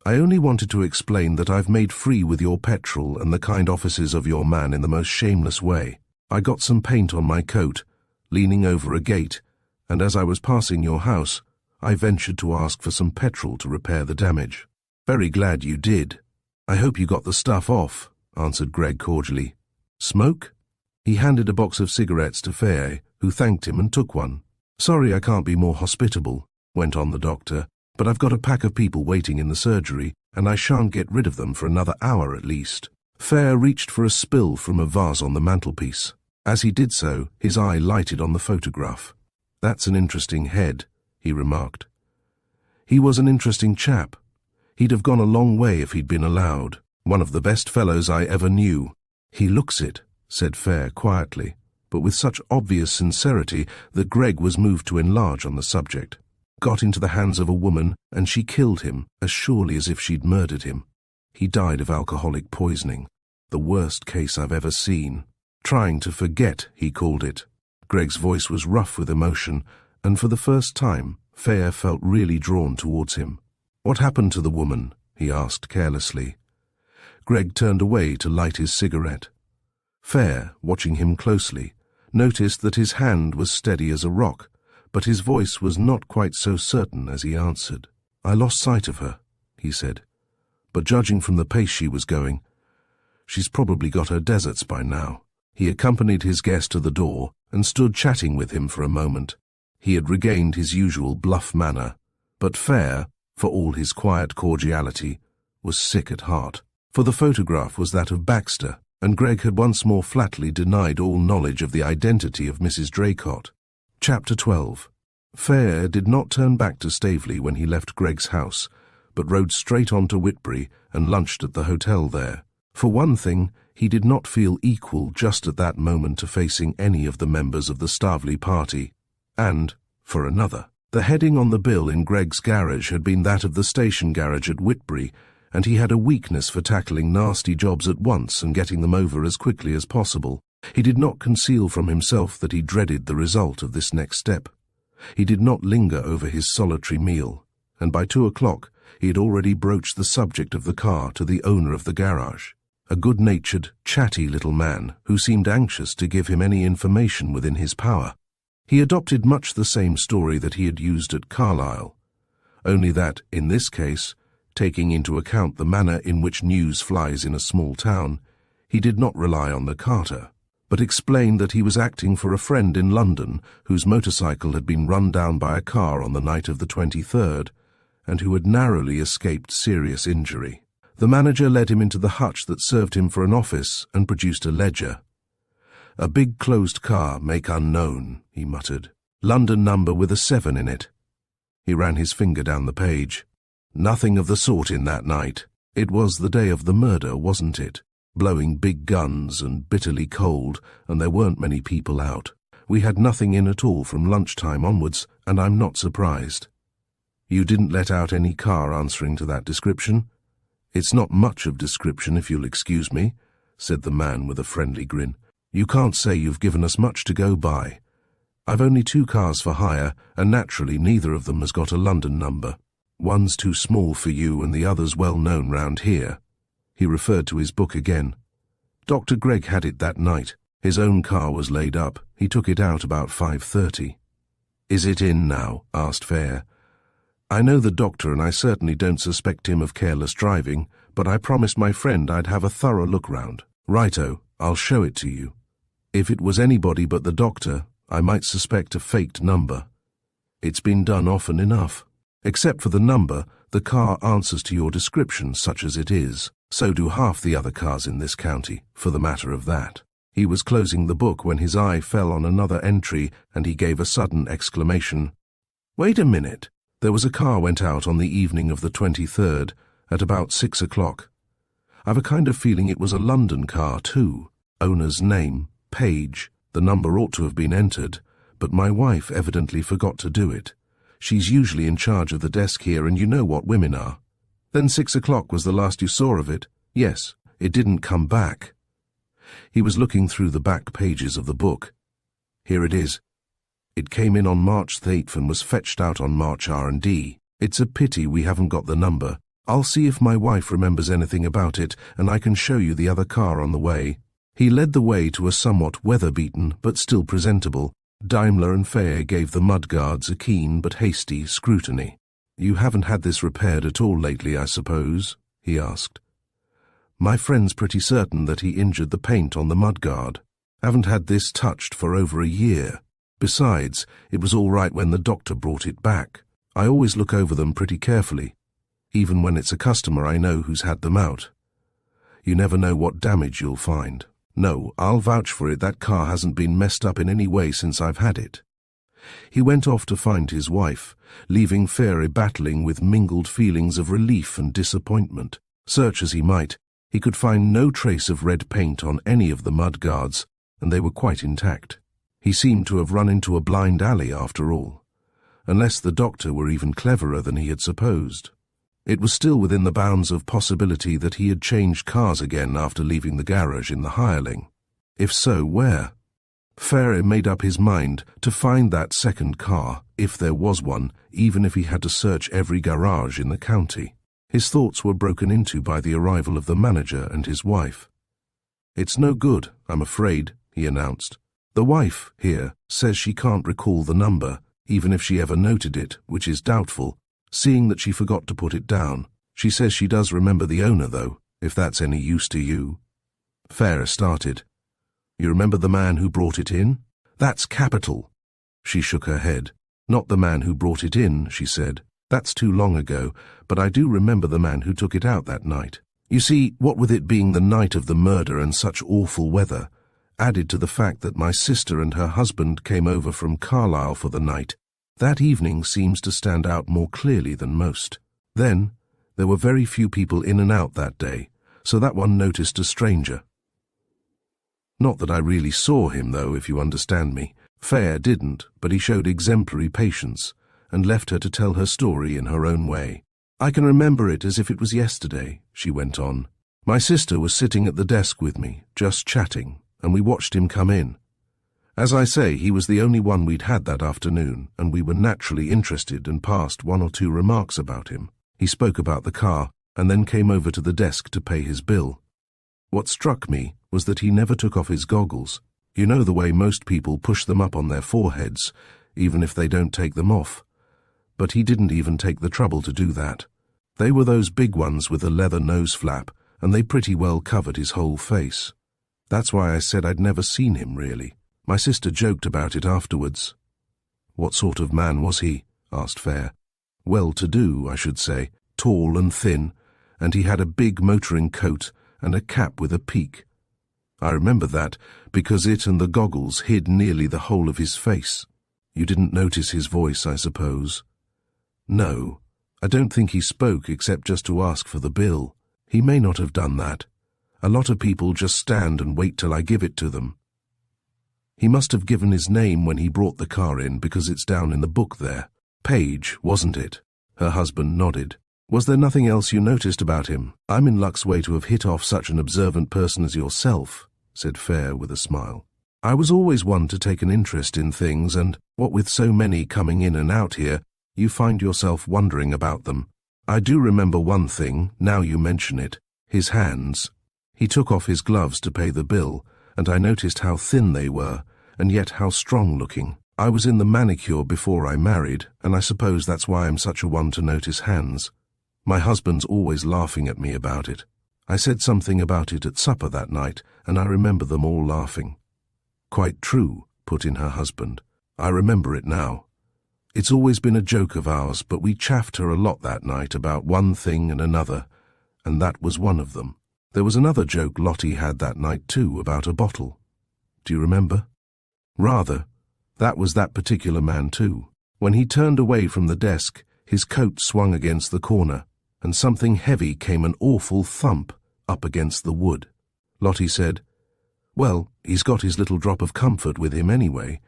I only wanted to explain that I've made free with your petrol and the kind offices of your man in the most shameless way. I got some paint on my coat, leaning over a gate, and as I was passing your house, I ventured to ask for some petrol to repair the damage. Very glad you did." "I hope you got the stuff off," answered Greg cordially. "Smoke?" He handed a box of cigarettes to Fayre, who thanked him and took one. "Sorry I can't be more hospitable," went on the doctor, "but I've got a pack of people waiting in the surgery, and I shan't get rid of them for another hour at least." Fayre reached for a spill from a vase on the mantelpiece. As he did so, his eye lighted on the photograph. "That's an interesting head," he remarked. He was an interesting chap. He'd have gone a long way if he'd been allowed. One of the best fellows I ever knew. "He looks it," said Fayre quietly, but with such obvious sincerity that Greg was moved to enlarge on the subject. "Got into the hands of a woman, and she killed him as surely as if she'd murdered him. He died of alcoholic poisoning. The worst case I've ever seen. Trying to forget, he called it." Greg's voice was rough with emotion, and for the first time, Fayre felt really drawn towards him. "What happened to the woman?" he asked carelessly. Greg turned away to light his cigarette. Fayre, watching him closely, noticed that his hand was steady as a rock, but his voice was not quite so certain as he answered. "I lost sight of her," he said, "but judging from the pace she was going, she's probably got her deserts by now." He accompanied his guest to the door and stood chatting with him for a moment. He had regained his usual bluff manner, but Fayre, for all his quiet cordiality, was sick at heart. For the photograph was that of Baxter, and Greg had once more flatly denied all knowledge of the identity of Mrs. Draycott. Chapter 12. Fayre did not turn back to Staveley when he left Greg's house, but rode straight on to Whitbury and lunched at the hotel there. For one thing, he did not feel equal just at that moment to facing any of the members of the Staveley party, and, for another, the heading on the bill in Greg's garage had been that of the station garage at Whitbury, and he had a weakness for tackling nasty jobs at once and getting them over as quickly as possible. He did not conceal from himself that he dreaded the result of this next step. He did not linger over his solitary meal, and by 2 o'clock he had already broached the subject of the car to the owner of the garage, a good-natured, chatty little man who seemed anxious to give him any information within his power. He adopted much the same story that he had used at Carlisle, only that, in this case, taking into account the manner in which news flies in a small town, he did not rely on the carter, but explained that he was acting for a friend in London whose motorcycle had been run down by a car on the night of the 23rd, and who had narrowly escaped serious injury. The manager led him into the hutch that served him for an office and produced a ledger. "A big closed car, make unknown," he muttered. "London number with a 7 in it." He ran his finger down the page. "Nothing of the sort in that night. It was the day of the murder, wasn't it? Blowing big guns and bitterly cold, and there weren't many people out. We had nothing in at all from lunchtime onwards, and I'm not surprised." "You didn't let out any car answering to that description?" "It's not much of description, if you'll excuse me," said the man with a friendly grin. "You can't say you've given us much to go by. I've only 2 cars for hire, and naturally neither of them has got a London number. One's too small for you and the other's well known round here." He referred to his book again. "Dr. Gregg had it that night. His own car was laid up. He took it out about 5:30. "Is it in now?" asked Fayre. "I know the doctor, and I certainly don't suspect him of careless driving, but I promised my friend I'd have a thorough look round." "Righto, I'll show it to you. If it was anybody but the doctor, I might suspect a faked number. It's been done often enough. Except for the number, the car answers to your description, such as it is. So do half the other cars in this county, for the matter of that." He was closing the book when his eye fell on another entry, and he gave a sudden exclamation. "Wait a minute. There was a car went out on the evening of the 23rd, at about 6 o'clock. I've a kind of feeling it was a London car, too. Owner's name, Page. The number ought to have been entered, but my wife evidently forgot to do it. She's usually in charge of the desk here, and you know what women are. Then 6 o'clock was the last you saw of it?" "Yes, it didn't come back." He was looking through the back pages of the book. "Here it is. It came in on March 8th and was fetched out on March R&D. It's a pity we haven't got the number. I'll see if my wife remembers anything about it, and I can show you the other car on the way." He led the way to a somewhat weather-beaten, but still presentable, Daimler, and Fayre gave the mudguards a keen but hasty scrutiny. "You haven't had this repaired at all lately, I suppose?" he asked. "My friend's pretty certain that he injured the paint on the mudguard. Haven't had this touched for over a year. Besides, it was all right when the doctor brought it back. I always look over them pretty carefully. Even when it's a customer I know who's had them out. You never know what damage you'll find. No, I'll vouch for it, that car hasn't been messed up in any way since I've had it." He went off to find his wife, leaving Fayre battling with mingled feelings of relief and disappointment. Search as he might, he could find no trace of red paint on any of the mudguards, and they were quite intact. He seemed to have run into a blind alley after all, unless the doctor were even cleverer than he had supposed. It was still within the bounds of possibility that he had changed cars again after leaving the garage in the hireling. If so, where? Fayre made up his mind to find that second car, if there was one, even if he had to search every garage in the county. His thoughts were broken into by the arrival of the manager and his wife. "It's no good, I'm afraid," he announced. "The wife, here, says she can't recall the number, even if she ever noted it, which is doubtful, seeing that she forgot to put it down. She says she does remember the owner, though, if that's any use to you." Fayre started. "You remember the man who brought it in?" "That's capital." She shook her head. "Not the man who brought it in," she said. "That's too long ago, but I do remember the man who took it out that night. You see, what with it being the night of the murder and such awful weather, added to the fact that my sister and her husband came over from Carlisle for the night, that evening seems to stand out more clearly than most. Then, there were very few people in and out that day, so that one noticed a stranger. Not that I really saw him, though, if you understand me. Fayre didn't, but he showed exemplary patience, and left her to tell her story in her own way. "I can remember it as if it was yesterday," she went on. "My sister was sitting at the desk with me, just chatting. and we watched him come in. As I say, he was the only one we'd had that afternoon, and we were naturally interested and passed one or two remarks about him. He spoke about the car, and then came over to the desk to pay his bill. What struck me was that he never took off his goggles. You know the way most people push them up on their foreheads, even if they don't take them off. But he didn't even take the trouble to do that. They were those big ones with a leather nose flap, and they pretty well covered his whole face. That's why I said I'd never seen him, really. My sister joked about it afterwards. "What sort of man was he?" asked Fayre. "Well-to-do, I should say, tall and thin, and he had a big motoring coat and a cap with a peak. I remember that because it and the goggles hid nearly the whole of his face. You didn't notice his voice, I suppose?" "No, I don't think he spoke except just to ask for the bill. He may not have done that. A lot of people just stand and wait till I give it to them." "He must have given his name when he brought the car in because it's down in the book there. Page, wasn't it?" Her husband nodded. "Was there nothing else you noticed about him? I'm in luck's way to have hit off such an observant person as yourself," said Fayre with a smile. "I was always one to take an interest in things, and what with so many coming in and out here, you find yourself wondering about them. I do remember one thing, now you mention it, his hands. He took off his gloves to pay the bill, and I noticed how thin they were, and yet how strong-looking. I was in the manicure before I married, and I suppose that's why I'm such a one to notice hands. My husband's always laughing at me about it. I said something about it at supper that night, and I remember them all laughing." "Quite true," put in her husband. "I remember it now. It's always been a joke of ours, but we chaffed her a lot that night about one thing and another, and that was one of them. There was another joke Lottie had that night too, about a bottle. Do you remember?" "Rather. That was that particular man too. When he turned away from the desk, his coat swung against the corner, and something heavy came an awful thump up against the wood. Lottie said, 'Well, he's got his little drop of comfort with him anyway,'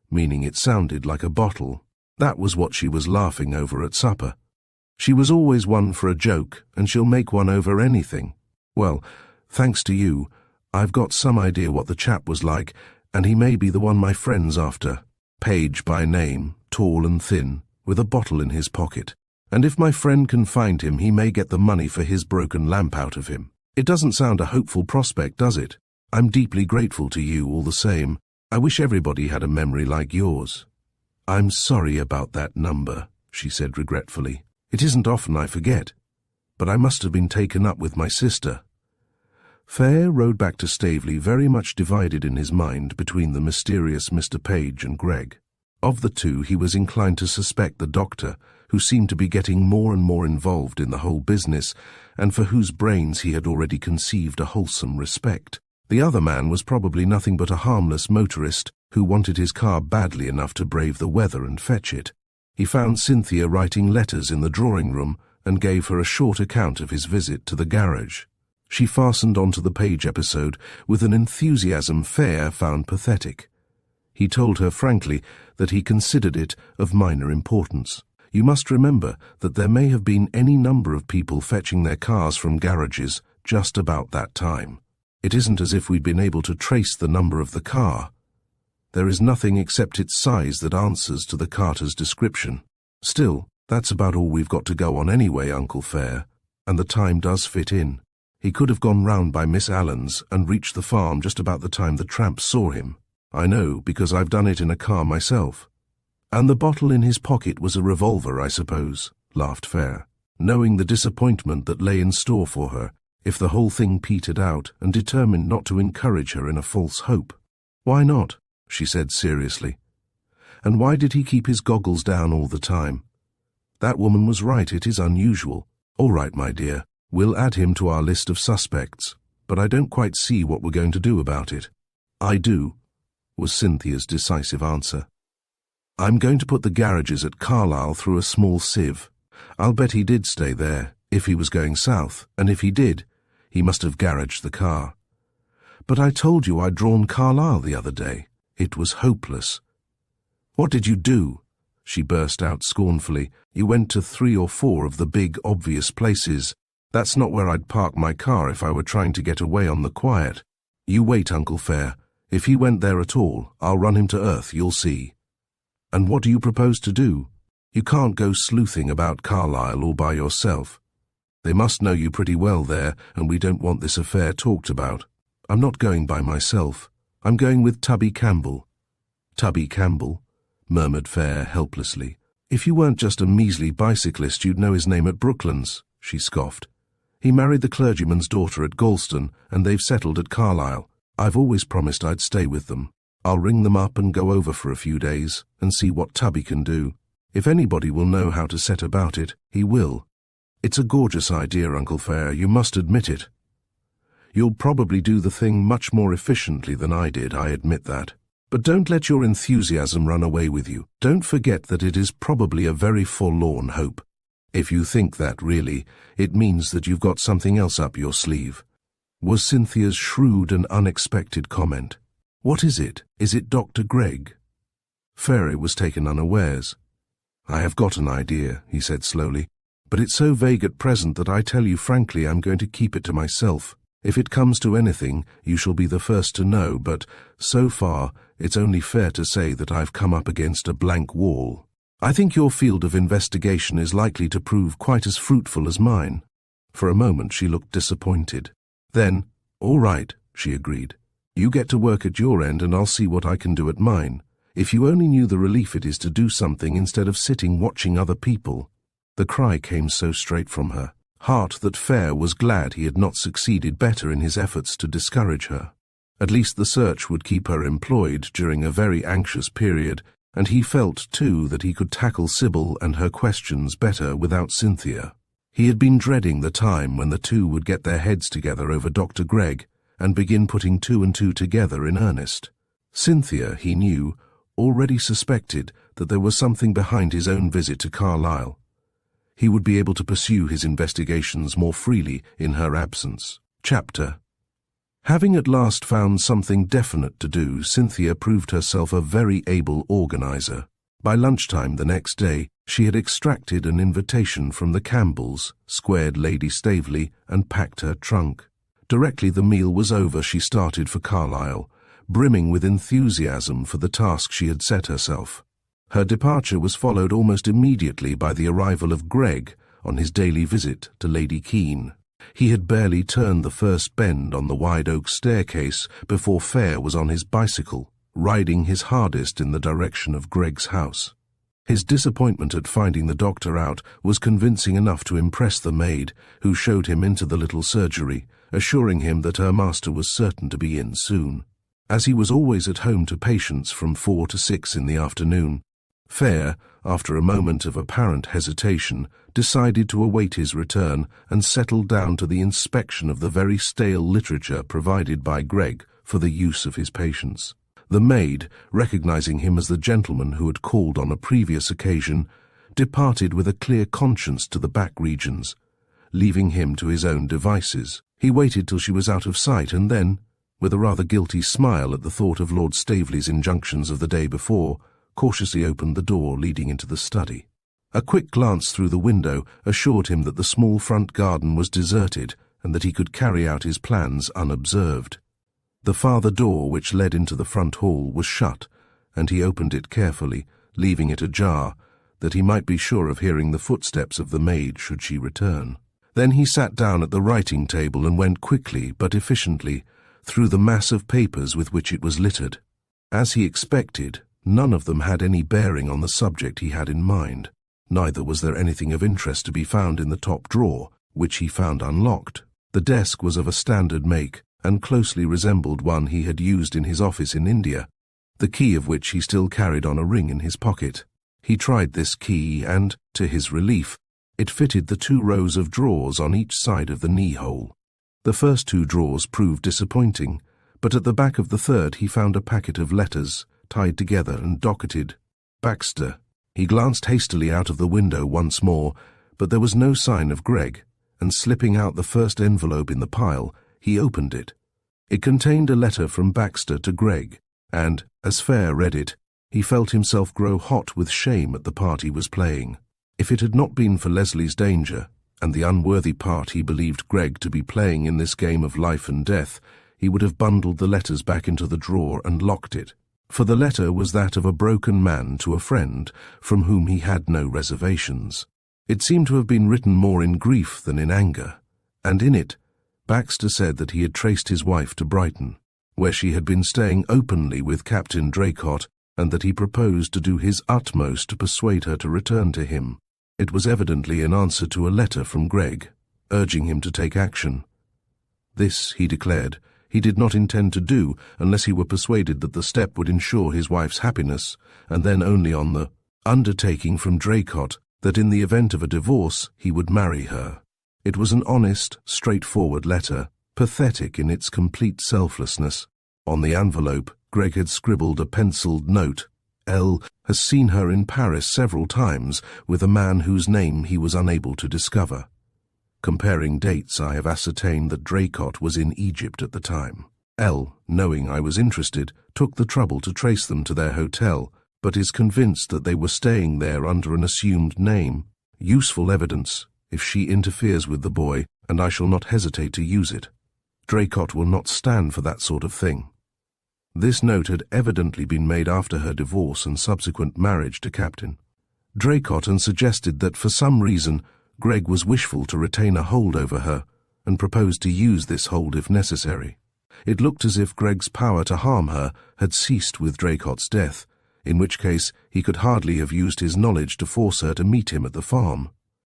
meaning it sounded like a bottle. That was what she was laughing over at supper. She was always one for a joke, and she'll make one over anything. Well, thanks to you, I've got some idea what the chap was like, and he may be the one my friend's after. Page by name, tall and thin, with a bottle in his pocket. And if my friend can find him, he may get the money for his broken lamp out of him. It doesn't sound a hopeful prospect, does it? I'm deeply grateful to you all the same. I wish everybody had a memory like yours." "I'm sorry about that number," she said regretfully. "It isn't often I forget, but I must have been taken up with my sister." Fayre rode back to Staveley very much divided in his mind between the mysterious Mr. Page and Greg. Of the two, he was inclined to suspect the doctor, who seemed to be getting more and more involved in the whole business, and for whose brains he had already conceived a wholesome respect. The other man was probably nothing but a harmless motorist who wanted his car badly enough to brave the weather and fetch it. He found Cynthia writing letters in the drawing-room and gave her a short account of his visit to the garage. She fastened onto the Page episode with an enthusiasm Fayre found pathetic. He told her frankly that he considered it of minor importance. You must remember that there may have been any number of people fetching their cars from garages just about that time. It isn't as if we'd been able to trace the number of the car. There is nothing except its size that answers to the carter's description. Still, that's about all we've got to go on anyway, Uncle Fayre, and the time does fit in. He could have gone round by Miss Allen's and reached the farm just about the time the tramps saw him. I know, because I've done it in a car myself." "And the bottle in his pocket was a revolver, I suppose," laughed Fayre, knowing the disappointment that lay in store for her if the whole thing petered out, and determined not to encourage her in a false hope. "Why not?" she said seriously. "And why did he keep his goggles down all the time? That woman was right, it is unusual. All right, my dear, we'll add him to our list of suspects, but I don't quite see what we're going to do about it." "I do," was Cynthia's decisive answer. "I'm going to put the garages at Carlisle through a small sieve. I'll bet he did stay there, if he was going south, and if he did, he must have garaged the car. But I told you I'd drawn Carlisle the other day. It was hopeless." "What did you do?" she burst out scornfully. "You went to 3 or 4 of the big, obvious places. That's not where I'd park my car if I were trying to get away on the quiet." You wait, Uncle Fayre. If he went there at all, I'll run him to earth, you'll see. And what do you propose to do? You can't go sleuthing about Carlisle all by yourself. They must know you pretty well there, and we don't want this affair talked about. I'm not going by myself. I'm going with Tubby Campbell. Tubby Campbell, murmured Fayre helplessly. If you weren't just a measly bicyclist, you'd know his name at Brooklands, she scoffed. He married the clergyman's daughter at Galston, and they've settled at Carlisle. I've always promised I'd stay with them. I'll ring them up and go over for a few days, and see what Tubby can do. If anybody will know how to set about it, he will. It's a gorgeous idea, Uncle Fayre, you must admit it. You'll probably do the thing much more efficiently than I did, I admit that. But don't let your enthusiasm run away with you. Don't forget that it is probably a very forlorn hope. If you think that, really, it means that you've got something else up your sleeve. Was Cynthia's shrewd and unexpected comment. What is it? Is it Dr. Gregg? Fayre was taken unawares. I have got an idea, he said slowly, but it's so vague at present that I tell you frankly I'm going to keep it to myself. If it comes to anything, you shall be the first to know, but so far it's only fair to say that I've come up against a blank wall. I think your field of investigation is likely to prove quite as fruitful as mine. For a moment she looked disappointed. Then, all right, she agreed. You get to work at your end and I'll see what I can do at mine. If you only knew the relief it is to do something instead of sitting watching other people. The cry came so straight from her heart that Fayre was glad he had not succeeded better in his efforts to discourage her. At least the search would keep her employed during a very anxious period, and he felt, too, that he could tackle Sybil and her questions better without Cynthia. He had been dreading the time when the two would get their heads together over Dr. Gregg and begin putting two and two together in earnest. Cynthia, he knew, already suspected that there was something behind his own visit to Carlisle. He would be able to pursue his investigations more freely in her absence. Chapter. Having at last found something definite to do, Cynthia proved herself a very able organizer. By lunchtime the next day, she had extracted an invitation from the Campbells, squared Lady Staveley, and packed her trunk. Directly the meal was over, she started for Carlisle, brimming with enthusiasm for the task she had set herself. Her departure was followed almost immediately by the arrival of Gregg on his daily visit to Lady Keene. He had barely turned the first bend on the wide oak staircase before Fayre was on his bicycle, riding his hardest in the direction of Gregg's house. His disappointment at finding the doctor out was convincing enough to impress the maid, who showed him into the little surgery, assuring him that her master was certain to be in soon. As he was always at home to patients from 4 to 6 in the afternoon, Fayre, after a moment of apparent hesitation, decided to await his return and settled down to the inspection of the very stale literature provided by Gregg for the use of his patients. The maid, recognizing him as the gentleman who had called on a previous occasion, departed with a clear conscience to the back regions, leaving him to his own devices. He waited till she was out of sight and then, with a rather guilty smile at the thought of Lord Staveley's injunctions of the day before, cautiously opened the door leading into the study. A quick glance through the window assured him that the small front garden was deserted and that he could carry out his plans unobserved. The farther door which led into the front hall was shut, and he opened it carefully, leaving it ajar, that he might be sure of hearing the footsteps of the maid should she return. Then he sat down at the writing table and went quickly but efficiently through the mass of papers with which it was littered. As he expected, none of them had any bearing on the subject he had in mind. Neither was there anything of interest to be found in the top drawer, which he found unlocked. The desk was of a standard make, and closely resembled one he had used in his office in India, the key of which he still carried on a ring in his pocket. He tried this key, and, to his relief, it fitted the 2 rows of drawers on each side of the knee-hole. The first 2 drawers proved disappointing, but at the back of the third he found a packet of letters, tied together and docketed, Baxter. He glanced hastily out of the window once more, but there was no sign of Gregg, and slipping out the first envelope in the pile, he opened it. It contained a letter from Baxter to Gregg, and, as Fayre read it, he felt himself grow hot with shame at the part he was playing. If it had not been for Leslie's danger, and the unworthy part he believed Gregg to be playing in this game of life and death, he would have bundled the letters back into the drawer and locked it, for the letter was that of a broken man to a friend from whom he had no reservations. It seemed to have been written more in grief than in anger, and in it, Baxter said that he had traced his wife to Brighton, where she had been staying openly with Captain Draycott, and that he proposed to do his utmost to persuade her to return to him. It was evidently in answer to a letter from Greg, urging him to take action. This, he declared, he did not intend to do unless he were persuaded that the step would ensure his wife's happiness, and then only on the undertaking from Draycott that in the event of a divorce he would marry her. It was an honest, straightforward letter, pathetic in its complete selflessness. On the envelope, Greg had scribbled a penciled note. L has seen her in Paris several times with a man whose name he was unable to discover. Comparing dates, I have ascertained that Draycott was in Egypt at the time. L, knowing I was interested, took the trouble to trace them to their hotel, but is convinced that they were staying there under an assumed name. Useful evidence, if she interferes with the boy, and I shall not hesitate to use it. Draycott will not stand for that sort of thing. This note had evidently been made after her divorce and subsequent marriage to Captain Draycott, and suggested that for some reason Greg was wishful to retain a hold over her and proposed to use this hold if necessary. It looked as if Greg's power to harm her had ceased with Draycott's death, in which case he could hardly have used his knowledge to force her to meet him at the farm.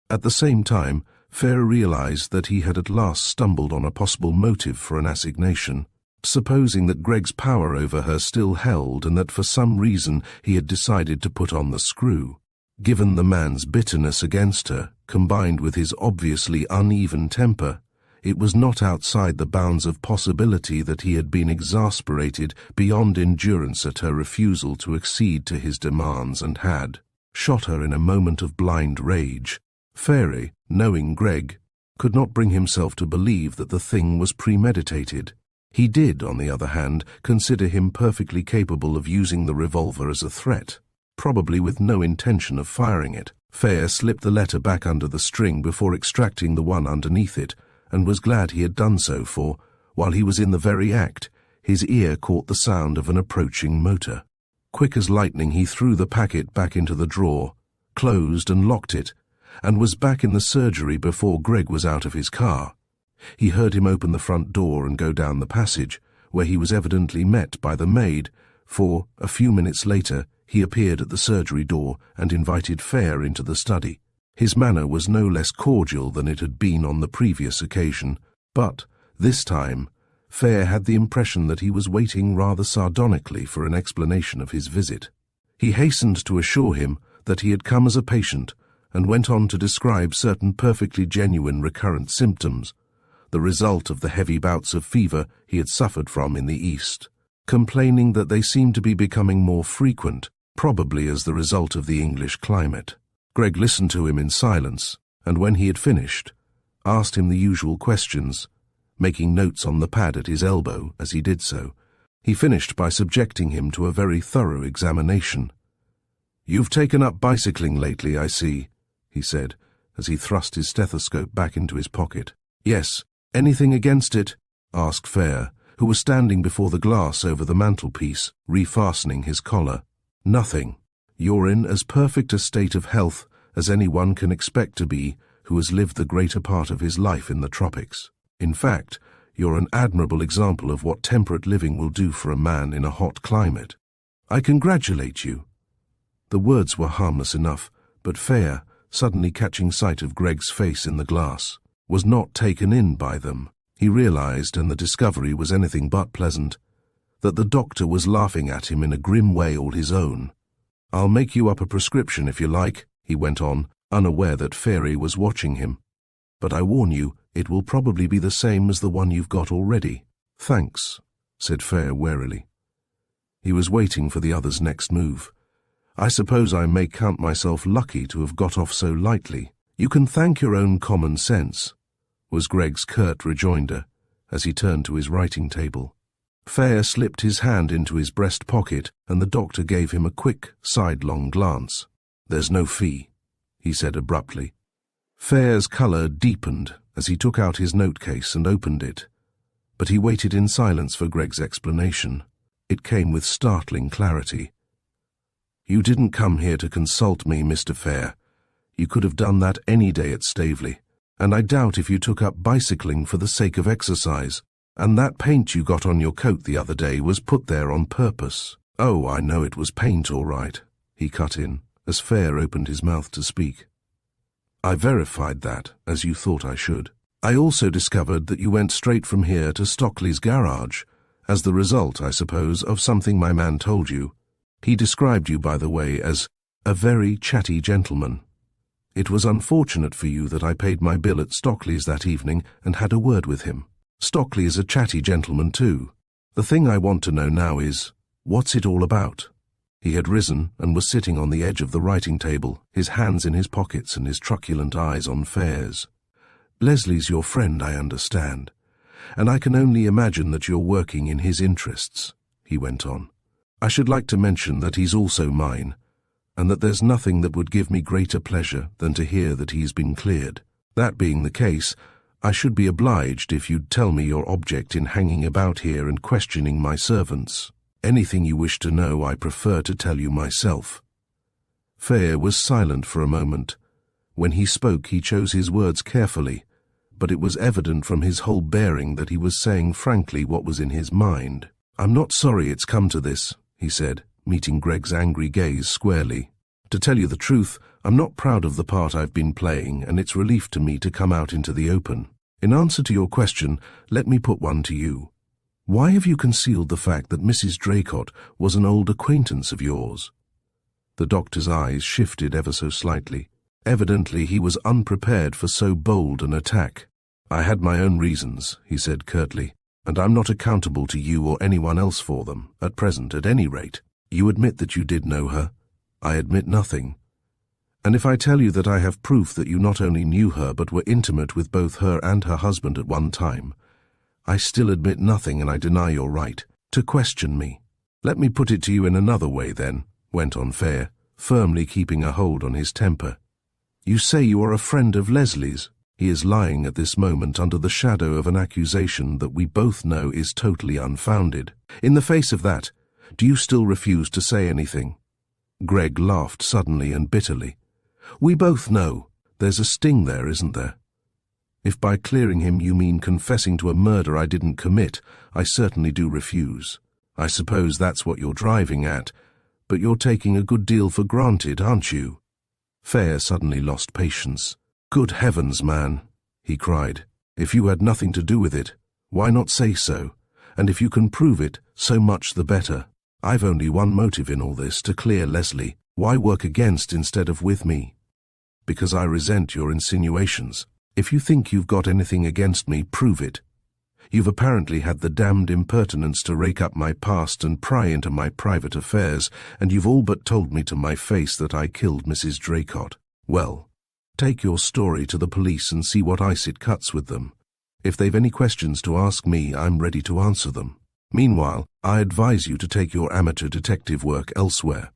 At the same time, Fayre realized that he had at last stumbled on a possible motive for an assignation. Supposing that Greg's power over her still held and that for some reason he had decided to put on the screw. Given the man's bitterness against her, combined with his obviously uneven temper, it was not outside the bounds of possibility that he had been exasperated beyond endurance at her refusal to accede to his demands and had shot her in a moment of blind rage. Fayre, knowing Greg, could not bring himself to believe that the thing was premeditated. He did, on the other hand, consider him perfectly capable of using the revolver as a threat, probably with no intention of firing it. Fayre slipped the letter back under the string before extracting the one underneath it, and was glad he had done so, for, while he was in the very act, his ear caught the sound of an approaching motor. Quick as lightning he threw the packet back into the drawer, closed and locked it, and was back in the surgery before Greg was out of his car. He heard him open the front door and go down the passage, where he was evidently met by the maid, for, a few minutes later, he appeared at the surgery door and invited Fayre into the study. His manner was no less cordial than it had been on the previous occasion, but, this time, Fayre had the impression that he was waiting rather sardonically for an explanation of his visit. He hastened to assure him that he had come as a patient, and went on to describe certain perfectly genuine recurrent symptoms, the result of the heavy bouts of fever he had suffered from in the East, complaining that they seemed to be becoming more frequent, probably as the result of the English climate. Greg listened to him in silence, and when he had finished, asked him the usual questions, making notes on the pad at his elbow as he did so. He finished by subjecting him to a very thorough examination. "You've taken up bicycling lately, I see," he said, as he thrust his stethoscope back into his pocket. "Yes. Anything against it?" asked Fayre, who was standing before the glass over the mantelpiece, refastening his collar. "Nothing. You're in as perfect a state of health as anyone can expect to be who has lived the greater part of his life in the tropics. In fact, you're an admirable example of what temperate living will do for a man in a hot climate. I congratulate you." The words were harmless enough, but Fayre, suddenly catching sight of Greg's face in the glass, was not taken in by them. He realized, and the discovery was anything but pleasant, that the doctor was laughing at him in a grim way all his own. "I'll make you up a prescription if you like," he went on, unaware that Fayre was watching him. "But I warn you, it will probably be the same as the one you've got already." "Thanks," said Fayre warily. He was waiting for the other's next move. "I suppose I may count myself lucky to have got off so lightly." "You can thank your own common sense," was Greg's curt rejoinder, as he turned to his writing table. Fayre slipped his hand into his breast pocket, and the doctor gave him a quick, sidelong glance. "There's no fee," he said abruptly. Fayre's colour deepened as he took out his note-case and opened it. But he waited in silence for Greg's explanation. It came with startling clarity. "You didn't come here to consult me, Mr. Fayre. You could have done that any day at Staveley, and I doubt if you took up bicycling for the sake of exercise. And that paint you got on your coat the other day was put there on purpose." "Oh, I know it was paint, all right," he cut in, as Fayre opened his mouth to speak. "I verified that, as you thought I should. I also discovered that you went straight from here to Stockley's garage, as the result, I suppose, of something my man told you. He described you, by the way, as a very chatty gentleman. It was unfortunate for you that I paid my bill at Stockley's that evening and had a word with him. Stockley is a chatty gentleman too. The thing I want to know now is, what's it all about?" He had risen and was sitting on the edge of the writing table, his hands in his pockets and his truculent eyes on Fayre's. "Leslie's your friend, I understand, and I can only imagine that you're working in his interests," he went on. "I should like to mention that he's also mine, and that there's nothing that would give me greater pleasure than to hear that he's been cleared. That being the case, I should be obliged if you'd tell me your object in hanging about here and questioning my servants. Anything you wish to know I prefer to tell you myself." Fayre was silent for a moment. When he spoke he chose his words carefully, but it was evident from his whole bearing that he was saying frankly what was in his mind. "I'm not sorry it's come to this," he said, meeting Greg's angry gaze squarely. "To tell you the truth, I'm not proud of the part I've been playing, and it's relief to me to come out into the open. In answer to your question, let me put one to you. Why have you concealed the fact that Mrs. Draycott was an old acquaintance of yours?" The doctor's eyes shifted ever so slightly. Evidently he was unprepared for so bold an attack. "I had my own reasons," he said curtly, "and I'm not accountable to you or anyone else for them, at present at any rate. You admit that you did know her. I admit nothing. And if I tell you that I have proof that you not only knew her but were intimate with both her and her husband at one time, I still admit nothing, and I deny your right to question me. Let me put it to you in another way then," went on Fayre, firmly keeping a hold on his temper. "You say you are a friend of Leslie's. He is lying at this moment under the shadow of an accusation that we both know is totally unfounded. In the face of that, do you still refuse to say anything?" Greg laughed suddenly and bitterly. "We both know. There's a sting there, isn't there? If by clearing him you mean confessing to a murder I didn't commit, I certainly do refuse. I suppose that's what you're driving at, but you're taking a good deal for granted, aren't you?" Fayre suddenly lost patience. "Good heavens, man," he cried. "If you had nothing to do with it, why not say so? And if you can prove it, so much the better. I've only one motive in all this, to clear Leslie. Why work against instead of with me? Because I resent your insinuations. If you think you've got anything against me, prove it. You've apparently had the damned impertinence to rake up my past and pry into my private affairs, and you've all but told me to my face that I killed Mrs. Draycott. Well, take your story to the police and see what ice it cuts with them. If they've any questions to ask me, I'm ready to answer them. Meanwhile, I advise you to take your amateur detective work elsewhere."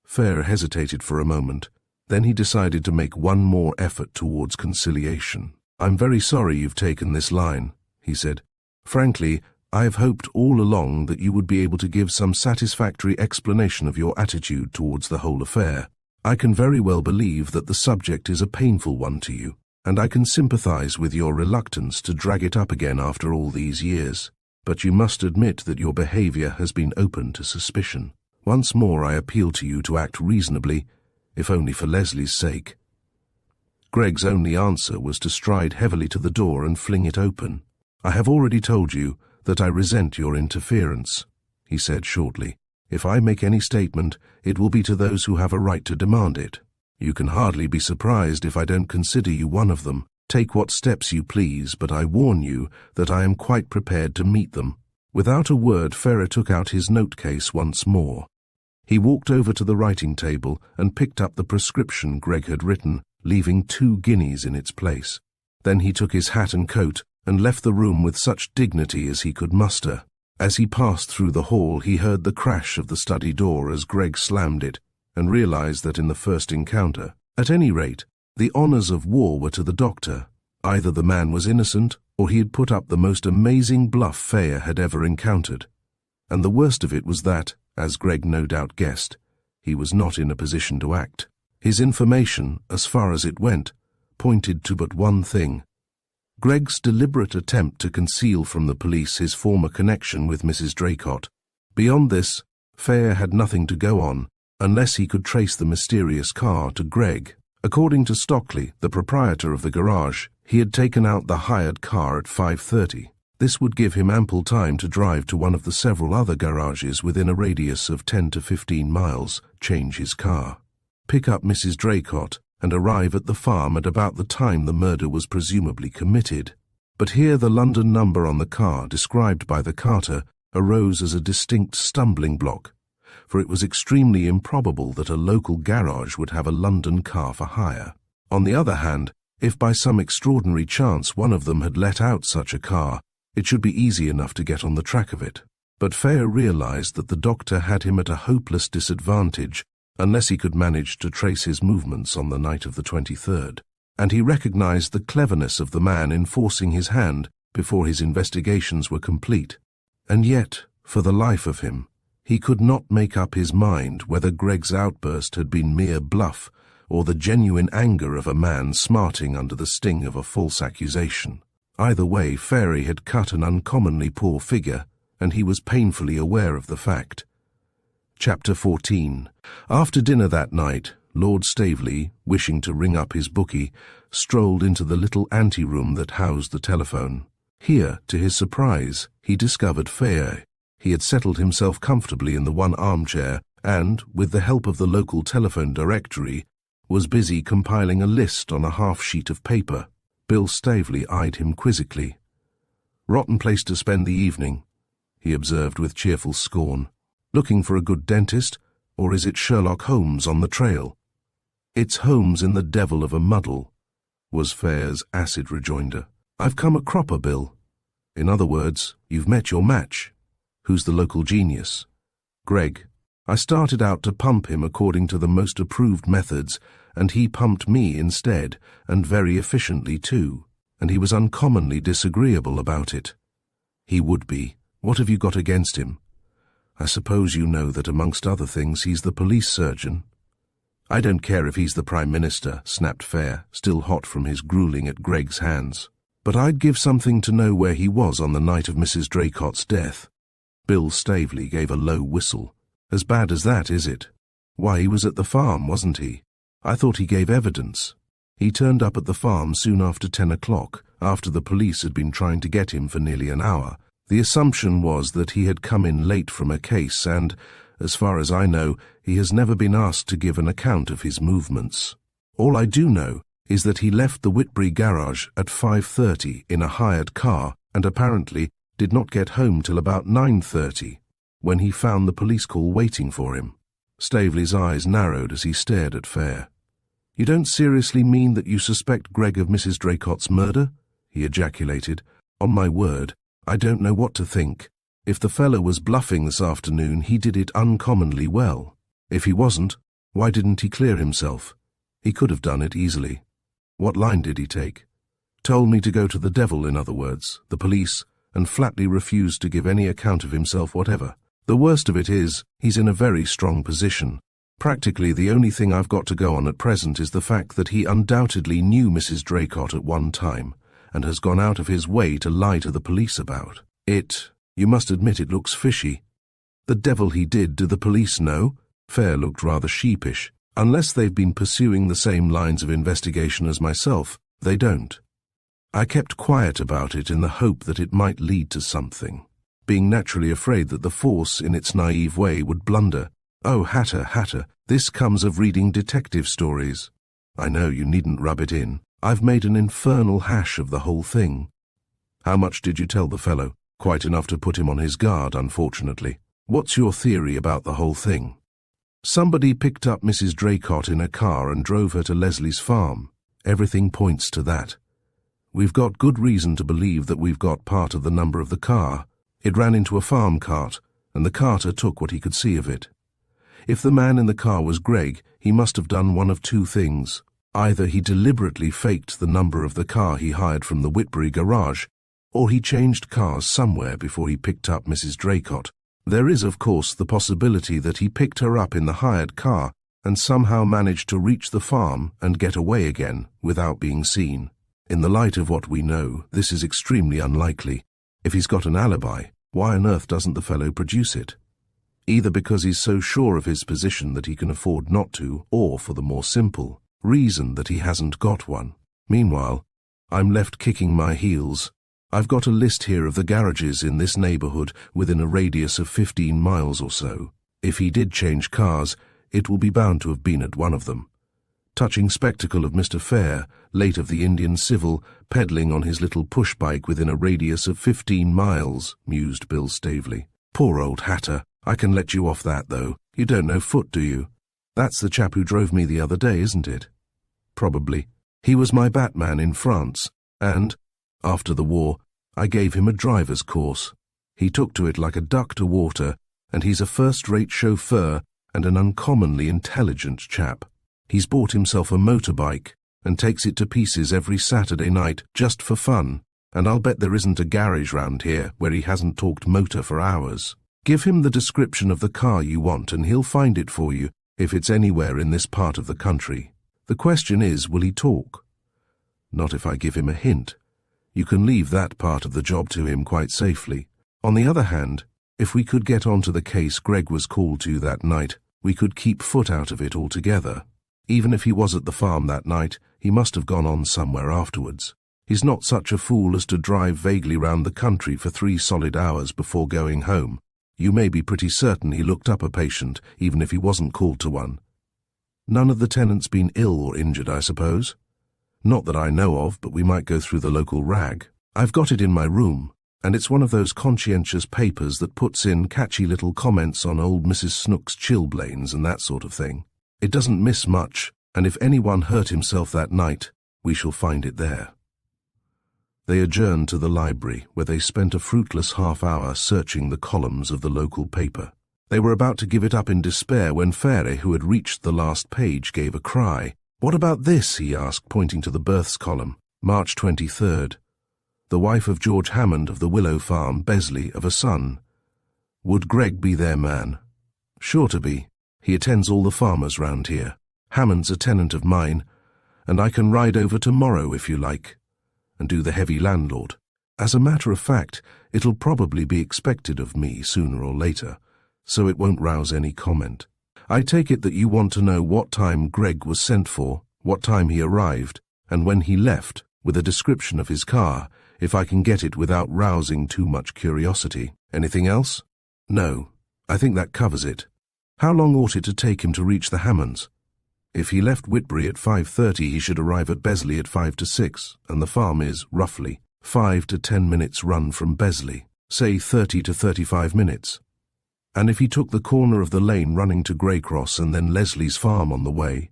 Fayre hesitated for a moment. Then he decided to make one more effort towards conciliation. "I'm very sorry you've taken this line," he said. "Frankly, I have hoped all along that you would be able to give some satisfactory explanation of your attitude towards the whole affair. I can very well believe that the subject is a painful one to you, and I can sympathize with your reluctance to drag it up again after all these years. But you must admit that your behavior has been open to suspicion. Once more I appeal to you to act reasonably, if only for Leslie's sake." Greg's only answer was to stride heavily to the door and fling it open. "I have already told you that I resent your interference," he said shortly. "If I make any statement, it will be to those who have a right to demand it. You can hardly be surprised if I don't consider you one of them. Take what steps you please, but I warn you that I am quite prepared to meet them." Without a word, Fayre took out his note-case once more. He walked over to the writing table and picked up the prescription Greg had written, leaving 2 guineas in its place. Then he took his hat and coat and left the room with such dignity as he could muster. As he passed through the hall, he heard the crash of the study door as Greg slammed it, and realized that in the first encounter, at any rate, the honors of war were to the doctor. Either the man was innocent, or he had put up the most amazing bluff Fayre had ever encountered. And the worst of it was that, as Greg no doubt guessed, he was not in a position to act. His information, as far as it went, pointed to but one thing: Greg's deliberate attempt to conceal from the police his former connection with Mrs. Draycott. Beyond this, Fayre had nothing to go on, unless he could trace the mysterious car to Greg. According to Stockley, the proprietor of the garage, he had taken out the hired car at 5:30. This would give him ample time to drive to one of the several other garages within a radius of 10 to 15 miles, change his car, pick up Mrs. Draycott, and arrive at the farm at about the time the murder was presumably committed. But here the London number on the car, described by the carter, arose as a distinct stumbling block, for it was extremely improbable that a local garage would have a London car for hire. On the other hand, if by some extraordinary chance one of them had let out such a car, it should be easy enough to get on the track of it. But Fayre realized that the doctor had him at a hopeless disadvantage unless he could manage to trace his movements on the night of the 23rd, and he recognized the cleverness of the man in forcing his hand before his investigations were complete. And yet, for the life of him, he could not make up his mind whether Greg's outburst had been mere bluff or the genuine anger of a man smarting under the sting of a false accusation. Either way, Fayre had cut an uncommonly poor figure, and he was painfully aware of the fact. Chapter 14. After dinner that night, Lord Staveley, wishing to ring up his bookie, strolled into the little ante-room that housed the telephone. Here, to his surprise, he discovered Fayre. He had settled himself comfortably in the one armchair and, with the help of the local telephone directory, was busy compiling a list on a half-sheet of paper. Bill Staveley eyed him quizzically. "Rotten place to spend the evening," he observed with cheerful scorn. "Looking for a good dentist, or is it Sherlock Holmes on the trail?" "It's Holmes in the devil of a muddle," was Fayre's acid rejoinder. "I've come a cropper, Bill." "In other words, you've met your match. Who's the local genius?" "Greg. I started out to pump him according to the most approved methods, and he pumped me instead, and very efficiently too, and he was uncommonly disagreeable about it." "He would be. What have you got against him?" "I suppose you know that amongst other things he's the police surgeon." "I don't care if he's the Prime Minister," snapped Fayre, still hot from his grueling at Greg's hands. "But I'd give something to know where he was on the night of Mrs. Draycott's death." Bill Staveley gave a low whistle. "As bad as that, is it? Why, he was at the farm, wasn't he? I thought he gave evidence." "He turned up at the farm soon after 10 o'clock, after the police had been trying to get him for nearly an hour. The assumption was that he had come in late from a case and, as far as I know, he has never been asked to give an account of his movements. All I do know is that he left the Whitbury garage at 5:30 in a hired car and apparently did not get home till about 9:30, when he found the police call waiting for him." Staveley's eyes narrowed as he stared at Fayre. "You don't seriously mean that you suspect Greg of Mrs. Draycott's murder?" he ejaculated. "On my word, I don't know what to think. If the fellow was bluffing this afternoon, he did it uncommonly well. If he wasn't, why didn't he clear himself? He could have done it easily. What line did he take? Told me to go to the devil, in other words, the police, and flatly refused to give any account of himself whatever. The worst of it is, he's in a very strong position. Practically the only thing I've got to go on at present is the fact that he undoubtedly knew Mrs. Draycott at one time, and has gone out of his way to lie to the police about it. You must admit it looks fishy." "The devil he did, do the police know?" Fayre looked rather sheepish. "Unless they've been pursuing the same lines of investigation as myself, they don't. I kept quiet about it in the hope that it might lead to something, being naturally afraid that the force, in its naive way, would blunder. Oh, Hatter, this comes of reading detective stories. I know, you needn't rub it in. I've made an infernal hash of the whole thing." "How much did you tell the fellow?" "Quite enough to put him on his guard, unfortunately." "What's your theory about the whole thing?" "Somebody picked up Mrs. Draycott in a car and drove her to Leslie's farm. Everything points to that. We've got good reason to believe that we've got part of the number of the car. It ran into a farm cart, and the carter took what he could see of it. If the man in the car was Greg, he must have done one of two things. Either he deliberately faked the number of the car he hired from the Whitbury garage, Or he changed cars somewhere before he picked up Mrs. Draycott. There is, of course, the possibility that he picked her up in the hired car and somehow managed to reach the farm and get away again without being seen. In the light of what we know, this is extremely unlikely. If he's got an alibi, why on earth doesn't the fellow produce it? Either because he's so sure of his position that he can afford not to, or for the more simple reason that he hasn't got one. Meanwhile, I'm left kicking my heels. I've got a list here of the garages in this neighborhood within a radius of 15 miles or so. If he did change cars, it will be bound to have been at one of them. Touching spectacle of Mr. Fayre, late of the Indian Civil, peddling on his little push-bike within a radius of 15 miles, mused Bill Staveley. Poor old hatter. I can let you off that, though. You don't know Foot, do you? That's the chap who drove me the other day, isn't it? Probably. He was my Batman in France, and, after the war, I gave him a driver's course. He took to it like a duck to water, and he's a first-rate chauffeur and an uncommonly intelligent chap. He's bought himself a motorbike and takes it to pieces every Saturday night just for fun, and I'll bet there isn't a garage round here where he hasn't talked motor for hours. Give him the description of the car you want and he'll find it for you if it's anywhere in this part of the country. The question is, will he talk? Not if I give him a hint. You can leave that part of the job to him quite safely. On the other hand, if we could get onto the case Greg was called to that night, we could keep Foot out of it altogether. Even if he was at the farm that night, he must have gone on somewhere afterwards. He's not such a fool as to drive vaguely round the country for 3 solid hours before going home. You may be pretty certain he looked up a patient, even if he wasn't called to one. None of the tenants been ill or injured, I suppose? Not that I know of, but we might go through the local rag. I've got it in my room, and it's one of those conscientious papers that puts in catchy little comments on old Mrs. Snook's chilblains and that sort of thing. It doesn't miss much, and if anyone hurt himself that night, we shall find it there. They adjourned to the library, where they spent a fruitless half-hour searching the columns of the local paper. They were about to give it up in despair when Fayre, who had reached the last page, gave a cry. "What about this?" he asked, pointing to the births column. March 23rd. The wife of George Hammond of the Willow Farm, Besley, of a son. Would Greg be their man? Sure to be. He attends all the farmers round here. Hammond's a tenant of mine, and I can ride over tomorrow if you like, and do the heavy landlord. As a matter of fact, it'll probably be expected of me sooner or later, so it won't rouse any comment. I take it that you want to know what time Greg was sent for, what time he arrived, and when he left, with a description of his car, if I can get it without rousing too much curiosity. Anything else? No, I think that covers it. How long ought it to take him to reach the Hammonds? If he left Whitbury at 5:30, he should arrive at Besley at 5 to 6, and the farm is, roughly, 5 to 10 minutes run from Besley, say 30 to 35 minutes. And if he took the corner of the lane running to Greycross and then Leslie's farm on the way?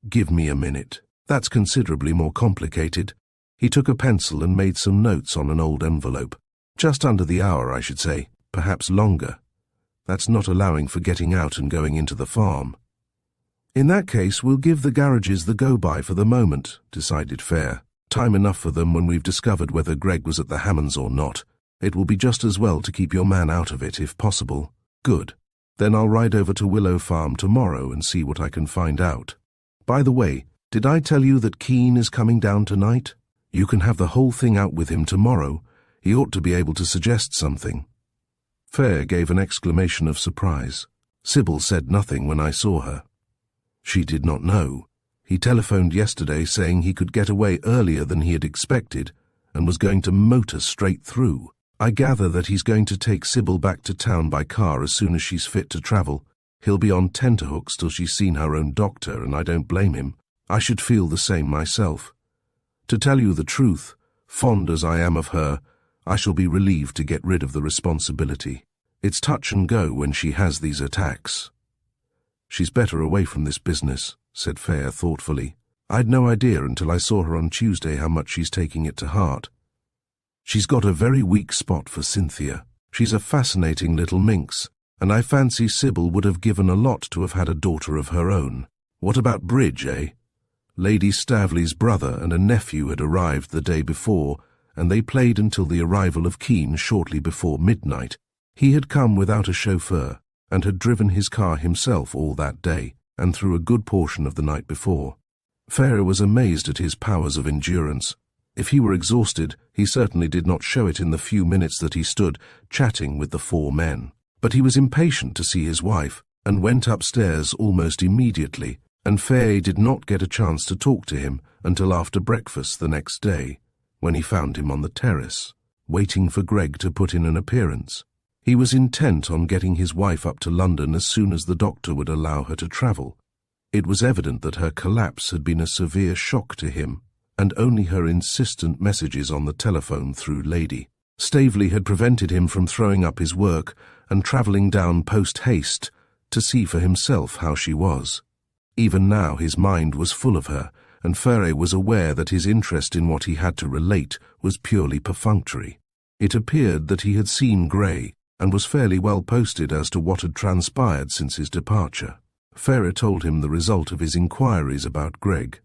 Give me a minute. That's considerably more complicated. He took a pencil and made some notes on an old envelope. Just under the hour, I should say, perhaps longer. That's not allowing for getting out and going into the farm. In that case, we'll give the garages the go-by for the moment, decided Fayre. Time enough for them when we've discovered whether Greg was at the Hammonds or not. It will be just as well to keep your man out of it, if possible. Good. Then I'll ride over to Willow Farm tomorrow and see what I can find out. By the way, did I tell you that Keane is coming down tonight? You can have the whole thing out with him tomorrow. He ought to be able to suggest something. Fayre gave an exclamation of surprise. Sybil said nothing when I saw her. She did not know. He telephoned yesterday saying he could get away earlier than he had expected and was going to motor straight through. I gather that he's going to take Sybil back to town by car as soon as she's fit to travel. He'll be on tenterhooks till she's seen her own doctor, and I don't blame him. I should feel the same myself. To tell you the truth, fond as I am of her, I shall be relieved to get rid of the responsibility. It's touch and go when she has these attacks. She's better away from this business, said Fayre thoughtfully. I'd no idea until I saw her on Tuesday how much she's taking it to heart. She's got a very weak spot for Cynthia. She's a fascinating little minx, and I fancy Sybil would have given a lot to have had a daughter of her own. What about Bridge, eh? Lady Staveley's brother and a nephew had arrived the day before, and they played until the arrival of Keane shortly before midnight. He had come without a chauffeur, and had driven his car himself all that day, and through a good portion of the night before. Fayre was amazed at his powers of endurance. If he were exhausted, he certainly did not show it in the few minutes that he stood chatting with the four men. But he was impatient to see his wife, and went upstairs almost immediately, and Fayre did not get a chance to talk to him until after breakfast the next day, when he found him on the terrace, waiting for Greg to put in an appearance. He was intent on getting his wife up to London as soon as the doctor would allow her to travel. It was evident that her collapse had been a severe shock to him, and only her insistent messages on the telephone through Lady Staveley had prevented him from throwing up his work and travelling down post-haste to see for himself how she was. Even now his mind was full of her, and Fayre was aware that his interest in what he had to relate was purely perfunctory. It appeared that he had seen Grey, and was fairly well posted as to what had transpired since his departure. Fayre told him the result of his inquiries about Greg.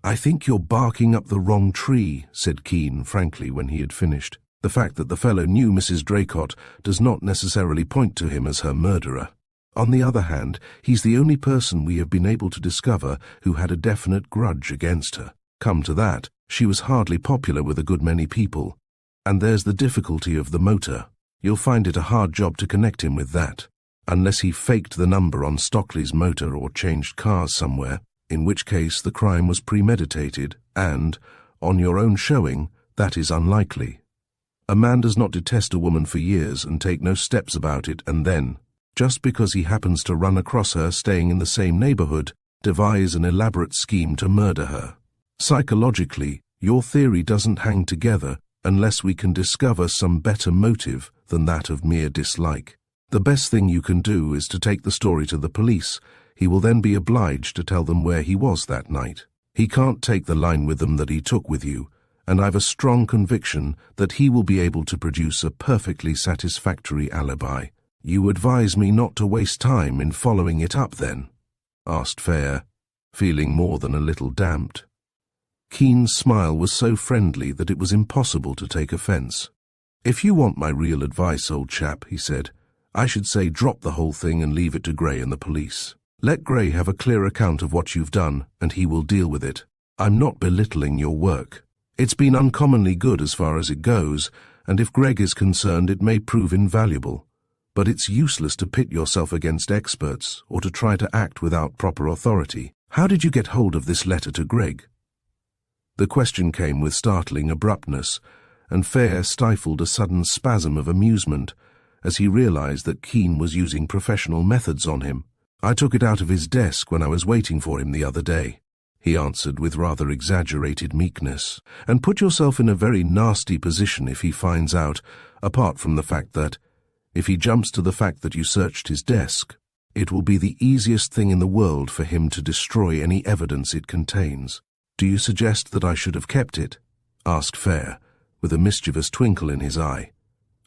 "I think you're barking up the wrong tree," said Keane frankly when he had finished. "The fact that the fellow knew Mrs. Draycott does not necessarily point to him as her murderer. On the other hand, he's the only person we have been able to discover who had a definite grudge against her. Come to that, she was hardly popular with a good many people. And there's the difficulty of the motor. You'll find it a hard job to connect him with that, unless he faked the number on Stockley's motor or changed cars somewhere, in which case the crime was premeditated, and, on your own showing, that is unlikely. A man does not detest a woman for years and take no steps about it, and then, just because he happens to run across her staying in the same neighborhood, devise an elaborate scheme to murder her. Psychologically, your theory doesn't hang together unless we can discover some better motive than that of mere dislike. The best thing you can do is to take the story to the police. He will then be obliged to tell them where he was that night. He can't take the line with them that he took with you, and I've a strong conviction that he will be able to produce a perfectly satisfactory alibi. You advise me not to waste time in following it up, then?" asked Fayre, feeling more than a little damped. Keane's smile was so friendly that it was impossible to take offence. "If you want my real advice, old chap," he said, "I should say drop the whole thing and leave it to Grey and the police. Let Grey have a clear account of what you've done, and he will deal with it. I'm not belittling your work. It's been uncommonly good as far as it goes, and if Greg is concerned it may prove invaluable. But it's useless to pit yourself against experts or to try to act without proper authority. How did you get hold of this letter to Greg?" The question came with startling abruptness, and Fayre stifled a sudden spasm of amusement as he realized that Keane was using professional methods on him. "I took it out of his desk when I was waiting for him the other day," he answered with rather exaggerated meekness. "And put yourself in a very nasty position if he finds out, apart from the fact that, if he jumps to the fact that you searched his desk, it will be the easiest thing in the world for him to destroy any evidence it contains. Do you suggest that I should have kept it?" asked Fayre, with a mischievous twinkle in his eye.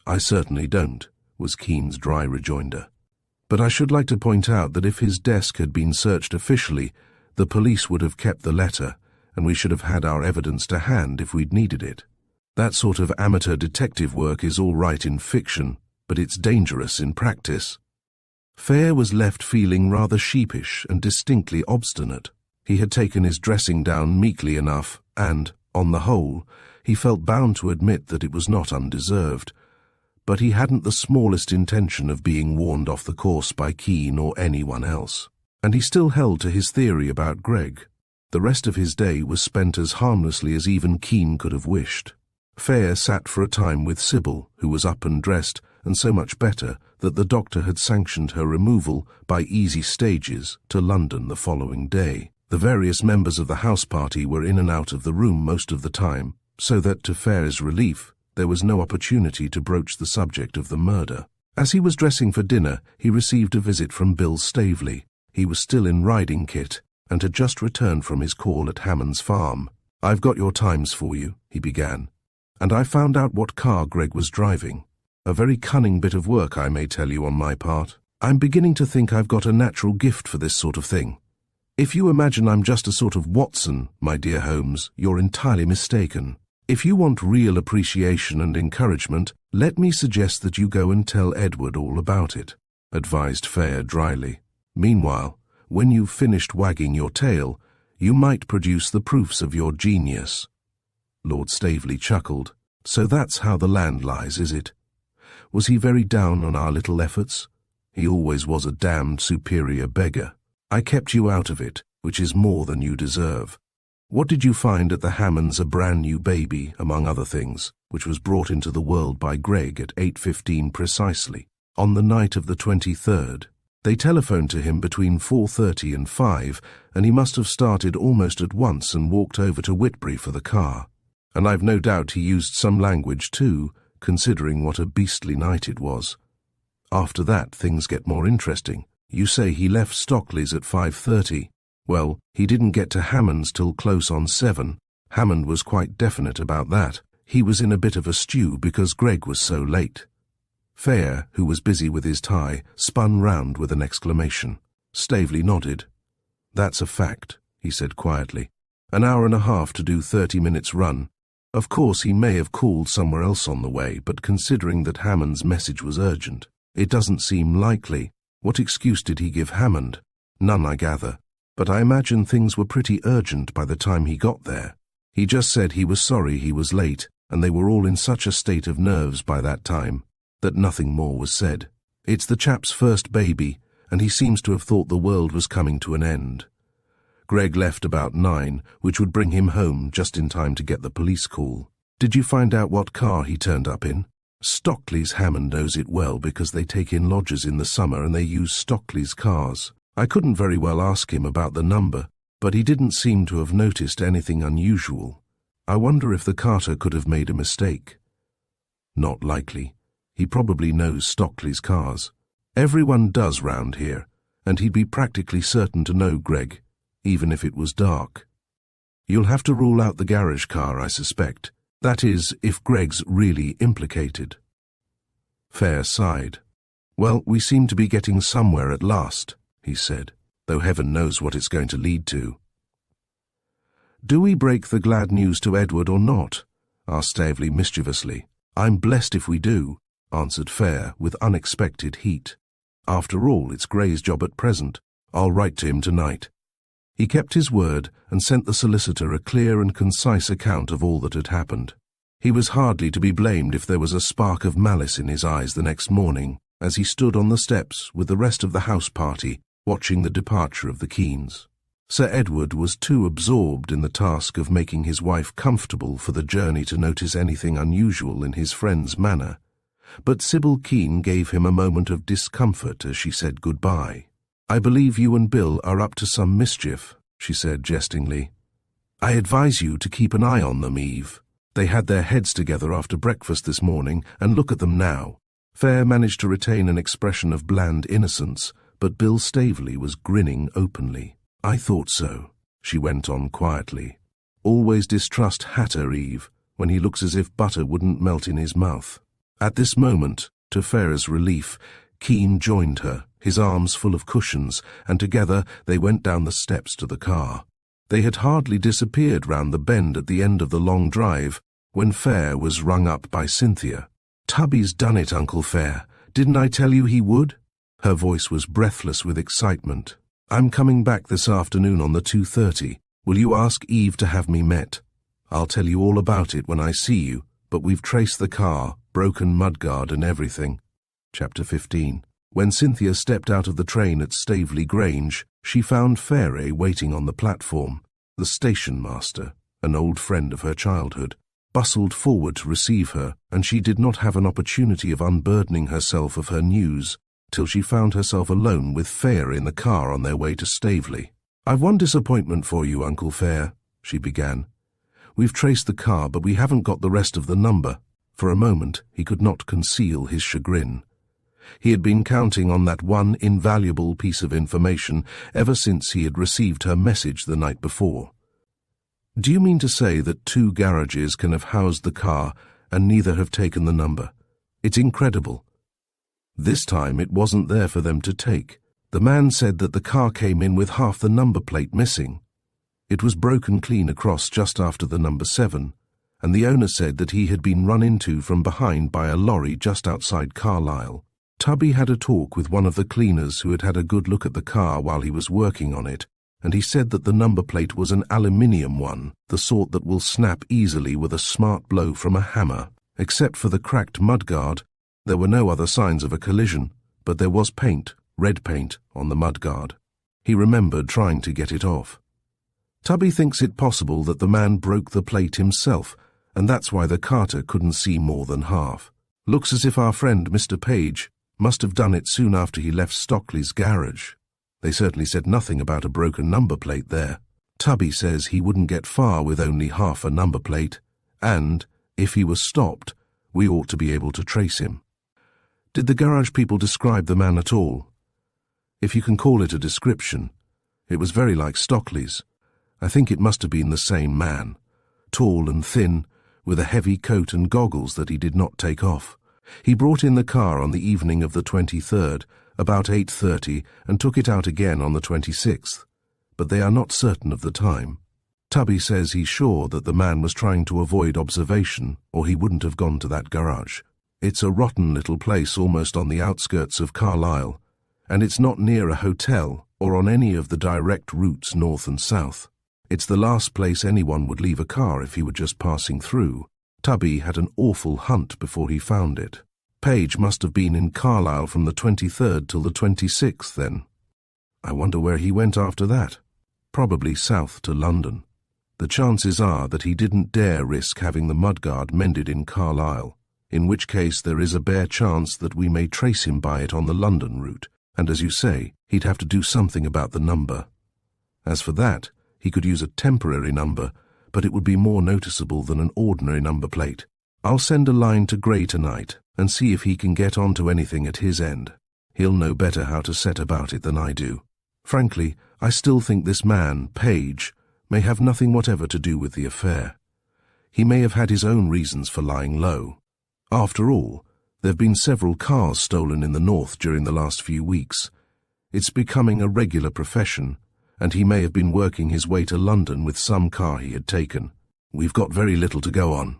"I certainly don't," was Keane's dry rejoinder. "But I should like to point out that if his desk had been searched officially, the police would have kept the letter, and we should have had our evidence to hand if we'd needed it. That sort of amateur detective work is all right in fiction, but it's dangerous in practice." Fayre was left feeling rather sheepish and distinctly obstinate. He had taken his dressing down meekly enough, and, on the whole, he felt bound to admit that it was not undeserved. But he hadn't the smallest intention of being warned off the course by Keane or anyone else. And he still held to his theory about Greg. The rest of his day was spent as harmlessly as even Keane could have wished. Fayre sat for a time with Sybil, who was up and dressed, and so much better that the doctor had sanctioned her removal by easy stages to London the following day. The various members of the house party were in and out of the room most of the time, so that, to Fayre's relief, there was no opportunity to broach the subject of the murder. As he was dressing for dinner, he received a visit from Bill Staveley. He was still in riding kit, and had just returned from his call at Hammond's farm. "I've got your times for you," he began, "and I found out what car Greg was driving. A very cunning bit of work, I may tell you, on my part. I'm beginning to think I've got a natural gift for this sort of thing. If you imagine I'm just a sort of Watson, my dear Holmes, you're entirely mistaken. If you want real appreciation and encouragement, let me suggest that you go and tell Edward all about it," advised Fayre dryly. "Meanwhile, when you've finished wagging your tail, you might produce the proofs of your genius." Lord Staveley chuckled. "So that's how the land lies, is it? Was he very down on our little efforts? He always was a damned superior beggar. I kept you out of it, which is more than you deserve. What did you find at the Hammonds? A brand new baby, among other things, which was brought into the world by Greg at 8:15 precisely, on the night of the 23rd. They telephoned to him between 4:30 and 5, and he must have started almost at once and walked over to Whitbury for the car. And I've no doubt he used some language too, considering what a beastly night it was. After that, things get more interesting. You say he left Stockley's at 5:30. Well, he didn't get to Hammond's till close on 7. Hammond was quite definite about that. He was in a bit of a stew because Greg was so late." Fayre, who was busy with his tie, spun round with an exclamation. Staveley nodded. "That's a fact," he said quietly. "An hour and a half to do 30 minutes run. Of course, he may have called somewhere else on the way, but considering that Hammond's message was urgent, it doesn't seem likely. What excuse did he give Hammond? None, I gather. But I imagine things were pretty urgent by the time he got there. He just said he was sorry he was late, and they were all in such a state of nerves by that time, that nothing more was said. It's the chap's first baby, and he seems to have thought the world was coming to an end. Greg left about 9, which would bring him home just in time to get the police call. Did you find out what car he turned up in? Stockley's Hammond knows it well because they take in lodgers in the summer and they use Stockley's cars. I couldn't very well ask him about the number, but he didn't seem to have noticed anything unusual. I wonder if the carter could have made a mistake. Not likely. He probably knows Stockley's cars. Everyone does round here, and he'd be practically certain to know Greg, even if it was dark. You'll have to rule out the garage car, I suspect. That is, if Greg's really implicated." Fayre sighed. "Well, we seem to be getting somewhere at last," he said, "though heaven knows what it's going to lead to." "Do we break the glad news to Edward or not?" asked Staveley mischievously. "I'm blessed if we do," answered Fayre with unexpected heat. "After all, it's Gray's job at present. I'll write to him tonight." He kept his word and sent the solicitor a clear and concise account of all that had happened. He was hardly to be blamed if there was a spark of malice in his eyes the next morning, as he stood on the steps with the rest of the house party, watching the departure of the Keens. Sir Edward was too absorbed in the task of making his wife comfortable for the journey to notice anything unusual in his friend's manner, but Sybil Keene gave him a moment of discomfort as she said goodbye. "I believe you and Bill are up to some mischief," she said jestingly. "I advise you to keep an eye on them, Eve. They had their heads together after breakfast this morning, and look at them now." Fayre managed to retain an expression of bland innocence, but Bill Staveley was grinning openly. "I thought so," she went on quietly. "Always distrust Hatter, Eve, when he looks as if butter wouldn't melt in his mouth." At this moment, to Fayre's relief, Keene joined her, his arms full of cushions, and together they went down the steps to the car. They had hardly disappeared round the bend at the end of the long drive when Fayre was rung up by Cynthia. "Tubby's done it, Uncle Fayre. Didn't I tell you he would?" Her voice was breathless with excitement. "I'm coming back this afternoon on the 2:30. Will you ask Eve to have me met? I'll tell you all about it when I see you, but we've traced the car, broken mudguard and everything." Chapter 15. When Cynthia stepped out of the train at Staveley Grange, she found Fayre waiting on the platform. The station master, an old friend of her childhood, bustled forward to receive her, and she did not have an opportunity of unburdening herself of her news till she found herself alone with Fayre in the car on their way to Staveley. "I've one disappointment for you, Uncle Fayre," she began. "We've traced the car, but we haven't got the rest of the number." For a moment he could not conceal his chagrin. He had been counting on that one invaluable piece of information ever since he had received her message the night before. "Do you mean to say that 2 garages can have housed the car and neither have taken the number? It's incredible." This time it wasn't there for them to take. The man said that the car came in with half the number plate missing. It was broken clean across just after the number 7. and the owner said that he had been run into from behind by a lorry just outside Carlisle. Tubby had a talk with one of the cleaners who had had a good look at the car while he was working on it, and he said that the number plate was an aluminium one, the sort that will snap easily with a smart blow from a hammer. Except for the cracked mudguard, there were no other signs of a collision, but there was paint, red paint, on the mudguard. He remembered trying to get it off. Tubby thinks it possible that the man broke the plate himself, and that's why the carter couldn't see more than half. Looks as if our friend Mr. Page must have done it soon after he left Stockley's garage. They certainly said nothing about a broken number plate there. Tubby says he wouldn't get far with only half a number plate, and, if he was stopped, we ought to be able to trace him. Did the garage people describe the man at all? If you can call it a description, it was very like Stockley's. I think it must have been the same man, tall and thin, with a heavy coat and goggles that he did not take off. He brought in the car on the evening of the 23rd, about 8:30, and took it out again on the 26th, but they are not certain of the time. Tubby says he's sure that the man was trying to avoid observation, or he wouldn't have gone to that garage. It's a rotten little place almost on the outskirts of Carlisle, and it's not near a hotel or on any of the direct routes north and south. It's the last place anyone would leave a car if he were just passing through. Tubby had an awful hunt before he found it. Page must have been in Carlisle from the 23rd till the 26th then. I wonder where he went after that. Probably south to London. The chances are that he didn't dare risk having the mudguard mended in Carlisle, in which case there is a bare chance that we may trace him by it on the London route, and as you say, he'd have to do something about the number. As for that, he could use a temporary number, but it would be more noticeable than an ordinary number plate. I'll send a line to Gray tonight and see if he can get onto anything at his end. He'll know better how to set about it than I do. Frankly, I still think this man, Page, may have nothing whatever to do with the affair. He may have had his own reasons for lying low. After all, there have been several cars stolen in the north during the last few weeks. It's becoming a regular profession, and he may have been working his way to London with some car he had taken. We've got very little to go on.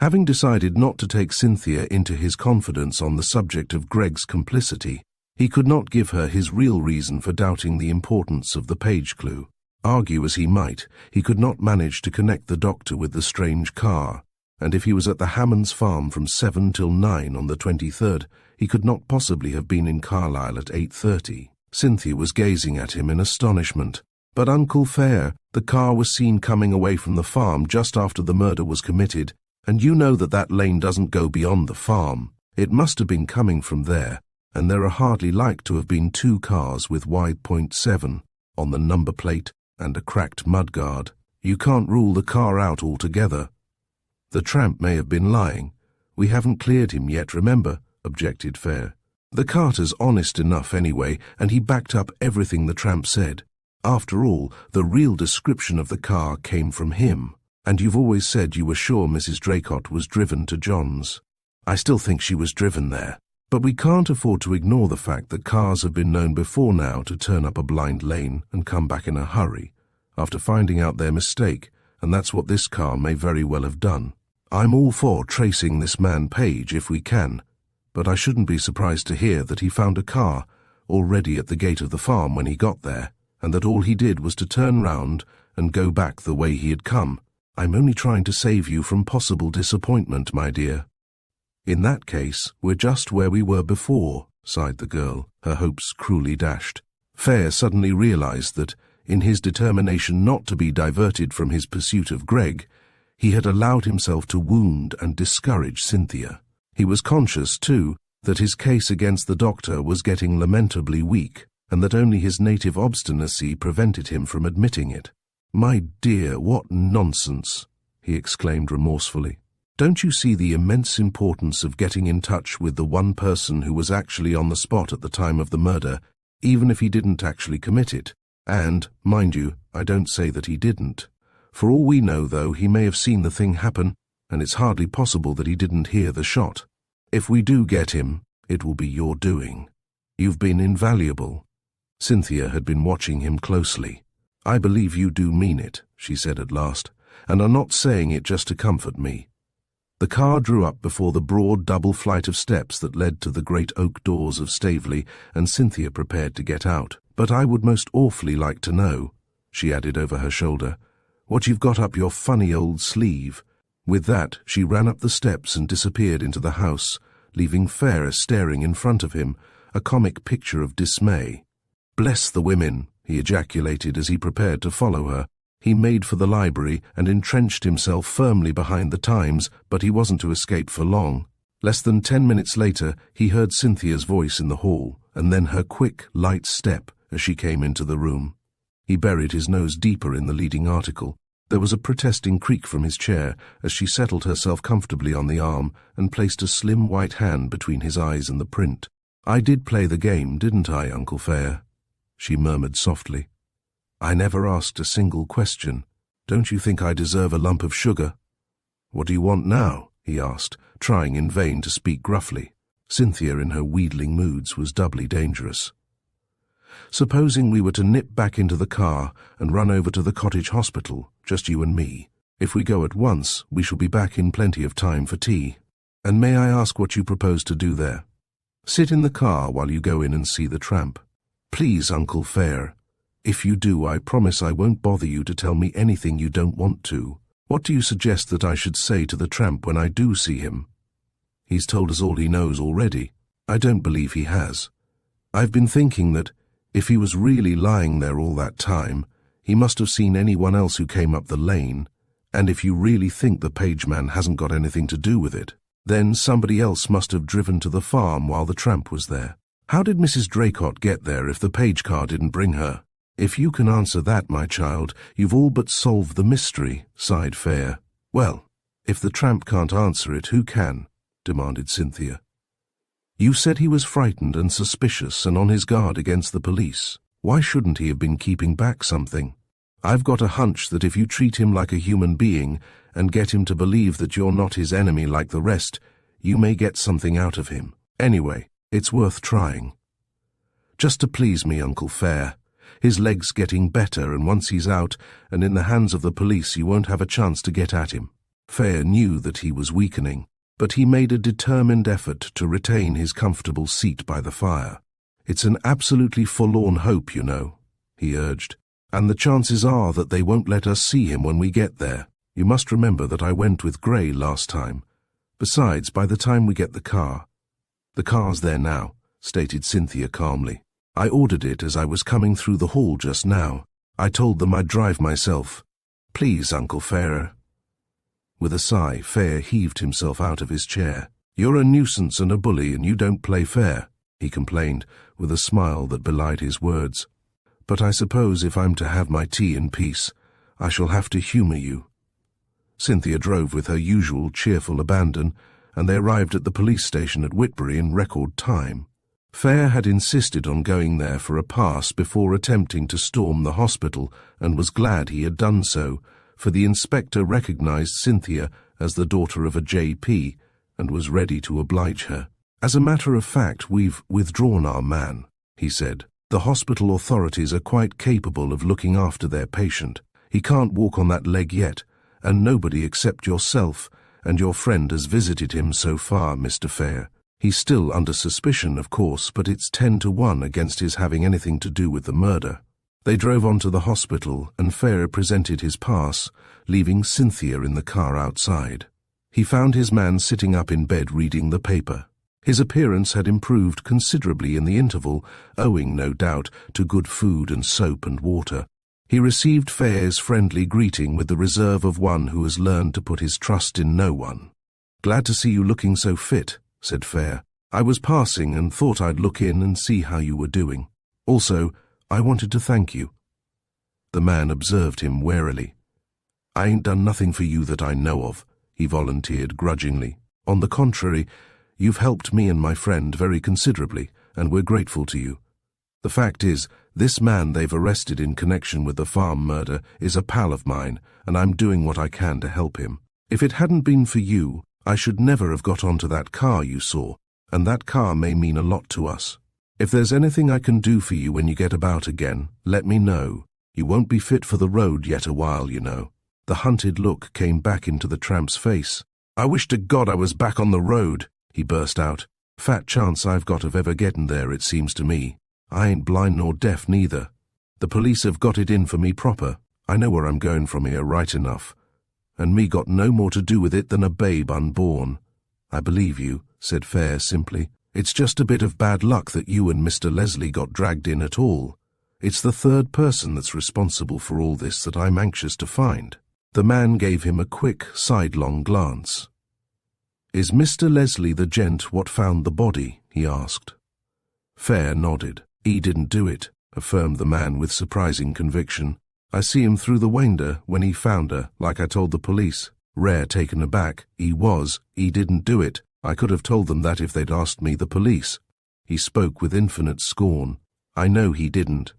Having decided not to take Cynthia into his confidence on the subject of Greg's complicity, he could not give her his real reason for doubting the importance of the Page clue. Argue as he might, he could not manage to connect the doctor with the strange car, and if he was at the Hammonds' farm from 7 till 9 on the 23rd, he could not possibly have been in Carlisle at 8:30. Cynthia was gazing at him in astonishment. But Uncle Fayre, the car was seen coming away from the farm just after the murder was committed, and you know that that lane doesn't go beyond the farm. It must have been coming from there, and there are hardly like to have been two cars with wide .7 on the number plate and a cracked mudguard. You can't rule the car out altogether. The tramp may have been lying. We haven't cleared him yet, remember, objected Fayre. The carter's honest enough anyway, and he backed up everything the tramp said. After all, the real description of the car came from him, and you've always said you were sure Mrs. Draycott was driven to John's. I still think she was driven there, but we can't afford to ignore the fact that cars have been known before now to turn up a blind lane and come back in a hurry, after finding out their mistake, and that's what this car may very well have done. I'm all for tracing this man Page if we can, but I shouldn't be surprised to hear that he found a car already at the gate of the farm when he got there, and that all he did was to turn round and go back the way he had come. I'm only trying to save you from possible disappointment, my dear. In that case, we're just where we were before, sighed the girl, her hopes cruelly dashed. Fayre suddenly realized that, in his determination not to be diverted from his pursuit of Greg, he had allowed himself to wound and discourage Cynthia. He was conscious, too, that his case against the doctor was getting lamentably weak, and that only his native obstinacy prevented him from admitting it. "My dear, what nonsense!" he exclaimed remorsefully. "Don't you see the immense importance of getting in touch with the one person who was actually on the spot at the time of the murder, even if he didn't actually commit it? And, mind you, I don't say that he didn't. For all we know, though, he may have seen the thing happen, and it's hardly possible that he didn't hear the shot. If we do get him, it will be your doing. You've been invaluable." Cynthia had been watching him closely. "I believe you do mean it," she said at last. and are not saying it just to comfort me." The car drew up before the broad double flight of steps that led to the great oak doors of Staveley, and Cynthia prepared to get out. "But I would most awfully like to know," she added over her shoulder, "what you've got up your funny old sleeve." With that, she ran up the steps and disappeared into the house, leaving Fayre staring in front of him, a comic picture of dismay. "Bless the women," he ejaculated as he prepared to follow her. He made for the library and entrenched himself firmly behind the Times, but he wasn't to escape for long. Less than 10 minutes later, he heard Cynthia's voice in the hall, and then her quick, light step as she came into the room. He buried his nose deeper in the leading article. There was a protesting creak from his chair as she settled herself comfortably on the arm and placed a slim white hand between his eyes and the print. "I did play the game, didn't I, Uncle Fayre?" she murmured softly. "I never asked a single question. Don't you think I deserve a lump of sugar?" "What do you want now?" he asked, trying in vain to speak gruffly. Cynthia in her wheedling moods was doubly dangerous. "Supposing we were to nip back into the car and run over to the cottage hospital, just you and me. If we go at once, we shall be back in plenty of time for tea. And may I ask what you propose to do there?" "Sit in the car while you go in and see the tramp." "Please, Uncle Fayre. If you do, I promise I won't bother you to tell me anything you don't want to. What do you suggest that I should say to the tramp when I do see him?" "He's told us all he knows already." "I don't believe he has. I've been thinking that, if he was really lying there all that time, he must have seen anyone else who came up the lane, and if you really think the pageman hasn't got anything to do with it, then somebody else must have driven to the farm while the tramp was there. How did Mrs. Draycott get there if the page car didn't bring her?" "If you can answer that, my child, you've all but solved the mystery," sighed Fayre. "Well, if the tramp can't answer it, who can?" demanded Cynthia. "You said he was frightened and suspicious and on his guard against the police. Why shouldn't he have been keeping back something? I've got a hunch that if you treat him like a human being and get him to believe that you're not his enemy like the rest, you may get something out of him. Anyway, it's worth trying." "Just to please me, Uncle Fayre. His leg's getting better, and once he's out and in the hands of the police, you won't have a chance to get at him." Fayre knew that he was weakening, but he made a determined effort to retain his comfortable seat by the fire. "It's an absolutely forlorn hope, you know," he urged, "and the chances are that they won't let us see him when we get there. You must remember that I went with Gray last time. Besides, by the time we get the car—" "The car's there now," stated Cynthia calmly. "I ordered it as I was coming through the hall just now. I told them I'd drive myself. Please, Uncle Fayre." With a sigh, Fayre heaved himself out of his chair. "You're a nuisance and a bully, and you don't play fair," he complained, with a smile that belied his words. "But I suppose if I'm to have my tea in peace, I shall have to humour you." Cynthia drove with her usual cheerful abandon, and they arrived at the police station at Whitbury in record time. Fayre had insisted on going there for a pass before attempting to storm the hospital, and was glad he had done so, for the inspector recognized Cynthia as the daughter of a J.P. and was ready to oblige her. "As a matter of fact, we've withdrawn our man," he said. "The hospital authorities are quite capable of looking after their patient. He can't walk on that leg yet, and nobody except yourself and your friend has visited him so far, Mr. Fayre. He's still under suspicion, of course, but it's 10 to 1 against his having anything to do with the murder." They drove on to the hospital, and Fayre presented his pass, leaving Cynthia in the car outside. He found his man sitting up in bed reading the paper. His appearance had improved considerably in the interval, owing, no doubt, to good food and soap and water. He received Fayre's friendly greeting with the reserve of one who has learned to put his trust in no one. "Glad to see you looking so fit," said Fayre. "I was passing and thought I'd look in and see how you were doing. Also, I wanted to thank you." The man observed him warily. "I ain't done nothing for you that I know of," he volunteered grudgingly. "On the contrary, you've helped me and my friend very considerably, and we're grateful to you. The fact is, this man they've arrested in connection with the farm murder is a pal of mine, and I'm doing what I can to help him. If it hadn't been for you, I should never have got onto that car you saw, and that car may mean a lot to us. If there's anything I can do for you when you get about again, let me know. You won't be fit for the road yet a while, you know." The hunted look came back into the tramp's face. "I wish to God I was back on the road," he burst out. "Fat chance I've got of ever getting there, it seems to me. I ain't blind nor deaf neither. The police have got it in for me proper. I know where I'm going from here right enough. And me got no more to do with it than a babe unborn." "I believe you," said Fayre simply. "It's just a bit of bad luck that you and Mr. Leslie got dragged in at all. It's the third person that's responsible for all this that I'm anxious to find." The man gave him a quick, sidelong glance. "Is Mr. Leslie the gent what found the body?" he asked. Fayre nodded. "He didn't do it," affirmed the man with surprising conviction. "I see him through the winder when he found her, like I told the police." Rare taken aback. He didn't do it. I could have told them that if they'd asked me, the police." He spoke with infinite scorn. "I know he didn't,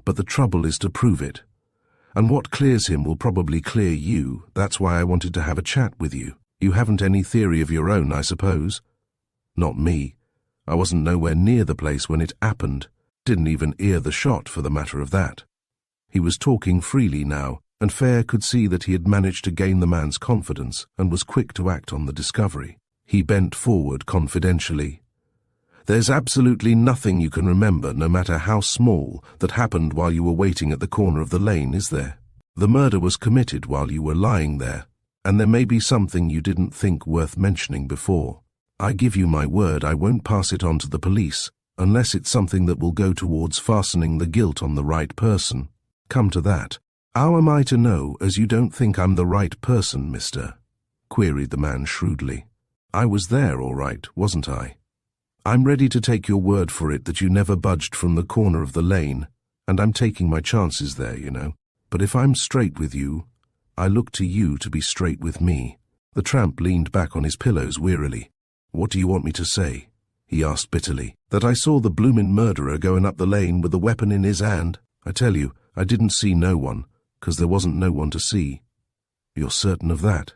but the trouble is to prove it. And what clears him will probably clear you. That's why I wanted to have a chat with you. You haven't any theory of your own, I suppose?" "Not me. I wasn't nowhere near the place when it happened. Didn't even hear the shot, for the matter of that." He was talking freely now, and Fayre could see that he had managed to gain the man's confidence and was quick to act on the discovery. He bent forward confidentially. "There's absolutely nothing you can remember, no matter how small, that happened while you were waiting at the corner of the lane, is there? The murder was committed while you were lying there, and there may be something you didn't think worth mentioning before. I give you my word I won't pass it on to the police, unless it's something that will go towards fastening the guilt on the right person. Come to that. How am I to know, as you don't think I'm the right person, mister?" queried the man shrewdly. "I was there, all right, wasn't I? I'm ready to take your word for it that you never budged from the corner of the lane, and I'm taking my chances there, you know. But if I'm straight with you, I look to you to be straight with me." The tramp leaned back on his pillows wearily. "What do you want me to say?" he asked bitterly. "That I saw the bloomin' murderer going up the lane with the weapon in his hand? I tell you, I didn't see no one, 'cause there wasn't no one to see." "You're certain of that?"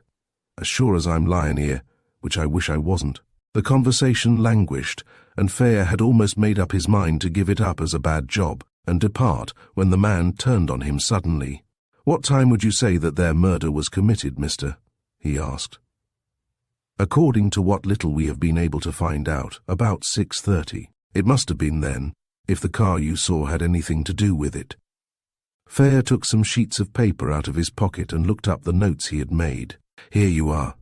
"As sure as I'm lying here, which I wish I wasn't." The conversation languished, and Fayre had almost made up his mind to give it up as a bad job and depart when the man turned on him suddenly. "What time would you say that their murder was committed, mister?" he asked. "According to what little we have been able to find out, about 6:30. It must have been then, if the car you saw had anything to do with it." Fayre took some sheets of paper out of his pocket and looked up the notes he had made. "Here you are.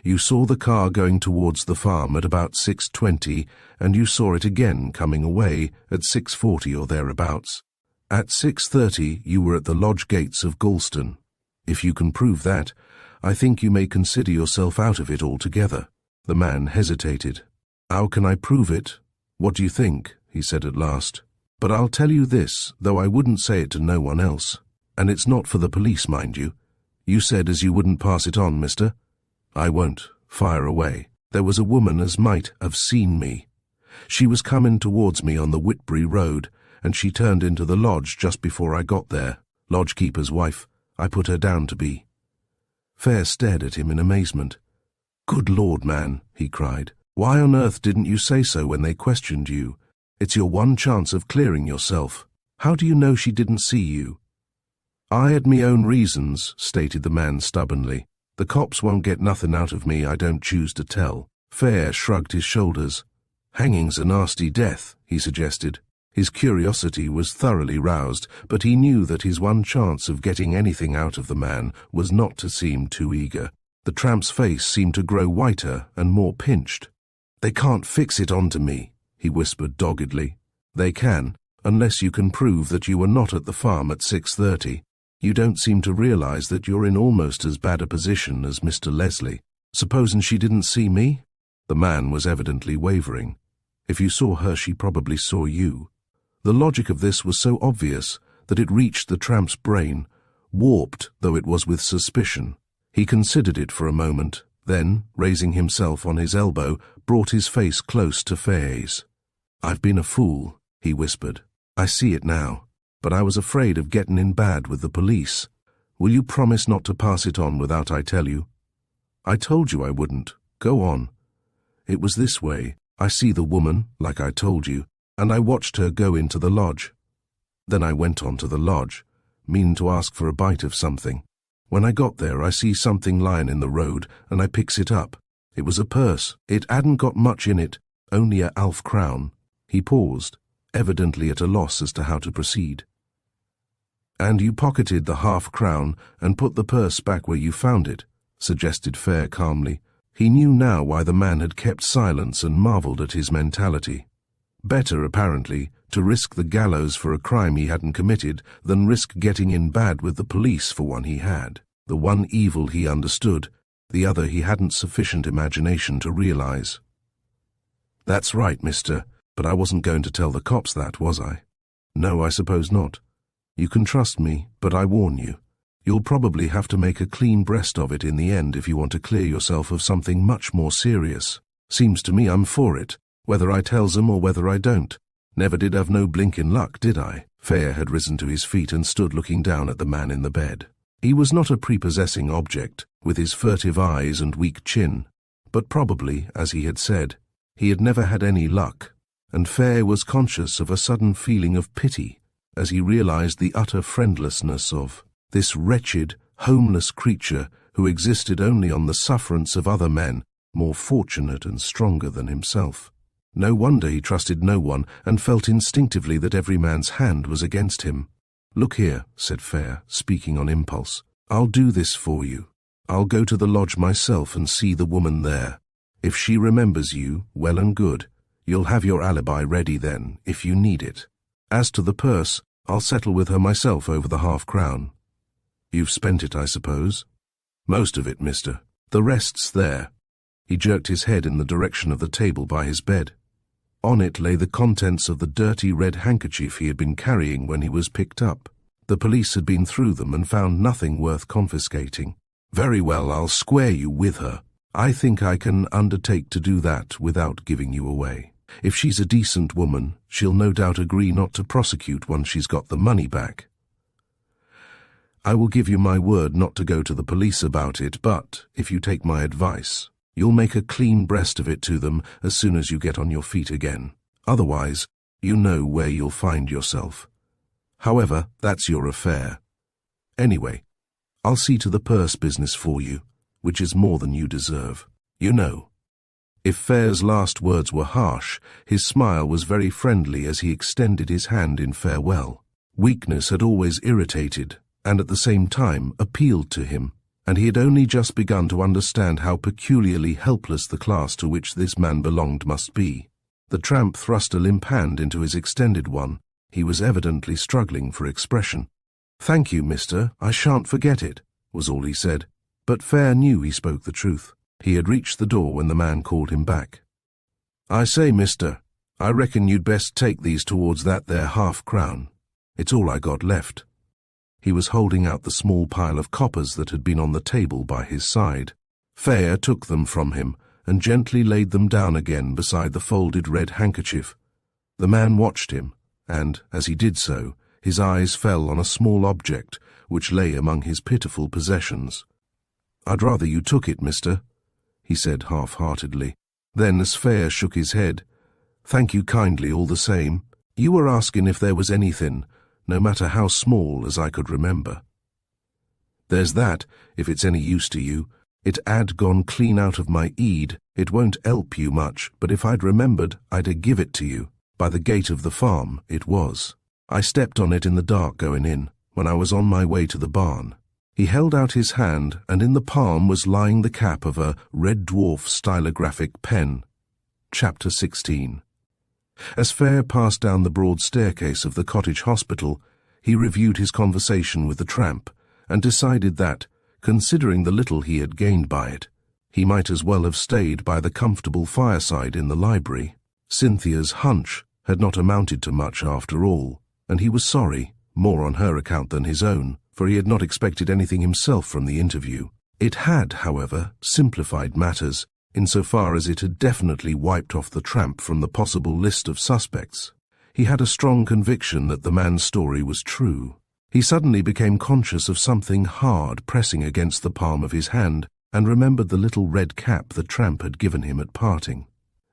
You saw the car going towards the farm at about 6:20, and you saw it again coming away at 6:40 or thereabouts. At 6:30 you were at the lodge gates of Galston. If you can prove that, I think you may consider yourself out of it altogether." The man hesitated. "How can I prove it? What do you think?" he said at last. "But I'll tell you this, though I wouldn't say it to no one else. And it's not for the police, mind you. You said as you wouldn't pass it on, mister. I won't. Fire away. There was a woman as might have seen me. She was coming towards me on the Whitbury Road, and she turned into the lodge just before I got there. Lodgekeeper's wife, I put her down to be." Fayre stared at him in amazement. "Good Lord, man," he cried. "Why on earth didn't you say so when they questioned you? It's your one chance of clearing yourself. How do you know she didn't see you?" "I had me own reasons," stated the man stubbornly. "The cops won't get nothing out of me I don't choose to tell." Fayre shrugged his shoulders. "Hanging's a nasty death," he suggested. His curiosity was thoroughly roused, but he knew that his one chance of getting anything out of the man was not to seem too eager. The tramp's face seemed to grow whiter and more pinched. "They can't fix it onto me," he whispered doggedly. "They can, unless you can prove that you were not at the farm at 6:30. You don't seem to realize that you're in almost as bad a position as Mr. Leslie. Supposing she didn't see me?" The man was evidently wavering. "If you saw her, she probably saw you." The logic of this was so obvious that it reached the tramp's brain, warped though it was with suspicion. He considered it for a moment, then, raising himself on his elbow, brought his face close to Fayre's. "I've been a fool," he whispered. "I see it now. But I was afraid of getting in bad with the police. Will you promise not to pass it on without I tell you?" "I told you I wouldn't. Go on." "It was this way. I see the woman, like I told you, and I watched her go into the lodge. Then I went on to the lodge, meaning to ask for a bite of something. When I got there, I see something lying in the road, and I picks it up. It was a purse. It hadn't got much in it, only a half-crown. He paused, evidently at a loss as to how to proceed. And you pocketed the half-crown and put the purse back where you found it, suggested Fayre calmly. He knew now why the man had kept silence and marvelled at his mentality. Better, apparently, to risk the gallows for a crime he hadn't committed than risk getting in bad with the police for one he had. The one evil he understood, the other he hadn't sufficient imagination to realize. That's right, mister, but I wasn't going to tell the cops that, was I? No, I suppose not. You can trust me, but I warn you. You'll probably have to make a clean breast of it in the end if you want to clear yourself of something much more serious. Seems to me I'm for it, whether I tells 'em or whether I don't. Never did have no blinkin' luck, did I? Fayre had risen to his feet and stood looking down at the man in the bed. He was not a prepossessing object, with his furtive eyes and weak chin, but probably, as he had said, he had never had any luck, and Fayre was conscious of a sudden feeling of pity as he realized the utter friendlessness of this wretched, homeless creature who existed only on the sufferance of other men more fortunate and stronger than himself. No wonder he trusted no one and felt instinctively that every man's hand was against him. Look here, said Fayre, speaking on impulse. I'll do this for you. I'll go to the lodge myself and see the woman there. If she remembers you, well and good. You'll have your alibi ready then, if you need it. As to the purse, I'll settle with her myself over the half-crown. You've spent it, I suppose? Most of it, mister. The rest's there. He jerked his head in the direction of the table by his bed. On it lay the contents of the dirty red handkerchief he had been carrying when he was picked up. The police had been through them and found nothing worth confiscating. Very well, I'll square you with her. I think I can undertake to do that without giving you away. If she's a decent woman, she'll no doubt agree not to prosecute once she's got the money back. I will give you my word not to go to the police about it, but, if you take my advice, you'll make a clean breast of it to them as soon as you get on your feet again. Otherwise, you know where you'll find yourself. However, that's your affair. Anyway, I'll see to the purse business for you, which is more than you deserve. You know. If Fayre's last words were harsh, his smile was very friendly as he extended his hand in farewell. Weakness had always irritated, and at the same time appealed to him, and he had only just begun to understand how peculiarly helpless the class to which this man belonged must be. The tramp thrust a limp hand into his extended one. He was evidently struggling for expression. "Thank you, mister, I shan't forget it," was all he said, but Fayre knew he spoke the truth. He had reached the door when the man called him back. "I say, mister, I reckon you'd best take these towards that there half-crown. It's all I got left." He was holding out the small pile of coppers that had been on the table by his side. Fayre took them from him and gently laid them down again beside the folded red handkerchief. The man watched him, and, as he did so, his eyes fell on a small object which lay among his pitiful possessions. "I'd rather you took it, mister," he said half-heartedly. Then, as Fayre shook his head, "Thank you kindly all the same. You were asking if there was anything, no matter how small, as I could remember." "There's that, if it's any use to you. It 'ad gone clean out of my 'ead. It won't 'elp you much, but if I'd remembered, I'd a give it to you. By the gate of the farm, it was. I stepped on it in the dark going in, when I was on my way to the barn." He held out his hand, and in the palm was lying the cap of a Red Dwarf stylographic pen. Chapter 16. As Fayre passed down the broad staircase of the cottage hospital, he reviewed his conversation with the tramp, and decided that, considering the little he had gained by it, he might as well have stayed by the comfortable fireside in the library. Cynthia's hunch had not amounted to much after all, and he was sorry, more on her account than his own, for he had not expected anything himself from the interview. It had, however, simplified matters, insofar as it had definitely wiped off the tramp from the possible list of suspects. He had a strong conviction that the man's story was true. He suddenly became conscious of something hard pressing against the palm of his hand, and remembered the little red cap the tramp had given him at parting.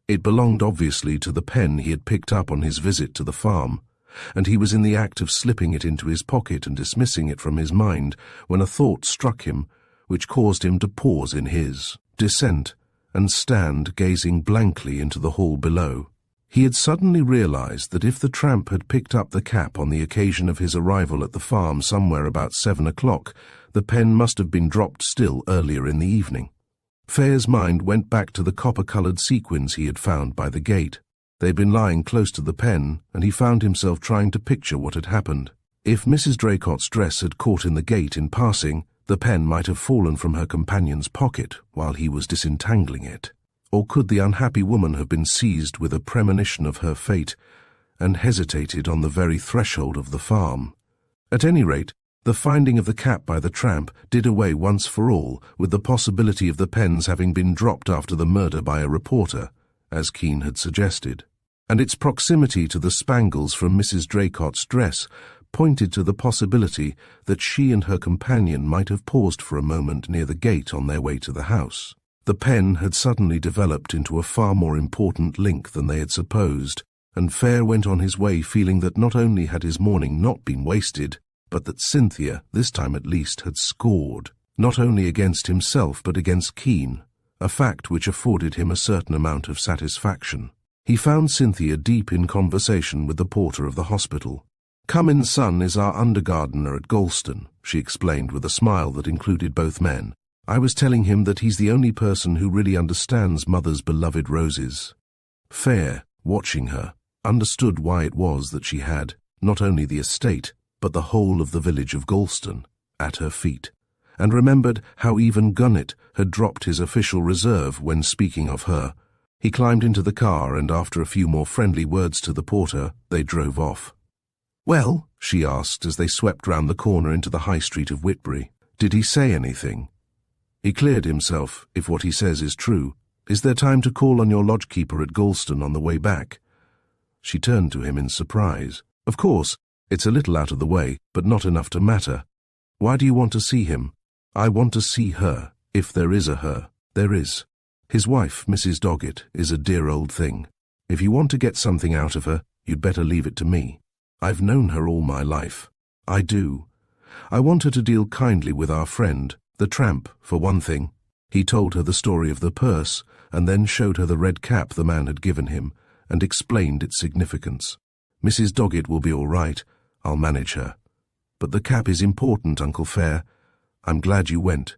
It belonged obviously to the pen he had picked up on his visit to the farm, and he was in the act of slipping it into his pocket and dismissing it from his mind when a thought struck him, which caused him to pause in his descent and stand gazing blankly into the hall below. He had suddenly realized that if the tramp had picked up the cap on the occasion of his arrival at the farm somewhere about 7 o'clock, the pen must have been dropped still earlier in the evening. Fayre's mind went back to the copper-coloured sequins he had found by the gate. They'd been lying close to the pen, and he found himself trying to picture what had happened. If Mrs. Draycott's dress had caught in the gate in passing, the pen might have fallen from her companion's pocket while he was disentangling it. Or could the unhappy woman have been seized with a premonition of her fate and hesitated on the very threshold of the farm? At any rate, the finding of the cap by the tramp did away once for all with the possibility of the pens having been dropped after the murder by a reporter, as Keene had suggested, and its proximity to the spangles from Mrs. Draycott's dress pointed to the possibility that she and her companion might have paused for a moment near the gate on their way to the house. The pen had suddenly developed into a far more important link than they had supposed, and Fayre went on his way feeling that not only had his morning not been wasted, but that Cynthia, this time at least, had scored, not only against himself but against Keene, a fact which afforded him a certain amount of satisfaction. He found Cynthia deep in conversation with the porter of the hospital. "Cummins' son is our undergardener at Galston," she explained with a smile that included both men. "I was telling him that he's the only person who really understands Mother's beloved roses." Fayre, watching her, understood why it was that she had, not only the estate, but the whole of the village of Galston, at her feet, and remembered how even Whodunit had dropped his official reserve when speaking of her. He climbed into the car, and after a few more friendly words to the porter, they drove off. "Well," she asked as they swept round the corner into the high street of Whitbury, "did he say anything?" "He cleared himself, if what he says is true. Is there time to call on your lodgekeeper at Galston on the way back?" She turned to him in surprise. "Of course, it's a little out of the way, but not enough to matter. Why do you want to see him?" "I want to see her, if there is a her." "There is. His wife, Mrs. Doggett, is a dear old thing. If you want to get something out of her, you'd better leave it to me. I've known her all my life. I do. I want her to deal kindly with our friend, the tramp, for one thing." He told her the story of the purse, and then showed her the red cap the man had given him, and explained its significance. "Mrs. Doggett will be all right. I'll manage her. But the cap is important, Uncle Fayre. I'm glad you went.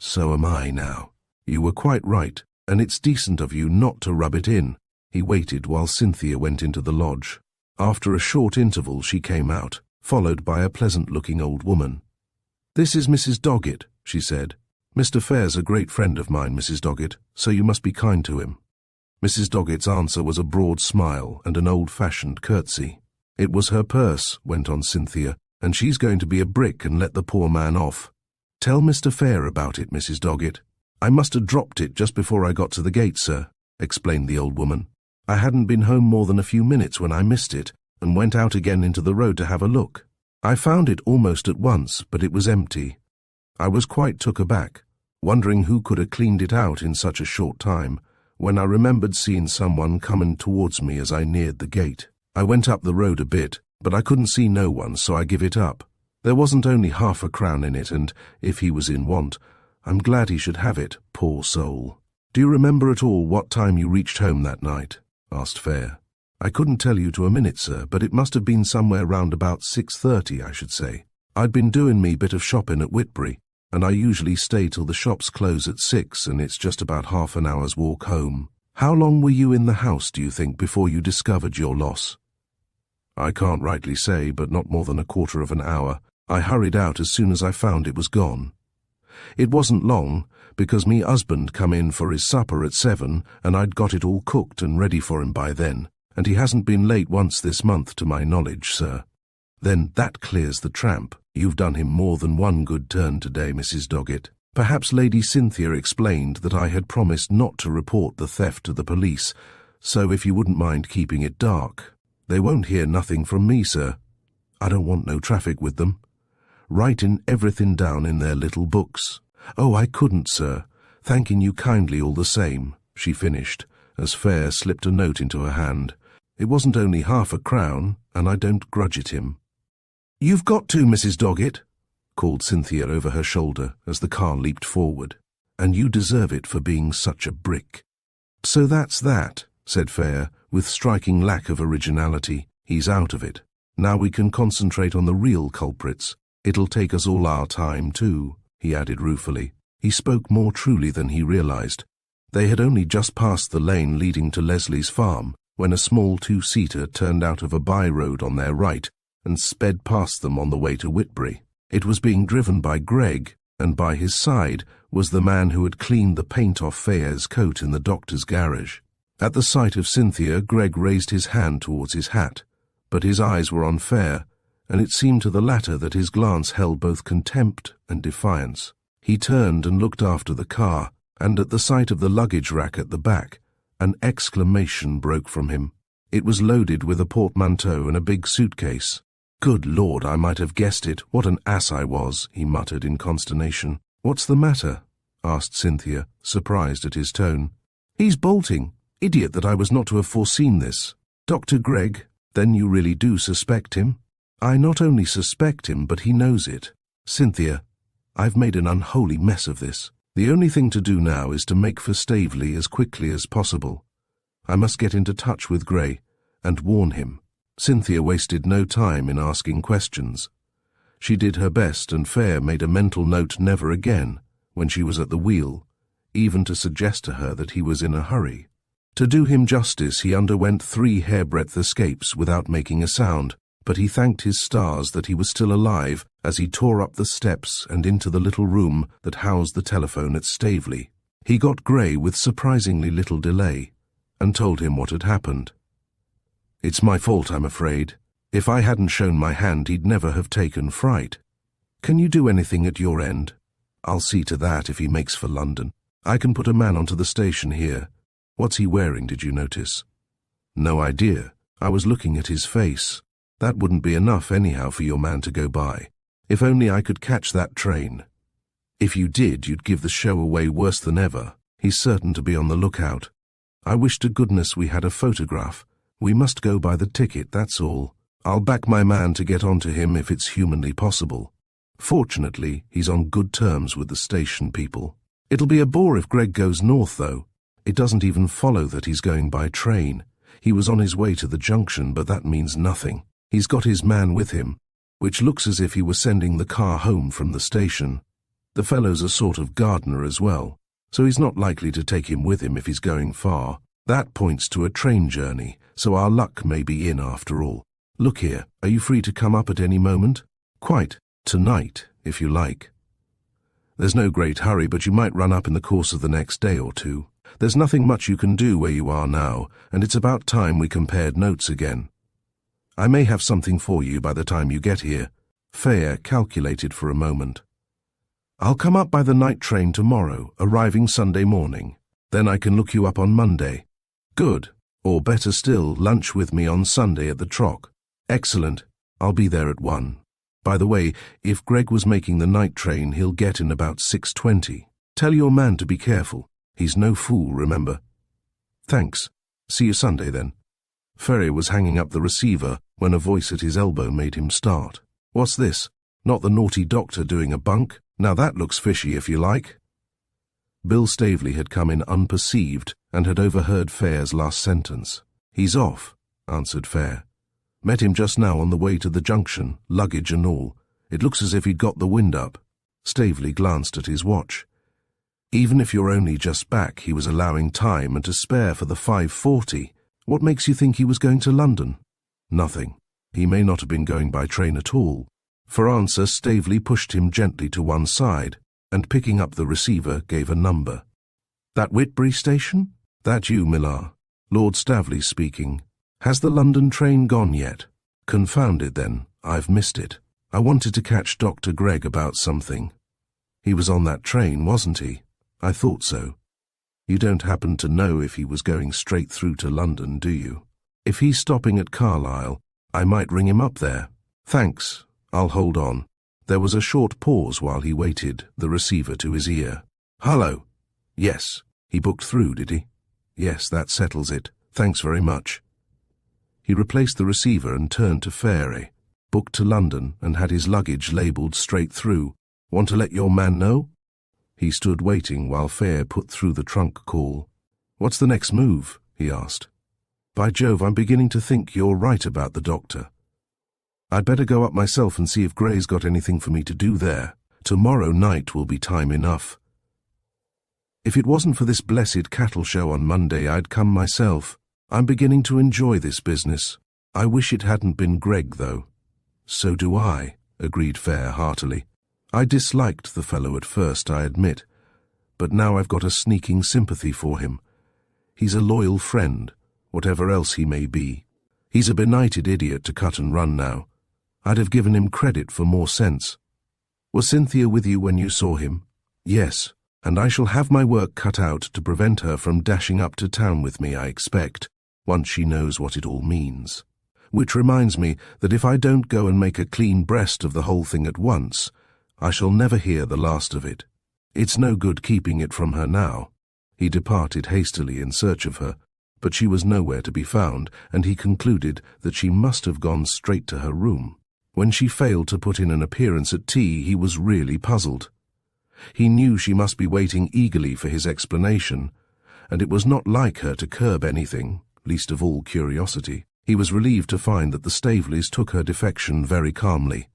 So am I now. You were quite right, and it's decent of you not to rub it in." He waited while Cynthia went into the lodge. After a short interval she came out, followed by a pleasant-looking old woman. "This is Mrs. Doggett," she said. "Mr. Fayre's a great friend of mine, Mrs. Doggett, so you must be kind to him." Mrs. Doggett's answer was a broad smile and an old-fashioned curtsy. "It was her purse," went on Cynthia, "and she's going to be a brick and let the poor man off. Tell Mr. Fayre about it, Mrs. Doggett." "I must have dropped it just before I got to the gate, sir," explained the old woman. "I hadn't been home more than a few minutes when I missed it, and went out again into the road to have a look. I found it almost at once, but it was empty. I was quite took aback, wondering who could have cleaned it out in such a short time, when I remembered seeing someone coming towards me as I neared the gate. I went up the road a bit, but I couldn't see no one, so I give it up. There wasn't only half a crown in it, and if he was in want, I'm glad he should have it, poor soul." "Do you remember at all what time you reached home that night?" asked Fayre. "I couldn't tell you to a minute, sir, but it must have been somewhere round about 6:30, I should say. I'd been doing me bit of shopping at Whitbury, and I usually stay till the shops close at 6, and it's just about half an hour's walk home. How long were you in the house, do you think, before you discovered your loss?" "I can't rightly say, but not more than a quarter of an hour. I hurried out as soon as I found it was gone. It wasn't long, because me husband come in for his supper at 7, and I'd got it all cooked and ready for him by then, and he hasn't been late once this month to my knowledge, sir." "Then that clears the tramp. You've done him more than one good turn today, Mrs. Doggett. Perhaps Lady Cynthia explained that I had promised not to report the theft to the police, so if you wouldn't mind keeping it dark. They won't hear nothing from me, sir. I don't want no traffic with them. Writing everything down in their little books." "Oh, I couldn't, sir. Thanking you kindly all the same," she finished, as Fayre slipped a note into her hand. It wasn't only half a crown, and I don't grudge it him. "You've got to, Mrs. Doggett," called Cynthia over her shoulder as the car leaped forward. "And you deserve it for being such a brick." "So that's that," said Fayre, with striking lack of originality. "He's out of it. Now we can concentrate on the real culprits. It'll take us all our time, too," he added ruefully. He spoke more truly than he realized. They had only just passed the lane leading to Leslie's farm when a small two-seater turned out of a by-road on their right and sped past them on the way to Whitbury. It was being driven by Greg, and by his side was the man who had cleaned the paint off Fayre's coat in the doctor's garage. At the sight of Cynthia, Greg raised his hand towards his hat, but his eyes were on Fayre, and it seemed to the latter that his glance held both contempt and defiance. He turned and looked after the car, and at the sight of the luggage rack at the back, an exclamation broke from him. It was loaded with a portmanteau and a big suitcase. "Good Lord, I might have guessed it. What an ass I was," he muttered in consternation. "What's the matter?" asked Cynthia, surprised at his tone. "He's bolting. Idiot that I was not to have foreseen this." "Dr. Gregg, then you really do suspect him?" "I not only suspect him, but he knows it. Cynthia, I've made an unholy mess of this. The only thing to do now is to make for Staveley as quickly as possible. I must get into touch with Gray and warn him." Cynthia wasted no time in asking questions. She did her best, and Fayre made a mental note never again, when she was at the wheel, even to suggest to her that he was in a hurry. To do him justice, he underwent 3 hairbreadth escapes without making a sound, but he thanked his stars that he was still alive as he tore up the steps and into the little room that housed the telephone at Staveley. He got Gray with surprisingly little delay, and told him what had happened. "It's my fault, I'm afraid. If I hadn't shown my hand, he'd never have taken fright. Can you do anything at your end? I'll see to that if he makes for London. I can put a man onto the station here. What's he wearing, did you notice?" "No idea. I was looking at his face. That wouldn't be enough anyhow for your man to go by. If only I could catch that train." "If you did, you'd give the show away worse than ever. He's certain to be on the lookout. I wish to goodness we had a photograph. We must go by the ticket, that's all. I'll back my man to get onto him if it's humanly possible. Fortunately, he's on good terms with the station people. It'll be a bore if Greg goes north, though. It doesn't even follow that he's going by train. He was on his way to the junction, but that means nothing. He's got his man with him, which looks as if he was sending the car home from the station. The fellow's a sort of gardener as well, so he's not likely to take him with him if he's going far. That points to a train journey, so our luck may be in after all. Look here, are you free to come up at any moment?" "Quite. Tonight, if you like." "There's no great hurry, but you might run up in the course of the next day or two. There's nothing much you can do where you are now, and it's about time we compared notes again. I may have something for you by the time you get here." Fayre calculated for a moment. "I'll come up by the night train tomorrow, arriving Sunday morning. Then I can look you up on Monday." "Good. Or better still, lunch with me on Sunday at the Trock." "Excellent. I'll be there at 1. By the way, if Greg was making the night train, he'll get in about 6:20. Tell your man to be careful. He's no fool, remember." "Thanks. See you Sunday, then." Fayre was hanging up the receiver when a voice at his elbow made him start. "What's this? Not the naughty doctor doing a bunk? Now that looks fishy, if you like." Bill Staveley had come in unperceived and had overheard Fayre's last sentence. "He's off," answered Fayre. "Met him just now on the way to the junction, luggage and all. It looks as if he'd got the wind up." Staveley glanced at his watch. "Even if you're only just back, he was allowing time and to spare for the 5:40. What makes you think he was going to London?" "Nothing. He may not have been going by train at all." For answer, Staveley pushed him gently to one side, and picking up the receiver, gave a number. "That Whitbury station? That you, Millar? Lord Staveley speaking. Has the London train gone yet? Confounded then, I've missed it. I wanted to catch Dr. Gregg about something. He was on that train, wasn't he? I thought so. You don't happen to know if he was going straight through to London, do you? If he's stopping at Carlisle, I might ring him up there." "Thanks, I'll hold on." There was a short pause while he waited, the receiver to his ear. "Hello." "Yes. He booked through, did he?" "Yes, that settles it. Thanks very much." He replaced the receiver and turned to Fayre. "Booked to London and had his luggage labelled straight through. Want to let your man know?" He stood waiting while Fayre put through the trunk call. "What's the next move?" he asked. "By Jove, I'm beginning to think you're right about the doctor. I'd better go up myself and see if Gray's got anything for me to do there. Tomorrow night will be time enough. If it wasn't for this blessed cattle show on Monday, I'd come myself. I'm beginning to enjoy this business. I wish it hadn't been Greg, though." "So do I," agreed Fayre heartily. "I disliked the fellow at first, I admit, but now I've got a sneaking sympathy for him. He's a loyal friend, whatever else he may be. He's a benighted idiot to cut and run now. I'd have given him credit for more sense." "Was Cynthia with you when you saw him?" "Yes, and I shall have my work cut out to prevent her from dashing up to town with me, I expect, once she knows what it all means. Which reminds me that if I don't go and make a clean breast of the whole thing at once, I shall never hear the last of it. It's no good keeping it from her now." He departed hastily in search of her, but she was nowhere to be found, and he concluded that she must have gone straight to her room. When she failed to put in an appearance at tea, he was really puzzled. He knew she must be waiting eagerly for his explanation, and it was not like her to curb anything, least of all curiosity. He was relieved to find that the Staveleys took her defection very calmly.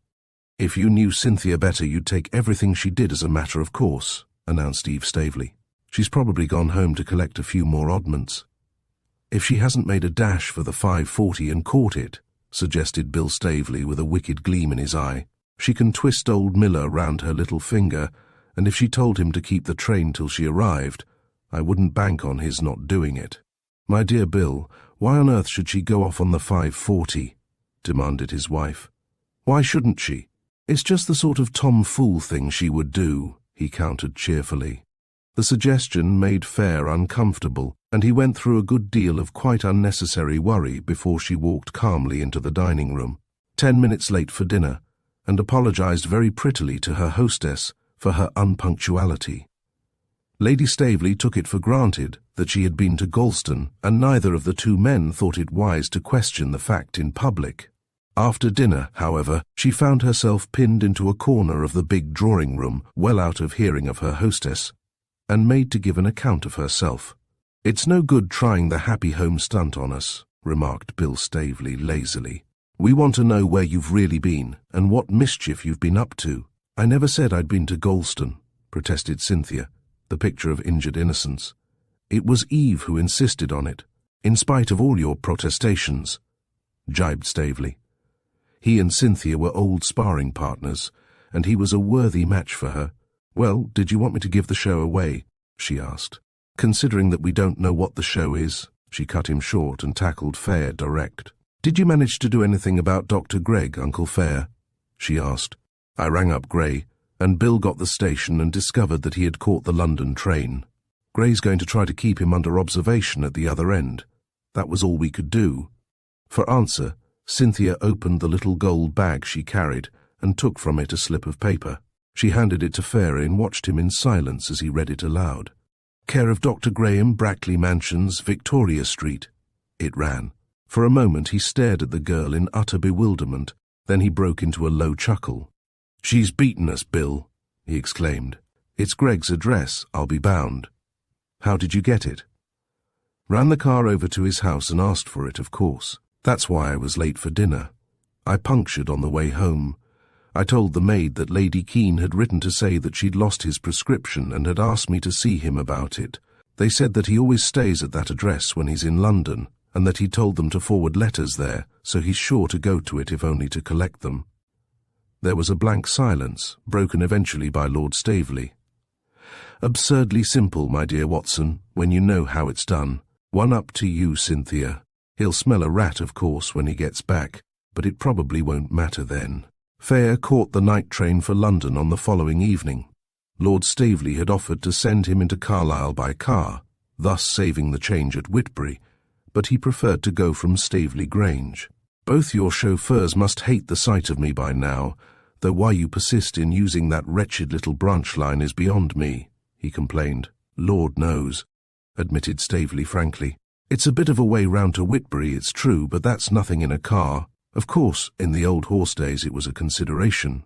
"If you knew Cynthia better, you'd take everything she did as a matter of course," announced Eve Staveley. "She's probably gone home to collect a few more oddments." "If she hasn't made a dash for the 5:40 and caught it," suggested Bill Staveley with a wicked gleam in his eye, "she can twist old Miller round her little finger, and if she told him to keep the train till she arrived, I wouldn't bank on his not doing it." "My dear Bill, why on earth should she go off on the 5:40? demanded his wife. "Why shouldn't she? It's just the sort of tomfool thing she would do," he countered cheerfully. The suggestion made Fayre uncomfortable, and he went through a good deal of quite unnecessary worry before she walked calmly into the dining room, 10 minutes late for dinner, and apologized very prettily to her hostess for her unpunctuality. Lady Staveley took it for granted that she had been to Galston, and neither of the two men thought it wise to question the fact in public. After dinner, however, she found herself pinned into a corner of the big drawing-room, well out of hearing of her hostess, and made to give an account of herself. "It's no good trying the happy home stunt on us," remarked Bill Staveley lazily. "We want to know where you've really been, and what mischief you've been up to." "I never said I'd been to Galston," protested Cynthia, the picture of injured innocence. "It was Eve who insisted on it, in spite of all your protestations," jibed Staveley. He and Cynthia were old sparring partners, and he was a worthy match for her. "Well, did you want me to give the show away?" she asked. "Considering that we don't know what the show is," she cut him short and tackled Fayre direct. "Did you manage to do anything about Dr. Gregg, Uncle Fayre?" she asked. "I rang up Gray, and Bill got the station and discovered that he had caught the London train. Gray's going to try to keep him under observation at the other end. That was all we could do." For answer, Cynthia opened the little gold bag she carried and took from it a slip of paper. She handed it to Fayre and watched him in silence as he read it aloud. "Care of Dr. Graham, Brackley Mansions, Victoria Street," it ran. For a moment he stared at the girl in utter bewilderment, then he broke into a low chuckle. "She's beaten us, Bill," he exclaimed. "It's Greg's address, I'll be bound." "How did you get it?" "Ran the car over to his house and asked for it, of course. That's why I was late for dinner. I punctured on the way home. I told the maid that Lady Keene had written to say that she'd lost his prescription and had asked me to see him about it. They said that he always stays at that address when he's in London, and that he told them to forward letters there, so he's sure to go to it if only to collect them." There was a blank silence, broken eventually by Lord Staveley. "Absurdly simple, my dear Watson, when you know how it's done. One up to you, Cynthia. He'll smell a rat, of course, when he gets back, but it probably won't matter then." Fayre caught the night train for London on the following evening. Lord Staveley had offered to send him into Carlisle by car, thus saving the change at Whitbury, but he preferred to go from Staveley Grange. "Both your chauffeurs must hate the sight of me by now, though why you persist in using that wretched little branch line is beyond me," he complained. "Lord knows," admitted Staveley frankly. It's a bit of a way round to Whitbury, it's true, but that's nothing in a car. Of course, in the old horse days it was a consideration.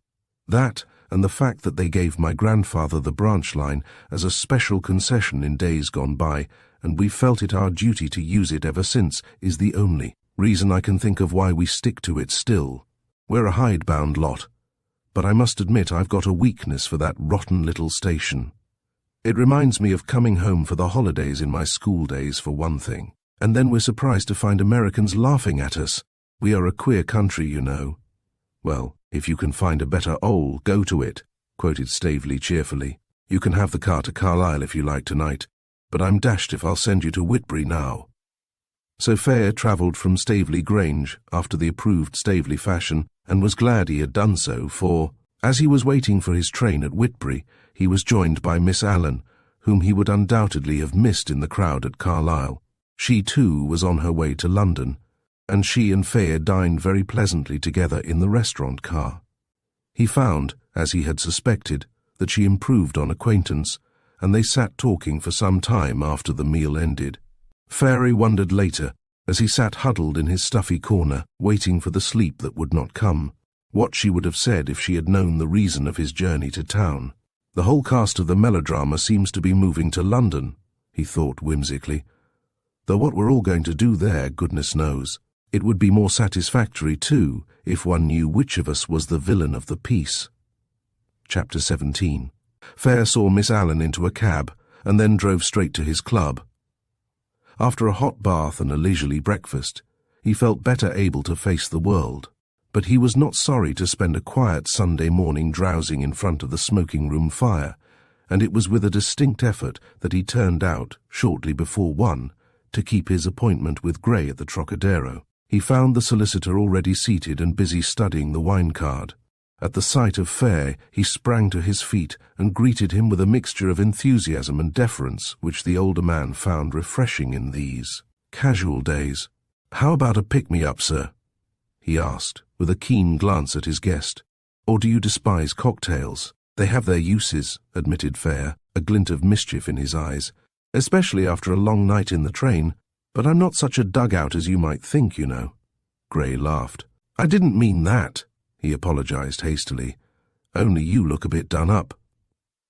That, and the fact that they gave my grandfather the branch line as a special concession in days gone by, and we've felt it our duty to use it ever since, is the only reason I can think of why we stick to it still. We're a hidebound lot, but I must admit I've got a weakness for that rotten little station. It reminds me of coming home for the holidays in my school days, for one thing, and then we're surprised to find Americans laughing at us. We are a queer country, you know. Well, if you can find a better ole, go to it, quoted Staveley cheerfully. You can have the car to Carlisle if you like tonight, but I'm dashed if I'll send you to Whitbury now. So Fayre travelled from Staveley Grange after the approved Staveley fashion, and was glad he had done so, for, as he was waiting for his train at Whitbury, he was joined by Miss Allen, whom he would undoubtedly have missed in the crowd at Carlisle. She too was on her way to London, and she and Fayre dined very pleasantly together in the restaurant car. He found, as he had suspected, that she improved on acquaintance, and they sat talking for some time after the meal ended. Fayre wondered later, as he sat huddled in his stuffy corner, waiting for the sleep that would not come, what she would have said if she had known the reason of his journey to town. The whole cast of the melodrama seems to be moving to London, he thought whimsically. Though what we're all going to do there, goodness knows. It would be more satisfactory, too, if one knew which of us was the villain of the piece. Chapter 17. Fayre saw Miss Allen into a cab, and then drove straight to his club. After a hot bath and a leisurely breakfast, he felt better able to face the world, but he was not sorry to spend a quiet Sunday morning drowsing in front of the smoking-room fire, and it was with a distinct effort that he turned out, shortly before 1, to keep his appointment with Gray at the Trocadero. He found the solicitor already seated and busy studying the wine card. At the sight of Fayre, he sprang to his feet and greeted him with a mixture of enthusiasm and deference which the older man found refreshing in these casual days. "How about a pick-me-up, sir?" he asked, with a keen glance at his guest. "Or do you despise cocktails?" "They have their uses," admitted Fayre, a glint of mischief in his eyes, "especially after a long night in the train, but I'm not such a dugout as you might think, you know." Gray laughed. "I didn't mean that," he apologized hastily. "Only you look a bit done up."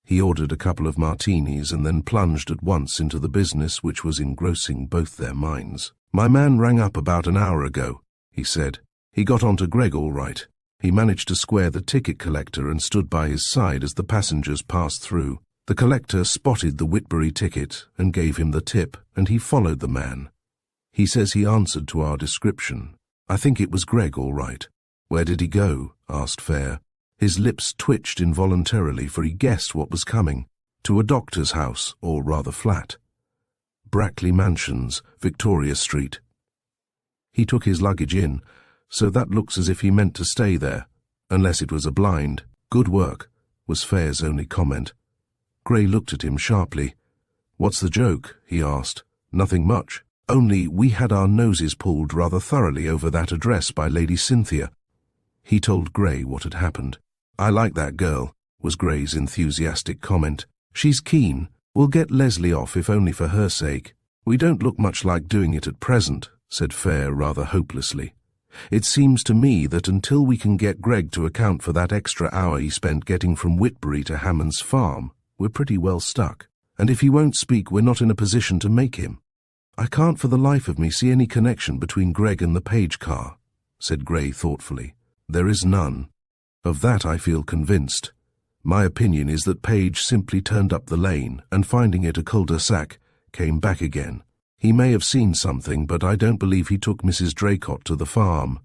He ordered a couple of martinis and then plunged at once into the business which was engrossing both their minds. "My man rang up about an hour ago," he said. "He got on to Greg all right. He managed to square the ticket collector and stood by his side as the passengers passed through. The collector spotted the Whitbury ticket and gave him the tip, and he followed the man. He says he answered to our description. I think it was Greg all right." "Where did he go?" asked Fayre. His lips twitched involuntarily, for he guessed what was coming. "To a doctor's house, or rather flat. Brackley Mansions, Victoria Street." "He took his luggage in, so that looks as if he meant to stay there, unless it was a blind." "Good work," was Fayre's only comment. Gray looked at him sharply. "What's the joke?" he asked. "Nothing much. Only we had our noses pulled rather thoroughly over that address by Lady Cynthia." He told Gray what had happened. "I like that girl," was Gray's enthusiastic comment. "She's keen. We'll get Leslie off if only for her sake." "We don't look much like doing it at present," said Fayre rather hopelessly. "It seems to me that until we can get Greg to account for that extra hour he spent getting from Whitbury to Hammond's farm, we're pretty well stuck. And if he won't speak, we're not in a position to make him." "I can't for the life of me see any connection between Greg and the Page car," said Gray thoughtfully. "There is none. Of that I feel convinced. My opinion is that Page simply turned up the lane and, finding it a cul-de-sac, came back again. He may have seen something, but I don't believe he took Mrs. Draycott to the farm.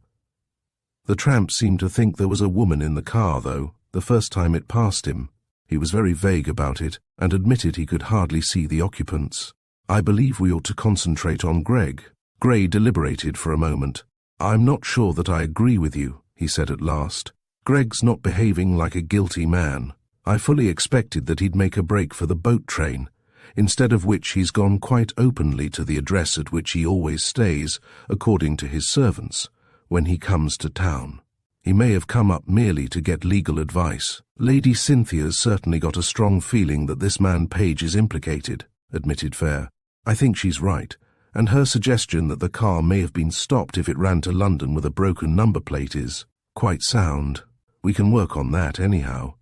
The tramp seemed to think there was a woman in the car, though, the first time it passed him. He was very vague about it, and admitted he could hardly see the occupants. I believe we ought to concentrate on Greg." Gray deliberated for a moment. "I'm not sure that I agree with you," he said at last. "Greg's not behaving like a guilty man. I fully expected that he'd make a break for the boat train, instead of which he's gone quite openly to the address at which he always stays, according to his servants, when he comes to town. He may have come up merely to get legal advice. Lady Cynthia's certainly got a strong feeling that this man Page is implicated," admitted Fayre. "I think she's right, and her suggestion that the car may have been stopped if it ran to London with a broken number plate is quite sound. We can work on that anyhow.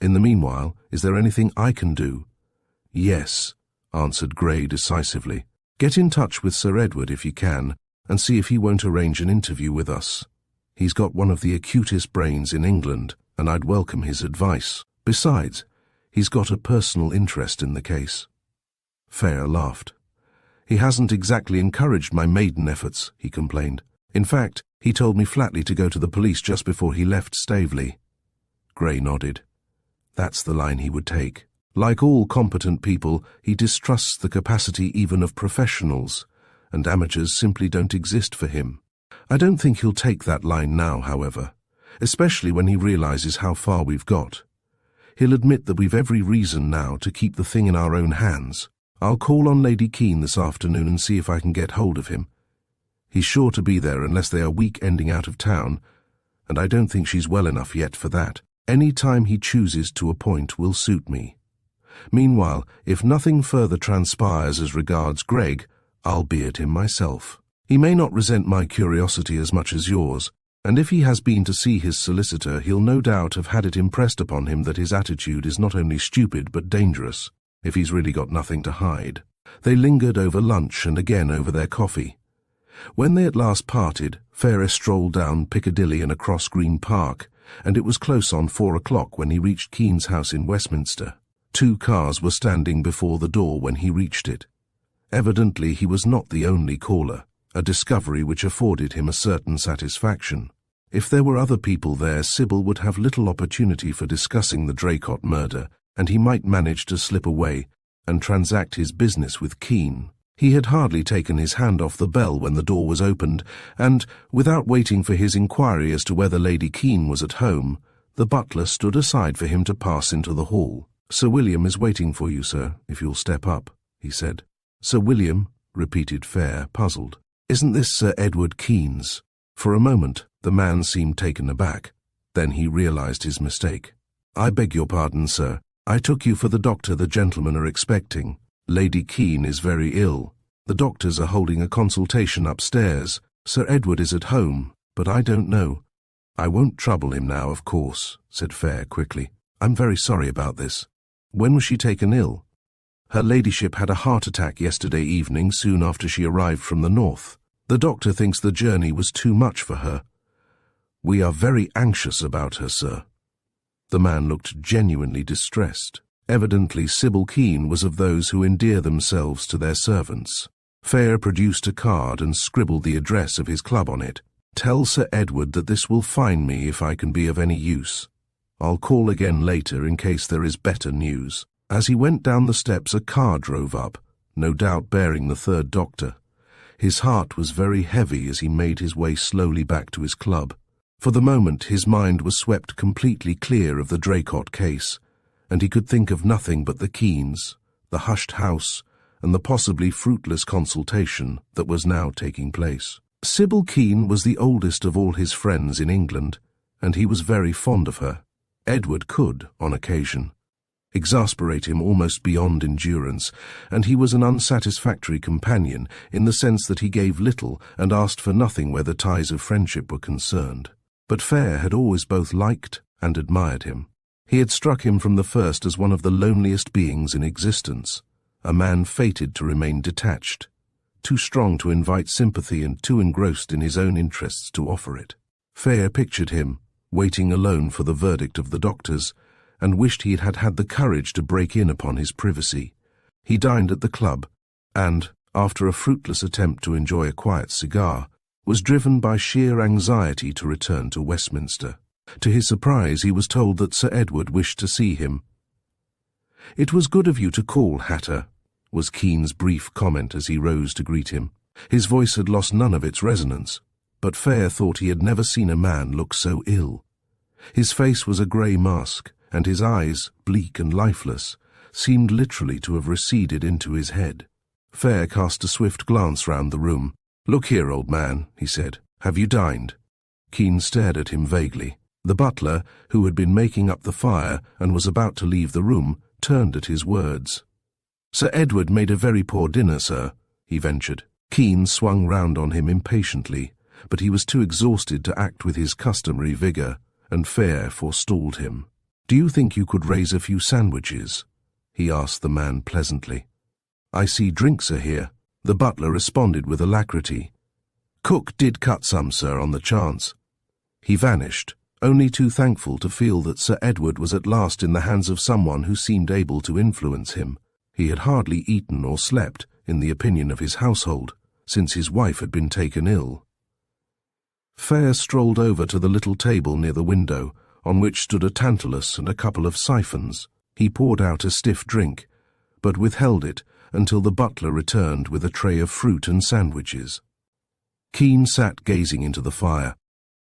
In the meanwhile, is there anything I can do? Yes, answered Gray decisively. Get in touch with Sir Edward if you can, and see if he won't arrange an interview with us. He's got one of the acutest brains in England, and I'd welcome his advice. Besides, he's got a personal interest in the case. Fayre laughed. He hasn't exactly encouraged my maiden efforts, he complained. In fact, he told me flatly to go to the police just before he left Staveley. Gray nodded. That's the line he would take. Like all competent people, he distrusts the capacity even of professionals, and amateurs simply don't exist for him. I don't think he'll take that line now, however, especially when he realizes how far we've got. He'll admit that we've every reason now to keep the thing in our own hands. I'll call on Lady Keene this afternoon and see if I can get hold of him. He's sure to be there unless they are week-ending out of town, and I don't think she's well enough yet for that. Any time he chooses to appoint will suit me. Meanwhile, if nothing further transpires as regards Greg, I'll be at him myself. He may not resent my curiosity as much as yours, and if he has been to see his solicitor, he'll no doubt have had it impressed upon him that his attitude is not only stupid but dangerous, if he's really got nothing to hide. They lingered over lunch and again over their coffee. When they at last parted, Fayre strolled down Piccadilly and across Green Park, and it was close on 4 o'clock when he reached Keene's house in Westminster. 2 cars were standing before the door when he reached it. Evidently he was not the only caller, a discovery which afforded him a certain satisfaction. If there were other people there, Sybil would have little opportunity for discussing the Draycott murder, and he might manage to slip away and transact his business with Keene. He had hardly taken his hand off the bell when the door was opened, and, without waiting for his inquiry as to whether Lady Keene was at home, the butler stood aside for him to pass into the hall. "Sir William is waiting for you, sir, if you'll step up," he said. "Sir William," repeated Fayre, puzzled. "Isn't this Sir Edward Keene's?" For a moment, the man seemed taken aback. Then he realized his mistake. "I beg your pardon, sir. I took you for the doctor the gentlemen are expecting. Lady Keene is very ill. The doctors are holding a consultation upstairs. Sir Edward is at home, but I don't know." "I won't trouble him now, of course," said Fayre quickly. "I'm very sorry about this. When was she taken ill?" "Her ladyship had a heart attack yesterday evening soon after she arrived from the north. The doctor thinks the journey was too much for her. We are very anxious about her, sir." The man looked genuinely distressed. Evidently Sybil Keene was of those who endear themselves to their servants. Fayre produced a card and scribbled the address of his club on it. "Tell Sir Edward that this will find me if I can be of any use. I'll call again later in case there is better news." As he went down the steps, a car drove up, no doubt bearing the third doctor. His heart was very heavy as he made his way slowly back to his club. For the moment his mind was swept completely clear of the Draycott case, and he could think of nothing but the Keenes, the hushed house, and the possibly fruitless consultation that was now taking place. Sybil Keene was the oldest of all his friends in England, and he was very fond of her. Edward could, on occasion, exasperate him almost beyond endurance, and he was an unsatisfactory companion in the sense that he gave little and asked for nothing where the ties of friendship were concerned. But Fayre had always both liked and admired him. He had struck him from the first as one of the loneliest beings in existence, a man fated to remain detached, too strong to invite sympathy and too engrossed in his own interests to offer it. Fayre pictured him, waiting alone for the verdict of the doctors, and wished he had had the courage to break in upon his privacy. He dined at the club, and, after a fruitless attempt to enjoy a quiet cigar, was driven by sheer anxiety to return to Westminster. To his surprise, he was told that Sir Edward wished to see him. "It was good of you to call, Hatter," was Keene's brief comment as he rose to greet him. His voice had lost none of its resonance, but Fayre thought he had never seen a man look so ill. His face was a grey mask, and his eyes, bleak and lifeless, seemed literally to have receded into his head. Fayre cast a swift glance round the room. "Look here, old man," he said. "Have you dined?" Keene stared at him vaguely. The butler, who had been making up the fire and was about to leave the room, turned at his words. "Sir Edward made a very poor dinner, sir," he ventured. Keene swung round on him impatiently, but he was too exhausted to act with his customary vigor, and Fayre forestalled him. "Do you think you could raise a few sandwiches?" he asked the man pleasantly. "I see drinks are here." The butler responded with alacrity. "Cook did cut some, sir, on the chance." He vanished, only too thankful to feel that Sir Edward was at last in the hands of someone who seemed able to influence him. He had hardly eaten or slept, in the opinion of his household, since his wife had been taken ill. Fayre strolled over to the little table near the window, on which stood a tantalus and a couple of siphons. He poured out a stiff drink, but withheld it until the butler returned with a tray of fruit and sandwiches. Keene sat gazing into the fire.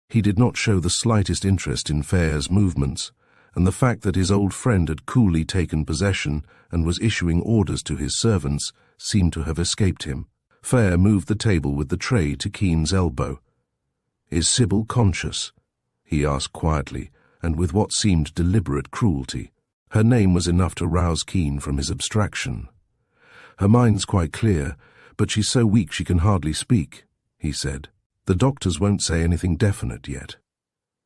He did not show the slightest interest in Fayre's movements, and the fact that his old friend had coolly taken possession and was issuing orders to his servants seemed to have escaped him. Fayre moved the table with the tray to Keene's elbow. "Is Sybil conscious?" he asked quietly, and with what seemed deliberate cruelty. Her name was enough to rouse Keene from his abstraction. "Her mind's quite clear, but she's so weak she can hardly speak," he said. "The doctors won't say anything definite yet.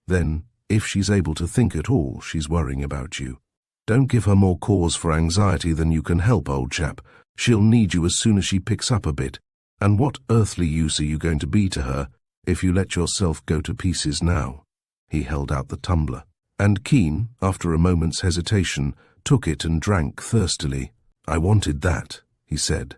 Then, if she's able to think at all, she's worrying about you. Don't give her more cause for anxiety than you can help, old chap. She'll need you as soon as she picks up a bit. And what earthly use are you going to be to her if you let yourself go to pieces now?" He held out the tumbler, and Keene, after a moment's hesitation, took it and drank thirstily. "I wanted that," he said.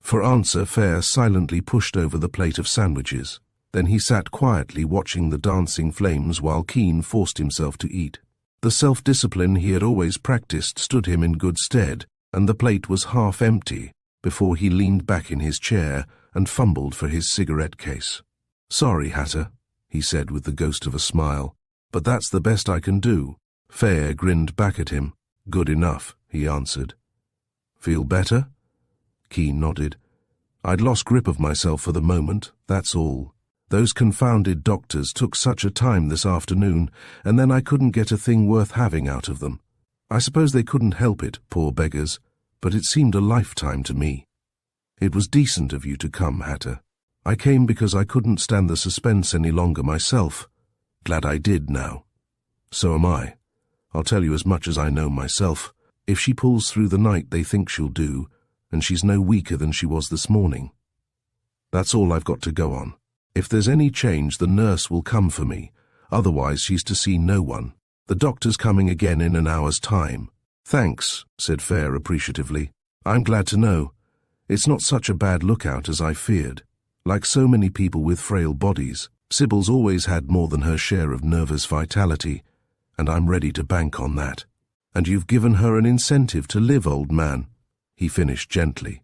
For answer, Fayre silently pushed over the plate of sandwiches. Then he sat quietly watching the dancing flames while Keene forced himself to eat. The self-discipline he had always practiced stood him in good stead, and the plate was half empty before he leaned back in his chair and fumbled for his cigarette case. "Sorry, Hatter," he said with the ghost of a smile, "but that's the best I can do." Fayre grinned back at him. "Good enough," he answered. "Feel better?" Keene nodded. "I'd lost grip of myself for the moment, that's all. Those confounded doctors took such a time this afternoon, and then I couldn't get a thing worth having out of them. I suppose they couldn't help it, poor beggars, but it seemed a lifetime to me. It was decent of you to come, Hatter. I came because I couldn't stand the suspense any longer myself. Glad I did now. So am I. I'll tell you as much as I know myself. If she pulls through the night they think she'll do, and she's no weaker than she was this morning. That's all I've got to go on. If there's any change, the nurse will come for me. Otherwise, she's to see no one. The doctor's coming again in an hour's time." "Thanks," said Fayre appreciatively. "I'm glad to know. It's not such a bad lookout as I feared. Like so many people with frail bodies, Sybil's always had more than her share of nervous vitality, and I'm ready to bank on that. And you've given her an incentive to live, old man," he finished gently.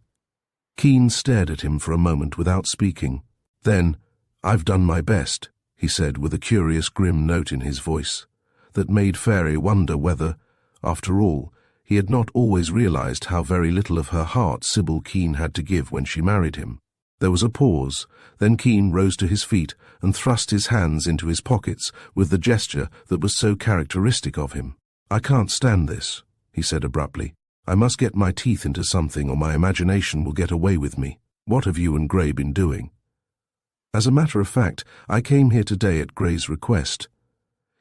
Keene stared at him for a moment without speaking. Then, "I've done my best," he said with a curious grim note in his voice that made Fayre wonder whether, after all, he had not always realized how very little of her heart Sybil Keene had to give when she married him. There was a pause, then Keene rose to his feet and thrust his hands into his pockets with the gesture that was so characteristic of him. "I can't stand this," he said abruptly. "I must get my teeth into something or my imagination will get away with me. What have you and Gray been doing?" "As a matter of fact, I came here today at Gray's request.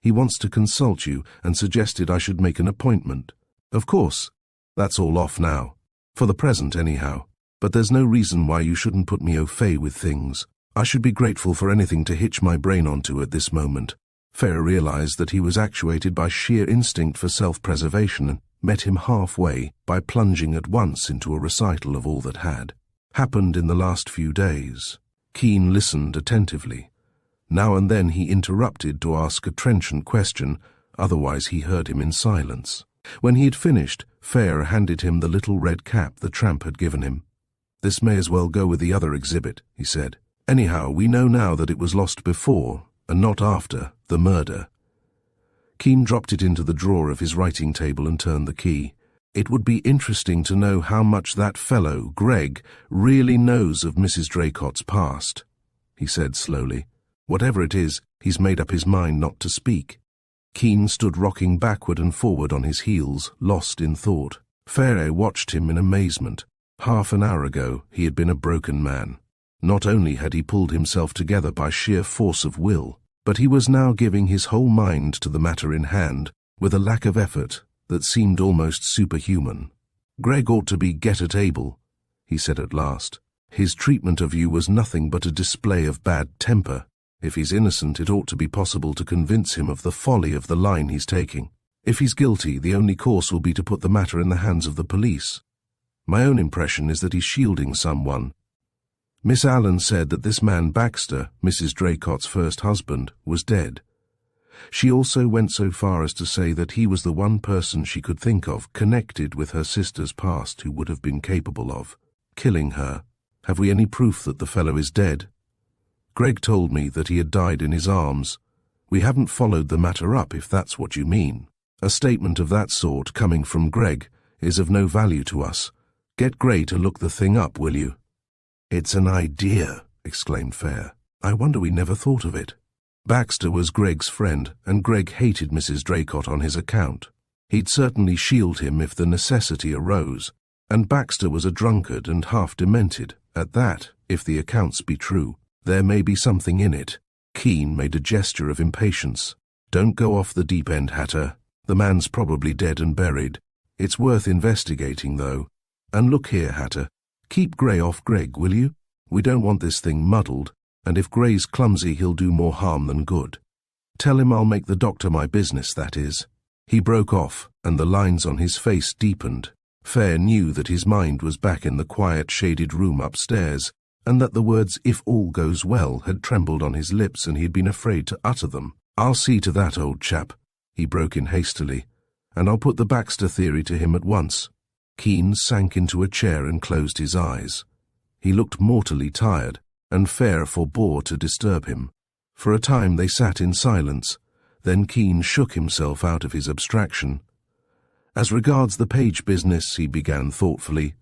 He wants to consult you and suggested I should make an appointment. Of course, that's all off now. For the present, anyhow. But there's no reason why you shouldn't put me au fait with things. I should be grateful for anything to hitch my brain onto at this moment." Fayre realized that he was actuated by sheer instinct for self-preservation and met him halfway by plunging at once into a recital of all that had happened in the last few days. Keene listened attentively. Now and then he interrupted to ask a trenchant question, otherwise he heard him in silence. When he had finished, Fayre handed him the little red cap the tramp had given him. "This may as well go with the other exhibit," he said. "Anyhow, we know now that it was lost before, and not after, the murder." Keene dropped it into the drawer of his writing table and turned the key. "It would be interesting to know how much that fellow, Gregg, really knows of Mrs. Draycott's past," he said slowly. "Whatever it is, he's made up his mind not to speak." Keene stood rocking backward and forward on his heels, lost in thought. Fayre watched him in amazement. Half an hour ago, he had been a broken man. Not only had he pulled himself together by sheer force of will, but he was now giving his whole mind to the matter in hand with a lack of effort that seemed almost superhuman. "Greg ought to be get-at-able," he said at last. "His treatment of you was nothing but a display of bad temper. If he's innocent, it ought to be possible to convince him of the folly of the line he's taking. If he's guilty, the only course will be to put the matter in the hands of the police. My own impression is that he's shielding someone. Miss Allen said that this man Baxter, Mrs. Draycott's first husband, was dead. She also went so far as to say that he was the one person she could think of connected with her sister's past who would have been capable of killing her. Have we any proof that the fellow is dead? Greg told me that he had died in his arms. We haven't followed the matter up, if that's what you mean. A statement of that sort coming from Greg is of no value to us. Get Gray to look the thing up, will you?" "It's an idea," exclaimed Fayre. "I wonder we never thought of it." Baxter was Greg's friend, and Greg hated Mrs. Draycott on his account. He'd certainly shield him if the necessity arose, and Baxter was a drunkard and half demented. At that, if the accounts be true, there may be something in it. Keene made a gesture of impatience. "Don't go off the deep end, Hatter. The man's probably dead and buried. It's worth investigating, though. And look here, Hatter, keep Gray off Greg, will you? We don't want this thing muddled, and if Gray's clumsy, he'll do more harm than good. Tell him I'll make the doctor my business, that is." He broke off, and the lines on his face deepened. Fayre knew that his mind was back in the quiet, shaded room upstairs, and that the words "if all goes well" had trembled on his lips and he had been afraid to utter them. "I'll see to that, old chap," he broke in hastily, "and I'll put the Baxter theory to him at once." Keene sank into a chair and closed his eyes. He looked mortally tired, and Fayre forbore to disturb him. For a time they sat in silence, then Keene shook himself out of his abstraction. "As regards the Page business," he began thoughtfully,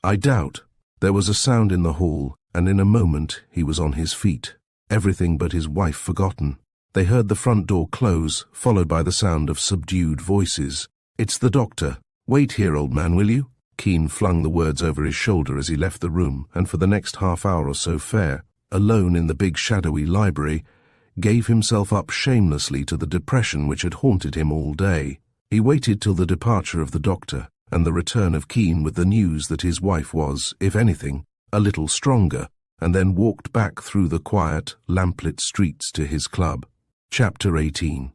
"I doubt." There was a sound in the hall, and in a moment he was on his feet, everything but his wife forgotten. They heard the front door close, followed by the sound of subdued voices. "It's the doctor. Wait here, old man, will you?" Keene flung the words over his shoulder as he left the room, and for the next half hour or so Fayre, alone in the big shadowy library, gave himself up shamelessly to the depression which had haunted him all day. He waited till the departure of the doctor and the return of Keene with the news that his wife was, if anything, a little stronger, and then walked back through the quiet, lamplit streets to his club. Chapter 18.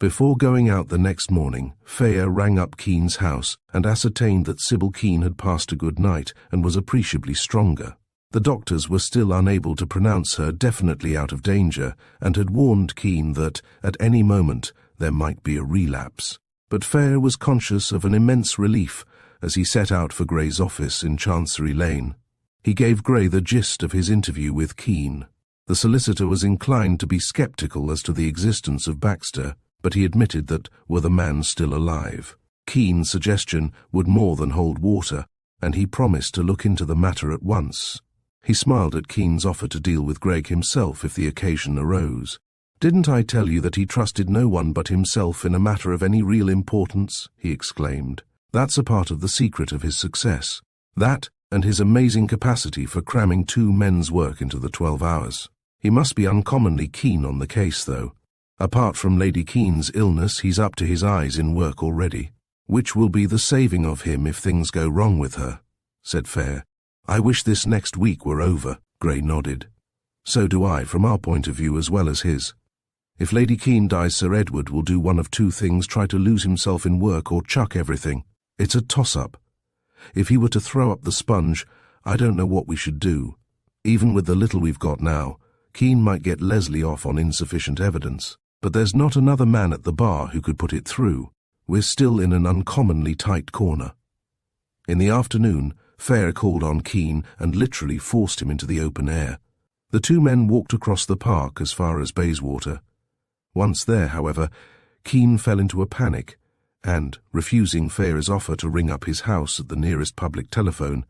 Before going out the next morning, Fayre rang up Keene's house and ascertained that Sybil Keene had passed a good night and was appreciably stronger. The doctors were still unable to pronounce her definitely out of danger and had warned Keene that, at any moment, there might be a relapse. But Fayre was conscious of an immense relief as he set out for Gray's office in Chancery Lane. He gave Gray the gist of his interview with Keene. The solicitor was inclined to be sceptical as to the existence of Baxter, but he admitted that, were the man still alive, Keene's suggestion would more than hold water, and he promised to look into the matter at once. He smiled at Keene's offer to deal with Greg himself if the occasion arose. "Didn't I tell you that he trusted no one but himself in a matter of any real importance?" he exclaimed. "That's a part of the secret of his success. That, and his amazing capacity for cramming 2 men's work into the 12 hours. He must be uncommonly keen on the case, though. Apart from Lady Keene's illness, he's up to his eyes in work already. Which will be the saving of him if things go wrong with her," said Fayre. "I wish this next week were over," Gray nodded. "So do I, from our point of view as well as his. If Lady Keene dies, Sir Edward will do one of 2 things, try to lose himself in work or chuck everything. It's a toss-up. If he were to throw up the sponge, I don't know what we should do. Even with the little we've got now, Keene might get Leslie off on insufficient evidence. But there's not another man at the bar who could put it through. We're still in an uncommonly tight corner." In the afternoon, Fayre called on Keene and literally forced him into the open air. The 2 men walked across the park as far as Bayswater. Once there, however, Keene fell into a panic and, refusing Fayre's offer to ring up his house at the nearest public telephone,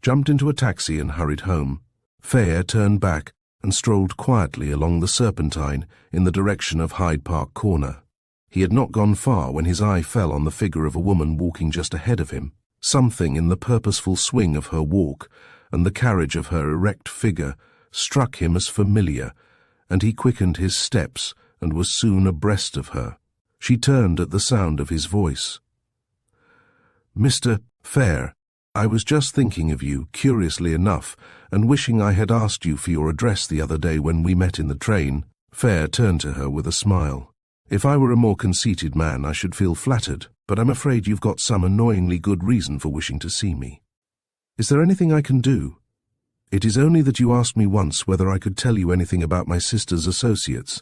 jumped into a taxi and hurried home. Fayre turned back and strolled quietly along the Serpentine in the direction of Hyde Park Corner. He had not gone far when his eye fell on the figure of a woman walking just ahead of him. Something in the purposeful swing of her walk and the carriage of her erect figure struck him as familiar, and he quickened his steps and was soon abreast of her. She turned at the sound of his voice. "Mr. Fayre, I was just thinking of you, curiously enough, and wishing I had asked you for your address the other day when we met in the train." Fayre turned to her with a smile. "If I were a more conceited man, I should feel flattered, but I'm afraid you've got some annoyingly good reason for wishing to see me. Is there anything I can do? It is only that you asked me once whether I could tell you anything about my sister's associates,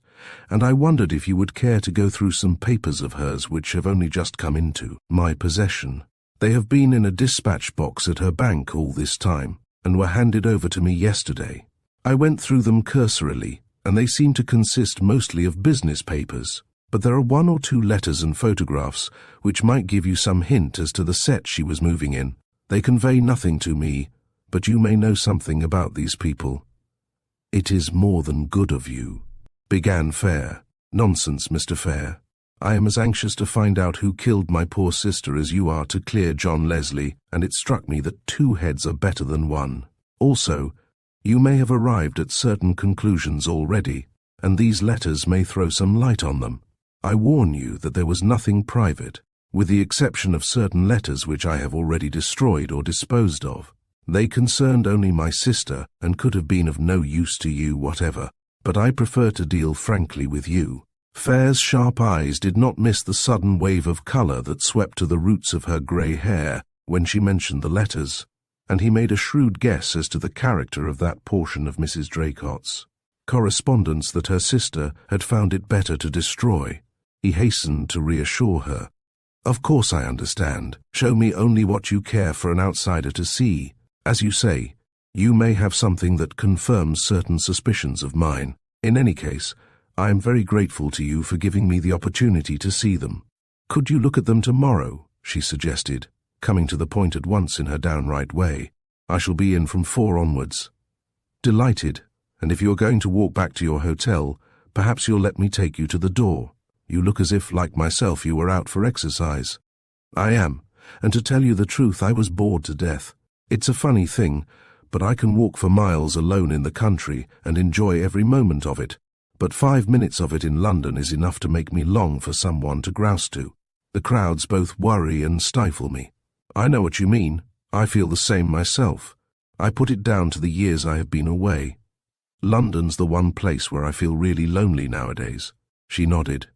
and I wondered if you would care to go through some papers of hers which have only just come into my possession. They have been in a dispatch box at her bank all this time, and were handed over to me yesterday. I went through them cursorily, and they seem to consist mostly of business papers, but there are 1 or 2 letters and photographs which might give you some hint as to the set she was moving in. They convey nothing to me, but you may know something about these people." "It is more than good of you," began Fayre. "Nonsense, Mr. Fayre. I am as anxious to find out who killed my poor sister as you are to clear John Leslie, and it struck me that 2 heads are better than 1. Also, you may have arrived at certain conclusions already, and these letters may throw some light on them. I warn you that there was nothing private, with the exception of certain letters which I have already destroyed or disposed of. They concerned only my sister and could have been of no use to you whatever, but I prefer to deal frankly with you." Fayre's sharp eyes did not miss the sudden wave of colour that swept to the roots of her grey hair when she mentioned the letters, and he made a shrewd guess as to the character of that portion of Mrs. Draycott's correspondence that her sister had found it better to destroy. He hastened to reassure her. "Of course I understand. Show me only what you care for an outsider to see. As you say, you may have something that confirms certain suspicions of mine. In any case, I am very grateful to you for giving me the opportunity to see them. Could you look at them tomorrow?" she suggested, coming to the point at once in her downright way. "I shall be in from 4 onwards." "Delighted, and if you are going to walk back to your hotel, perhaps you'll let me take you to the door. You look as if, like myself, you were out for exercise." "I am, and to tell you the truth, I was bored to death. It's a funny thing, but I can walk for miles alone in the country and enjoy every moment of it. But 5 minutes of it in London is enough to make me long for someone to grouse to. The crowds both worry and stifle me." "I know what you mean. I feel the same myself. I put it down to the years I have been away. London's the one place where I feel really lonely nowadays." She nodded.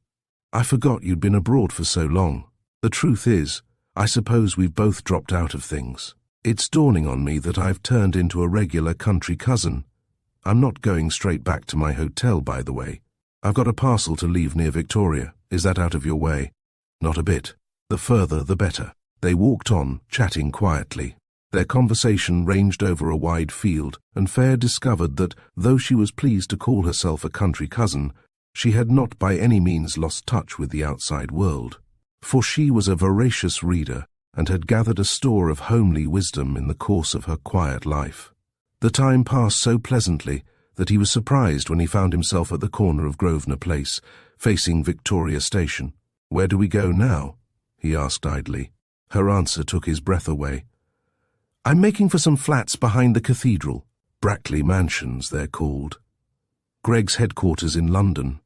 "I forgot you'd been abroad for so long. The truth is, I suppose we've both dropped out of things. It's dawning on me that I've turned into a regular country cousin. I'm not going straight back to my hotel, by the way. I've got a parcel to leave near Victoria. Is that out of your way?" "Not a bit. The further, the better." They walked on, chatting quietly. Their conversation ranged over a wide field, and Fayre discovered that, though she was pleased to call herself a country cousin, she had not by any means lost touch with the outside world. For she was a voracious reader, and had gathered a store of homely wisdom in the course of her quiet life. The time passed so pleasantly that he was surprised when he found himself at the corner of Grosvenor Place, facing Victoria Station. "Where do we go now?" he asked idly. Her answer took his breath away. "I'm making for some flats behind the cathedral. Brackley Mansions, they're called. Greg's headquarters in London."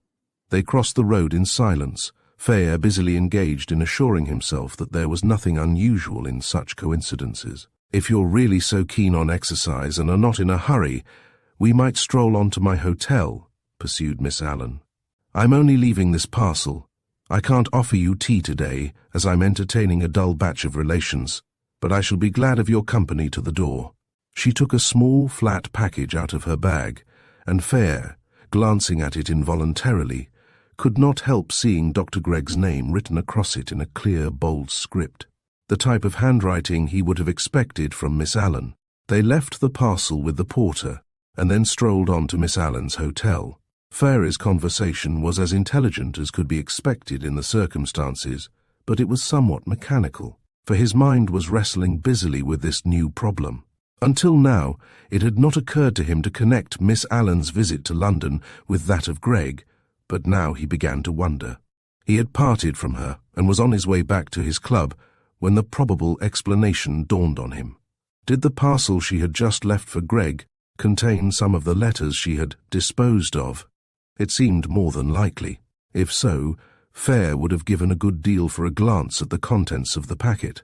They crossed the road in silence, Fayre busily engaged in assuring himself that there was nothing unusual in such coincidences. "If you're really so keen on exercise and are not in a hurry, we might stroll on to my hotel," pursued Miss Allen. "I'm only leaving this parcel. I can't offer you tea today, as I'm entertaining a dull batch of relations, but I shall be glad of your company to the door." She took a small, flat package out of her bag, and Fayre, glancing at it involuntarily, could not help seeing Dr. Gregg's name written across it in a clear, bold script, the type of handwriting he would have expected from Miss Allen. They left the parcel with the porter, and then strolled on to Miss Allen's hotel. Fayre's conversation was as intelligent as could be expected in the circumstances, but it was somewhat mechanical, for his mind was wrestling busily with this new problem. Until now, it had not occurred to him to connect Miss Allen's visit to London with that of Gregg, but now he began to wonder. He had parted from her and was on his way back to his club when the probable explanation dawned on him. Did the parcel she had just left for Greg contain some of the letters she had disposed of? It seemed more than likely. If so, Fayre would have given a good deal for a glance at the contents of the packet.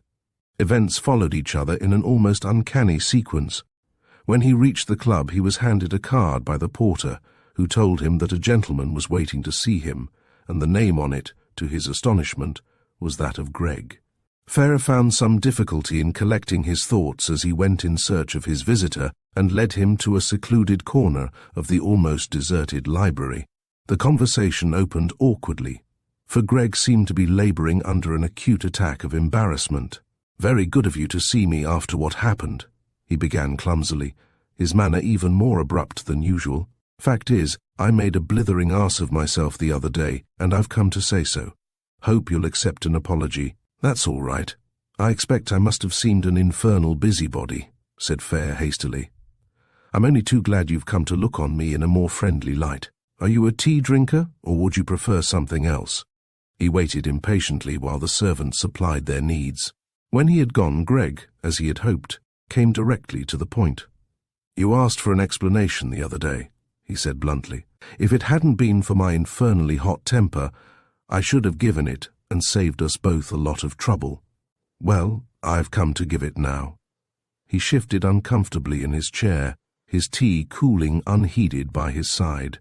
Events followed each other in an almost uncanny sequence. When he reached the club, he was handed a card by the porter, who told him that a gentleman was waiting to see him, and the name on it, to his astonishment, was that of Greg. Fayre found some difficulty in collecting his thoughts as he went in search of his visitor and led him to a secluded corner of the almost deserted library. The conversation opened awkwardly, for Greg seemed to be laboring under an acute attack of embarrassment. "Very good of you to see me after what happened," he began clumsily, his manner even more abrupt than usual. "Fact is, I made a blithering arse of myself the other day, and I've come to say so. Hope you'll accept an apology." "That's all right. I expect I must have seemed an infernal busybody," said Fayre hastily. "I'm only too glad you've come to look on me in a more friendly light. Are you a tea drinker, or would you prefer something else?" He waited impatiently while the servants supplied their needs. When he had gone, Greg, as he had hoped, came directly to the point. "You asked for an explanation the other day," he said bluntly. "If it hadn't been for my infernally hot temper, I should have given it and saved us both a lot of trouble. Well, I've come to give it now." He shifted uncomfortably in his chair, his tea cooling unheeded by his side.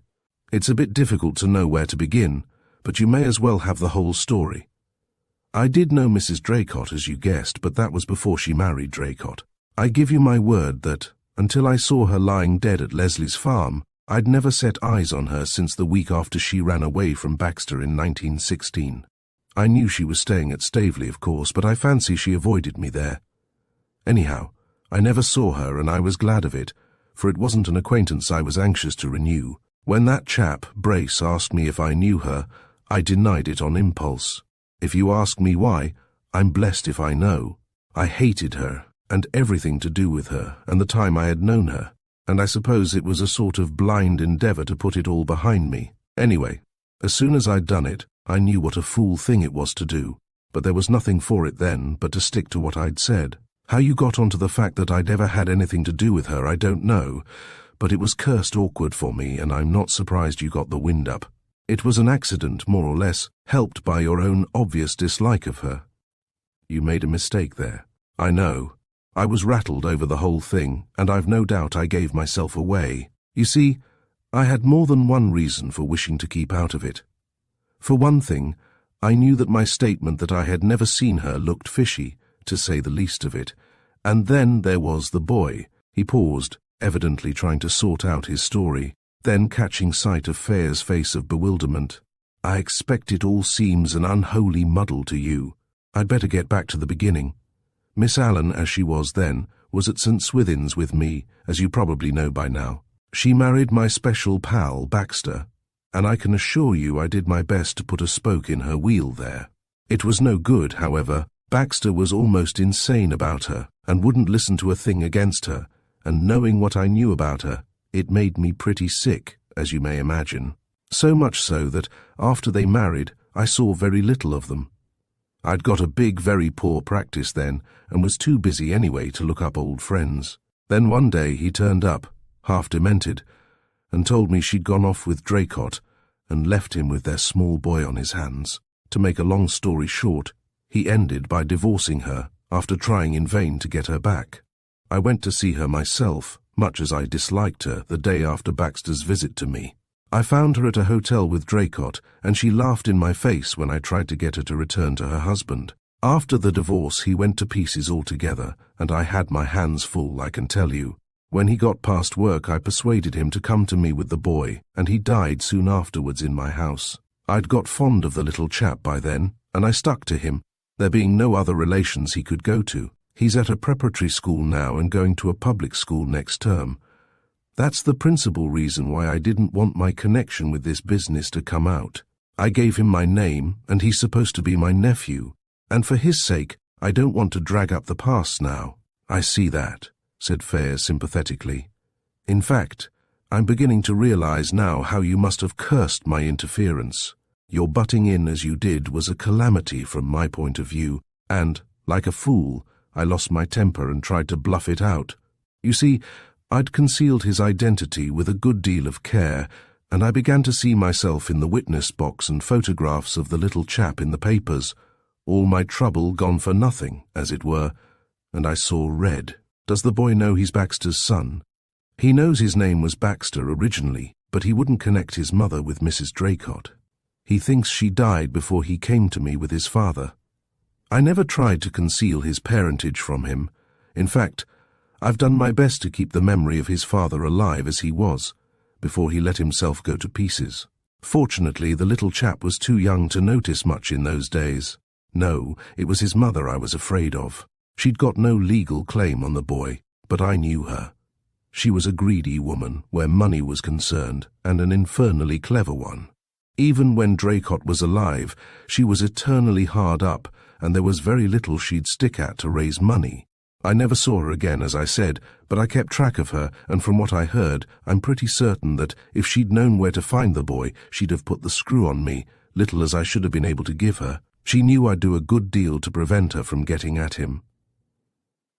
"It's a bit difficult to know where to begin, but you may as well have the whole story. I did know Mrs. Draycott, as you guessed, but that was before she married Draycott. I give you my word that, until I saw her lying dead at Leslie's farm, I'd never set eyes on her since the week after she ran away from Baxter in 1916. I knew she was staying at Staveley, of course, but I fancy she avoided me there. Anyhow, I never saw her, and I was glad of it, for it wasn't an acquaintance I was anxious to renew. When that chap, Brace, asked me if I knew her, I denied it on impulse. If you ask me why, I'm blessed if I know. I hated her, and everything to do with her, and the time I had known her, and I suppose it was a sort of blind endeavour to put it all behind me. Anyway, as soon as I'd done it, I knew what a fool thing it was to do, but there was nothing for it then but to stick to what I'd said. How you got onto the fact that I'd ever had anything to do with her, I don't know, but it was cursed awkward for me, and I'm not surprised you got the wind up. It was an accident, more or less, helped by your own obvious dislike of her. You made a mistake there. I know. I was rattled over the whole thing, and I've no doubt I gave myself away. You see, I had more than one reason for wishing to keep out of it. For one thing, I knew that my statement that I had never seen her looked fishy, to say the least of it. And then there was the boy. He paused, evidently trying to sort out his story, then catching sight of Fayre's face of bewilderment. "I expect it all seems an unholy muddle to you. I'd better get back to the beginning. Miss Allen, as she was then, was at St. Swithin's with me, as you probably know by now. She married my special pal, Baxter, and I can assure you I did my best to put a spoke in her wheel there. It was no good, however. Baxter was almost insane about her, and wouldn't listen to a thing against her, and knowing what I knew about her, it made me pretty sick, as you may imagine. So much so that, after they married, I saw very little of them. I'd got a big, very poor practice then, and was too busy anyway to look up old friends. Then one day he turned up, half demented, and told me she'd gone off with Draycott, and left him with their small boy on his hands. To make a long story short, he ended by divorcing her, after trying in vain to get her back. I went to see her myself, much as I disliked her, the day after Baxter's visit to me. I found her at a hotel with Draycott, and she laughed in my face when I tried to get her to return to her husband. After the divorce, he went to pieces altogether, and I had my hands full, I can tell you. When he got past work, I persuaded him to come to me with the boy, and he died soon afterwards in my house. I'd got fond of the little chap by then, and I stuck to him, there being no other relations he could go to. He's at a preparatory school now and going to a public school next term. That's the principal reason why I didn't want my connection with this business to come out. I gave him my name, and he's supposed to be my nephew, and for his sake, I don't want to drag up the past now. "I see that," said Fayre sympathetically. "In fact, I'm beginning to realize now how you must have cursed my interference. Your butting in as you did was a calamity from my point of view, and, Like a fool, I lost my temper and tried to bluff it out. You see, I'd concealed his identity with a good deal of care, and I began to see myself in the witness box and photographs of the little chap in the papers. All my trouble gone for nothing, as it were, and I saw red. Does the boy know he's Baxter's son? He knows his name was Baxter originally, but he wouldn't connect his mother with Mrs. Draycott. He thinks she died before he came to me with his father. I never tried to conceal his parentage from him. In fact, I've done my best to keep the memory of his father alive as he was, before he let himself go to pieces. Fortunately, the little chap was too young to notice much in those days. No, it was his mother I was afraid of. She'd got no legal claim on the boy, but I knew her. She was a greedy woman where money was concerned, and an infernally clever one. Even when Draycott was alive, she was eternally hard up, and there was very little she'd stick at to raise money. I never saw her again, as I said, but I kept track of her, and from what I heard, I'm pretty certain that if she'd known where to find the boy, she'd have put the screw on me, little as I should have been able to give her. She knew I'd do a good deal to prevent her from getting at him.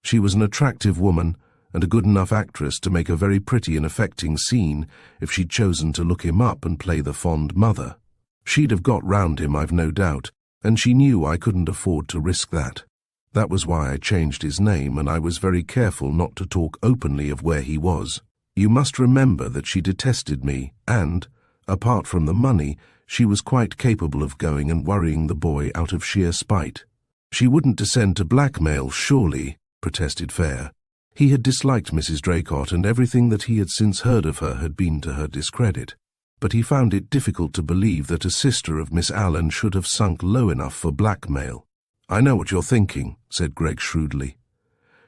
She was an attractive woman, and a good enough actress to make a very pretty and affecting scene if she'd chosen to look him up and play the fond mother. She'd have got round him, I've no doubt, and she knew I couldn't afford to risk that. That was why I changed his name, and I was very careful not to talk openly of where he was. You must remember that she detested me, and, apart from the money, she was quite capable of going and worrying the boy out of sheer spite. She wouldn't descend to blackmail, surely, protested Fayre. He had disliked Mrs. Draycott, and everything that he had since heard of her had been to her discredit. But he found it difficult to believe that a sister of Miss Allen should have sunk low enough for blackmail. "I know what you're thinking," said Greg shrewdly.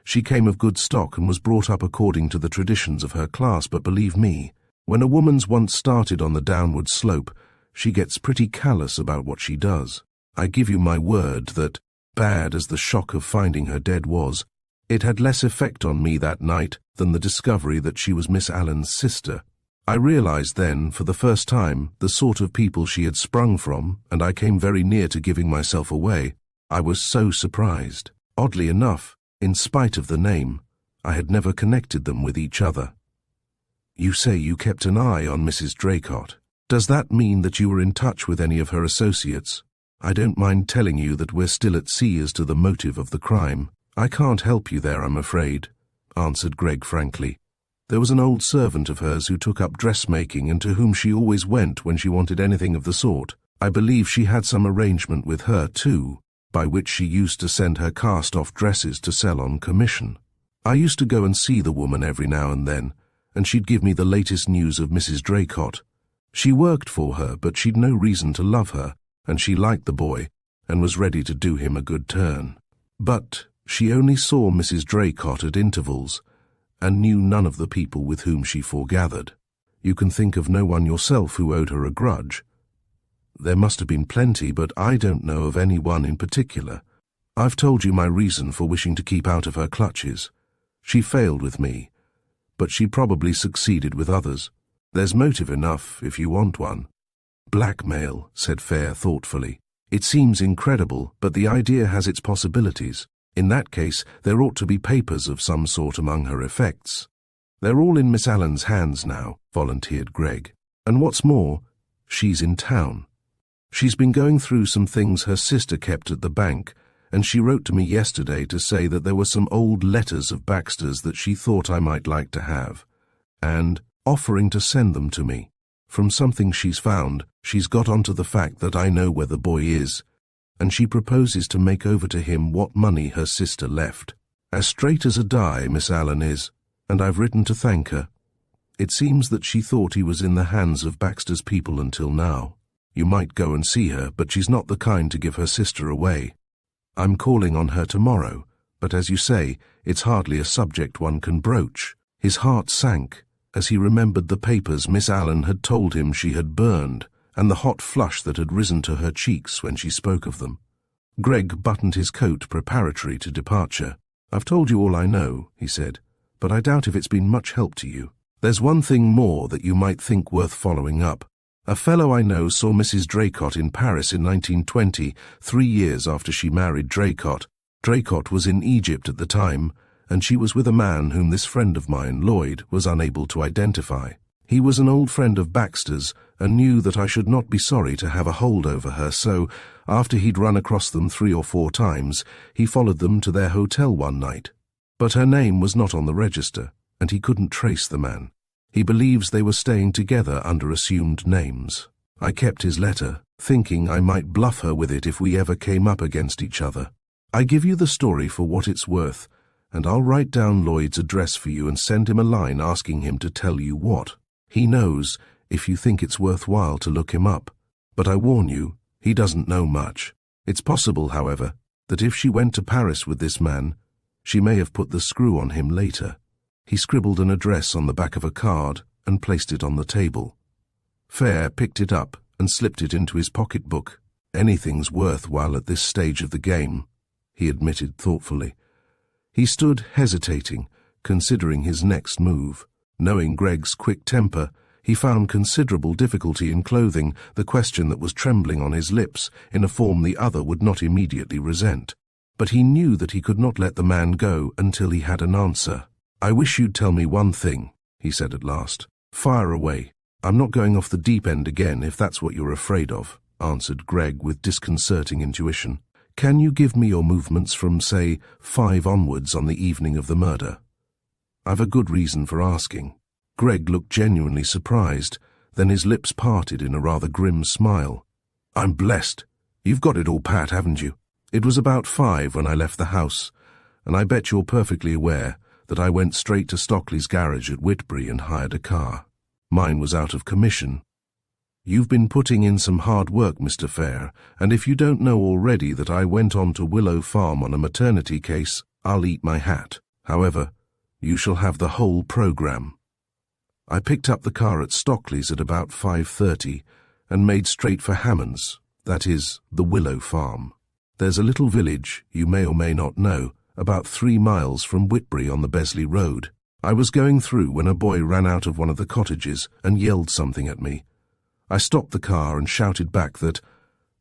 "She came of good stock and was brought up according to the traditions of her class, but believe me, when a woman's once started on the downward slope, she gets pretty callous about what she does. I give you my word that, bad as the shock of finding her dead was, it had less effect on me that night than the discovery that she was Miss Allen's sister. I realized then, for the first time, the sort of people she had sprung from, and I came very near to giving myself away. I was so surprised. Oddly enough, in spite of the name, I had never connected them with each other." "You say you kept an eye on Mrs. Draycott. Does that mean that you were in touch with any of her associates? I don't mind telling you that we're still at sea as to the motive of the crime." "I can't help you there, I'm afraid," answered Greg frankly. "There was an old servant of hers who took up dressmaking and to whom she always went when she wanted anything of the sort. I believe she had some arrangement with her, too, by which she used to send her cast-off dresses to sell on commission. I used to go and see the woman every now and then, and she'd give me the latest news of Mrs. Draycott. She worked for her, but she'd no reason to love her, and she liked the boy, and was ready to do him a good turn. But she only saw Mrs. Draycott at intervals, and knew none of the people with whom she foregathered. You can think of no one yourself who owed her a grudge. There must have been plenty, but I don't know of any one in particular. I've told you my reason for wishing to keep out of her clutches. She failed with me, but she probably succeeded with others. There's motive enough, if you want one." "Blackmail," said Fayre thoughtfully. "It seems incredible, but the idea has its possibilities. In that case, there ought to be papers of some sort among her effects." "They're all in Miss Allen's hands now," volunteered Greg. "And what's more, she's in town. She's been going through some things her sister kept at the bank, and she wrote to me yesterday to say that there were some old letters of Baxter's that she thought I might like to have, and offering to send them to me. From something she's found, she's got onto the fact that I know where the boy is, and she proposes to make over to him what money her sister left. As straight as a die, Miss Allen is, and I've written to thank her. It seems that she thought he was in the hands of Baxter's people until now. You might go and see her, but she's not the kind to give her sister away. I'm calling on her tomorrow, but as you say, it's hardly a subject one can broach." His heart sank as he remembered the papers Miss Allen had told him she had burned, and the hot flush that had risen to her cheeks when she spoke of them. Greg buttoned his coat preparatory to departure. "I've told you all I know," he said, "but I doubt if it's been much help to you. There's one thing more that you might think worth following up. A fellow I know saw Mrs. Draycott in Paris in 1920, 3 years after she married Draycott, Draycott was in Egypt at the time, and she was with a man whom this friend of mine, Lloyd, was unable to identify. He was an old friend of Baxter's and knew that I should not be sorry to have a hold over her, so, after he'd run across them 3 or 4 times, he followed them to their hotel one night. But her name was not on the register, and he couldn't trace the man. He believes they were staying together under assumed names. I kept his letter, thinking I might bluff her with it if we ever came up against each other. I give you the story for what it's worth, and I'll write down Lloyd's address for you and send him a line asking him to tell you what. He knows, if you think it's worthwhile to look him up. But I warn you, he doesn't know much. It's possible, however, that if she went to Paris with this man, she may have put the screw on him later. He scribbled an address on the back of a card and placed it on the table. Fayre picked it up and slipped it into his pocketbook. Anything's worthwhile at this stage of the game, he admitted thoughtfully. He stood hesitating, considering his next move. Knowing Greg's quick temper, he found considerable difficulty in clothing the question that was trembling on his lips in a form the other would not immediately resent. But he knew that he could not let the man go until he had an answer. "I wish you'd tell me one thing," he said at last. "Fire away. I'm not going off the deep end again if that's what you're afraid of," answered Greg with disconcerting intuition. "Can you give me your movements from, say, 5 onwards on the evening of the murder?" "I've a good reason for asking." Greg looked genuinely surprised, then his lips parted in a rather grim smile. "I'm blessed. You've got it all pat, haven't you? It was about 5 when I left the house, and I bet you're perfectly aware that I went straight to Stockley's garage at Whitbury and hired a car. Mine was out of commission. You've been putting in some hard work, Mr. Fayre, and if you don't know already that I went on to Willow Farm on a maternity case, I'll eat my hat. However, you shall have the whole program. I picked up the car at Stockley's at about 5:30 and made straight for Hammond's, that is, the Willow Farm. There's a little village, you may or may not know, about 3 miles from Whitbury on the Besley Road. I was going through when a boy ran out of one of the cottages and yelled something at me. I stopped the car and shouted back that,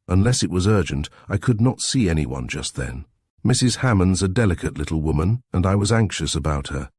unless it was urgent, I could not see anyone just then. Mrs. Hammond's a delicate little woman, and I was anxious about her.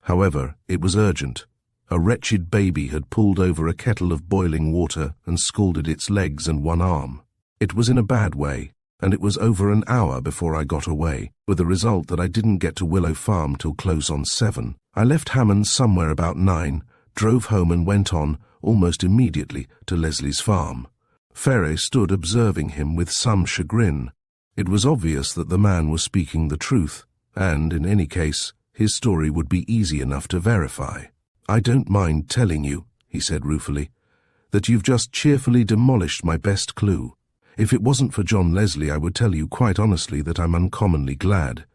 However, it was urgent. A wretched baby had pulled over a kettle of boiling water and scalded its legs and one arm. It was in a bad way, and it was over an hour before I got away, with the result that I didn't get to Willow Farm till close on 7. I left Hammond's somewhere about 9, drove home and went on, almost immediately, to Leslie's farm. Fayre stood observing him with some chagrin. It was obvious that the man was speaking the truth, and, in any case, his story would be easy enough to verify. "I don't mind telling you," he said ruefully, "that you've just cheerfully demolished my best clue. If it wasn't for John Leslie, I would tell you quite honestly that I'm uncommonly glad.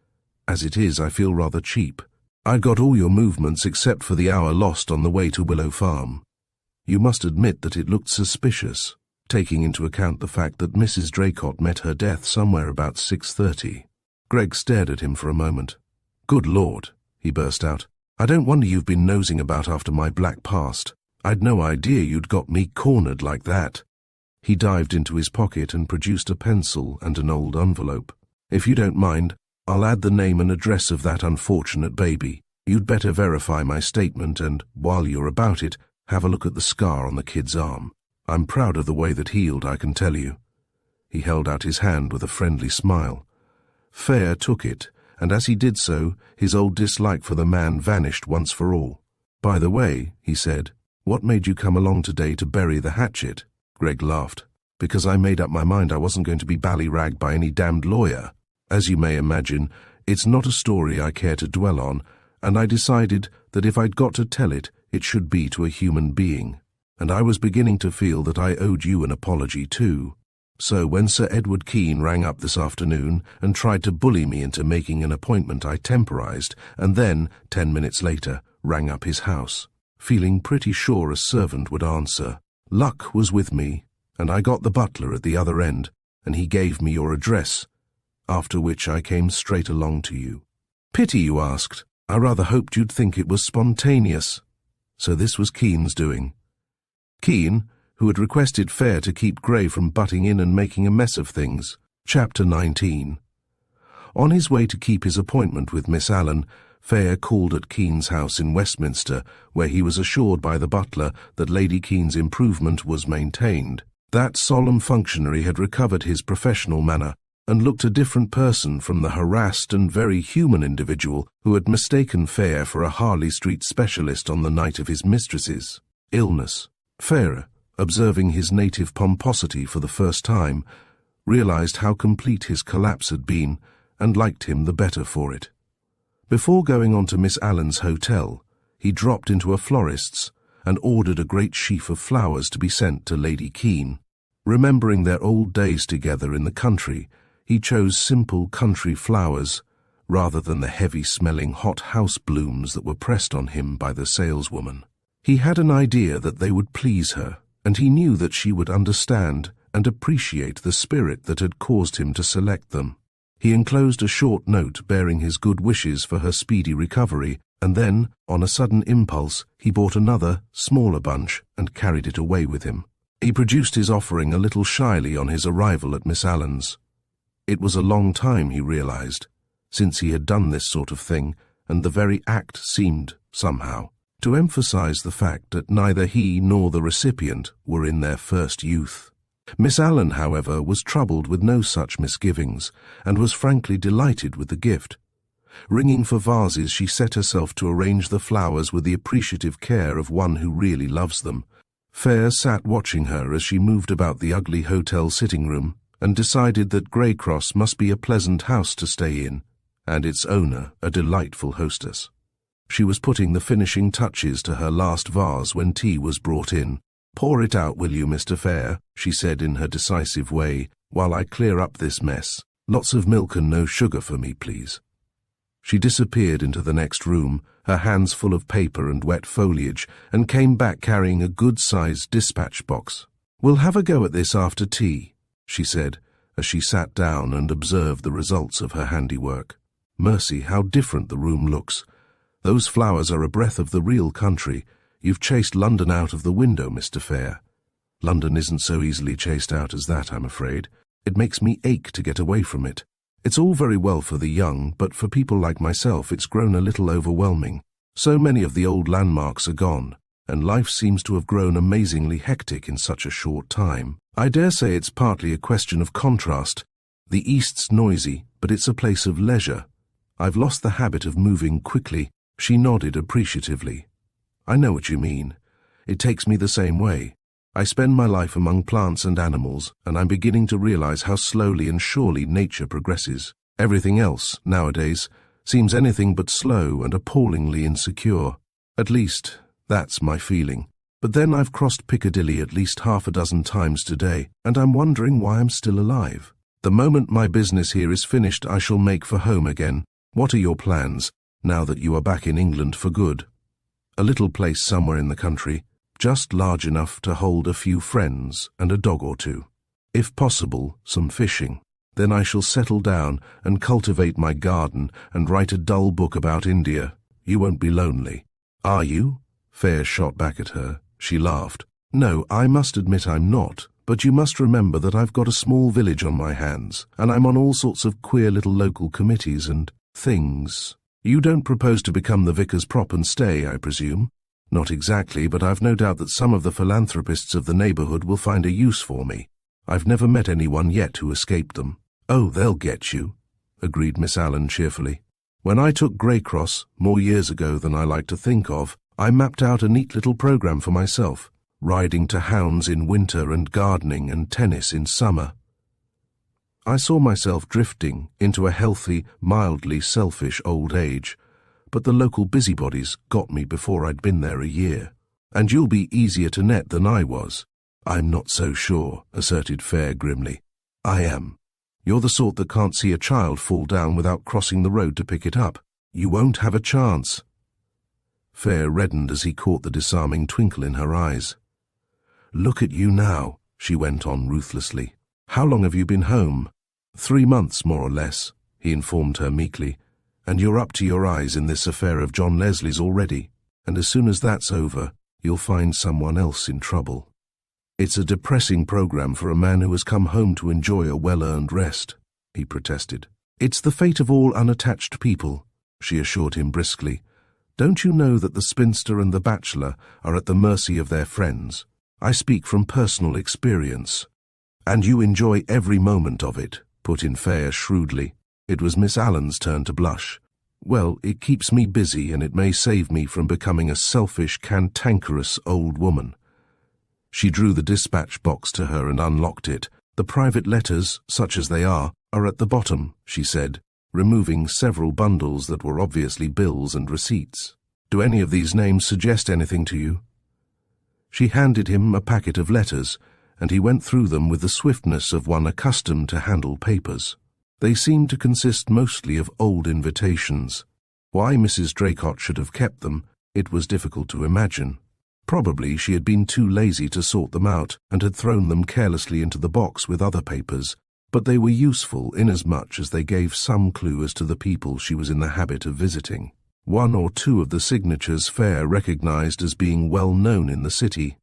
As it is, I feel rather cheap. I got all your movements except for the hour lost on the way to Willow Farm. You must admit that it looked suspicious, taking into account the fact that Mrs. Draycott met her death somewhere about 6:30. Greg stared at him for a moment. "Good Lord," he burst out. "I don't wonder you've been nosing about after my black past. I'd no idea you'd got me cornered like that." He dived into his pocket and produced a pencil and an old envelope. "If you don't mind, I'll add the name and address of that unfortunate baby. You'd better verify my statement and, while you're about it, have a look at the scar on the kid's arm. I'm proud of the way that healed, I can tell you." He held out his hand with a friendly smile. Fayre took it, and as he did so, his old dislike for the man vanished once for all. "By the way," he said, "what made you come along today to bury the hatchet?" Greg laughed. "Because I made up my mind I wasn't going to be ballyragged by any damned lawyer. As you may imagine, it's not a story I care to dwell on, and I decided that if I'd got to tell it, it should be to a human being. And I was beginning to feel that I owed you an apology too. So when Sir Edward Keene rang up this afternoon and tried to bully me into making an appointment, I temporized, and then, 10 minutes later, rang up his house, feeling pretty sure a servant would answer. Luck was with me, and I got the butler at the other end, and he gave me your address, after which I came straight along to you. Pity you asked. I rather hoped you'd think it was spontaneous." So this was Keene's doing. Keene, who had requested Fayre to keep Gray from butting in and making a mess of things. Chapter 19. On his way to keep his appointment with Miss Allen, Fayre called at Keen's house in Westminster, where he was assured by the butler that Lady Keen's improvement was maintained. That solemn functionary had recovered his professional manner and looked a different person from the harassed and very human individual who had mistaken Fayre for a Harley Street specialist on the night of his mistress's illness. Fayre, observing his native pomposity for the first time, realized how complete his collapse had been and liked him the better for it. Before going on to Miss Allen's hotel, he dropped into a florist's and ordered a great sheaf of flowers to be sent to Lady Keene. Remembering their old days together in the country, he chose simple country flowers rather than the heavy-smelling hot house blooms that were pressed on him by the saleswoman. He had an idea that they would please her, and he knew that she would understand and appreciate the spirit that had caused him to select them. He enclosed a short note bearing his good wishes for her speedy recovery, and then, on a sudden impulse, he bought another, smaller bunch and carried it away with him. He produced his offering a little shyly on his arrival at Miss Allen's. It was a long time, he realized, since he had done this sort of thing, and the very act seemed, somehow, to emphasize the fact that neither he nor the recipient were in their first youth. Miss Allen, however, was troubled with no such misgivings, and was frankly delighted with the gift. Ringing for vases, she set herself to arrange the flowers with the appreciative care of one who really loves them. Fayre sat watching her as she moved about the ugly hotel sitting-room, and decided that Greycross must be a pleasant house to stay in, and its owner a delightful hostess. She was putting the finishing touches to her last vase when tea was brought in. "Pour it out, will you, Mr. Fayre?" she said in her decisive way, "while I clear up this mess. Lots of milk and no sugar for me, please." She disappeared into the next room, her hands full of paper and wet foliage, and came back carrying a good-sized dispatch box. "We'll have a go at this after tea," she said, as she sat down and observed the results of her handiwork. "Mercy, how different the room looks. Those flowers are a breath of the real country. You've chased London out of the window, Mr. Fayre." "London isn't so easily chased out as that, I'm afraid. It makes me ache to get away from it. It's all very well for the young, but for people like myself it's grown a little overwhelming. So many of the old landmarks are gone, and life seems to have grown amazingly hectic in such a short time. I dare say it's partly a question of contrast. The East's noisy, but it's a place of leisure. I've lost the habit of moving quickly." She nodded appreciatively. "I know what you mean. It takes me the same way. I spend my life among plants and animals, and I'm beginning to realize how slowly and surely nature progresses. Everything else, nowadays, seems anything but slow and appallingly insecure. At least, that's my feeling. But then I've crossed Piccadilly at least half a dozen times today, and I'm wondering why I'm still alive. The moment my business here is finished, I shall make for home again. What are your plans, now that you are back in England for good?" "A little place somewhere in the country, just large enough to hold a few friends and a dog or two. If possible, some fishing. Then I shall settle down and cultivate my garden and write a dull book about India. You won't be lonely." "Are you?" Fayre shot back at her. She laughed. "No, I must admit I'm not. But you must remember that I've got a small village on my hands, and I'm on all sorts of queer little local committees and things. You don't propose to become the vicar's prop and stay, I presume?" "Not exactly, but I've no doubt that some of the philanthropists of the neighbourhood will find a use for me. I've never met anyone yet who escaped them." "Oh, they'll get you," agreed Miss Allen cheerfully. "When I took Greycross, more years ago than I like to think of, I mapped out a neat little programme for myself, riding to hounds in winter and gardening and tennis in summer. I saw myself drifting into a healthy, mildly selfish old age, but the local busybodies got me before I'd been there a year. And you'll be easier to net than I was." "I'm not so sure," asserted Fayre grimly. "I am. You're the sort that can't see a child fall down without crossing the road to pick it up. You won't have a chance." Fayre reddened as he caught the disarming twinkle in her eyes. "Look at you now," she went on ruthlessly. "How long have you been home?" 3 months, more or less," he informed her meekly, "and you're up to your eyes in this affair of John Leslie's already, and as soon as that's over, you'll find someone else in trouble." "It's a depressing program for a man who has come home to enjoy a well-earned rest," he protested. "It's the fate of all unattached people," she assured him briskly. "Don't you know that the spinster and the bachelor are at the mercy of their friends? I speak from personal experience." "And you enjoy every moment of it," put in Fayre shrewdly. It was Miss Allen's turn to blush. "Well, it keeps me busy, and it may save me from becoming a selfish, cantankerous old woman." She drew the dispatch box to her and unlocked it. "The private letters, such as they are at the bottom," she said, removing several bundles that were obviously bills and receipts. "Do any of these names suggest anything to you?" She handed him a packet of letters, and he went through them with the swiftness of one accustomed to handle papers. They seemed to consist mostly of old invitations. Why Mrs. Draycott should have kept them, it was difficult to imagine. Probably she had been too lazy to sort them out and had thrown them carelessly into the box with other papers, but they were useful inasmuch as they gave some clue as to the people she was in the habit of visiting. One or two of the signatures Fayre recognized as being well known in the city.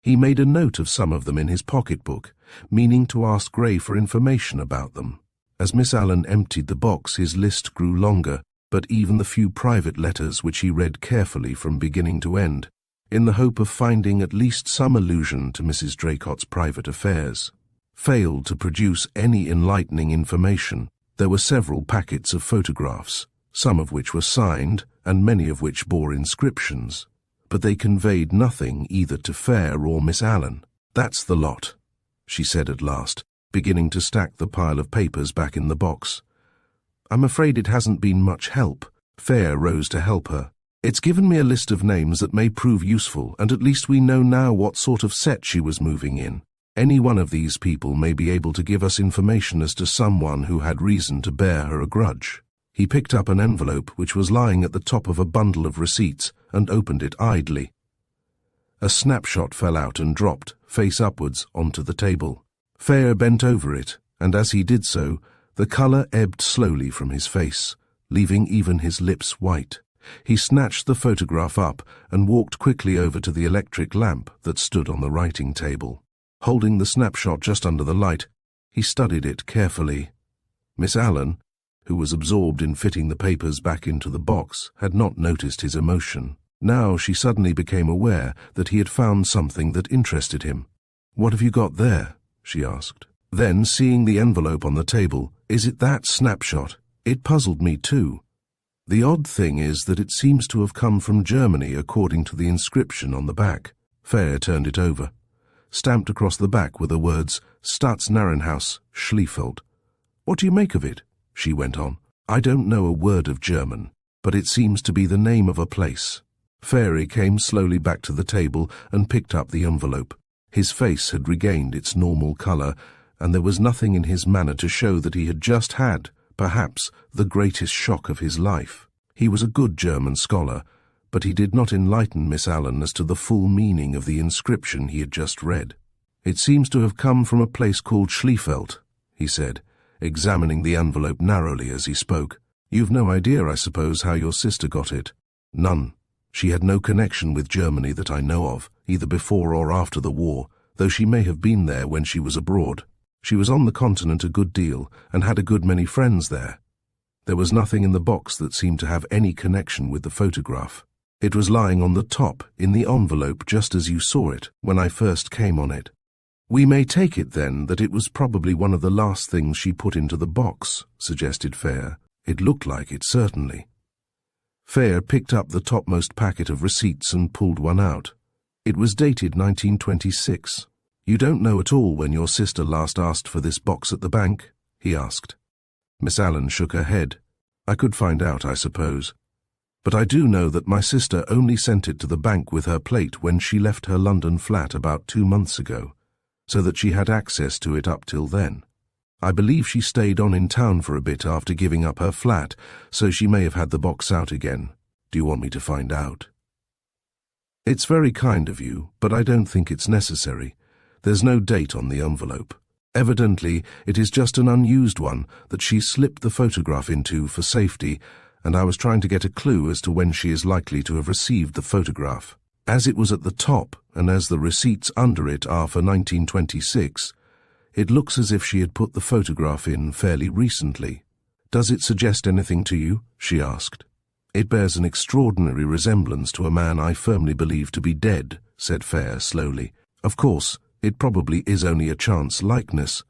He made a note of some of them in his pocketbook, meaning to ask Gray for information about them. As Miss Allen emptied the box, his list grew longer, but even the few private letters which he read carefully from beginning to end, in the hope of finding at least some allusion to Mrs. Draycott's private affairs, failed to produce any enlightening information. There were several packets of photographs, some of which were signed and many of which bore inscriptions, but they conveyed nothing either to Fayre or Miss Allen. "That's the lot," she said at last, beginning to stack the pile of papers back in the box. "I'm afraid it hasn't been much help." Fayre rose to help her. "It's given me a list of names that may prove useful, and at least we know now what sort of set she was moving in. Any one of these people may be able to give us information as to someone who had reason to bear her a grudge." He picked up an envelope which was lying at the top of a bundle of receipts and opened it idly. A snapshot fell out and dropped, face upwards, onto the table. Fayre bent over it, and as he did so, the colour ebbed slowly from his face, leaving even his lips white. He snatched the photograph up and walked quickly over to the electric lamp that stood on the writing table. Holding the snapshot just under the light, he studied it carefully. Miss Allen, who was absorbed in fitting the papers back into the box, had not noticed his emotion. Now she suddenly became aware that he had found something that interested him. "What have you got there?" she asked. Then, seeing the envelope on the table, "Is it that snapshot? It puzzled me too. The odd thing is that it seems to have come from Germany according to the inscription on the back." Fayre turned it over. Stamped across the back were the words, "Staatsnarrenhaus, Schliefeldt." "What do you make of it?" she went on. "I don't know a word of German, but it seems to be the name of a place." Fayre came slowly back to the table and picked up the envelope. His face had regained its normal colour, and there was nothing in his manner to show that he had just had, perhaps, the greatest shock of his life. He was a good German scholar, but he did not enlighten Miss Allen as to the full meaning of the inscription he had just read. "It seems to have come from a place called Schliefeldt," he said, examining the envelope narrowly as he spoke. "You've no idea, I suppose, how your sister got it?" "None. She had no connection with Germany that I know of, either before or after the war, though she may have been there when she was abroad. She was on the continent a good deal and had a good many friends there. There was nothing in the box that seemed to have any connection with the photograph. It was lying on the top, in the envelope, just as you saw it when I first came on it." "We may take it, then, that it was probably one of the last things she put into the box," suggested Fayre. "It looked like it, certainly." Fayre picked up the topmost packet of receipts and pulled one out. It was dated 1926. "You don't know at all when your sister last asked for this box at the bank?" he asked. Miss Allen shook her head. "I could find out, I suppose. But I do know that my sister only sent it to the bank with her plate when she left her London flat about 2 months ago, so that she had access to it up till then. I believe she stayed on in town for a bit after giving up her flat, so she may have had the box out again. Do you want me to find out?" "It's very kind of you, but I don't think it's necessary. There's no date on the envelope. Evidently, it is just an unused one that she slipped the photograph into for safety, and I was trying to get a clue as to when she is likely to have received the photograph. As it was at the top, and as the receipts under it are for 1926, it looks as if she had put the photograph in fairly recently. "Does it suggest anything to you?" she asked. "It bears an extraordinary resemblance to a man I firmly believe to be dead," said Fayre slowly. "Of course, it probably is only a chance likeness,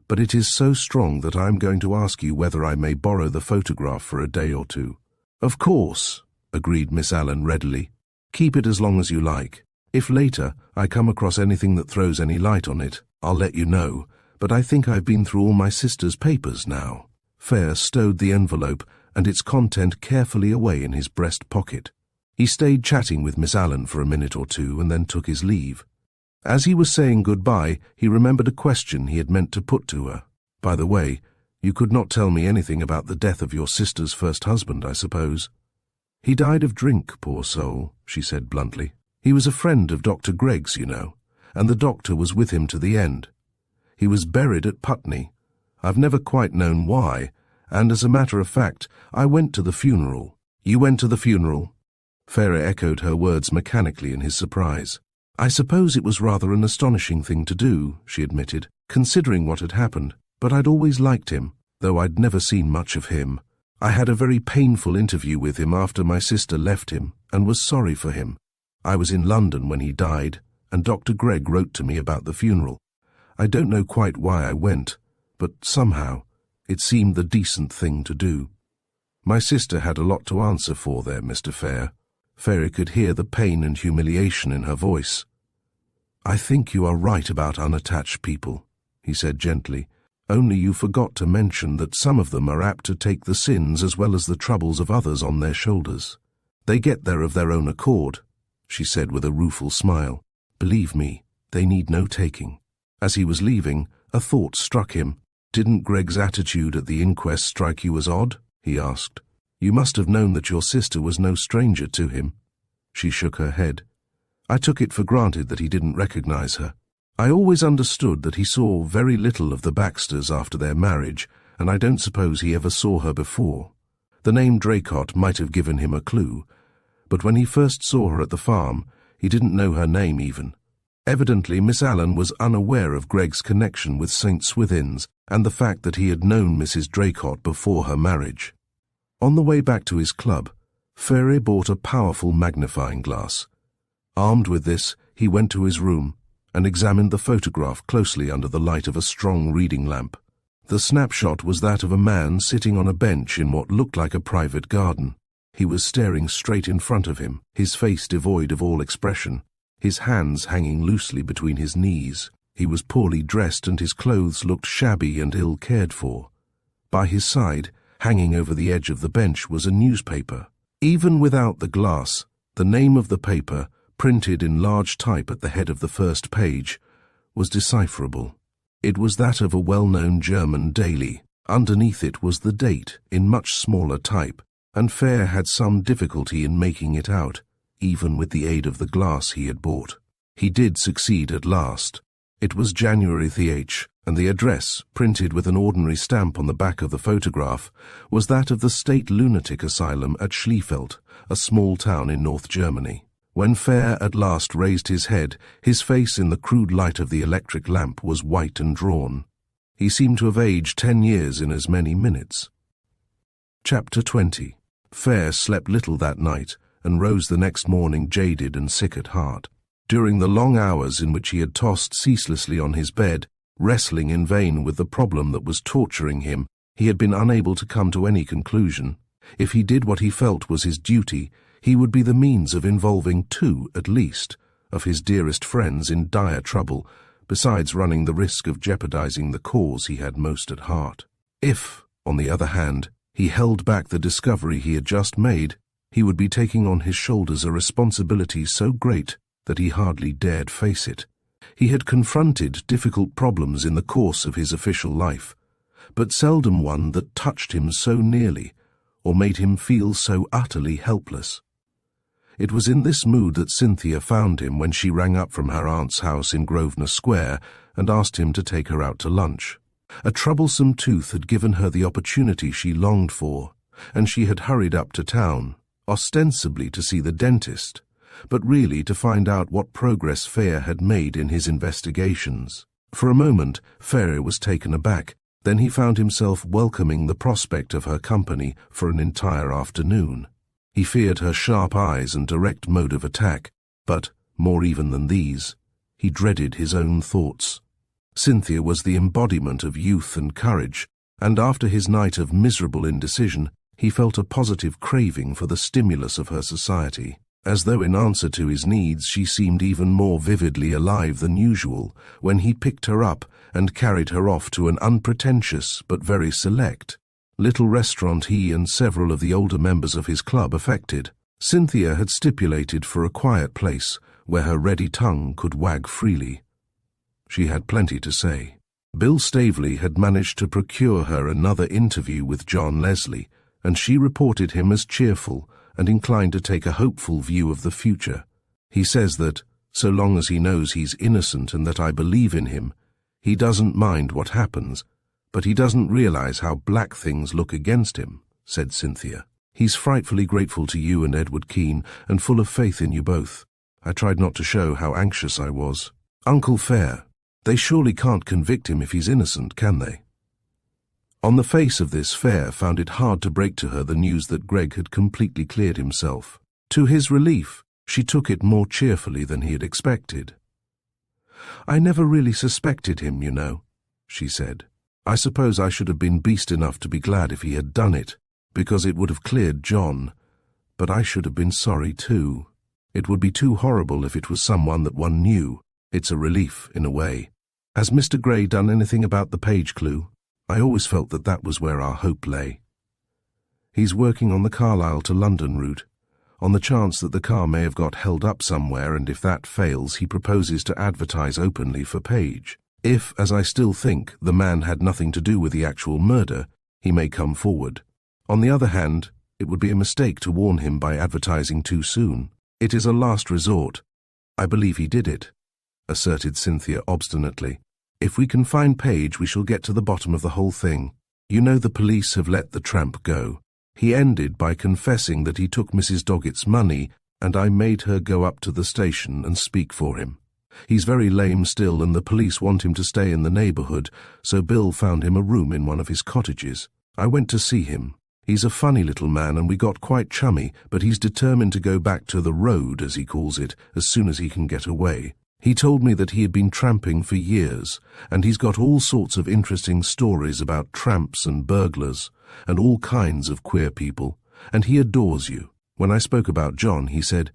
but it is so strong that I am going to ask you whether I may borrow the photograph for a day or two." "Of course," agreed Miss Allen readily. "Keep it as long as you like. If later I come across anything that throws any light on it, I'll let you know, but I think I've been through all my sister's papers now." Fayre stowed the envelope and its content carefully away in his breast pocket. He stayed chatting with Miss Allen for a minute or two and then took his leave. As he was saying goodbye, he remembered a question he had meant to put to her. "By the way, you could not tell me anything about the death of your sister's first husband, I suppose?" "He died of drink, poor soul," she said bluntly. "He was a friend of Dr. Gregg's, you know, and the doctor was with him to the end. He was buried at Putney. I've never quite known why, and as a matter of fact, I went to the funeral." "You went to the funeral?" Fayre echoed her words mechanically in his surprise. "I suppose it was rather an astonishing thing to do," she admitted, "considering what had happened, but I'd always liked him, though I'd never seen much of him. I had a very painful interview with him after my sister left him, and was sorry for him. I was in London when he died, and Dr. Gregg wrote to me about the funeral. I don't know quite why I went, but somehow it seemed the decent thing to do. My sister had a lot to answer for there, Mr. Fayre." Fayre could hear the pain and humiliation in her voice. "I think you are right about unattached people," he said gently. "Only you forgot to mention that some of them are apt to take the sins as well as the troubles of others on their shoulders. They get there of their own accord," she said with a rueful smile. "Believe me, they need no taking." As he was leaving, a thought struck him. "Didn't Gregg's attitude at the inquest strike you as odd?" he asked. "You must have known that your sister was no stranger to him." She shook her head. "I took it for granted that he didn't recognize her. I always understood that he saw very little of the Baxters after their marriage, and I don't suppose he ever saw her before. The name Draycott might have given him a clue, but when he first saw her at the farm, he didn't know her name even. Evidently, Miss Allen was unaware of Gregg's connection with St. Swithin's and the fact that he had known Mrs. Draycott before her marriage." On the way back to his club, Fayre bought a powerful magnifying glass. Armed with this, he went to his room and examined the photograph closely under the light of a strong reading lamp. The snapshot was that of a man sitting on a bench in what looked like a private garden. He was staring straight in front of him, his face devoid of all expression, his hands hanging loosely between his knees. He was poorly dressed and his clothes looked shabby and ill cared for. By his side, hanging over the edge of the bench, was a newspaper. Even without the glass, the name of the paper, printed in large type at the head of the first page, was decipherable. It was that of a well-known German daily. Underneath it was the date in much smaller type, and Fayre had some difficulty in making it out, even with the aid of the glass he had bought. He did succeed at last. It was January th, and the address, printed with an ordinary stamp on the back of the photograph, was that of the State Lunatic Asylum at Schliefeldt, a small town in North Germany. When Fayre at last raised his head, his face in the crude light of the electric lamp was white and drawn. He seemed to have aged 10 years in as many minutes. Chapter 20. Fayre slept little that night, and rose the next morning jaded and sick at heart. During the long hours in which he had tossed ceaselessly on his bed, wrestling in vain with the problem that was torturing him, he had been unable to come to any conclusion. If he did what he felt was his duty, he would be the means of involving 2, at least, of his dearest friends in dire trouble, besides running the risk of jeopardizing the cause he had most at heart. If, on the other hand, he held back the discovery he had just made, he would be taking on his shoulders a responsibility so great that he hardly dared face it. He had confronted difficult problems in the course of his official life, but seldom one that touched him so nearly or made him feel so utterly helpless. It was in this mood that Cynthia found him when she rang up from her aunt's house in Grosvenor Square and asked him to take her out to lunch. A troublesome tooth had given her the opportunity she longed for, and she had hurried up to town, ostensibly to see the dentist, but really to find out what progress Fayre had made in his investigations. For a moment, Fayre was taken aback, Then he found himself welcoming the prospect of her company for an entire afternoon. He feared her sharp eyes and direct mode of attack, but, more even than these, he dreaded his own thoughts. Cynthia was the embodiment of youth and courage, and after his night of miserable indecision, he felt a positive craving for the stimulus of her society. As though in answer to his needs, she seemed even more vividly alive than usual when he picked her up and carried her off to an unpretentious but very select little restaurant he and several of the older members of his club affected. Cynthia had stipulated for a quiet place where her ready tongue could wag freely. She had plenty to say. Bill Staveley had managed to procure her another interview with John Leslie, and she reported him as cheerful and inclined to take a hopeful view of the future. He says that, so long as he knows he's innocent and that I believe in him, he doesn't mind what happens, but he doesn't realize how black things look against him, said Cynthia. He's frightfully grateful to you and Edward Keene, and full of faith in you both. I tried not to show how anxious I was. Uncle Fayre, they surely can't convict him if he's innocent, can they? On the face of this, Fayre found it hard to break to her the news that Greg had completely cleared himself. To his relief, she took it more cheerfully than he had expected. I never really suspected him, you know, she said. I suppose I should have been beast enough to be glad if he had done it, because it would have cleared John, but I should have been sorry too. It would be too horrible if it was someone that one knew. It's a relief, in a way. Has Mr. Gray done anything about the page clue? I always felt that that was where our hope lay. He's working on the Carlisle to London route, on the chance that the car may have got held up somewhere, and if that fails, he proposes to advertise openly for Page. If, as I still think, the man had nothing to do with the actual murder, he may come forward. On the other hand, it would be a mistake to warn him by advertising too soon. It is a last resort. I believe he did it, asserted Cynthia obstinately. If we can find Page, we shall get to the bottom of the whole thing. You know the police have let the tramp go. He ended by confessing that he took Mrs. Doggett's money, and I made her go up to the station and speak for him. He's very lame still, and the police want him to stay in the neighborhood, so Bill found him a room in one of his cottages. I went to see him. He's a funny little man, and we got quite chummy, but he's determined to go back to the road, as he calls it, as soon as he can get away. He told me that he had been tramping for years, and he's got all sorts of interesting stories about tramps and burglars, and all kinds of queer people, and he adores you. When I spoke about John, he said,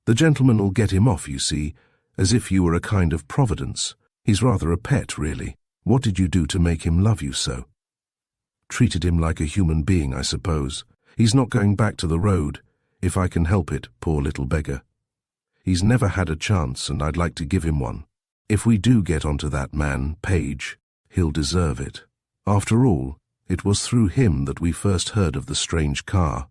"The gentleman will get him off, you see, as if you were a kind of providence. He's rather a pet, really. What did you do to make him love you so?" Treated him like a human being, I suppose. He's not going back to the road, if I can help it, poor little beggar. He's never had a chance, and I'd like to give him one. If we do get onto that man, Page, he'll deserve it. After all, it was through him that we first heard of the strange car.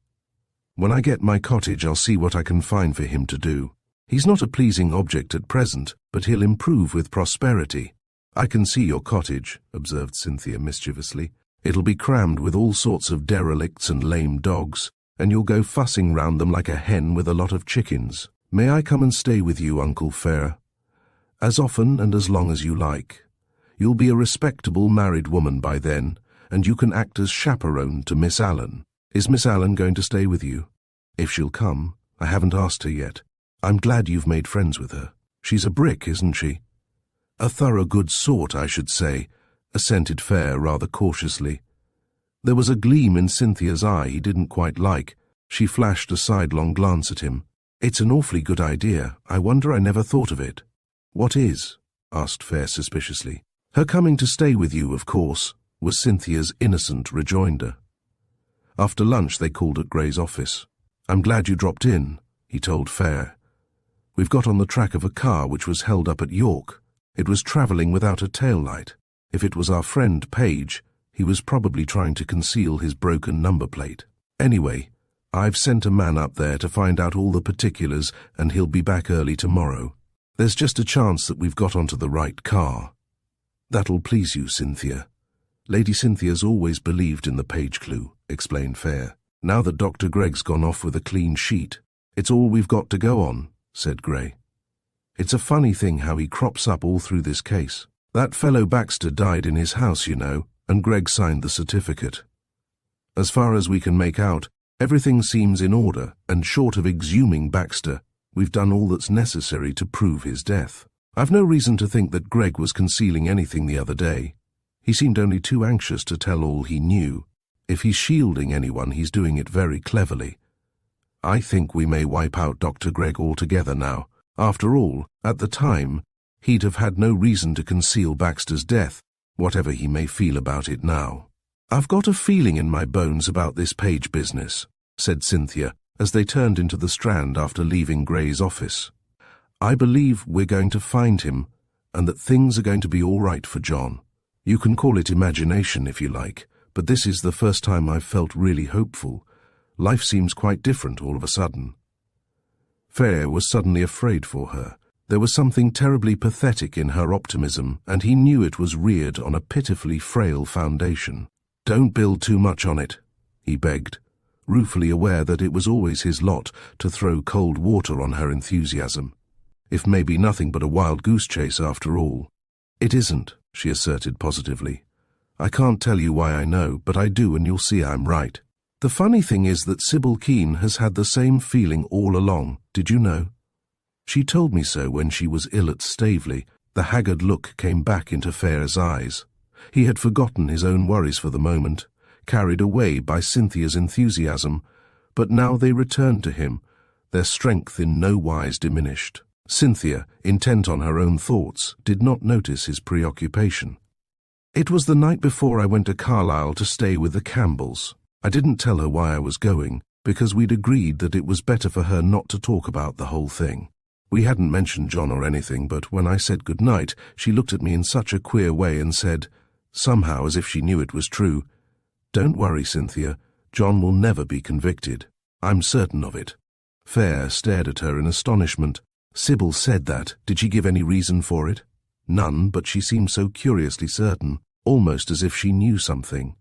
When I get my cottage, I'll see what I can find for him to do. He's not a pleasing object at present, but he'll improve with prosperity. I can see your cottage, observed Cynthia mischievously. It'll be crammed with all sorts of derelicts and lame dogs, and you'll go fussing round them like a hen with a lot of chickens. May I come and stay with you, Uncle Fayre? As often and as long as you like. You'll be a respectable married woman by then, and you can act as chaperone to Miss Allen. Is Miss Allen going to stay with you? If she'll come. I haven't asked her yet. I'm glad you've made friends with her. She's a brick, isn't she? A thorough good sort, I should say, assented Fayre rather cautiously. There was a gleam in Cynthia's eye he didn't quite like. She flashed a sidelong glance at him. It's an awfully good idea. I wonder I never thought of it. What is? Asked Fayre suspiciously. Her coming to stay with you, of course, was Cynthia's innocent rejoinder. After lunch they called at Gray's office. I'm glad you dropped in, he told Fayre. We've got on the track of a car which was held up at York. It was travelling without a tail light. If it was our friend Page, he was probably trying to conceal his broken number plate. Anyway, I've sent a man up there to find out all the particulars, and he'll be back early tomorrow. There's just a chance that we've got onto the right car. That'll please you, Cynthia. Lady Cynthia's always believed in the Page clue, explained Fayre. Now that Dr. Gregg's gone off with a clean sheet, it's all we've got to go on, said Gray. It's a funny thing how he crops up all through this case. That fellow Baxter died in his house, you know, and Greg signed the certificate. As far as we can make out, everything seems in order, and short of exhuming Baxter, we've done all that's necessary to prove his death. I've no reason to think that Greg was concealing anything the other day. He seemed only too anxious to tell all he knew. If he's shielding anyone, he's doing it very cleverly. I think we may wipe out Dr. Gregg altogether now. After all, at the time, he'd have had no reason to conceal Baxter's death, whatever he may feel about it now. "I've got a feeling in my bones about this Page business," said Cynthia, as they turned into the Strand after leaving Gray's office. "I believe we're going to find him, and that things are going to be all right for John. You can call it imagination if you like, but this is the first time I've felt really hopeful. Life seems quite different all of a sudden." Fayre was suddenly afraid for her. There was something terribly pathetic in her optimism, and he knew it was reared on a pitifully frail foundation. "Don't build too much on it," he begged, ruefully aware that it was always his lot to throw cold water on her enthusiasm. If maybe nothing but a wild goose chase after all. "It isn't," she asserted positively. "I can't tell you why I know, but I do, and you'll see I'm right. The funny thing is that Sybil Keene has had the same feeling all along, did you know? She told me so when she was ill at Staveley." The haggard look came back into Fayre's eyes. He had forgotten his own worries for the moment, carried away by Cynthia's enthusiasm, but now they returned to him, their strength in no wise diminished. Cynthia, intent on her own thoughts, did not notice his preoccupation. "It was the night before I went to Carlisle to stay with the Campbells. I didn't tell her why I was going, because we'd agreed that it was better for her not to talk about the whole thing. We hadn't mentioned John or anything, but when I said good night, she looked at me in such a queer way and said, somehow as if she knew it was true, 'Don't worry, Cynthia, John will never be convicted. I'm certain of it.'" Fayre stared at her in astonishment. "Sybil said that. Did she give any reason for it?" "None, but she seemed so curiously certain, almost as if she knew something.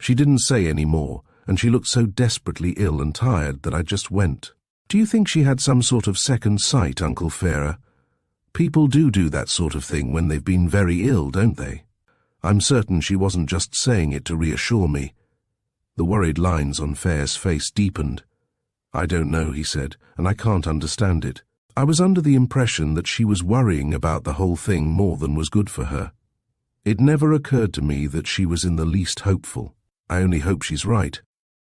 She didn't say any more, and she looked so desperately ill and tired that I just went." "Do you think she had some sort of second sight, Uncle Fayre? People do that sort of thing when they've been very ill, don't they? I'm certain she wasn't just saying it to reassure me." The worried lines on Fayre's face deepened. "I don't know," he said, "and I can't understand it. I was under the impression that she was worrying about the whole thing more than was good for her. It never occurred to me that she was in the least hopeful. I only hope she's right.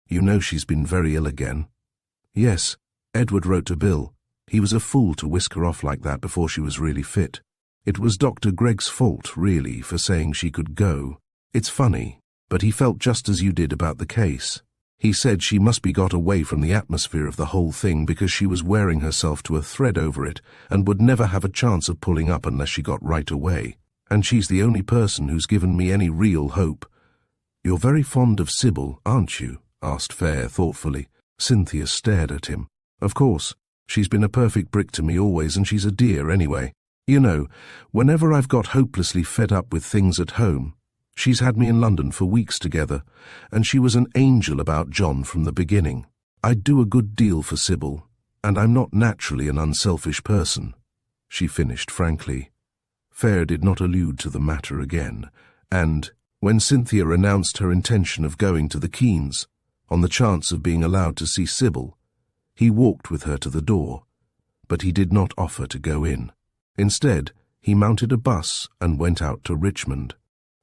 You know she's been very ill again." "Yes, Edward wrote to Bill. He was a fool to whisk her off like that before she was really fit. It was Dr. Gregg's fault, really, for saying she could go. It's funny, but he felt just as you did about the case. He said she must be got away from the atmosphere of the whole thing because she was wearing herself to a thread over it and would never have a chance of pulling up unless she got right away. And she's the only person who's given me any real hope." "You're very fond of Sybil, aren't you?" asked Fayre thoughtfully. Cynthia stared at him. "Of course. She's been a perfect brick to me always, and she's a dear anyway. You know, whenever I've got hopelessly fed up with things at home, she's had me in London for weeks together, and she was an angel about John from the beginning. I'd do a good deal for Sybil, and I'm not naturally an unselfish person," she finished frankly. Fayre did not allude to the matter again, and, when Cynthia announced her intention of going to the Keenes, on the chance of being allowed to see Sybil, he walked with her to the door, but he did not offer to go in. Instead, he mounted a bus and went out to Richmond.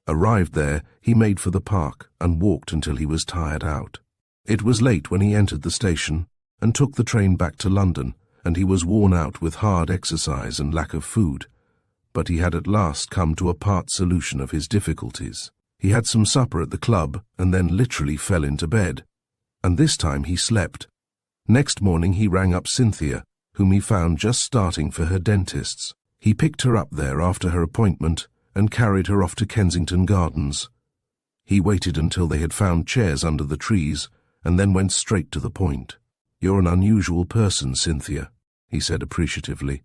Arrived there, he made for the park and walked until he was tired out. It was late when he entered the station and took the train back to London, and he was worn out with hard exercise and lack of food. But he had at last come to a part solution of his difficulties. He had some supper at the club and then literally fell into bed. And this time he slept. Next morning he rang up Cynthia, whom he found just starting for her dentist's. He picked her up there after her appointment and carried her off to Kensington Gardens. He waited until they had found chairs under the trees and then went straight to the point. "You're an unusual person, Cynthia," he said appreciatively.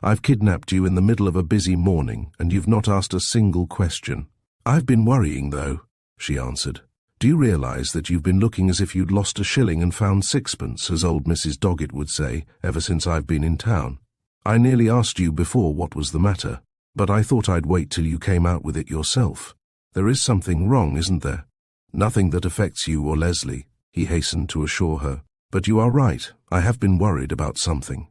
"I've kidnapped you in the middle of a busy morning and you've not asked a single question." "I've been worrying, though," she answered. "Do you realize that you've been looking as if you'd lost a shilling and found sixpence, as old Mrs. Doggett would say, ever since I've been in town? I nearly asked you before what was the matter, but I thought I'd wait till you came out with it yourself. There is something wrong, isn't there? Nothing that affects you or Leslie, he hastened to assure her. But you are right, I have been worried about something.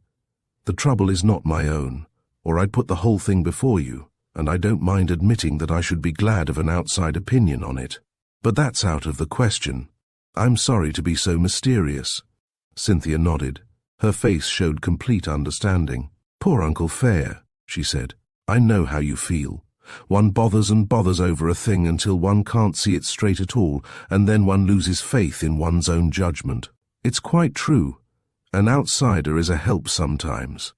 The trouble is not my own, or I'd put the whole thing before you, and I don't mind admitting that I should be glad of an outside opinion on it. But that's out of the question. I'm sorry to be so mysterious. Cynthia nodded. Her face showed complete understanding. Poor Uncle Fayre, she said. I know how you feel. One bothers and bothers over a thing until one can't see it straight at all, and then one loses faith in one's own judgment. It's quite true. An outsider is a help sometimes.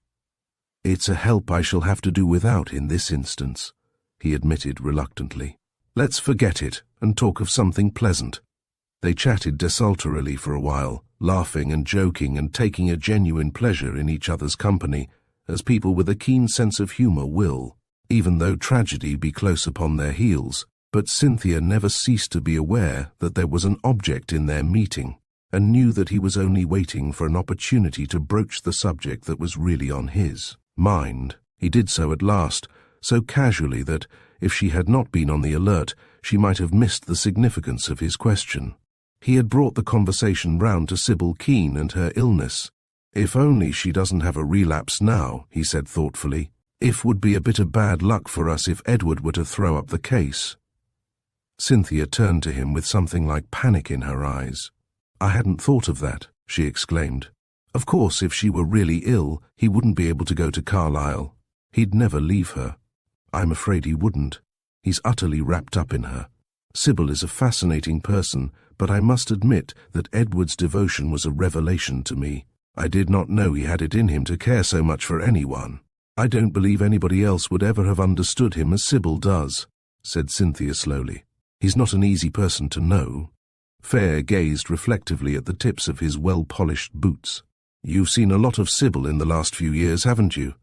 It's a help I shall have to do without in this instance, he admitted reluctantly. Let's forget it and talk of something pleasant. They chatted desultorily for a while, laughing and joking and taking a genuine pleasure in each other's company, as people with a keen sense of humour will, even though tragedy be close upon their heels. But Cynthia never ceased to be aware that there was an object in their meeting, and knew that he was only waiting for an opportunity to broach the subject that was really on his mind. He did so at last, so casually that, if she had not been on the alert, she might have missed the significance of his question. He had brought the conversation round to Sybil Keene and her illness. If only she doesn't have a relapse now, he said thoughtfully. If would be a bit of bad luck for us if Edward were to throw up the case. Cynthia turned to him with something like panic in her eyes. I hadn't thought of that, she exclaimed. Of course, if she were really ill, he wouldn't be able to go to Carlisle. He'd never leave her. I'm afraid he wouldn't. He's utterly wrapped up in her. Sybil is a fascinating person, but I must admit that Edward's devotion was a revelation to me. I did not know he had it in him to care so much for anyone. I don't believe anybody else would ever have understood him as Sybil does, said Cynthia slowly. He's not an easy person to know. Fayre gazed reflectively at the tips of his well-polished boots. You've seen a lot of Sybil in the last few years, haven't you?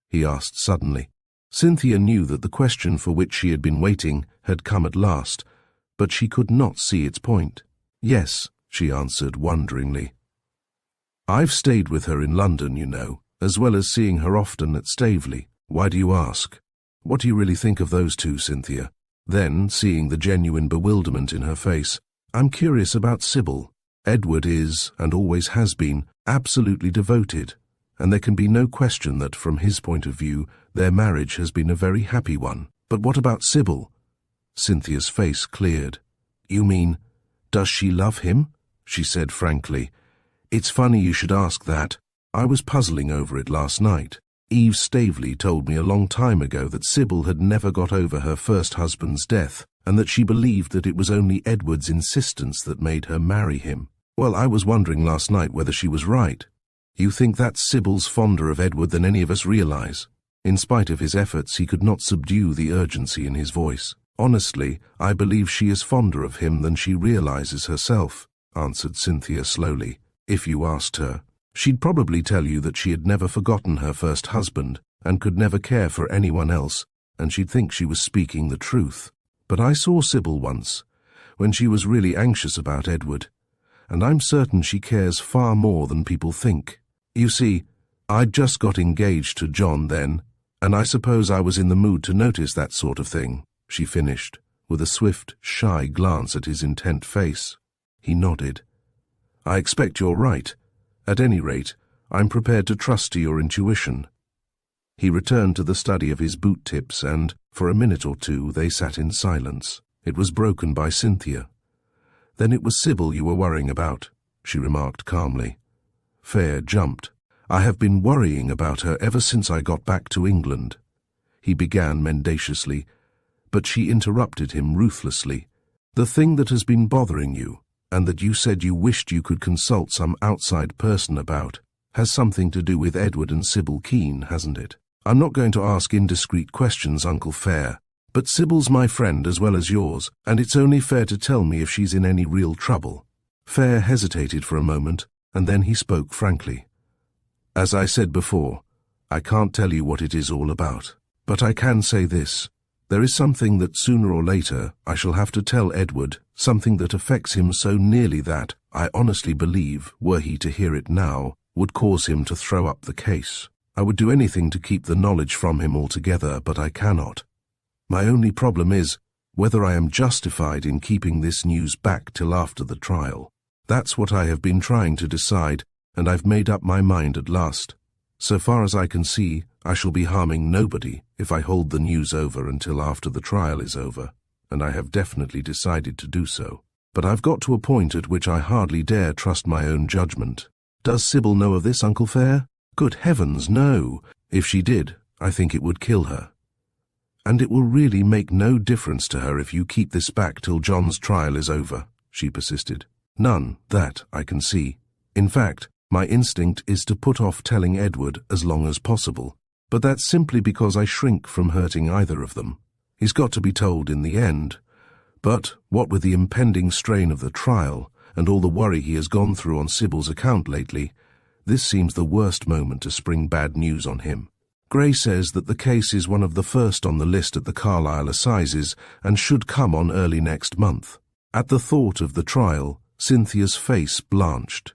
He asked suddenly. Cynthia knew that the question for which she had been waiting had come at last, but she could not see its point. Yes, she answered wonderingly. I've stayed with her in London, you know, as well as seeing her often at Staveley. Why do you ask? What do you really think of those two, Cynthia? Then, seeing the genuine bewilderment in her face, I'm curious about Sybil. Edward is, and always has been, absolutely devoted, and there can be no question that, from his point of view, their marriage has been a very happy one. But what about Sybil? Cynthia's face cleared. You mean, does she love him? She said frankly. It's funny you should ask that. I was puzzling over it last night. Eve Staveley told me a long time ago that Sybil had never got over her first husband's death, and that she believed that it was only Edward's insistence that made her marry him. Well, I was wondering last night whether she was right. You think that Sybil's fonder of Edward than any of us realize? In spite of his efforts, he could not subdue the urgency in his voice. Honestly, I believe she is fonder of him than she realizes herself, answered Cynthia slowly. If you asked her, she'd probably tell you that she had never forgotten her first husband and could never care for anyone else, and she'd think she was speaking the truth. But I saw Sybil once, when she was really anxious about Edward, and I'm certain she cares far more than people think. You see, I'd just got engaged to John then, and I suppose I was in the mood to notice that sort of thing, she finished, with a swift, shy glance at his intent face. He nodded. I expect you're right. At any rate, I'm prepared to trust to your intuition. He returned to the study of his boot tips and, for a minute or two, they sat in silence. It was broken by Cynthia. Then it was Sybil you were worrying about, she remarked calmly. Fayre jumped. I have been worrying about her ever since I got back to England. He began mendaciously, but she interrupted him ruthlessly. The thing that has been bothering you, and that you said you wished you could consult some outside person about, has something to do with Edward and Sybil Keene, hasn't it? I'm not going to ask indiscreet questions, Uncle Fayre, but Sybil's my friend as well as yours, and it's only fair to tell me if she's in any real trouble. Fayre hesitated for a moment, and then he spoke frankly. As I said before, I can't tell you what it is all about, but I can say this. There is something that sooner or later I shall have to tell Edward, something that affects him so nearly that, I honestly believe, were he to hear it now, would cause him to throw up the case. I would do anything to keep the knowledge from him altogether, but I cannot. My only problem is, whether I am justified in keeping this news back till after the trial. That's what I have been trying to decide, and I've made up my mind at last. So far as I can see, I shall be harming nobody if I hold the news over until after the trial is over, and I have definitely decided to do so. But I've got to a point at which I hardly dare trust my own judgment. Does Sybil know of this, Uncle Fayre? Good heavens, no. If she did, I think it would kill her. And it will really make no difference to her if you keep this back till John's trial is over, she persisted. None, that I can see. In fact, my instinct is to put off telling Edward as long as possible, but that's simply because I shrink from hurting either of them. He's got to be told in the end. But, what with the impending strain of the trial, and all the worry he has gone through on Sybil's account lately, this seems the worst moment to spring bad news on him. Gray says that the case is one of the first on the list at the Carlisle Assizes and should come on early next month. At the thought of the trial, Cynthia's face blanched,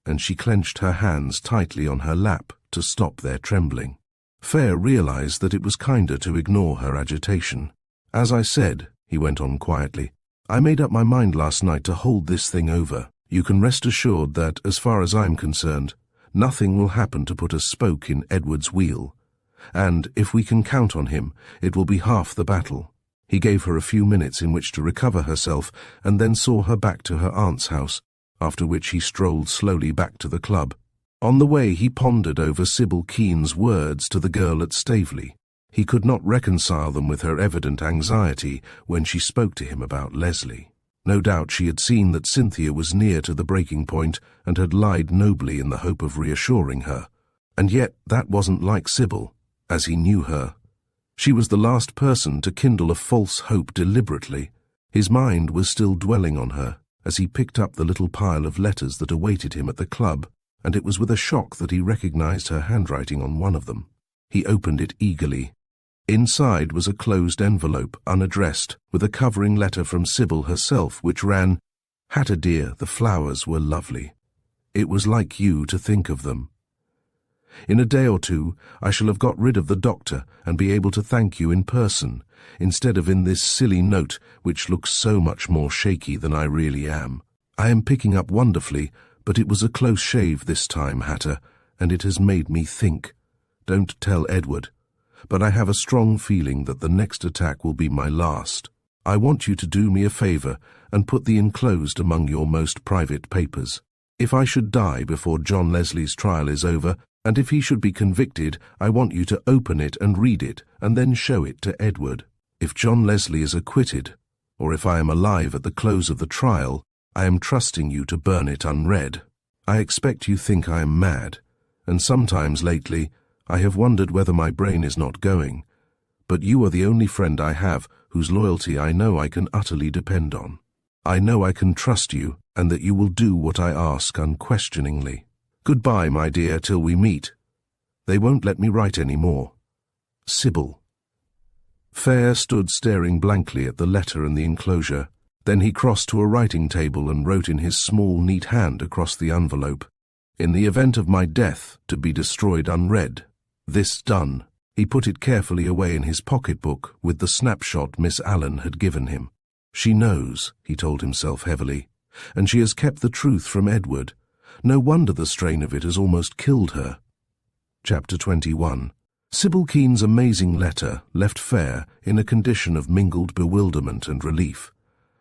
and she clenched her hands tightly on her lap to stop their trembling. Fayre realized that it was kinder to ignore her agitation. As I said, he went on quietly, I made up my mind last night to hold this thing over. You can rest assured that, as far as I'm concerned, nothing will happen to put a spoke in Edward's wheel. And, if we can count on him, it will be half the battle. He gave her a few minutes in which to recover herself, and then saw her back to her aunt's house, after which he strolled slowly back to the club. On the way he pondered over Sybil Keene's words to the girl at Staveley. He could not reconcile them with her evident anxiety when she spoke to him about Leslie. No doubt she had seen that Cynthia was near to the breaking point and had lied nobly in the hope of reassuring her. And yet that wasn't like Sybil, as he knew her. She was the last person to kindle a false hope deliberately. His mind was still dwelling on her as he picked up the little pile of letters that awaited him at the club, and it was with a shock that he recognized her handwriting on one of them. He opened it eagerly. Inside was a closed envelope, unaddressed, with a covering letter from Sybil herself, which ran, Hatter dear, the flowers were lovely. It was like you to think of them. In a day or two, I shall have got rid of the doctor and be able to thank you in person, instead of in this silly note which looks so much more shaky than I really am. I am picking up wonderfully, but it was a close shave this time, Hatter, and it has made me think. Don't tell Edward. But I have a strong feeling that the next attack will be my last. I want you to do me a favor and put the enclosed among your most private papers. If I should die before John Leslie's trial is over, and if he should be convicted, I want you to open it and read it, and then show it to Edward. If John Leslie is acquitted, or if I am alive at the close of the trial, I am trusting you to burn it unread. I expect you think I am mad, and sometimes lately I have wondered whether my brain is not going, but you are the only friend I have whose loyalty I know I can utterly depend on. I know I can trust you, and that you will do what I ask unquestioningly. Goodbye, my dear, till we meet. They won't let me write any more. Sybil. Fayre stood staring blankly at the letter and the enclosure. Then he crossed to a writing table and wrote in his small, neat hand across the envelope, In the event of my death, to be destroyed unread. This done, he put it carefully away in his pocketbook with the snapshot Miss Allen had given him. She knows, he told himself heavily, and she has kept the truth from Edward. No wonder the strain of it has almost killed her. Chapter 21. Sybil Keene's amazing letter left Fayre in a condition of mingled bewilderment and relief.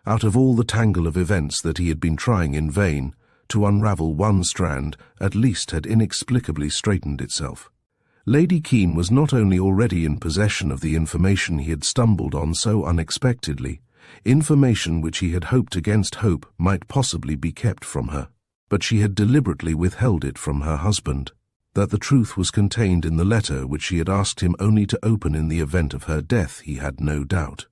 Out of all the tangle of events that he had been trying in vain, to unravel one strand at least had inexplicably straightened itself. Lady Keene was not only already in possession of the information he had stumbled on so unexpectedly, information which he had hoped against hope might possibly be kept from her, but she had deliberately withheld it from her husband. That the truth was contained in the letter which she had asked him only to open in the event of her death he had no doubt,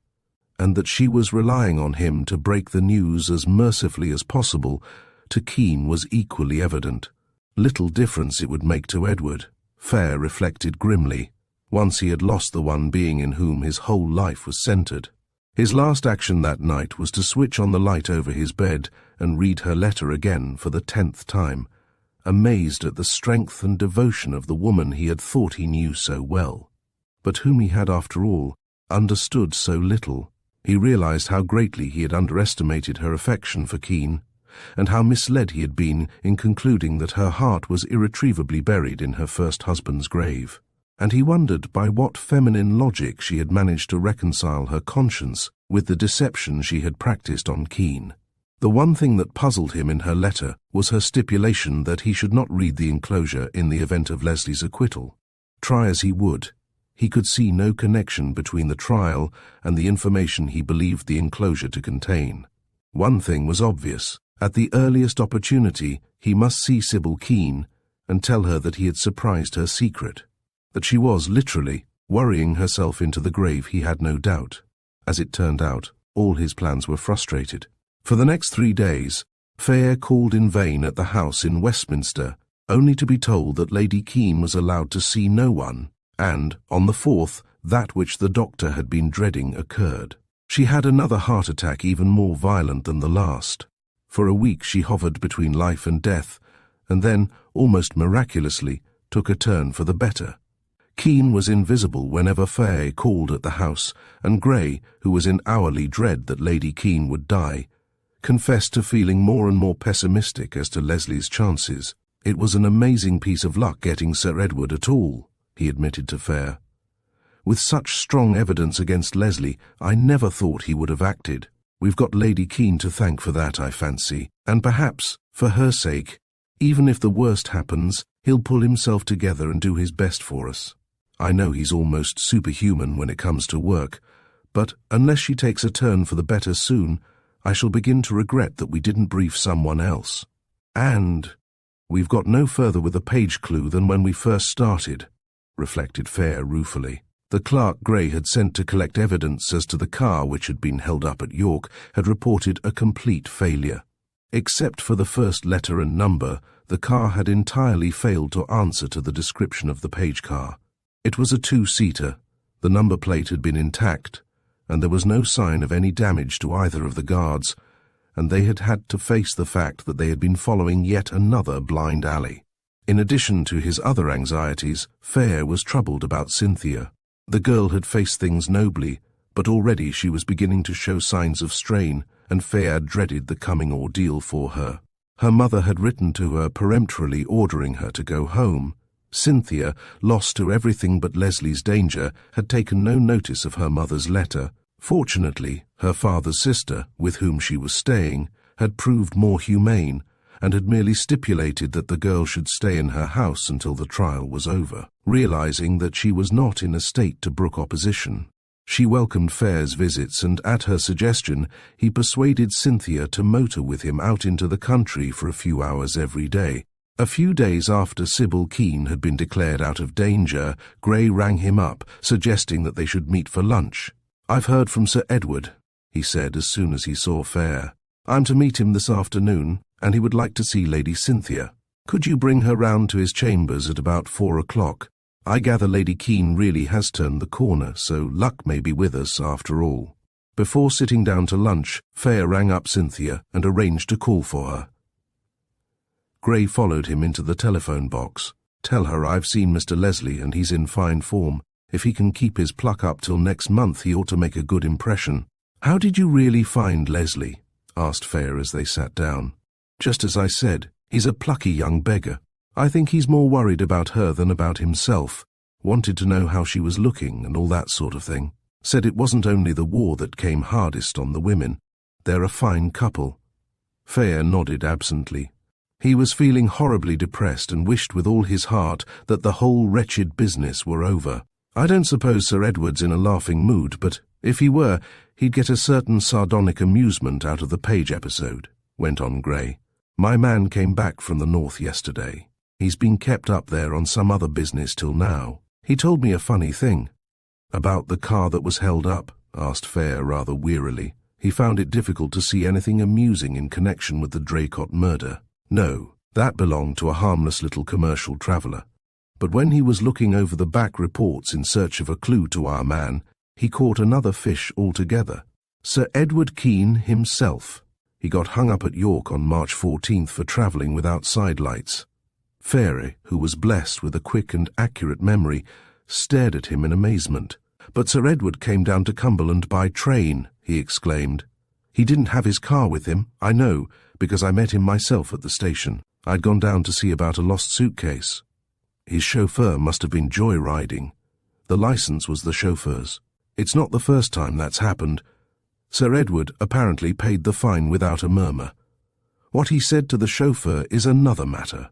and that she was relying on him to break the news as mercifully as possible to Keene was equally evident. Little difference it would make to Edward, Fayre reflected grimly, once he had lost the one being in whom his whole life was centered. His last action that night was to switch on the light over his bed and read her letter again for the 10th time, amazed at the strength and devotion of the woman he had thought he knew so well, but whom he had, after all, understood so little. He realized how greatly he had underestimated her affection for Keene, and how misled he had been in concluding that her heart was irretrievably buried in her first husband's grave. And he wondered by what feminine logic she had managed to reconcile her conscience with the deception she had practiced on Keene. The one thing that puzzled him in her letter was her stipulation that he should not read the enclosure in the event of Leslie's acquittal. Try as he would, he could see no connection between the trial and the information he believed the enclosure to contain. One thing was obvious. At the earliest opportunity, he must see Sybil Keene and tell her that he had surprised her secret, that she was, literally, worrying herself into the grave, he had no doubt. As it turned out, all his plans were frustrated. For the next 3 days, Fayre called in vain at the house in Westminster, only to be told that Lady Keene was allowed to see no one, and, on the 4th, that which the doctor had been dreading occurred. She had another heart attack even more violent than the last. For a week she hovered between life and death, and then, almost miraculously, took a turn for the better. Keene was invisible whenever Fayre called at the house, and Gray, who was in hourly dread that Lady Keene would die, confessed to feeling more and more pessimistic as to Leslie's chances. It was an amazing piece of luck getting Sir Edward at all, he admitted to Fayre. With such strong evidence against Leslie, I never thought he would have acted. We've got Lady Keene to thank for that, I fancy, and perhaps, for her sake, even if the worst happens, he'll pull himself together and do his best for us. I know he's almost superhuman when it comes to work, but unless she takes a turn for the better soon, I shall begin to regret that we didn't brief someone else. And we've got no further with a page clue than when we first started, reflected Fayre ruefully. The clerk Gray had sent to collect evidence as to the car which had been held up at York had reported a complete failure. Except for the first letter and number, the car had entirely failed to answer to the description of the page car. It was a 2-seater, the number plate had been intact, and there was no sign of any damage to either of the guards, and they had had to face the fact that they had been following yet another blind alley. In addition to his other anxieties, Fayre was troubled about Cynthia. The girl had faced things nobly, but already she was beginning to show signs of strain, and Fayre dreaded the coming ordeal for her. Her mother had written to her peremptorily ordering her to go home. Cynthia, lost to everything but Leslie's danger, had taken no notice of her mother's letter. Fortunately, her father's sister, with whom she was staying, had proved more humane, and had merely stipulated that the girl should stay in her house until the trial was over, realizing that she was not in a state to brook opposition. She welcomed Fayre's visits, and at her suggestion, he persuaded Cynthia to motor with him out into the country for a few hours every day. A few days after Sybil Keene had been declared out of danger, Gray rang him up, suggesting that they should meet for lunch. "I've heard from Sir Edward," he said as soon as he saw Fayre. "I'm to meet him this afternoon, and he would like to see Lady Cynthia. Could you bring her round to his chambers at about 4 o'clock? I gather Lady Keene really has turned the corner, so luck may be with us after all." Before sitting down to lunch, Fayre rang up Cynthia and arranged to call for her. Gray followed him into the telephone box. "Tell her I've seen Mr. Leslie and he's in fine form. If he can keep his pluck up till next month, he ought to make a good impression." "How did you really find Leslie?" asked Fayre as they sat down. "Just as I said, he's a plucky young beggar. I think he's more worried about her than about himself. Wanted to know how she was looking and all that sort of thing. Said it wasn't only the war that came hardest on the women. They're a fine couple." Fayre nodded absently. He was feeling horribly depressed and wished with all his heart that the whole wretched business were over. "I don't suppose Sir Edward's in a laughing mood, but if he were, he'd get a certain sardonic amusement out of the Page episode," went on Gray. "My man came back from the north yesterday. He's been kept up there on some other business till now. He told me a funny thing." "About the car that was held up?" asked Fayre rather wearily. He found it difficult to see anything amusing in connection with the Draycott murder. No, that belonged to a harmless little commercial traveller. But when he was looking over the back reports in search of a clue to our man, he caught another fish altogether. Sir Edward Keene himself. He got hung up at York on March 14th for travelling without sidelights. Fayre, who was blessed with a quick and accurate memory, stared at him in amazement. "But Sir Edward came down to Cumberland by train. he exclaimed. "He didn't have his car with him, I know, because I met him myself at the station. I'd gone down to see about a lost suitcase. His chauffeur must have been joyriding. The license was the chauffeur's. It's not the first time that's happened. Sir Edward apparently paid the fine without a murmur. What he said to the chauffeur is another matter."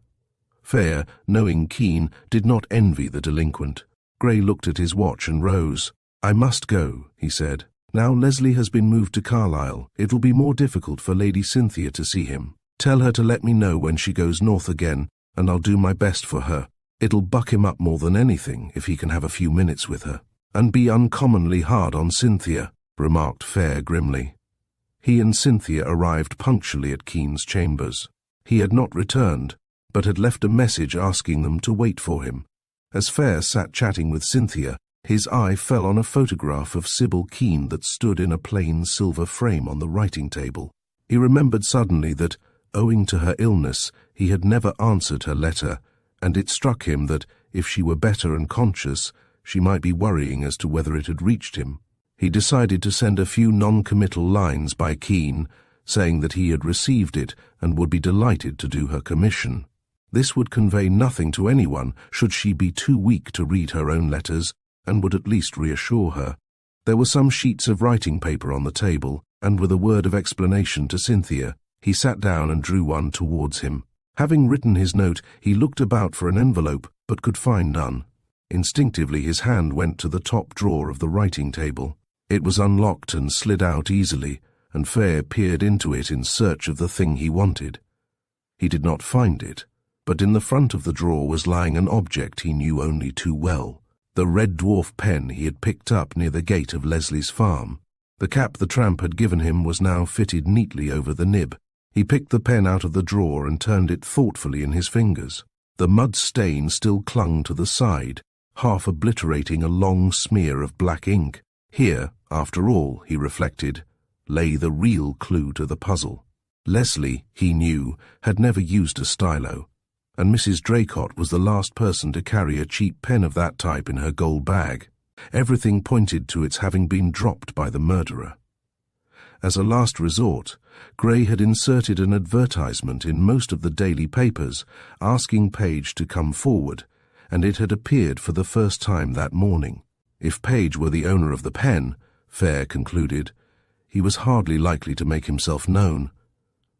Fayre, knowing Keene, did not envy the delinquent. Gray looked at his watch and rose. "I must go," he said. "Now Leslie has been moved to Carlisle. It will be more difficult for Lady Cynthia to see him. Tell her to let me know when she goes north again, and I'll do my best for her. It'll buck him up more than anything if he can have a few minutes with her." "And be uncommonly hard on Cynthia," remarked Fayre grimly. He and Cynthia arrived punctually at Keene's chambers. He had not returned, but had left a message asking them to wait for him. As Fayre sat chatting with Cynthia, his eye fell on a photograph of Sybil Keene that stood in a plain silver frame on the writing table. He remembered suddenly that, owing to her illness, he had never answered her letter, and it struck him that, if she were better and conscious, she might be worrying as to whether it had reached him. He decided to send a few non-committal lines by Keene, saying that he had received it and would be delighted to do her commission. This would convey nothing to anyone should she be too weak to read her own letters, and would at least reassure her. There were some sheets of writing paper on the table, and with a word of explanation to Cynthia, he sat down and drew one towards him. Having written his note, he looked about for an envelope, but could find none. Instinctively his hand went to the top drawer of the writing table. It was unlocked and slid out easily, and Fayre peered into it in search of the thing he wanted. He did not find it, but in the front of the drawer was lying an object he knew only too well, the red dwarf pen he had picked up near the gate of Leslie's farm. The cap the tramp had given him was now fitted neatly over the nib. He picked the pen out of the drawer and turned it thoughtfully in his fingers. The mud stain still clung to the side, half obliterating a long smear of black ink. Here, after all, he reflected, lay the real clue to the puzzle. Leslie, he knew, had never used a stylo, and Mrs. Draycott was the last person to carry a cheap pen of that type in her gold bag. Everything pointed to its having been dropped by the murderer. As a last resort, Gray had inserted an advertisement in most of the daily papers asking Page to come forward, and it had appeared for the first time that morning. If Page were the owner of the pen, Fayre concluded, he was hardly likely to make himself known.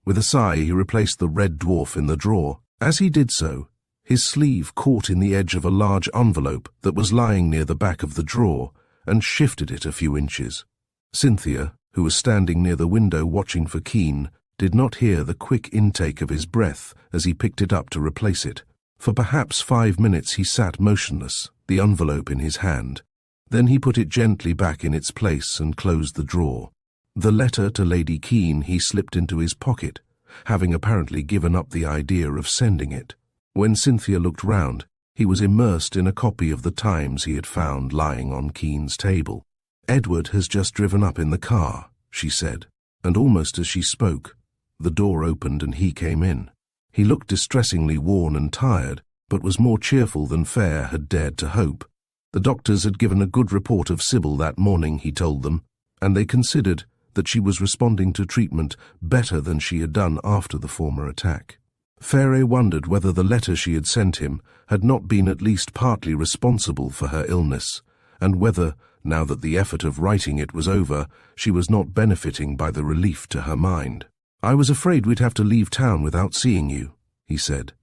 With a sigh, he replaced the red dwarf in the drawer. As he did so, his sleeve caught in the edge of a large envelope that was lying near the back of the drawer and shifted it a few inches. Cynthia, who was standing near the window watching for Keene, did not hear the quick intake of his breath as he picked it up to replace it. For perhaps 5 minutes he sat motionless, the envelope in his hand. Then he put it gently back in its place and closed the drawer. The letter to Lady Keene he slipped into his pocket, having apparently given up the idea of sending it. When Cynthia looked round, he was immersed in a copy of the Times he had found lying on Keene's table. "Edward has just driven up in the car," she said, and almost as she spoke, the door opened and he came in. He looked distressingly worn and tired, but was more cheerful than Fayre had dared to hope. The doctors had given a good report of Sybil that morning, he told them, and they considered that she was responding to treatment better than she had done after the former attack. Fayre wondered whether the letter she had sent him had not been at least partly responsible for her illness, and whether, now that the effort of writing it was over, she was not benefiting by the relief to her mind. "I was afraid we'd have to leave town without seeing you," he said.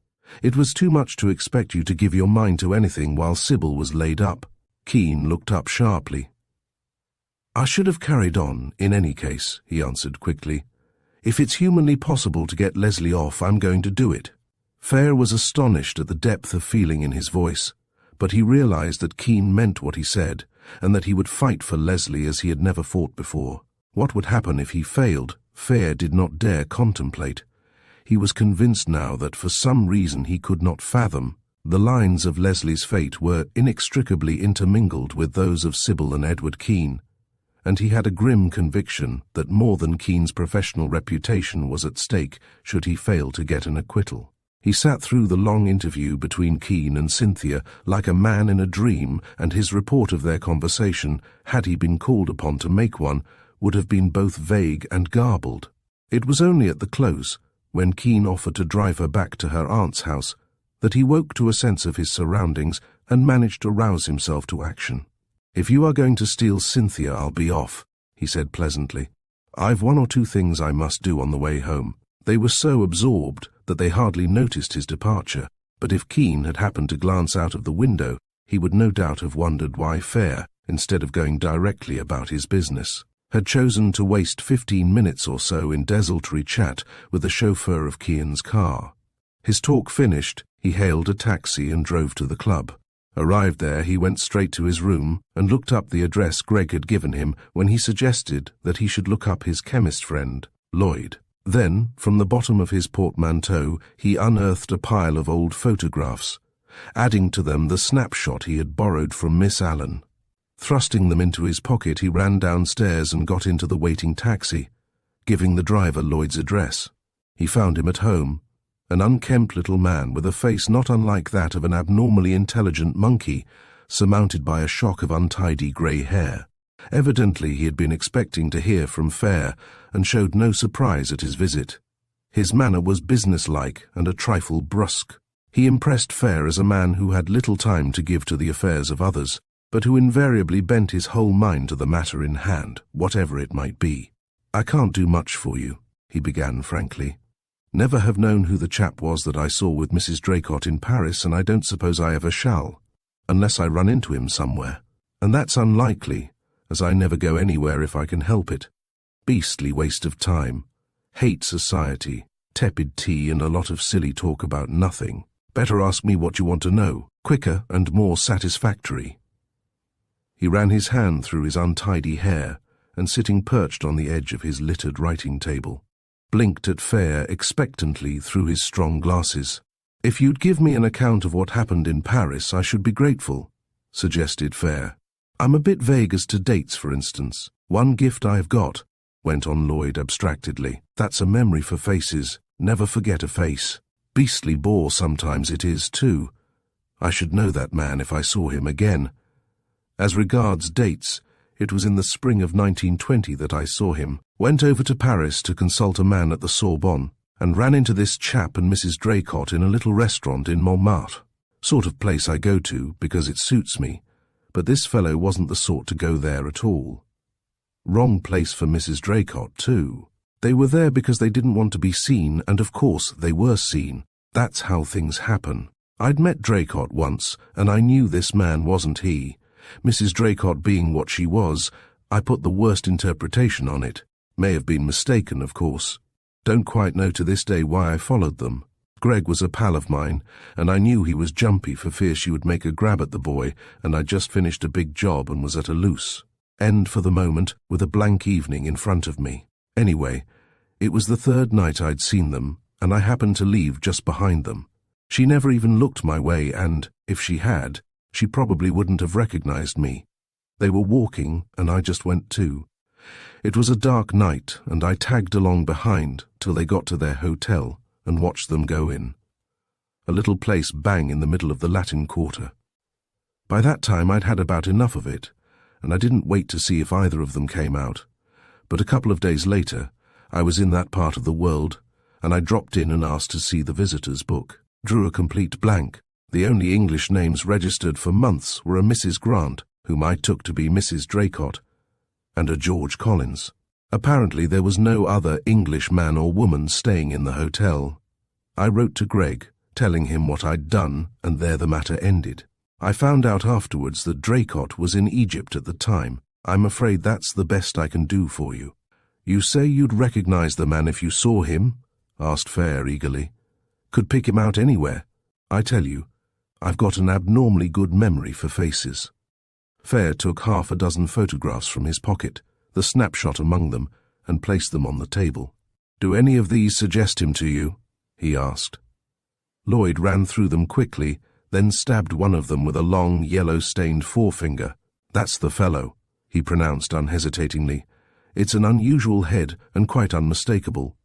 "It was too much to expect you to give your mind to anything while Sybil was laid up." Keene looked up sharply. "I should have carried on, in any case," he answered quickly. "If it's humanly possible to get Leslie off, I'm going to do it." Fayre was astonished at the depth of feeling in his voice, but he realized that Keene meant what he said, and that he would fight for Leslie as he had never fought before. What would happen if he failed, Fayre did not dare contemplate. He was convinced now that for some reason he could not fathom, the lines of Leslie's fate were inextricably intermingled with those of Sybil and Edward Keene, and he had a grim conviction that more than Keene's professional reputation was at stake should he fail to get an acquittal. He sat through the long interview between Keene and Cynthia like a man in a dream, and his report of their conversation, had he been called upon to make one, would have been both vague and garbled. It was only at the close, when Keane offered to drive her back to her aunt's house, that he woke to a sense of his surroundings and managed to rouse himself to action. "If you are going to steal Cynthia, I'll be off," he said pleasantly. "I've one or two things I must do on the way home." They were so absorbed that they hardly noticed his departure, but if Keane had happened to glance out of the window, he would no doubt have wondered why Fayre, instead of going directly about his business, had chosen to waste 15 minutes or so in desultory chat with the chauffeur of Keane's car. His talk finished, he hailed a taxi and drove to the club. Arrived there, he went straight to his room and looked up the address Greg had given him when he suggested that he should look up his chemist friend, Lloyd. Then, from the bottom of his portmanteau, he unearthed a pile of old photographs, adding to them the snapshot he had borrowed from Miss Allen. Thrusting them into his pocket, he ran downstairs and got into the waiting taxi, giving the driver Lloyd's address. He found him at home, an unkempt little man with a face not unlike that of an abnormally intelligent monkey, surmounted by a shock of untidy grey hair. Evidently he had been expecting to hear from Fayre and showed no surprise at his visit. His manner was businesslike and a trifle brusque. He impressed Fayre as a man who had little time to give to the affairs of others, but who invariably bent his whole mind to the matter in hand, whatever it might be. "I can't do much for you," he began frankly. "Never have known who the chap was that I saw with Mrs. Draycott in Paris, and I don't suppose I ever shall, unless I run into him somewhere. And that's unlikely, as I never go anywhere if I can help it. Beastly waste of time. Hate society, tepid tea and a lot of silly talk about nothing. Better ask me what you want to know, quicker and more satisfactory." He ran his hand through his untidy hair and, sitting perched on the edge of his littered writing table, blinked at Fayre expectantly through his strong glasses. "If you'd give me an account of what happened in Paris, I should be grateful," suggested Fayre. "I'm a bit vague as to dates, for instance. One gift I've got," went on Lloyd abstractedly, "that's a memory for faces. Never forget a face. Beastly bore sometimes it is, too. I should know that man if I saw him again. As regards dates, it was in the spring of 1920 that I saw him. Went over to Paris to consult a man at the Sorbonne, and ran into this chap and Mrs. Draycott in a little restaurant in Montmartre. Sort of place I go to because it suits me, but this fellow wasn't the sort to go there at all. Wrong place for Mrs. Draycott, too. They were there because they didn't want to be seen, and of course they were seen. That's how things happen. I'd met Draycott once, and I knew this man wasn't he. Mrs. Draycott being what she was, I put the worst interpretation on it. May have been mistaken, of course. Don't quite know to this day why I followed them. Greg was a pal of mine, and I knew he was jumpy for fear she would make a grab at the boy, and I'd just finished a big job and was at a loose end for the moment, with a blank evening in front of me. Anyway, it was the third night I'd seen them, and I happened to leave just behind them. She never even looked my way, and, if she had, she probably wouldn't have recognized me. They were walking, and I just went too. It was a dark night, and I tagged along behind till they got to their hotel and watched them go in. A little place bang in the middle of the Latin Quarter. By that time I'd had about enough of it, and I didn't wait to see if either of them came out. But a couple of days later, I was in that part of the world, and I dropped in and asked to see the visitor's book. Drew a complete blank. The only English names registered for months were a Mrs. Grant, whom I took to be Mrs. Draycott, and a George Collins. Apparently there was no other English man or woman staying in the hotel. I wrote to Greg, telling him what I'd done, and there the matter ended. I found out afterwards that Draycott was in Egypt at the time. I'm afraid that's the best I can do for you. You say you'd recognize the man if you saw him? Asked Fayre eagerly. Could pick him out anywhere. I tell you, I've got an abnormally good memory for faces. Fayre took half a dozen photographs from his pocket, the snapshot among them, and placed them on the table. Do any of these suggest him to you? He asked. Lloyd ran through them quickly, then stabbed one of them with a long, yellow-stained forefinger. That's the fellow, he pronounced unhesitatingly. It's an unusual head and quite unmistakable.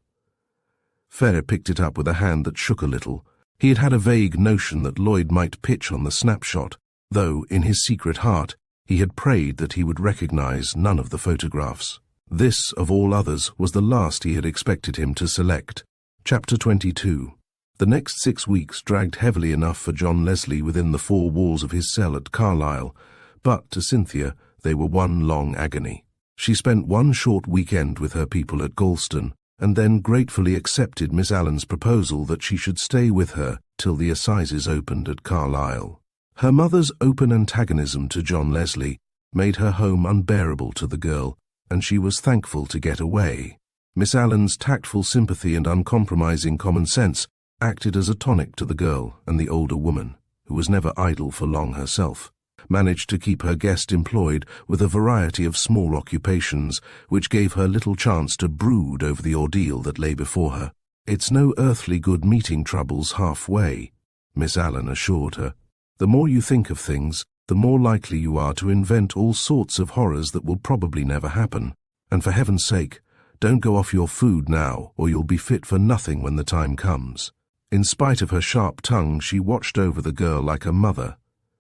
Fayre picked it up with a hand that shook a little. He had had a vague notion that Lloyd might pitch on the snapshot, though, in his secret heart, he had prayed that he would recognize none of the photographs. This, of all others, was the last he had expected him to select. Chapter 22. The next 6 weeks dragged heavily enough for John Leslie within the 4 walls of his cell at Carlisle, but to Cynthia they were one long agony. She spent one short weekend with her people at Galston, and then gratefully accepted Miss Allen's proposal that she should stay with her till the assizes opened at Carlisle. Her mother's open antagonism to John Leslie made her home unbearable to the girl, and she was thankful to get away. Miss Allen's tactful sympathy and uncompromising common sense acted as a tonic to the girl, and the older woman, who was never idle for long herself, managed to keep her guest employed with a variety of small occupations which gave her little chance to brood over the ordeal that lay before her. "It's no earthly good meeting troubles halfway," Miss Allen assured her. "The more you think of things, the more likely you are to invent all sorts of horrors that will probably never happen. And for heaven's sake, don't go off your food now, or you'll be fit for nothing when the time comes." In spite of her sharp tongue, she watched over the girl like a mother,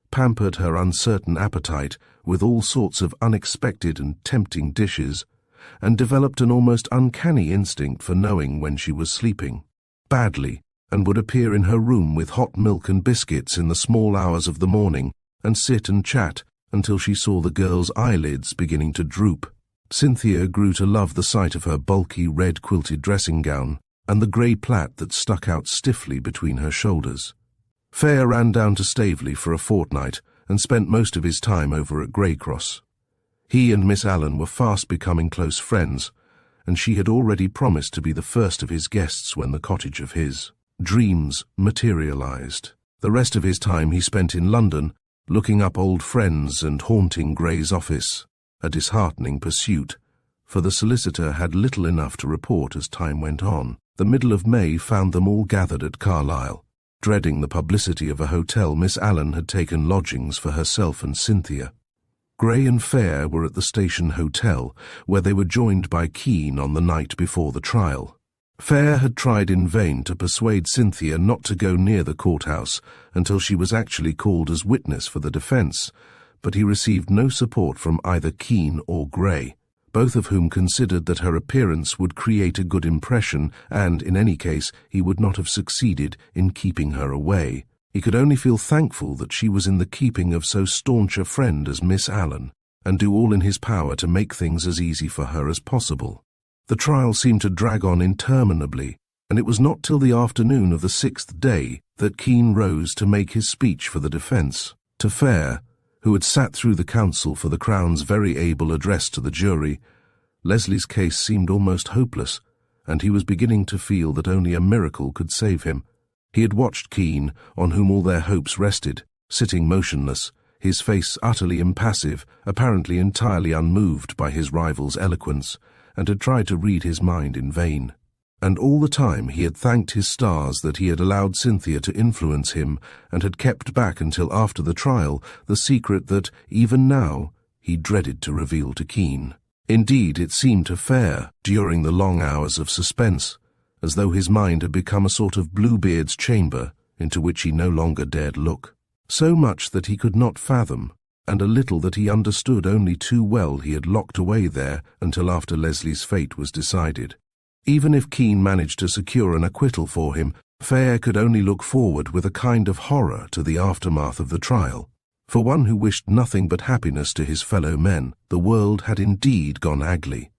pampered her uncertain appetite with all sorts of unexpected and tempting dishes, and developed an almost uncanny instinct for knowing when she was sleeping badly, and would appear in her room with hot milk and biscuits in the small hours of the morning, and sit and chat until she saw the girl's eyelids beginning to droop. Cynthia grew to love the sight of her bulky red quilted dressing gown and the grey plait that stuck out stiffly between her shoulders. Fayre ran down to Staveley for a fortnight and spent most of his time over at Greycross. He and Miss Allen were fast becoming close friends, and she had already promised to be the first of his guests when the cottage of his dreams materialized. The rest of his time he spent in London, looking up old friends and haunting Grey's office, a disheartening pursuit, for the solicitor had little enough to report as time went on. The middle of May found them all gathered at Carlisle. Dreading the publicity of a hotel, Miss Allen had taken lodgings for herself and Cynthia. Grey and Fayre were at the station hotel, where they were joined by Keene on the night before the trial. Fayre had tried in vain to persuade Cynthia not to go near the courthouse until she was actually called as witness for the defence, but he received no support from either Keene or Grey, both of whom considered that her appearance would create a good impression, and, in any case, he would not have succeeded in keeping her away. He could only feel thankful that she was in the keeping of so staunch a friend as Miss Allen, and do all in his power to make things as easy for her as possible. The trial seemed to drag on interminably, and it was not till the afternoon of the 6th day that Keene rose to make his speech for the defence. To Fayre, who had sat through the counsel for the Crown's very able address to the jury, Leslie's case seemed almost hopeless, and he was beginning to feel that only a miracle could save him. He had watched Keene, on whom all their hopes rested, sitting motionless, his face utterly impassive, apparently entirely unmoved by his rival's eloquence, and had tried to read his mind in vain. And all the time he had thanked his stars that he had allowed Cynthia to influence him, and had kept back until after the trial the secret that, even now, he dreaded to reveal to Keene. Indeed, it seemed to Fayre, during the long hours of suspense, as though his mind had become a sort of Bluebeard's chamber into which he no longer dared look. So much that he could not fathom, and a little that he understood only too well, he had locked away there until after Leslie's fate was decided. Even if Keene managed to secure an acquittal for him, Fayre could only look forward with a kind of horror to the aftermath of the trial. For one who wished nothing but happiness to his fellow men, the world had indeed gone ugly.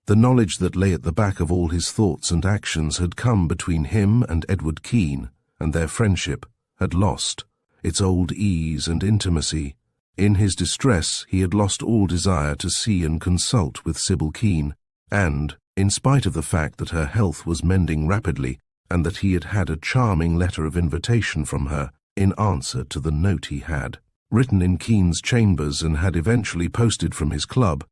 The knowledge that lay at the back of all his thoughts and actions had come between him and Edward Keene, and their friendship had lost its old ease and intimacy. In his distress he had lost all desire to see and consult with Sybil Keene, and, in spite of the fact that her health was mending rapidly, and that he had had a charming letter of invitation from her in answer to the note he had written in Keene's chambers and had eventually posted from his club,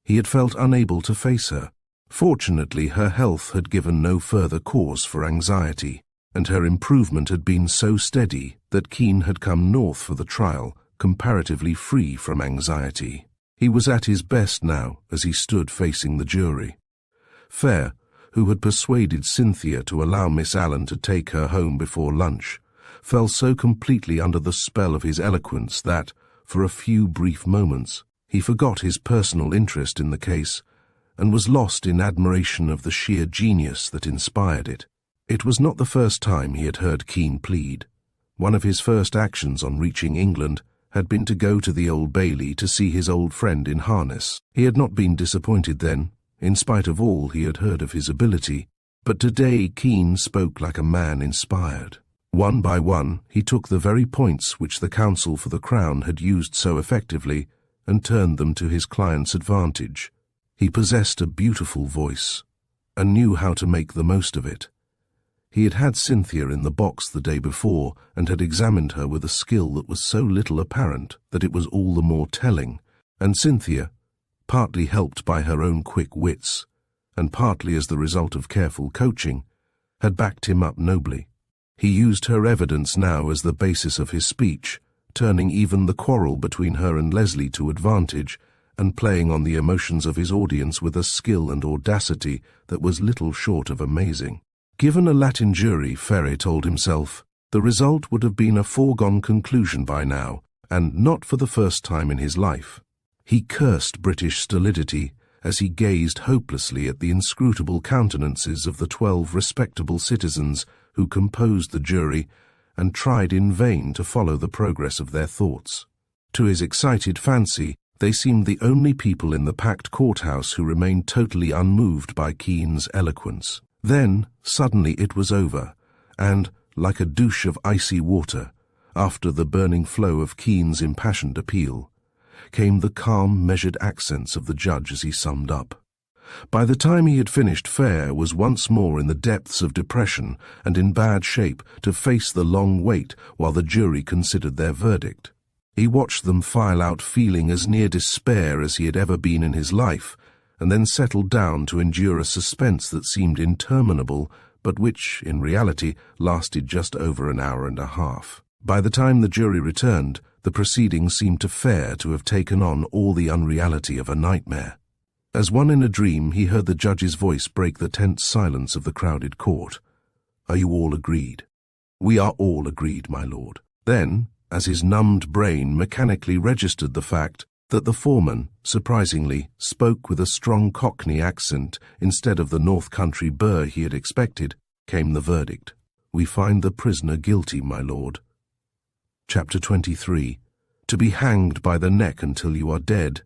he had felt unable to face her. Fortunately, her health had given no further cause for anxiety, and her improvement had been so steady that Keene had come north for the trial, comparatively free from anxiety. He was at his best now as he stood facing the jury. Fayre, who had persuaded Cynthia to allow Miss Allen to take her home before lunch, fell so completely under the spell of his eloquence that, for a few brief moments, he forgot his personal interest in the case and was lost in admiration of the sheer genius that inspired it. It was not the first time he had heard Keene plead. One of his first actions on reaching England had been to go to the Old Bailey to see his old friend in harness. He had not been disappointed then, in spite of all he had heard of his ability, but today Keene spoke like a man inspired. One by one, he took the very points which the counsel for the Crown had used so effectively and turned them to his client's advantage. He possessed a beautiful voice, and knew how to make the most of it. He had had Cynthia in the box the day before and had examined her with a skill that was so little apparent that it was all the more telling, and Cynthia, partly helped by her own quick wits, and partly as the result of careful coaching, had backed him up nobly. He used her evidence now as the basis of his speech, turning even the quarrel between her and Leslie to advantage, and playing on the emotions of his audience with a skill and audacity that was little short of amazing. Given a Latin jury, Fayre told himself, the result would have been a foregone conclusion by now, and not for the first time in his life. He cursed British stolidity as he gazed hopelessly at the inscrutable countenances of the 12 respectable citizens who composed the jury and tried in vain to follow the progress of their thoughts. To his excited fancy, they seemed the only people in the packed courthouse who remained totally unmoved by Keene's eloquence. Then, suddenly it was over, and, like a douche of icy water, after the burning flow of Keene's impassioned appeal, came the calm, measured accents of the judge as he summed up. By the time he had finished, Fayre was once more in the depths of depression and in bad shape to face the long wait while the jury considered their verdict. He watched them file out feeling as near despair as he had ever been in his life, and then settled down to endure a suspense that seemed interminable, but which, in reality, lasted just over an hour and a half. By the time the jury returned, the proceedings seemed to Fayre to have taken on all the unreality of a nightmare. As one in a dream, he heard the judge's voice break the tense silence of the crowded court. "Are you all agreed?" "We are all agreed, my lord." Then, as his numbed brain mechanically registered the fact that the foreman, surprisingly, spoke with a strong Cockney accent instead of the North Country burr he had expected, came the verdict. "We find the prisoner guilty, my lord." Chapter 23. To be hanged by the neck until you are dead.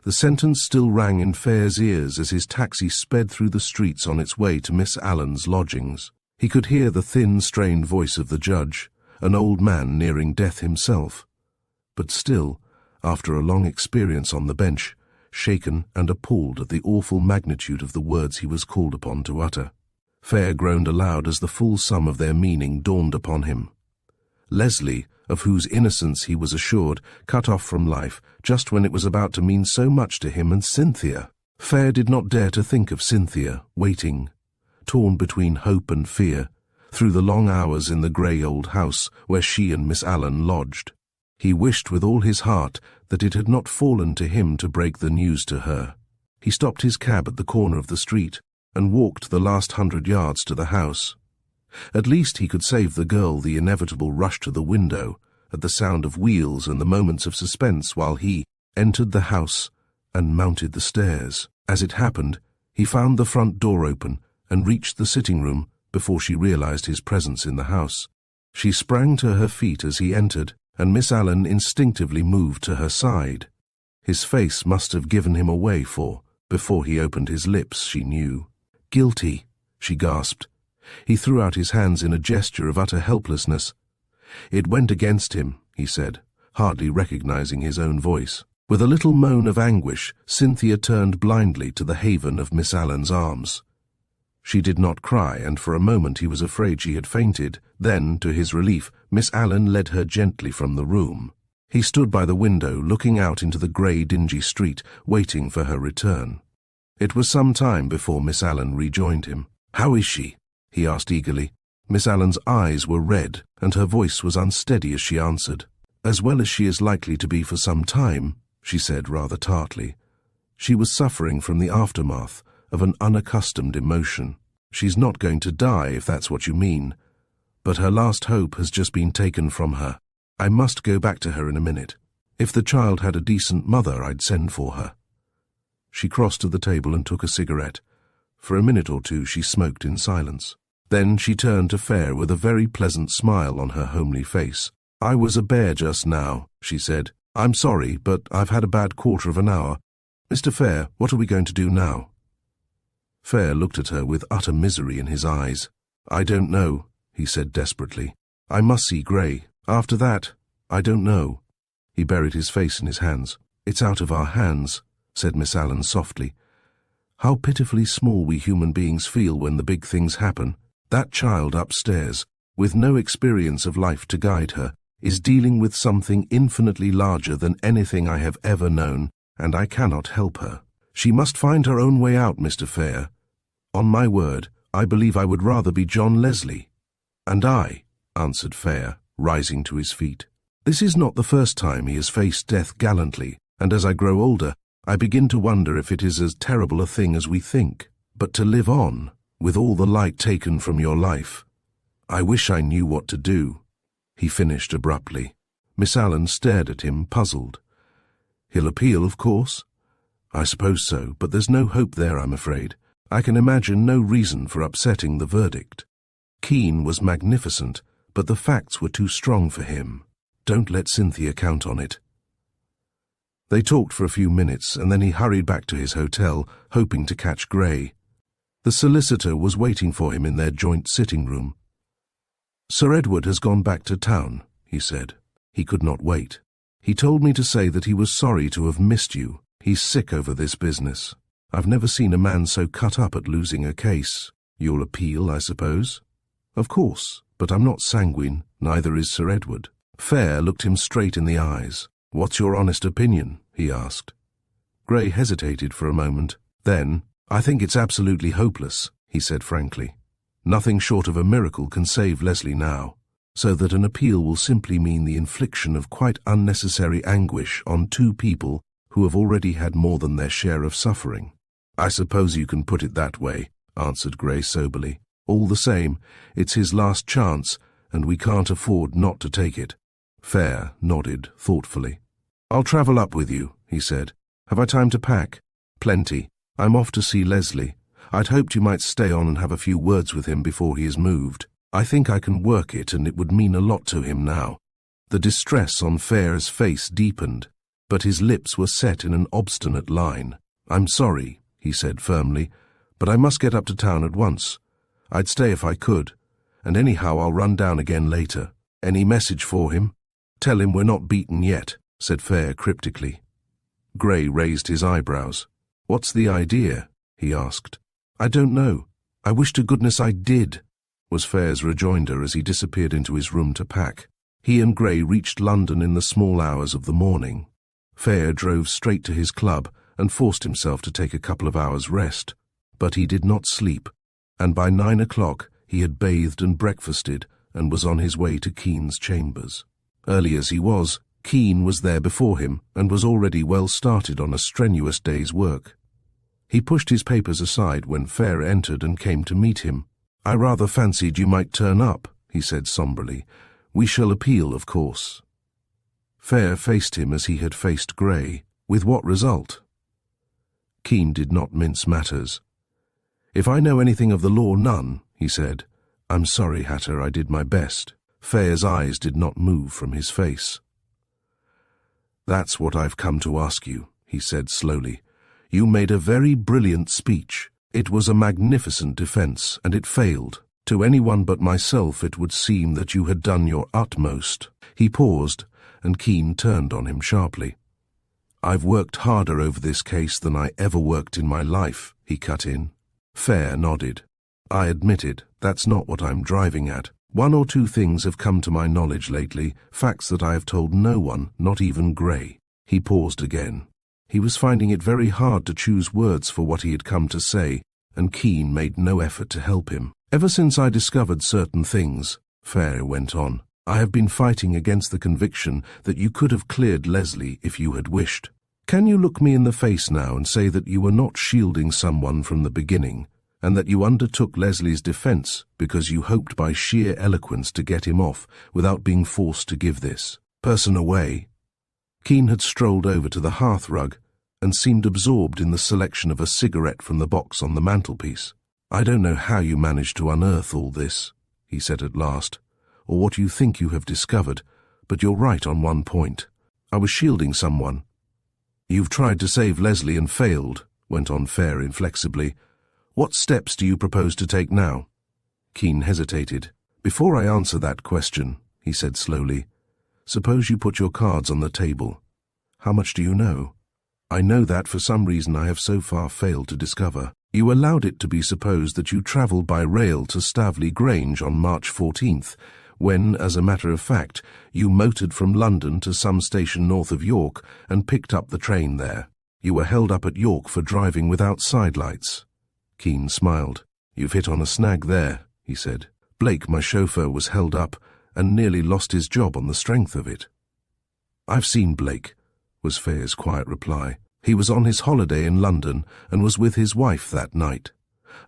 The sentence still rang in Fayre's ears as his taxi sped through the streets on its way to Miss Allen's lodgings. He could hear the thin, strained voice of the judge, an old man nearing death himself. But still, after a long experience on the bench, shaken and appalled at the awful magnitude of the words he was called upon to utter, Fayre groaned aloud as the full sum of their meaning dawned upon him. Leslie, of whose innocence he was assured, cut off from life just when it was about to mean so much to him, and Cynthia. Fayre did not dare to think of Cynthia, waiting, torn between hope and fear, through the long hours in the grey old house where she and Miss Allen lodged. He wished with all his heart that it had not fallen to him to break the news to her. He stopped his cab at the corner of the street and walked the last 100 yards to the house. At least he could save the girl the inevitable rush to the window at the sound of wheels and the moments of suspense while he entered the house and mounted the stairs. As it happened, he found the front door open and reached the sitting room before she realized his presence in the house. She sprang to her feet as he entered, and Miss Allen instinctively moved to her side. His face must have given him away, for, before he opened his lips, she knew. "Guilty," she gasped. He threw out his hands in a gesture of utter helplessness. "It went against him," he said, hardly recognizing his own voice. With a little moan of anguish, Cynthia turned blindly to the haven of Miss Allen's arms. She did not cry, and for a moment he was afraid she had fainted. Then, to his relief, Miss Allen led her gently from the room. He stood by the window, looking out into the grey, dingy street, waiting for her return. It was some time before Miss Allen rejoined him. "How is she?" he asked eagerly. Miss Allen's eyes were red, and her voice was unsteady as she answered. "As well as she is likely to be for some time," she said rather tartly. She was suffering from the aftermath of an unaccustomed emotion. "She's not going to die, if that's what you mean. But her last hope has just been taken from her. I must go back to her in a minute. If the child had a decent mother, I'd send for her." She crossed to the table and took a cigarette. For a minute or two she smoked in silence. Then she turned to Fayre with a very pleasant smile on her homely face. "I was a bear just now," she said. "I'm sorry, but I've had a bad quarter of an hour. Mr. Fayre, what are we going to do now?" Fayre looked at her with utter misery in his eyes. "I don't know," he said desperately. "I must see Gray. After that, I don't know." He buried his face in his hands. "It's out of our hands," said Miss Allen softly. "How pitifully small we human beings feel when the big things happen. That child upstairs, with no experience of life to guide her, is dealing with something infinitely larger than anything I have ever known, and I cannot help her. She must find her own way out, Mr. Fayre. On my word, I believe I would rather be John Leslie." "And I," answered Fayre, rising to his feet. "This is not the first time he has faced death gallantly, and as I grow older, I begin to wonder if it is as terrible a thing as we think. But to live on, with all the light taken from your life, I wish I knew what to do," he finished abruptly. Miss Allen stared at him, puzzled. "He'll appeal, of course?" "I suppose so, but there's no hope there, I'm afraid. I can imagine no reason for upsetting the verdict. Keene was magnificent, but the facts were too strong for him. Don't let Cynthia count on it." They talked for a few minutes, and then he hurried back to his hotel, hoping to catch Gray. The solicitor was waiting for him in their joint sitting room. "Sir Edward has gone back to town," he said. "He could not wait. He told me to say that he was sorry to have missed you. He's sick over this business. I've never seen a man so cut up at losing a case. You'll appeal, I suppose?" "Of course, but I'm not sanguine, neither is Sir Edward." Fayre looked him straight in the eyes. "What's your honest opinion?" he asked. Gray hesitated for a moment. Then, "I think it's absolutely hopeless," he said frankly. "Nothing short of a miracle can save Leslie now, so that an appeal will simply mean the infliction of quite unnecessary anguish on two people who have already had more than their share of suffering." "I suppose you can put it that way," answered Gray soberly. "All the same, it's his last chance, and we can't afford not to take it." Fayre nodded thoughtfully. "I'll travel up with you," he said. "Have I time to pack?" "Plenty. I'm off to see Leslie. I'd hoped you might stay on and have a few words with him before he is moved. I think I can work it, and it would mean a lot to him now." The distress on Fayre's face deepened, but his lips were set in an obstinate line. "I'm sorry," he said firmly, "but I must get up to town at once. I'd stay if I could, and anyhow I'll run down again later. Any message for him?" "Tell him we're not beaten yet," said Fayre cryptically. Gray raised his eyebrows. "What's the idea?" he asked. "I don't know. I wish to goodness I did," was Fayre's rejoinder as he disappeared into his room to pack. He and Gray reached London in the small hours of the morning. Fayre drove straight to his club and forced himself to take a couple of hours' rest. But he did not sleep, and by 9 o'clock he had bathed and breakfasted and was on his way to Keene's chambers. Early as he was, Keene was there before him and was already well started on a strenuous day's work. He pushed his papers aside when Fayre entered and came to meet him. "I rather fancied you might turn up," he said somberly. "We shall appeal, of course." Fayre faced him as he had faced Gray. With what result? Keene did not mince matters. "If I know anything of the law, none," he said. "I'm sorry, Hatter, I did my best." Fayre's eyes did not move from his face. "That's what I've come to ask you," he said slowly. "You made a very brilliant speech. It was a magnificent defense, and it failed. To anyone but myself it would seem that you had done your utmost." He paused, and Keene turned on him sharply. "I've worked harder over this case than I ever worked in my life," he cut in. Fayre nodded. "I admit it, that's not what I'm driving at. One or two things have come to my knowledge lately, facts that I have told no one, not even Gray." He paused again. He was finding it very hard to choose words for what he had come to say, and Keene made no effort to help him. "Ever since I discovered certain things," Fayre went on, "I have been fighting against the conviction that you could have cleared Leslie if you had wished. Can you look me in the face now and say that you were not shielding someone from the beginning, and that you undertook Leslie's defense because you hoped by sheer eloquence to get him off without being forced to give this person away?" Keene had strolled over to the hearthrug and seemed absorbed in the selection of a cigarette from the box on the mantelpiece. "I don't know how you managed to unearth all this," he said at last, "or what you think you have discovered, but you're right on one point. I was shielding someone." "You've tried to save Leslie and failed," went on Fayre inflexibly. "What steps do you propose to take now?" Keene hesitated. "Before I answer that question," he said slowly, "suppose you put your cards on the table. How much do you know?" "I know that for some reason I have so far failed to discover. You allowed it to be supposed that you travelled by rail to Stavely Grange on March 14th, when, as a matter of fact, you motored from London to some station north of York and picked up the train there. You were held up at York for driving without sidelights." Keene smiled. "You've hit on a snag there," he said. "Blake, my chauffeur, was held up and nearly lost his job on the strength of it." "I've seen Blake," was Fayre's quiet reply. "He was on his holiday in London and was with his wife that night.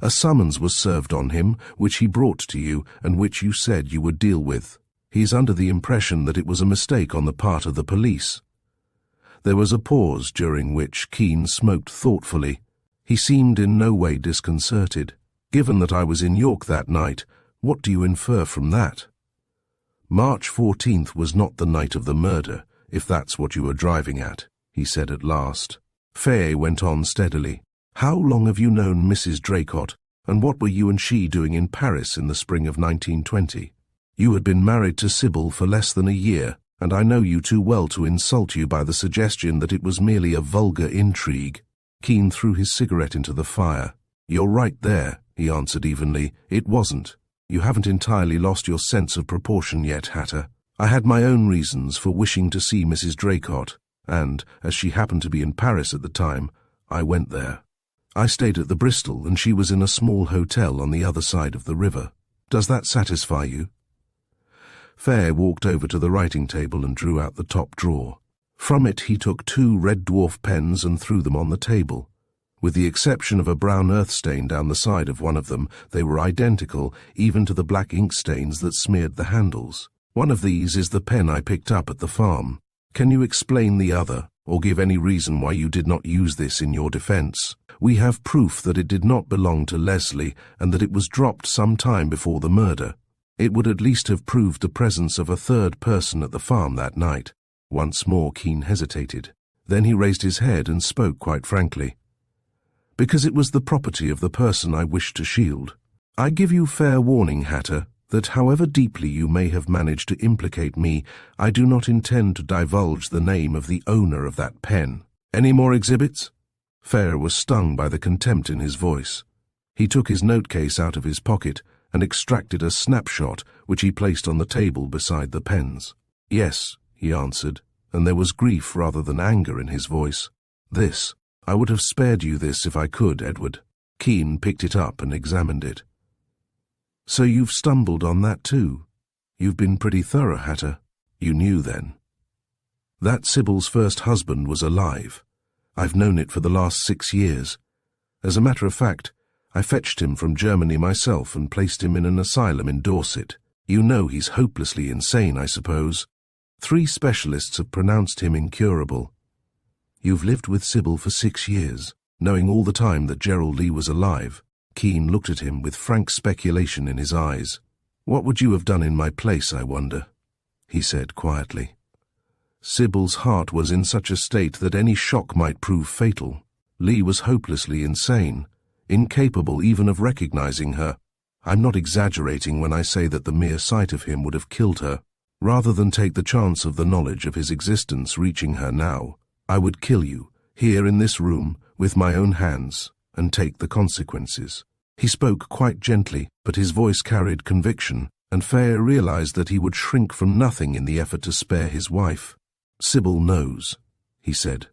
A summons was served on him, which he brought to you and which you said you would deal with. He's under the impression that it was a mistake on the part of the police." There was a pause, during which Keene smoked thoughtfully. He seemed in no way disconcerted. "Given that I was in York that night, what do you infer from that?" "March 14th was not the night of the murder, if that's what you were driving at," he said at last. Fayre went on steadily. "How long have you known Mrs. Draycott, and what were you and she doing in Paris in the spring of 1920? You had been married to Sybil for less than a year, and I know you too well to insult you by the suggestion that it was merely a vulgar intrigue." Keene threw his cigarette into the fire. "You're right there," he answered evenly. "It wasn't. You haven't entirely lost your sense of proportion yet, Hatter. I had my own reasons for wishing to see Mrs. Draycott, and, as she happened to be in Paris at the time, I went there. I stayed at the Bristol, and she was in a small hotel on the other side of the river. Does that satisfy you?" Fayre walked over to the writing table and drew out the top drawer. From it he took 2 red dwarf pens and threw them on the table. With the exception of a brown earth stain down the side of one of them, they were identical, even to the black ink stains that smeared the handles. "One of these is the pen I picked up at the farm. Can you explain the other, or give any reason why you did not use this in your defense? We have proof that it did not belong to Leslie and that it was dropped some time before the murder. It would at least have proved the presence of a third person at the farm that night." Once more Keene hesitated. Then he raised his head and spoke quite frankly. "Because it was the property of the person I wished to shield. I give you fair warning, Hatter, that however deeply you may have managed to implicate me, I do not intend to divulge the name of the owner of that pen. Any more exhibits?" Fayre was stung by the contempt in his voice. He took his note-case out of his pocket and extracted a snapshot, which he placed on the table beside the pens. "Yes," he answered, and there was grief rather than anger in his voice. "This. I would have spared you this if I could, Edward." Keene picked it up and examined it. "So you've stumbled on that too? You've been pretty thorough, Hatter. You knew then." "That Sybil's first husband was alive. I've known it for the last 6 years. As a matter of fact, I fetched him from Germany myself and placed him in an asylum in Dorset. You know he's hopelessly insane, I suppose. 3 specialists have pronounced him incurable." "You've lived with Sybil for 6 years, knowing all the time that Gerald Lee was alive?" Keene looked at him with frank speculation in his eyes. "What would you have done in my place, I wonder?" he said quietly. "Sybil's heart was in such a state that any shock might prove fatal. Lee was hopelessly insane, incapable even of recognizing her. I'm not exaggerating when I say that the mere sight of him would have killed her. Rather than take the chance of the knowledge of his existence reaching her now, I would kill you, here in this room, with my own hands, and take the consequences." He spoke quite gently, but his voice carried conviction, and Fayre realized that he would shrink from nothing in the effort to spare his wife. "Sybil knows," he said,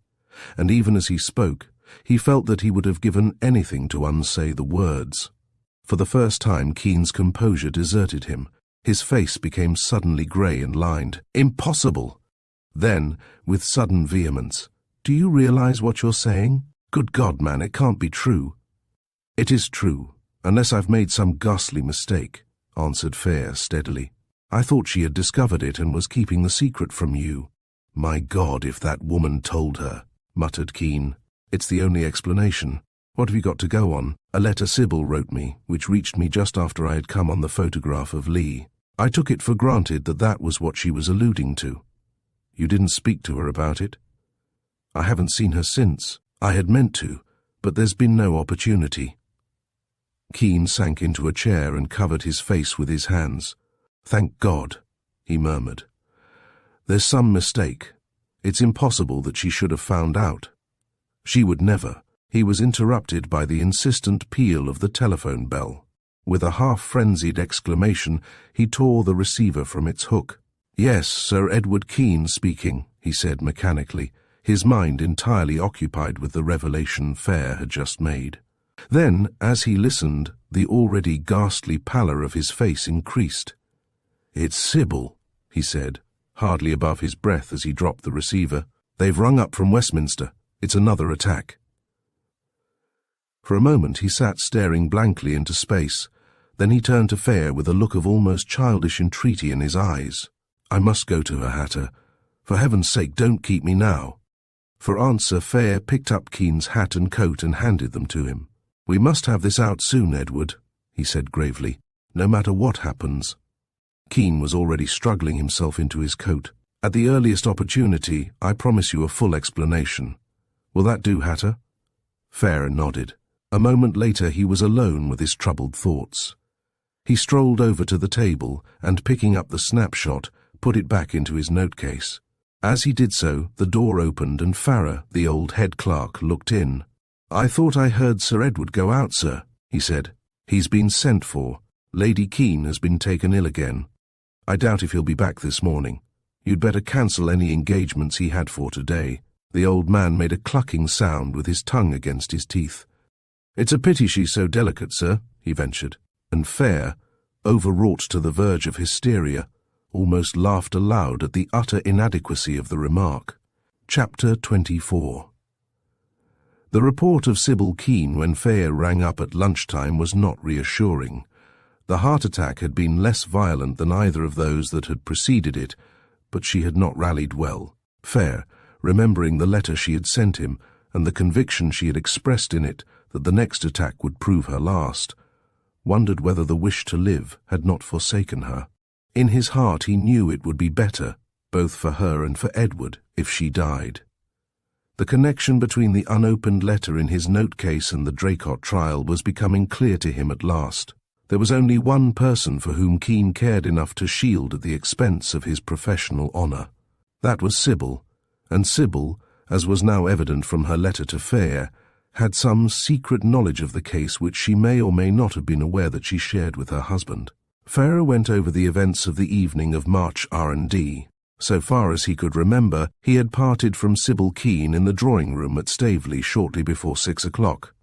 and even as he spoke, he felt that he would have given anything to unsay the words. For the first time Keene's composure deserted him. His face became suddenly grey and lined. "Impossible!" Then, with sudden vehemence, "Do you realize what you're saying? Good God, man, it can't be true." "It is true, unless I've made some ghastly mistake," answered Fayre steadily. "I thought she had discovered it and was keeping the secret from you." "My God, if that woman told her," muttered Keene. It's the only explanation. What have you got to go on? A letter Sybil wrote me, which reached me just after I had come on the photograph of Lee. I took it for granted that that was what she was alluding to. You didn't speak to her about it? I haven't seen her since. I had meant to, but there's been no opportunity. Keene sank into a chair and covered his face with his hands. Thank God, he murmured. There's some mistake. It's impossible that she should have found out. She would never. He was interrupted by the insistent peal of the telephone bell. With a half-frenzied exclamation, he tore the receiver from its hook. Yes, Sir Edward Keene speaking, he said mechanically, his mind entirely occupied with the revelation Fayre had just made. Then, as he listened, the already ghastly pallor of his face increased. It's Sybil, he said, hardly above his breath as he dropped the receiver. They've rung up from Westminster. It's another attack. For a moment he sat staring blankly into space. Then he turned to Fayre with a look of almost childish entreaty in his eyes. I must go to her, Hatter. For heaven's sake, don't keep me now. For answer, Fayre picked up Keene's hat and coat and handed them to him. We must have this out soon, Edward, he said gravely, no matter what happens. Keene was already struggling himself into his coat. At the earliest opportunity, I promise you a full explanation. Will that do, Hatter? Fayre nodded. A moment later he was alone with his troubled thoughts. He strolled over to the table and, picking up the snapshot, put it back into his note-case. As he did so, the door opened and Fayre, the old head clerk, looked in. I thought I heard Sir Edward go out, sir, he said. He's been sent for. Lady Keene has been taken ill again. I doubt if he'll be back this morning. You'd better cancel any engagements he had for today. The old man made a clucking sound with his tongue against his teeth. It's a pity she's so delicate, sir, he ventured. And Fayre, overwrought to the verge of hysteria, almost laughed aloud at the utter inadequacy of the remark. Chapter 24. The report of Sybil Keene when Fayre rang up at lunchtime was not reassuring. The heart attack had been less violent than either of those that had preceded it, but she had not rallied well. Fayre, remembering the letter she had sent him and the conviction she had expressed in it that the next attack would prove her last, wondered whether the wish to live had not forsaken her. In his heart he knew it would be better, both for her and for Edward, if she died. The connection between the unopened letter in his note-case and the Draycott trial was becoming clear to him at last. There was only one person for whom Keene cared enough to shield at the expense of his professional honour. That was Sybil, and Sybil, as was now evident from her letter to Fayre, had some secret knowledge of the case which she may or may not have been aware that she shared with her husband. Fayre went over the events of the evening of March R&D. So far as he could remember, he had parted from Sybil Keene in the drawing-room at Staveley shortly before 6 o'clock.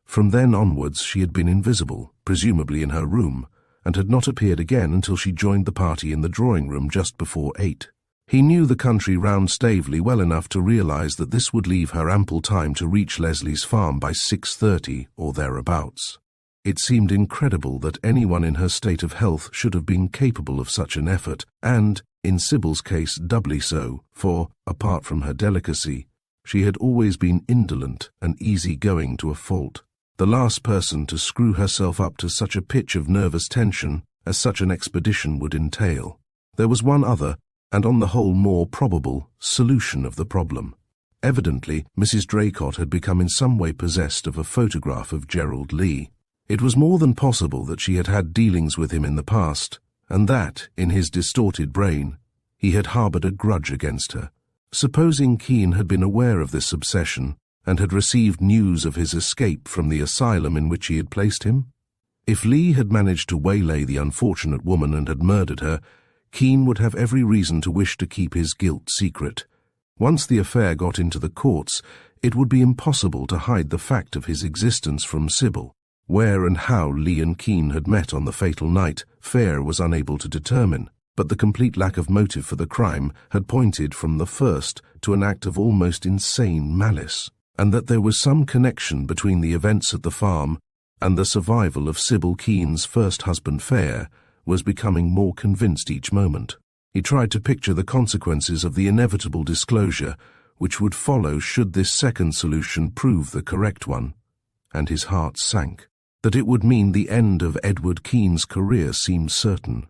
From then onwards she had been invisible, presumably in her room, and had not appeared again until she joined the party in the drawing-room just before 8. He knew the country round Staveley well enough to realise that this would leave her ample time to reach Leslie's farm by 6:30 or thereabouts. It seemed incredible that anyone in her state of health should have been capable of such an effort, and, in Sybil's case, doubly so, for, apart from her delicacy, she had always been indolent and easy-going to a fault. The last person to screw herself up to such a pitch of nervous tension as such an expedition would entail. There was one other, and on the whole more probable, solution of the problem. Evidently, Mrs. Draycott had become in some way possessed of a photograph of Gerald Lee. It was more than possible that she had had dealings with him in the past, and that, in his distorted brain, he had harboured a grudge against her. Supposing Keene had been aware of this obsession, and had received news of his escape from the asylum in which he had placed him? If Lee had managed to waylay the unfortunate woman and had murdered her, Keene would have every reason to wish to keep his guilt secret. Once the affair got into the courts, it would be impossible to hide the fact of his existence from Sybil. Where and how Lee and Keene had met on the fatal night, Fayre was unable to determine, but the complete lack of motive for the crime had pointed from the first to an act of almost insane malice, and that there was some connection between the events at the farm and the survival of Sybil Keene's first husband Fayre was becoming more convinced each moment. He tried to picture the consequences of the inevitable disclosure, which would follow should this second solution prove the correct one, and his heart sank. That it would mean the end of Edward Keene's career seemed certain.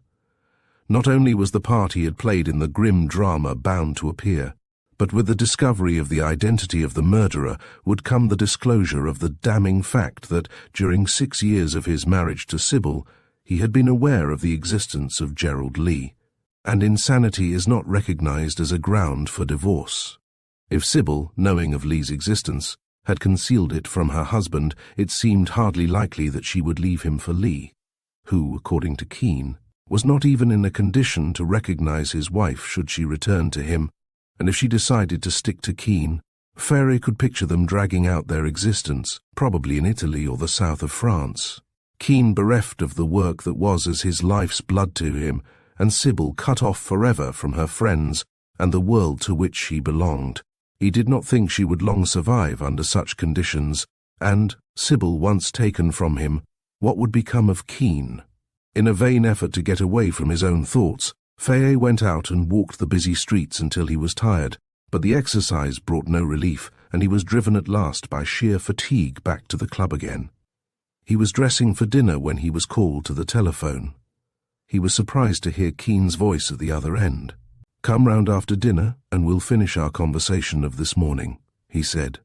Not only was the part he had played in the grim drama bound to appear, but with the discovery of the identity of the murderer would come the disclosure of the damning fact that, during 6 years of his marriage to Sybil, he had been aware of the existence of Gerald Lee, and insanity is not recognized as a ground for divorce. If Sybil, knowing of Lee's existence, had concealed it from her husband, it seemed hardly likely that she would leave him for Lee, who, according to Keene, was not even in a condition to recognize his wife should she return to him, and if she decided to stick to Keene, Fayre could picture them dragging out their existence, probably in Italy or the south of France. Keene bereft of the work that was as his life's blood to him, and Sybil cut off forever from her friends and the world to which she belonged. He did not think she would long survive under such conditions, and, Sybil once taken from him, what would become of Keene? In a vain effort to get away from his own thoughts, Fayre went out and walked the busy streets until he was tired, but the exercise brought no relief, and he was driven at last by sheer fatigue back to the club again. He was dressing for dinner when he was called to the telephone. He was surprised to hear Keene's voice at the other end. "Come round after dinner, and we'll finish our conversation of this morning," he said.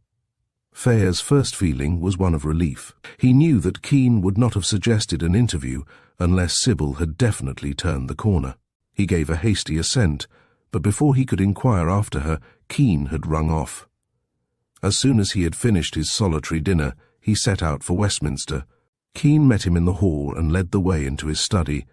Fayre's first feeling was one of relief. He knew that Keene would not have suggested an interview unless Sybil had definitely turned the corner. He gave a hasty assent, but before he could inquire after her, Keene had rung off. As soon as he had finished his solitary dinner, he set out for Westminster. Keene met him in the hall and led the way into his study.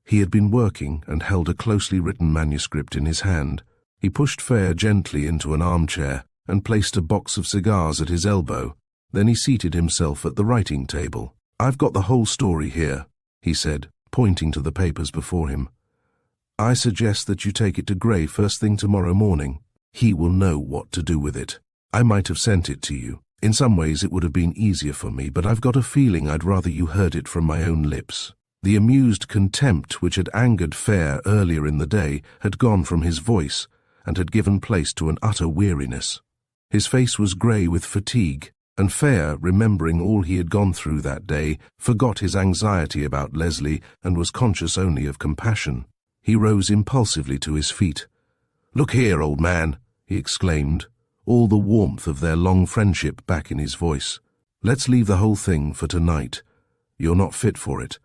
He had been working and held a closely written manuscript in his hand. He pushed Fayre gently into an armchair and placed a box of cigars at his elbow. Then he seated himself at the writing table. "I've got the whole story here," he said, pointing to the papers before him. "I suggest that you take it to Gray first thing tomorrow morning. He will know what to do with it. I might have sent it to you. In some ways it would have been easier for me, but I've got a feeling I'd rather you heard it from my own lips." The amused contempt which had angered Fayre earlier in the day had gone from his voice and had given place to an utter weariness. His face was grey with fatigue, and Fayre, remembering all he had gone through that day, forgot his anxiety about Leslie and was conscious only of compassion. He rose impulsively to his feet. "Look here, old man," he exclaimed, all the warmth of their long friendship back in his voice. "Let's leave the whole thing for tonight. You're not fit for it.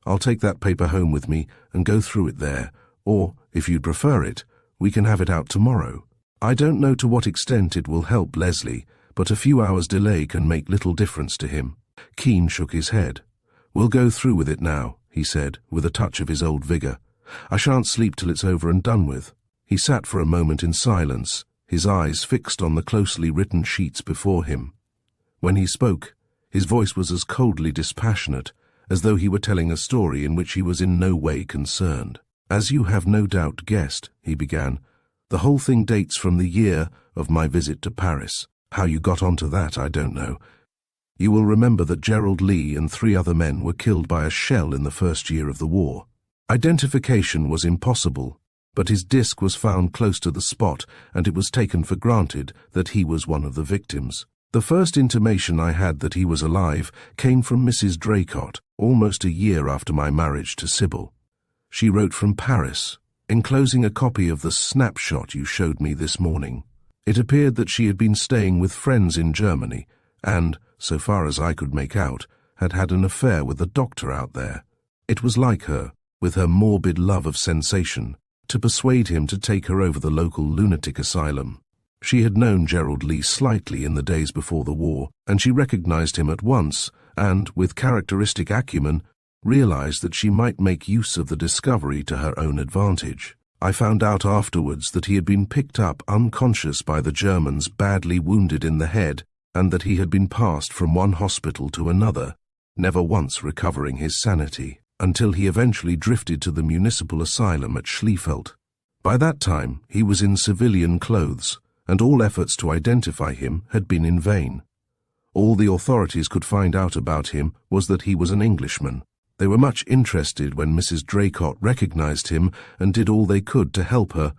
I'll take that paper home with me and go through it there, or, if you'd prefer it, we can have it out tomorrow. I don't know to what extent it will help Leslie, but a few hours' delay can make little difference to him." Keene shook his head. "We'll go through with it now," he said, with a touch of his old vigour. "I shan't sleep till it's over and done with." He sat for a moment in silence, his eyes fixed on the closely written sheets before him. When he spoke, his voice was as coldly dispassionate as though he were telling a story in which he was in no way concerned. "As you have no doubt guessed," he began, "the whole thing dates from the year of my visit to Paris. How you got onto that, I don't know. You will remember that Gerald Lee and 3 other men were killed by a shell in the first year of the war. Identification was impossible, but his disc was found close to the spot, and it was taken for granted that he was one of the victims. The first intimation I had that he was alive came from Mrs. Draycott, almost a year after my marriage to Sybil. She wrote from Paris, enclosing a copy of the snapshot you showed me this morning. It appeared that she had been staying with friends in Germany and, so far as I could make out, had had an affair with a doctor out there. It was like her, with her morbid love of sensation, to persuade him to take her over the local lunatic asylum. She had known Gerald Lee slightly in the days before the war, and she recognized him at once and, with characteristic acumen, realized that she might make use of the discovery to her own advantage. I found out afterwards that he had been picked up unconscious by the Germans, badly wounded in the head, and that he had been passed from one hospital to another, never once recovering his sanity, until he eventually drifted to the municipal asylum at Schliefeldt. By that time, he was in civilian clothes, and all efforts to identify him had been in vain. All the authorities could find out about him was that he was an Englishman. They were much interested when Mrs. Draycott recognized him and did all they could to help her,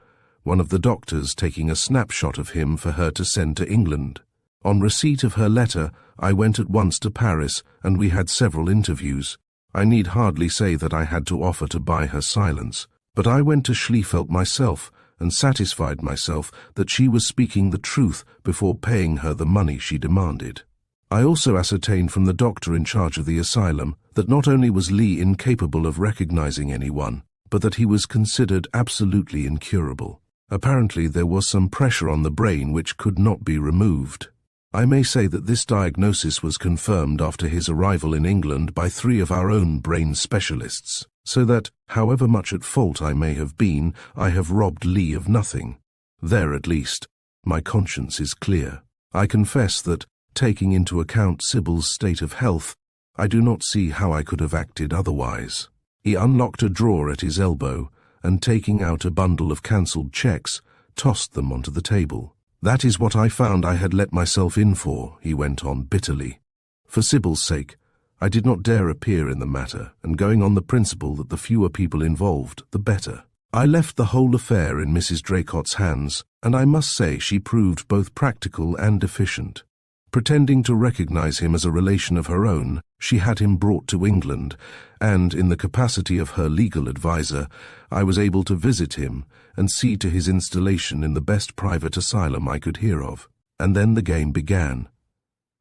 one of the doctors taking a snapshot of him for her to send to England. On receipt of her letter, I went at once to Paris, and we had several interviews. I need hardly say that I had to offer to buy her silence, but I went to Schliefeldt myself and satisfied myself that she was speaking the truth before paying her the money she demanded. I also ascertained from the doctor in charge of the asylum that not only was Lee incapable of recognizing anyone, but that he was considered absolutely incurable. Apparently there was some pressure on the brain which could not be removed. I may say that this diagnosis was confirmed after his arrival in England by 3 of our own brain specialists, so that, however much at fault I may have been, I have robbed Lee of nothing. There, at least, my conscience is clear. I confess that, taking into account Sybil's state of health, I do not see how I could have acted otherwise. He unlocked a drawer at his elbow, and taking out a bundle of cancelled cheques, tossed them onto the table. "That is what I found I had let myself in for," he went on bitterly. "For Sybil's sake, I did not dare appear in the matter, and going on the principle that the fewer people involved, the better. I left the whole affair in Mrs. Draycott's hands, and I must say she proved both practical and efficient. Pretending to recognize him as a relation of her own, she had him brought to England, and, in the capacity of her legal adviser, I was able to visit him and see to his installation in the best private asylum I could hear of. And then the game began.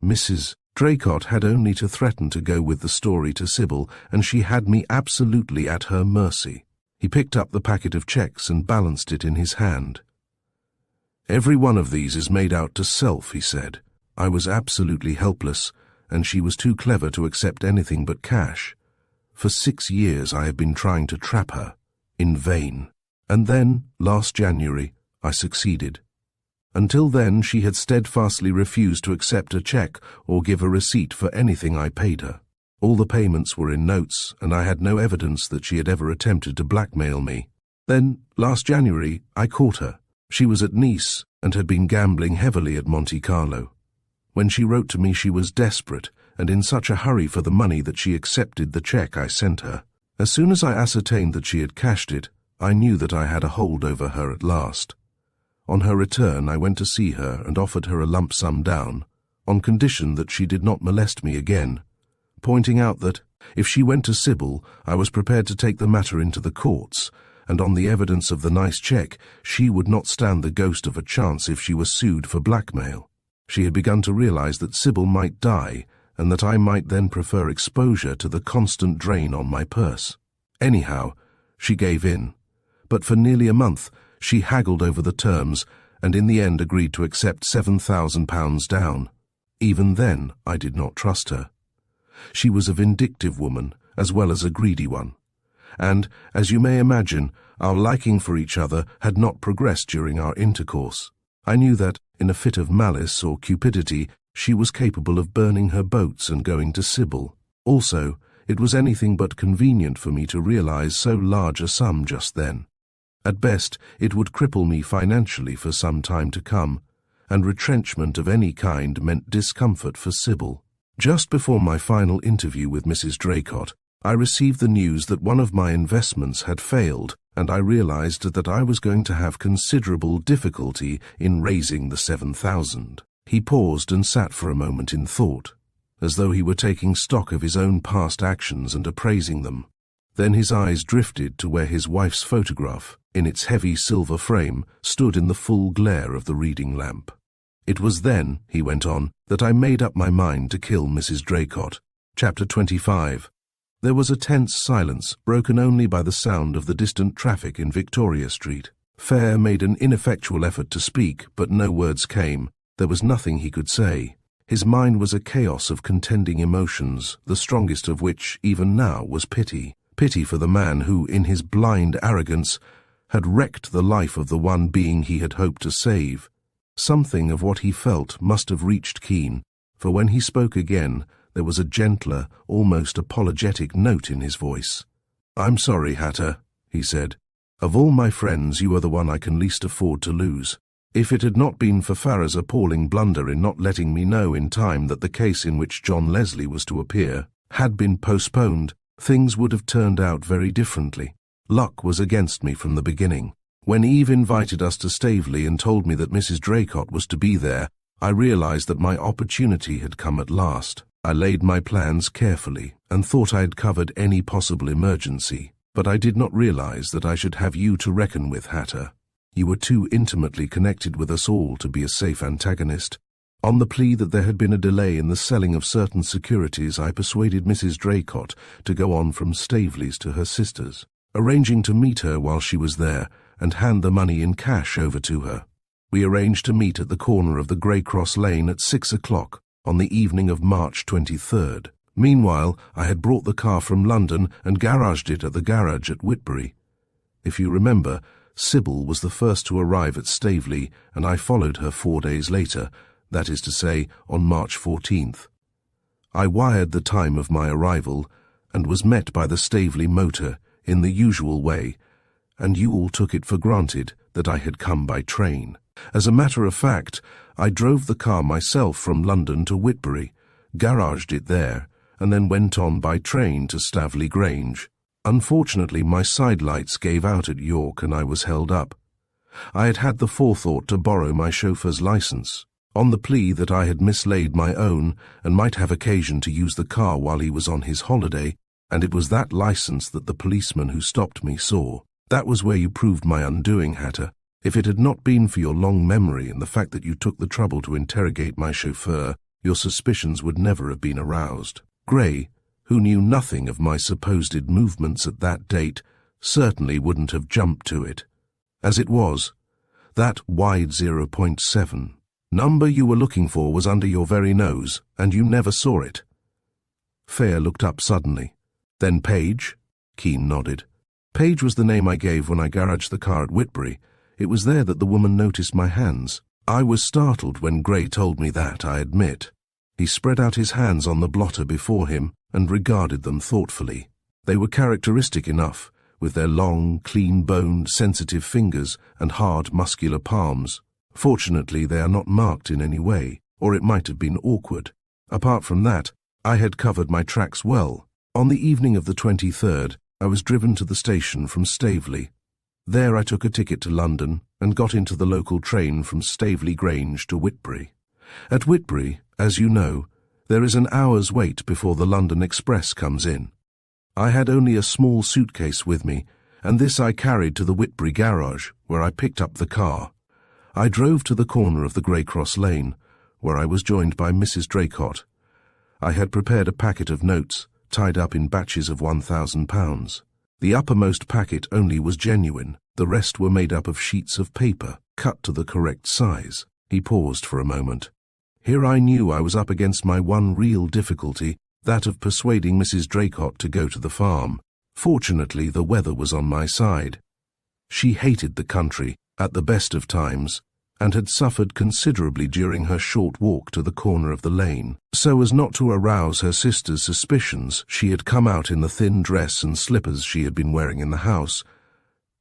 Mrs. Draycott had only to threaten to go with the story to Sybil, and she had me absolutely at her mercy." He picked up the packet of cheques and balanced it in his hand. "Every one of these is made out to self," he said. "I was absolutely helpless, and she was too clever to accept anything but cash. For 6 years I have been trying to trap her, in vain. And then, last January, I succeeded. Until then, she had steadfastly refused to accept a cheque or give a receipt for anything I paid her. All the payments were in notes, and I had no evidence that she had ever attempted to blackmail me. Then, last January, I caught her. She was at Nice and had been gambling heavily at Monte Carlo. When she wrote to me, she was desperate and in such a hurry for the money that she accepted the cheque I sent her. As soon as I ascertained that she had cashed it, I knew that I had a hold over her at last. On her return, I went to see her and offered her a lump sum down, on condition that she did not molest me again, pointing out that, if she went to Sybil, I was prepared to take the matter into the courts, and on the evidence of the nice cheque, she would not stand the ghost of a chance if she was sued for blackmail. She had begun to realize that Sybil might die, and that I might then prefer exposure to the constant drain on my purse. Anyhow, she gave in. But for nearly a month, she haggled over the terms, and in the end agreed to accept £7,000 down. Even then, I did not trust her. She was a vindictive woman, as well as a greedy one. And, as you may imagine, our liking for each other had not progressed during our intercourse. I knew that, in a fit of malice or cupidity, she was capable of burning her boats and going to Sybil. Also, it was anything but convenient for me to realize so large a sum just then. At best, it would cripple me financially for some time to come, and retrenchment of any kind meant discomfort for Sybil. Just before my final interview with Mrs. Draycott, I received the news that one of my investments had failed, and I realized that I was going to have considerable difficulty in raising the 7,000. He paused and sat for a moment in thought, as though he were taking stock of his own past actions and appraising them. Then his eyes drifted to where his wife's photograph, in its heavy silver frame, stood in the full glare of the reading lamp. "It was then," he went on, "that I made up my mind to kill Mrs. Draycott." Chapter 25. There was a tense silence, broken only by the sound of the distant traffic in Victoria Street. Fayre made an ineffectual effort to speak, but no words came. There was nothing he could say. His mind was a chaos of contending emotions, the strongest of which, even now, was pity. Pity for the man who, in his blind arrogance, had wrecked the life of the one being he had hoped to save. Something of what he felt must have reached Keene, for when he spoke again, there was a gentler, almost apologetic note in his voice. "I'm sorry, Hatter," he said. "Of all my friends, you are the one I can least afford to lose. If it had not been for Farrar's appalling blunder in not letting me know in time that the case in which John Leslie was to appear had been postponed, things would have turned out very differently. Luck was against me from the beginning. When Eve invited us to Staveley and told me that Mrs. Draycott was to be there, I realized that my opportunity had come at last. I laid my plans carefully and thought I had covered any possible emergency, but I did not realize that I should have you to reckon with, Hatter. You were too intimately connected with us all to be a safe antagonist. On the plea that there had been a delay in the selling of certain securities, I persuaded Mrs. Draycott to go on from Staveley's to her sister's, arranging to meet her while she was there and hand the money in cash over to her. We arranged to meet at the corner of the Grey Cross Lane at 6 o'clock on the evening of March 23rd. Meanwhile, I had brought the car from London and garaged it at the garage at Whitbury. If you remember, Sybil was the first to arrive at Staveley, and I followed her 4 days later, that is to say, on March 14th. I wired the time of my arrival and was met by the Staveley motor in the usual way, and you all took it for granted that I had come by train. As a matter of fact, I drove the car myself from London to Whitbury, garaged it there, and then went on by train to Staveley Grange. Unfortunately, my sidelights gave out at York and I was held up. I had had the forethought to borrow my chauffeur's license, on the plea that I had mislaid my own and might have occasion to use the car while he was on his holiday, and it was that license that the policeman who stopped me saw. That was where you proved my undoing, Hatter. If it had not been for your long memory and the fact that you took the trouble to interrogate my chauffeur, your suspicions would never have been aroused. Gray, who knew nothing of my supposed movements at that date, certainly wouldn't have jumped to it. As it was, that wide 0.7 number you were looking for was under your very nose, and you never saw it. Fayre looked up suddenly. Then Page? Keene nodded. Page was the name I gave when I garaged the car at Whitbury. It was there that the woman noticed my hands. I was startled when Gray told me that, I admit. He spread out his hands on the blotter before him and regarded them thoughtfully. They were characteristic enough, with their long, clean-boned, sensitive fingers and hard, muscular palms. Fortunately, they are not marked in any way, or it might have been awkward. Apart from that, I had covered my tracks well. On the evening of the 23rd, I was driven to the station from Staveley. There I took a ticket to London and got into the local train from Staveley Grange to Whitbury. At Whitbury, as you know, there is an hour's wait before the London Express comes in. I had only a small suitcase with me, and this I carried to the Whitbury garage, where I picked up the car. I drove to the corner of the Grey Cross Lane, where I was joined by Mrs. Draycott. I had prepared a packet of notes, tied up in batches of £1,000. The uppermost packet only was genuine, the rest were made up of sheets of paper, cut to the correct size. He paused for a moment. Here I knew I was up against my one real difficulty, that of persuading Mrs. Draycott to go to the farm. Fortunately, the weather was on my side. She hated the country, at the best of times, and had suffered considerably during her short walk to the corner of the lane. So as not to arouse her sister's suspicions, she had come out in the thin dress and slippers she had been wearing in the house,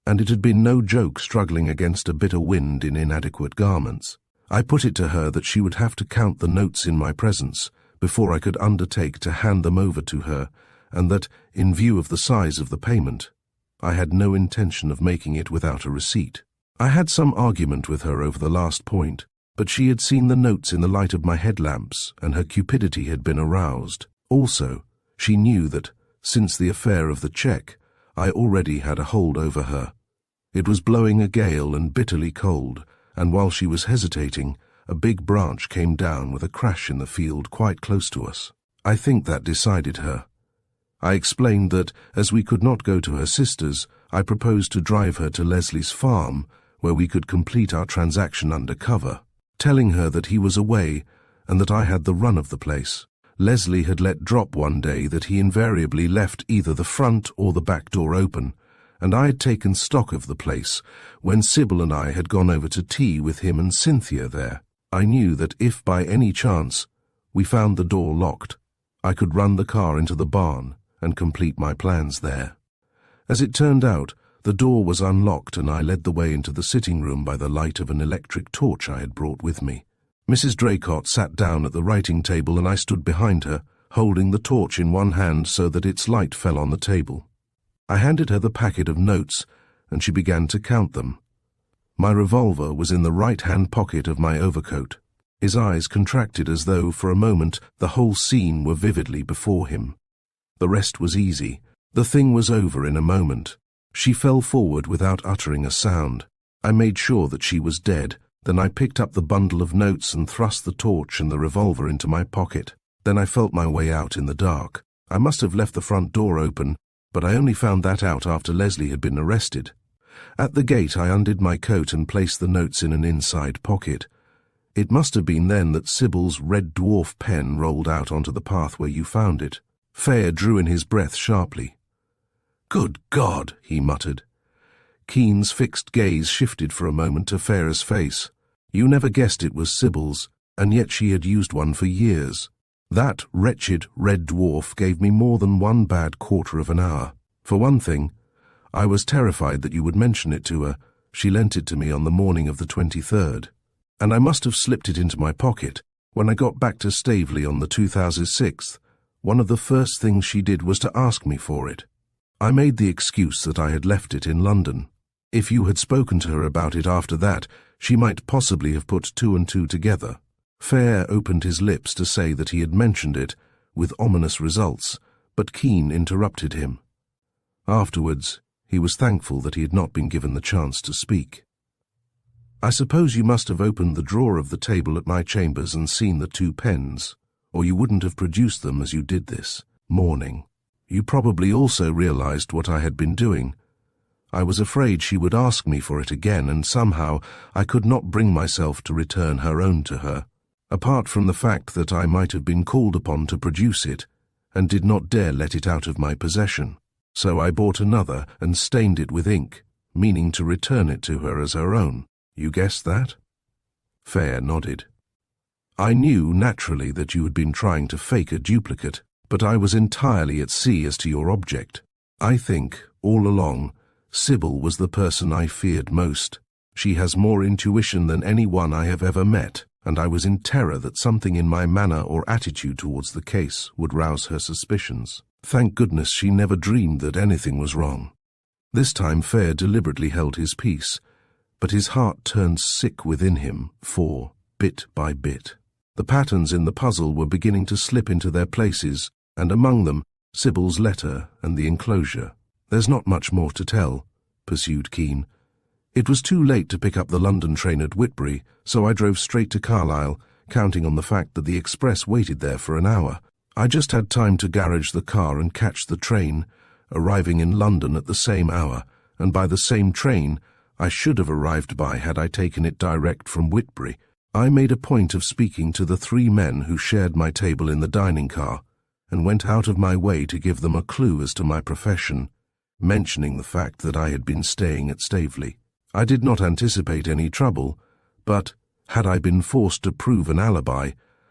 and it had been no joke struggling against a bitter wind in inadequate garments. I put it to her that she would have to count the notes in my presence before I could undertake to hand them over to her, and that, in view of the size of the payment, I had no intention of making it without a receipt. I had some argument with her over the last point, but she had seen the notes in the light of my headlamps, and her cupidity had been aroused. Also, she knew that, since the affair of the cheque, I already had a hold over her. It was blowing a gale and bitterly cold, and while she was hesitating, a big branch came down with a crash in the field quite close to us. I think that decided her. I explained that, as we could not go to her sister's, I proposed to drive her to Leslie's farm, where we could complete our transaction under cover, telling her that he was away and that I had the run of the place. Leslie had let drop one day that he invariably left either the front or the back door open, and I had taken stock of the place when Sybil and I had gone over to tea with him and Cynthia there. I knew that if by any chance we found the door locked, I could run the car into the barn and complete my plans there. As it turned out, the door was unlocked and I led the way into the sitting room by the light of an electric torch I had brought with me. Mrs. Draycott sat down at the writing table and I stood behind her, holding the torch in one hand so that its light fell on the table. I handed her the packet of notes and she began to count them. My revolver was in the right-hand pocket of my overcoat. His eyes contracted as though, for a moment, the whole scene were vividly before him. The rest was easy. The thing was over in a moment. She fell forward without uttering a sound. I made sure that she was dead. Then I picked up the bundle of notes and thrust the torch and the revolver into my pocket. Then I felt my way out in the dark. I must have left the front door open, but I only found that out after Leslie had been arrested. At the gate I undid my coat and placed the notes in an inside pocket. It must have been then that Sybil's red dwarf pen rolled out onto the path where you found it. Fayre drew in his breath sharply. "Good God," he muttered. Keen's fixed gaze shifted for a moment to Fayre's face. You never guessed it was Sybil's, and yet she had used one for years. That wretched red dwarf gave me more than one bad quarter of an hour. For one thing, I was terrified that you would mention it to her. She lent it to me on the morning of the 23rd. And I must have slipped it into my pocket. When I got back to Staveley on the 2006th, one of the first things she did was to ask me for it. I made the excuse that I had left it in London. If you had spoken to her about it after that, she might possibly have put two and two together. Fayre opened his lips to say that he had mentioned it, with ominous results, but Keen interrupted him. Afterwards, he was thankful that he had not been given the chance to speak. I suppose you must have opened the drawer of the table at my chambers and seen the two pens, or you wouldn't have produced them as you did this morning. You probably also realized what I had been doing. I was afraid she would ask me for it again, and somehow I could not bring myself to return her own to her, apart from the fact that I might have been called upon to produce it, and did not dare let it out of my possession. So I bought another and stained it with ink, meaning to return it to her as her own. You guessed that? Fayre nodded. I knew, naturally, that you had been trying to fake a duplicate, but I was entirely at sea as to your object. I think, all along, Sybil was the person I feared most. She has more intuition than anyone I have ever met, and I was in terror that something in my manner or attitude towards the case would rouse her suspicions. Thank goodness she never dreamed that anything was wrong. This time Fayre deliberately held his peace, but his heart turned sick within him, for, bit by bit, the patterns in the puzzle were beginning to slip into their places, and among them, Sybil's letter and the enclosure. There's not much more to tell, pursued Keen. It was too late to pick up the London train at Whitbury, so I drove straight to Carlisle, counting on the fact that the express waited there for an hour. I just had time to garage the car and catch the train, arriving in London at the same hour, and by the same train I should have arrived by had I taken it direct from Whitbury. I made a point of speaking to the three men who shared my table in the dining car, and went out of my way to give them a clue as to my profession, mentioning the fact that I had been staying at Staveley. I did not anticipate any trouble, but, had I been forced to prove an alibi,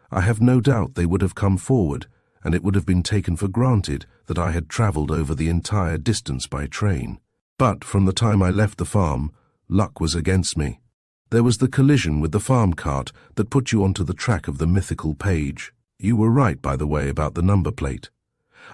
I have no doubt they would have come forward, and it would have been taken for granted that I had travelled over the entire distance by train. But from the time I left the farm, luck was against me. There was the collision with the farm cart that put you onto the track of the mythical Page. You were right, by the way, about the number plate.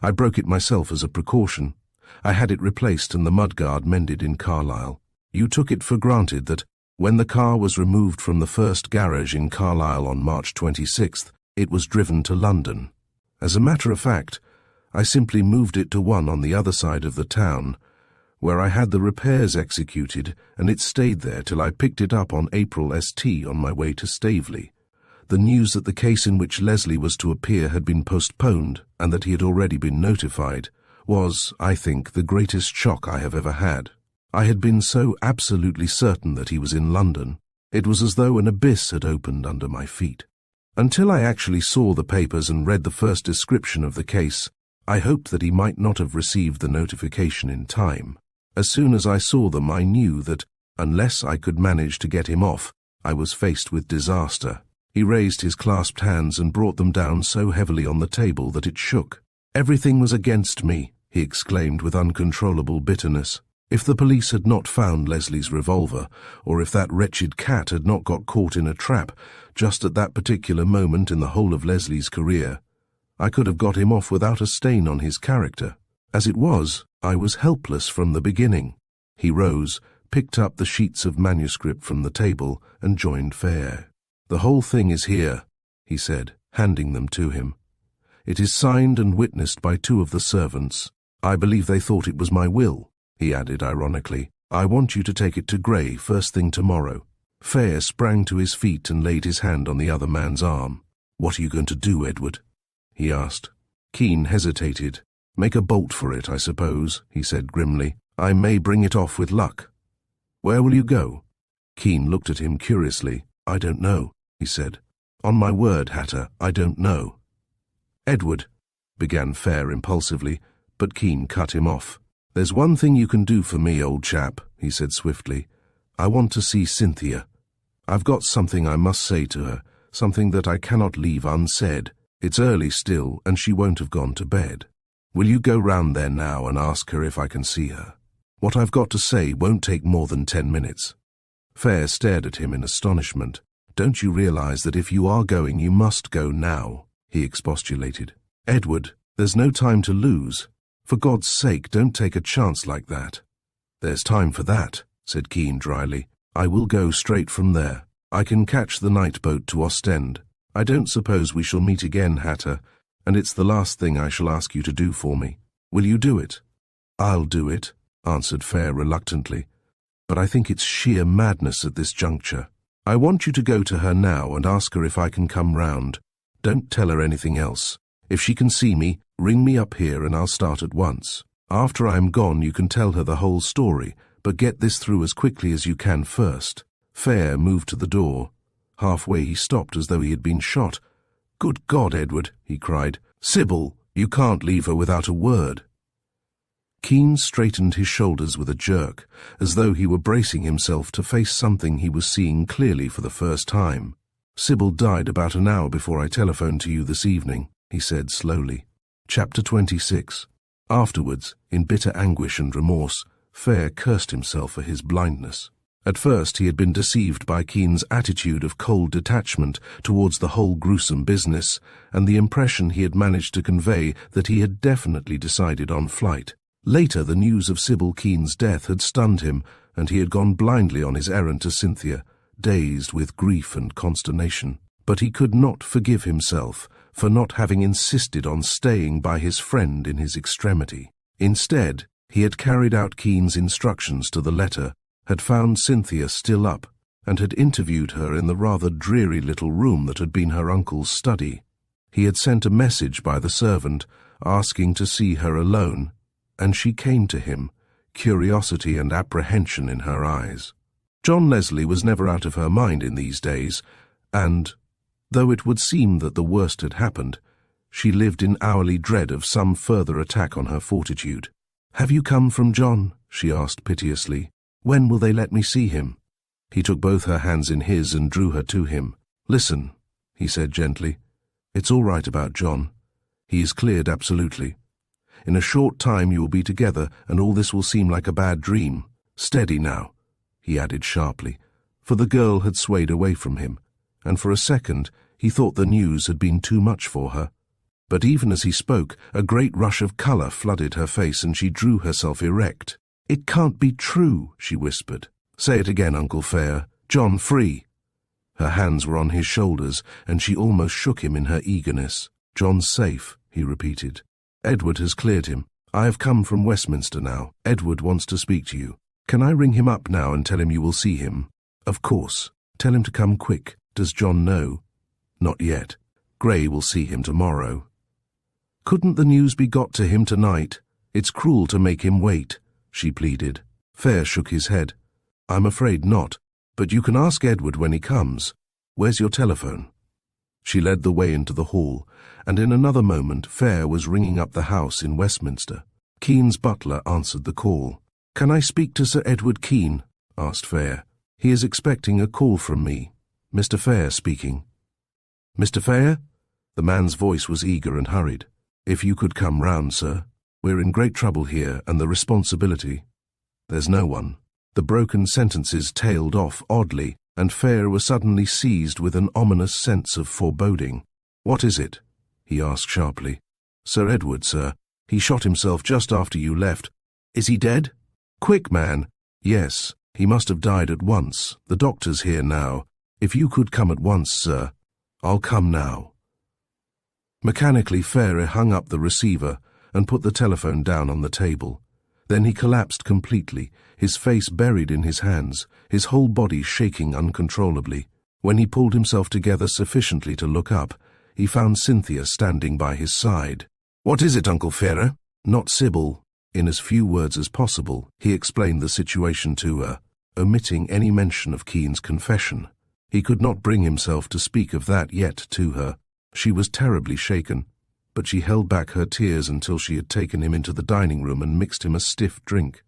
I broke it myself as a precaution. I had it replaced and the mudguard mended in Carlisle. You took it for granted that, when the car was removed from the first garage in Carlisle on March 26th, it was driven to London. As a matter of fact, I simply moved it to one on the other side of the town, where I had the repairs executed, and it stayed there till I picked it up on April ST on my way to Staveley. The news that the case in which Leslie was to appear had been postponed, and that he had already been notified, was, I think, the greatest shock I have ever had. I had been so absolutely certain that he was in London. It was as though an abyss had opened under my feet. Until I actually saw the papers and read the first description of the case, I hoped that he might not have received the notification in time. As soon as I saw them, I knew that, unless I could manage to get him off, I was faced with disaster. He raised his clasped hands and brought them down so heavily on the table that it shook. Everything was against me, he exclaimed with uncontrollable bitterness. If the police had not found Leslie's revolver, or if that wretched cat had not got caught in a trap just at that particular moment in the whole of Leslie's career, I could have got him off without a stain on his character. As it was, I was helpless from the beginning. He rose, picked up the sheets of manuscript from the table and joined Fayre. "The whole thing is here," he said, handing them to him. "It is signed and witnessed by 2 of the servants. I believe they thought it was my will," he added ironically. "I want you to take it to Gray first thing tomorrow." Fayre sprang to his feet and laid his hand on the other man's arm. "What are you going to do, Edward?" he asked. Keene hesitated. "Make a bolt for it, I suppose," he said grimly. "I may bring it off with luck." "Where will you go?" Keene looked at him curiously. "I don't know," he said. "On my word, Hatter, I don't know." "Edward," began Fayre impulsively, but Keene cut him off. "There's one thing you can do for me, old chap," he said swiftly. "I want to see Cynthia. I've got something I must say to her, something that I cannot leave unsaid. It's early still, and she won't have gone to bed. Will you go round there now and ask her if I can see her? What I've got to say won't take more than 10 minutes. Fayre stared at him in astonishment. "Don't you realize that if you are going, you must go now?" he expostulated. "Edward, there's no time to lose. For God's sake, don't take a chance like that." "There's time for that," said Keene dryly. "I will go straight from there. I can catch the night boat to Ostend. I don't suppose we shall meet again, Hatter, and it's the last thing I shall ask you to do for me. Will you do it?" "I'll do it," answered Fayre reluctantly. "But I think it's sheer madness at this juncture. I want you to go to her now and ask her if I can come round. Don't tell her anything else. If she can see me, ring me up here and I'll start at once. After I'm gone you can tell her the whole story, but get this through as quickly as you can first." Fayre moved to the door. Halfway he stopped as though he had been shot. "Good God, Edward," he cried. "Sybil, you can't leave her without a word." Keene straightened his shoulders with a jerk, as though he were bracing himself to face something he was seeing clearly for the first time. "Sybil died about an hour before I telephoned to you this evening," he said slowly. Chapter 26. Afterwards, in bitter anguish and remorse, Fayre cursed himself for his blindness. At first he had been deceived by Keene's attitude of cold detachment towards the whole gruesome business, and the impression he had managed to convey that he had definitely decided on flight. Later the news of Sybil Keene's death had stunned him, and he had gone blindly on his errand to Cynthia, dazed with grief and consternation. But he could not forgive himself for not having insisted on staying by his friend in his extremity. Instead, he had carried out Keene's instructions to the letter, had found Cynthia still up, and had interviewed her in the rather dreary little room that had been her uncle's study. He had sent a message by the servant, asking to see her alone, and she came to him, curiosity and apprehension in her eyes. John Leslie was never out of her mind in these days, and, though it would seem that the worst had happened, she lived in hourly dread of some further attack on her fortitude. "Have you come from John?" she asked piteously. "When will they let me see him?" He took both her hands in his and drew her to him. "Listen," he said gently. "It's all right about John. He is cleared absolutely. In a short time you will be together, and all this will seem like a bad dream. Steady now," he added sharply, for the girl had swayed away from him, and for a second he thought the news had been too much for her. But even as he spoke, a great rush of colour flooded her face, and she drew herself erect. "It can't be true," she whispered. "Say it again, Uncle Fayre. John free." Her hands were on his shoulders, and she almost shook him in her eagerness. "John's safe," he repeated. "Edward has cleared him. I have come from Westminster now. Edward wants to speak to you. Can I ring him up now and tell him you will see him?" "Of course. Tell him to come quick. Does John know?" "Not yet. Gray will see him tomorrow." "Couldn't the news be got to him tonight? It's cruel to make him wait," she pleaded. Fayre shook his head. "I'm afraid not, but you can ask Edward when he comes. Where's your telephone?" She led the way into the hall, and in another moment Fayre was ringing up the house in Westminster. Keene's butler answered the call. "Can I speak to Sir Edward Keene?" asked Fayre. "He is expecting a call from me. Mr. Fayre speaking." "Mr. Fayre?" The man's voice was eager and hurried. "If you could come round, sir. We're in great trouble here, and the responsibility—" "There's no one." The broken sentences tailed off oddly, and Fayre was suddenly seized with an ominous sense of foreboding. "What is it?" he asked sharply. "Sir Edward, sir. He shot himself just after you left." "Is he dead?" "Quick, man." "Yes. He must have died at once. The doctor's here now. If you could come at once, sir. I'll come now." Mechanically, Fayre hung up the receiver and put the telephone down on the table. Then he collapsed completely, his face buried in his hands, his whole body shaking uncontrollably. When he pulled himself together sufficiently to look up, he found Cynthia standing by his side. "What is it, Uncle Fayre?" "Not Sybil." In as few words as possible, he explained the situation to her, omitting any mention of Keen's confession. He could not bring himself to speak of that yet to her. She was terribly shaken, but she held back her tears until she had taken him into the dining room and mixed him a stiff drink.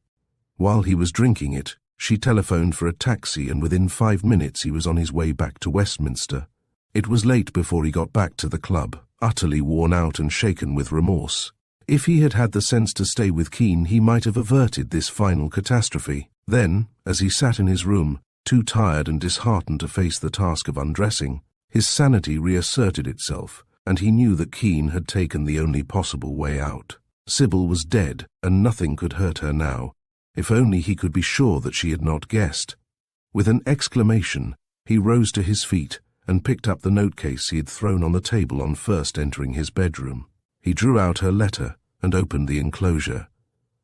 While he was drinking it, she telephoned for a taxi, and within 5 minutes he was on his way back to Westminster. It was late before he got back to the club, utterly worn out and shaken with remorse. If he had had the sense to stay with Keene, he might have averted this final catastrophe. Then, as he sat in his room, too tired and disheartened to face the task of undressing, his sanity reasserted itself, and he knew that Keene had taken the only possible way out. Sybil was dead, and nothing could hurt her now. If only he could be sure that she had not guessed. With an exclamation, he rose to his feet and picked up the note-case he had thrown on the table on first entering his bedroom. He drew out her letter and opened the enclosure.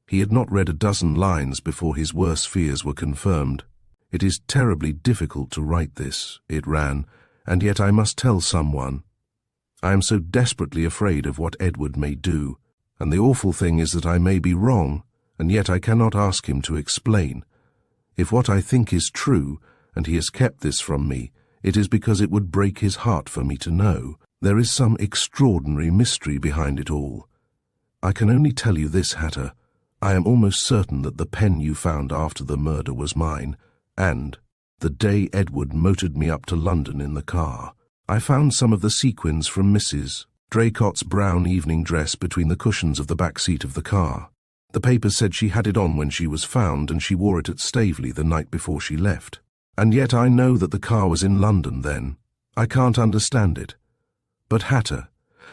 He had not read a dozen lines before his worst fears were confirmed. "It is terribly difficult to write this," it ran, "and yet I must tell someone. I am so desperately afraid of what Edward may do, and the awful thing is that I may be wrong, and yet I cannot ask him to explain. If what I think is true, and he has kept this from me, it is because it would break his heart for me to know. There is some extraordinary mystery behind it all. I can only tell you this, Hatter. I am almost certain that the pen you found after the murder was mine, and the day Edward motored me up to London in the car, I found some of the sequins from Mrs. Draycott's brown evening dress between the cushions of the back seat of the car. The papers said she had it on when she was found, and she wore it at Staveley the night before she left. And yet I know that the car was in London then. I can't understand it. But Hatter,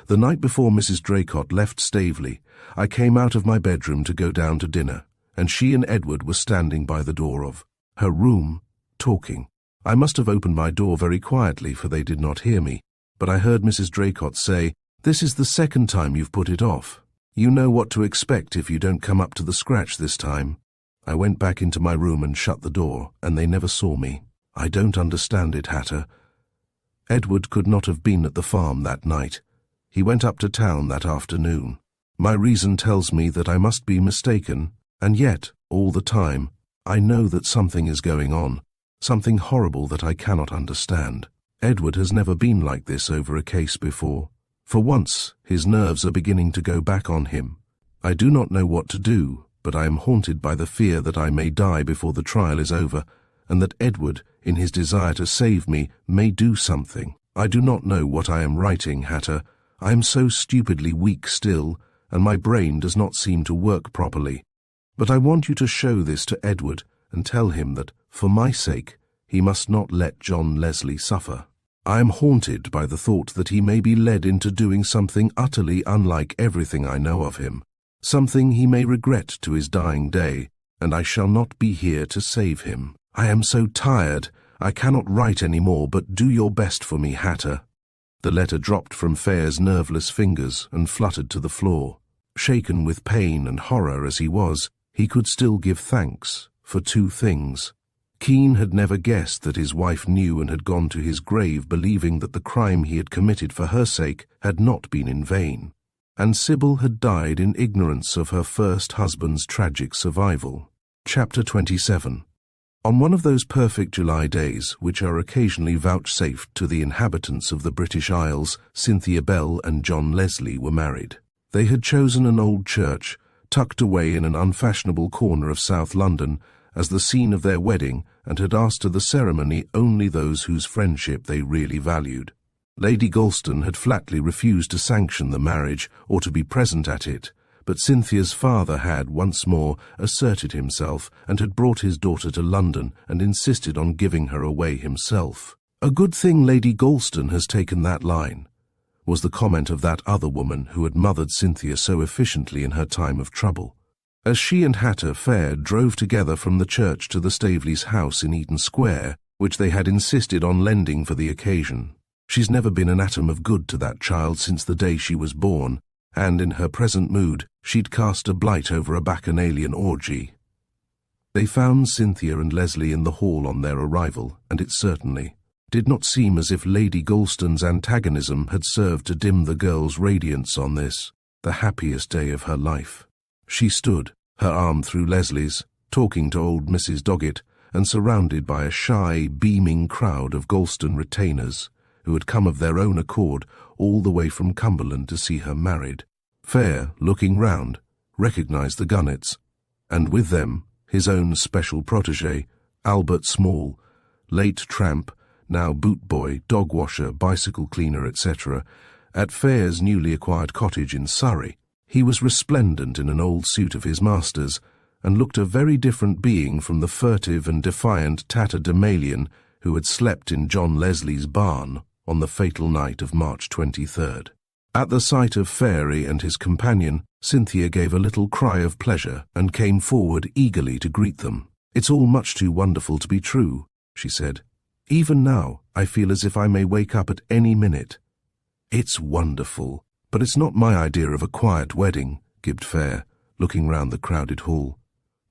the night before Mrs. Draycott left Staveley, I came out of my bedroom to go down to dinner, and she and Edward were standing by the door of her room, talking. I must have opened my door very quietly, for they did not hear me, but I heard Mrs. Draycott say, 'This is the second time you've put it off. You know what to expect if you don't come up to the scratch this time.' I went back into my room and shut the door, and they never saw me. I don't understand it, Hatter. Edward could not have been at the farm that night. He went up to town that afternoon. My reason tells me that I must be mistaken, and yet, all the time, I know that something is going on, something horrible that I cannot understand. Edward has never been like this over a case before. For once, his nerves are beginning to go back on him. I do not know what to do, but I am haunted by the fear that I may die before the trial is over, and that Edward, in his desire to save me, may do something. I do not know what I am writing, Hatter. I am so stupidly weak still, and my brain does not seem to work properly. But I want you to show this to Edward and tell him that, for my sake, he must not let John Leslie suffer. I am haunted by the thought that he may be led into doing something utterly unlike everything I know of him, something he may regret to his dying day, and I shall not be here to save him. I am so tired, I cannot write any more, but do your best for me, Hatter." The letter dropped from Fayre's nerveless fingers and fluttered to the floor. Shaken with pain and horror as he was, he could still give thanks for two things. Keene had never guessed that his wife knew and had gone to his grave believing that the crime he had committed for her sake had not been in vain. And Sybil had died in ignorance of her first husband's tragic survival. Chapter 27. On one of those perfect July days, which are occasionally vouchsafed to the inhabitants of the British Isles, Cynthia Bell and John Leslie were married. They had chosen an old church, tucked away in an unfashionable corner of South London, as the scene of their wedding, and had asked to the ceremony only those whose friendship they really valued. Lady Galston had flatly refused to sanction the marriage or to be present at it, but Cynthia's father had once more asserted himself and had brought his daughter to London and insisted on giving her away himself. "A good thing Lady Galston has taken that line," was the comment of that other woman who had mothered Cynthia so efficiently in her time of trouble. As she and Hatter Fayre drove together from the church to the Staveleys' house in Eaton Square, which they had insisted on lending for the occasion. She's never been an atom of good to that child since the day she was born, and in her present mood, she'd cast a blight over a bacchanalian orgy. They found Cynthia and Leslie in the hall on their arrival, and it certainly did not seem as if Lady Galston's antagonism had served to dim the girl's radiance on this, the happiest day of her life. She stood, her arm through Leslie's, talking to old Mrs. Doggett, and surrounded by a shy, beaming crowd of Galston retainers, who had come of their own accord all the way from Cumberland to see her married. Fayre, looking round, recognised the Whodunits, and with them his own special protégé, Albert Small, late tramp, now boot-boy, dog-washer, bicycle cleaner, etc., at Fayre's newly acquired cottage in Surrey. He was resplendent in an old suit of his master's, and looked a very different being from the furtive and defiant tatterdemalion who had slept in John Leslie's barn on the fatal night of March 23rd. At the sight of Fayre and his companion, Cynthia gave a little cry of pleasure and came forward eagerly to greet them. "It's all much too wonderful to be true," she said. "Even now, I feel as if I may wake up at any minute." "It's wonderful, but it's not my idea of a quiet wedding," gibed Fayre, looking round the crowded hall.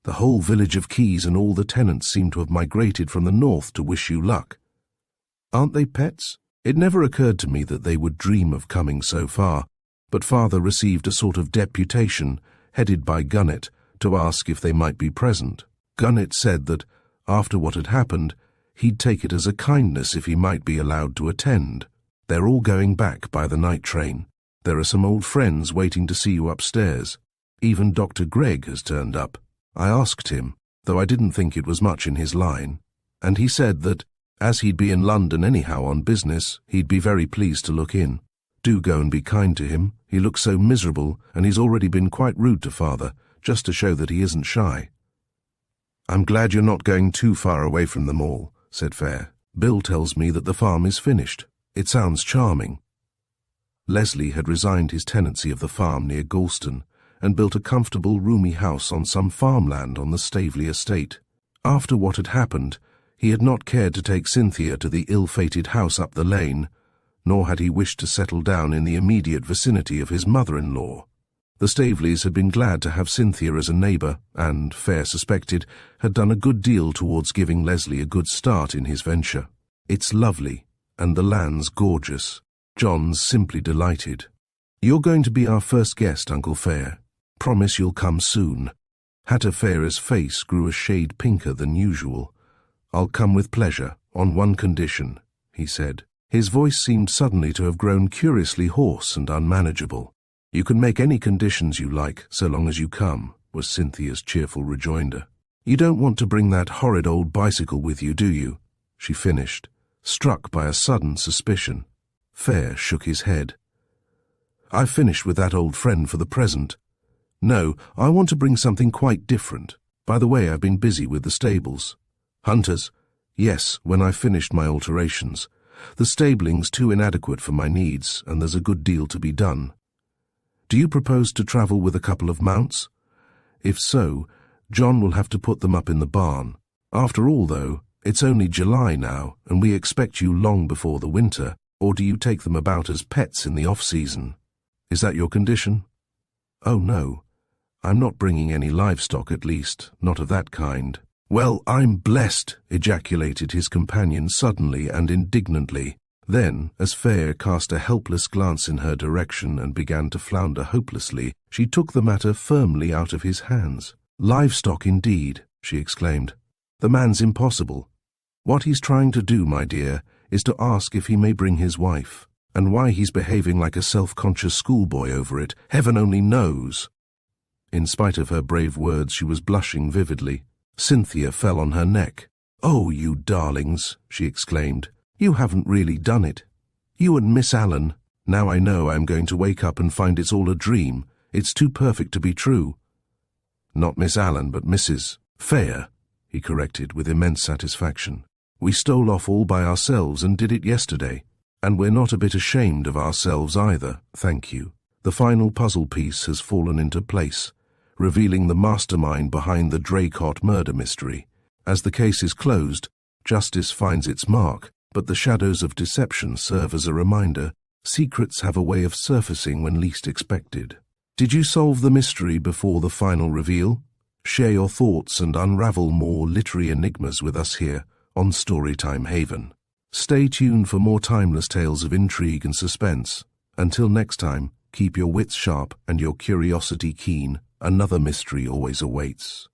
"The whole village of Keys and all the tenants seem to have migrated from the north to wish you luck. Aren't they pets? It never occurred to me that they would dream of coming so far, but Father received a sort of deputation, headed by Whodunit, to ask if they might be present. Whodunit said that, after what had happened, he'd take it as a kindness if he might be allowed to attend. They're all going back by the night train. There are some old friends waiting to see you upstairs. Even Dr. Gregg has turned up. I asked him, though I didn't think it was much in his line, and he said that, as he'd be in London anyhow on business, he'd be very pleased to look in. Do go and be kind to him. He looks so miserable, and he's already been quite rude to Father, just to show that he isn't shy." "I'm glad you're not going too far away from them all," said Fayre. "Bill tells me that the farm is finished. It sounds charming." Leslie had resigned his tenancy of the farm near Galston, and built a comfortable, roomy house on some farmland on the Staveley estate. After what had happened, he had not cared to take Cynthia to the ill-fated house up the lane, nor had he wished to settle down in the immediate vicinity of his mother-in-law. The Staveleys had been glad to have Cynthia as a neighbour, and, Fayre suspected, had done a good deal towards giving Leslie a good start in his venture. "It's lovely, and the land's gorgeous." John's simply delighted. "You're going to be our first guest, Uncle Fayre. Promise you'll come soon." Hatter Fayre's face grew a shade pinker than usual. "I'll come with pleasure, on one condition," he said. His voice seemed suddenly to have grown curiously hoarse and unmanageable. "You can make any conditions you like, so long as you come," was Cynthia's cheerful rejoinder. "You don't want to bring that horrid old bicycle with you, do you?" she finished, struck by a sudden suspicion. Fayre shook his head. "I've finished with that old friend for the present. No, I want to bring something quite different. By the way, I've been busy with the stables." "Hunters?" "Yes, when I've finished my alterations. The stabling's too inadequate for my needs, and there's a good deal to be done." "Do you propose to travel with a couple of mounts?" "If so, John will have to put them up in the barn. After all, though, it's only July now, and we expect you long before the winter. Or do you take them about as pets in the off-season? Is that your condition?" "Oh, no. I'm not bringing any livestock, at least, not of that kind." "Well, I'm blessed," ejaculated his companion suddenly and indignantly. Then, as Fayre cast a helpless glance in her direction and began to flounder hopelessly, she took the matter firmly out of his hands. "Livestock indeed," she exclaimed. "The man's impossible. What he's trying to do, my dear, is to ask if he may bring his wife, and why he's behaving like a self-conscious schoolboy over it, heaven only knows." In spite of her brave words, she was blushing vividly. Cynthia fell on her neck. "Oh, you darlings," she exclaimed. "You haven't really done it. You and Miss Allen. Now I know I'm going to wake up and find it's all a dream. It's too perfect to be true." "Not Miss Allen, but Mrs. Fayre," he corrected with immense satisfaction. "We stole off all by ourselves and did it yesterday. And we're not a bit ashamed of ourselves either, thank you. The final puzzle piece has fallen into place. revealing the mastermind behind the Draycott Murder Mystery. As the case is closed, justice finds its mark, but the shadows of deception serve as a reminder. Secrets have a way of surfacing when least expected. Did you solve the mystery before the final reveal? Share your thoughts and unravel more literary enigmas with us here on Storytime Haven. Stay tuned for more timeless tales of intrigue and suspense. Until next time, keep your wits sharp and your curiosity keen. Another mystery always awaits.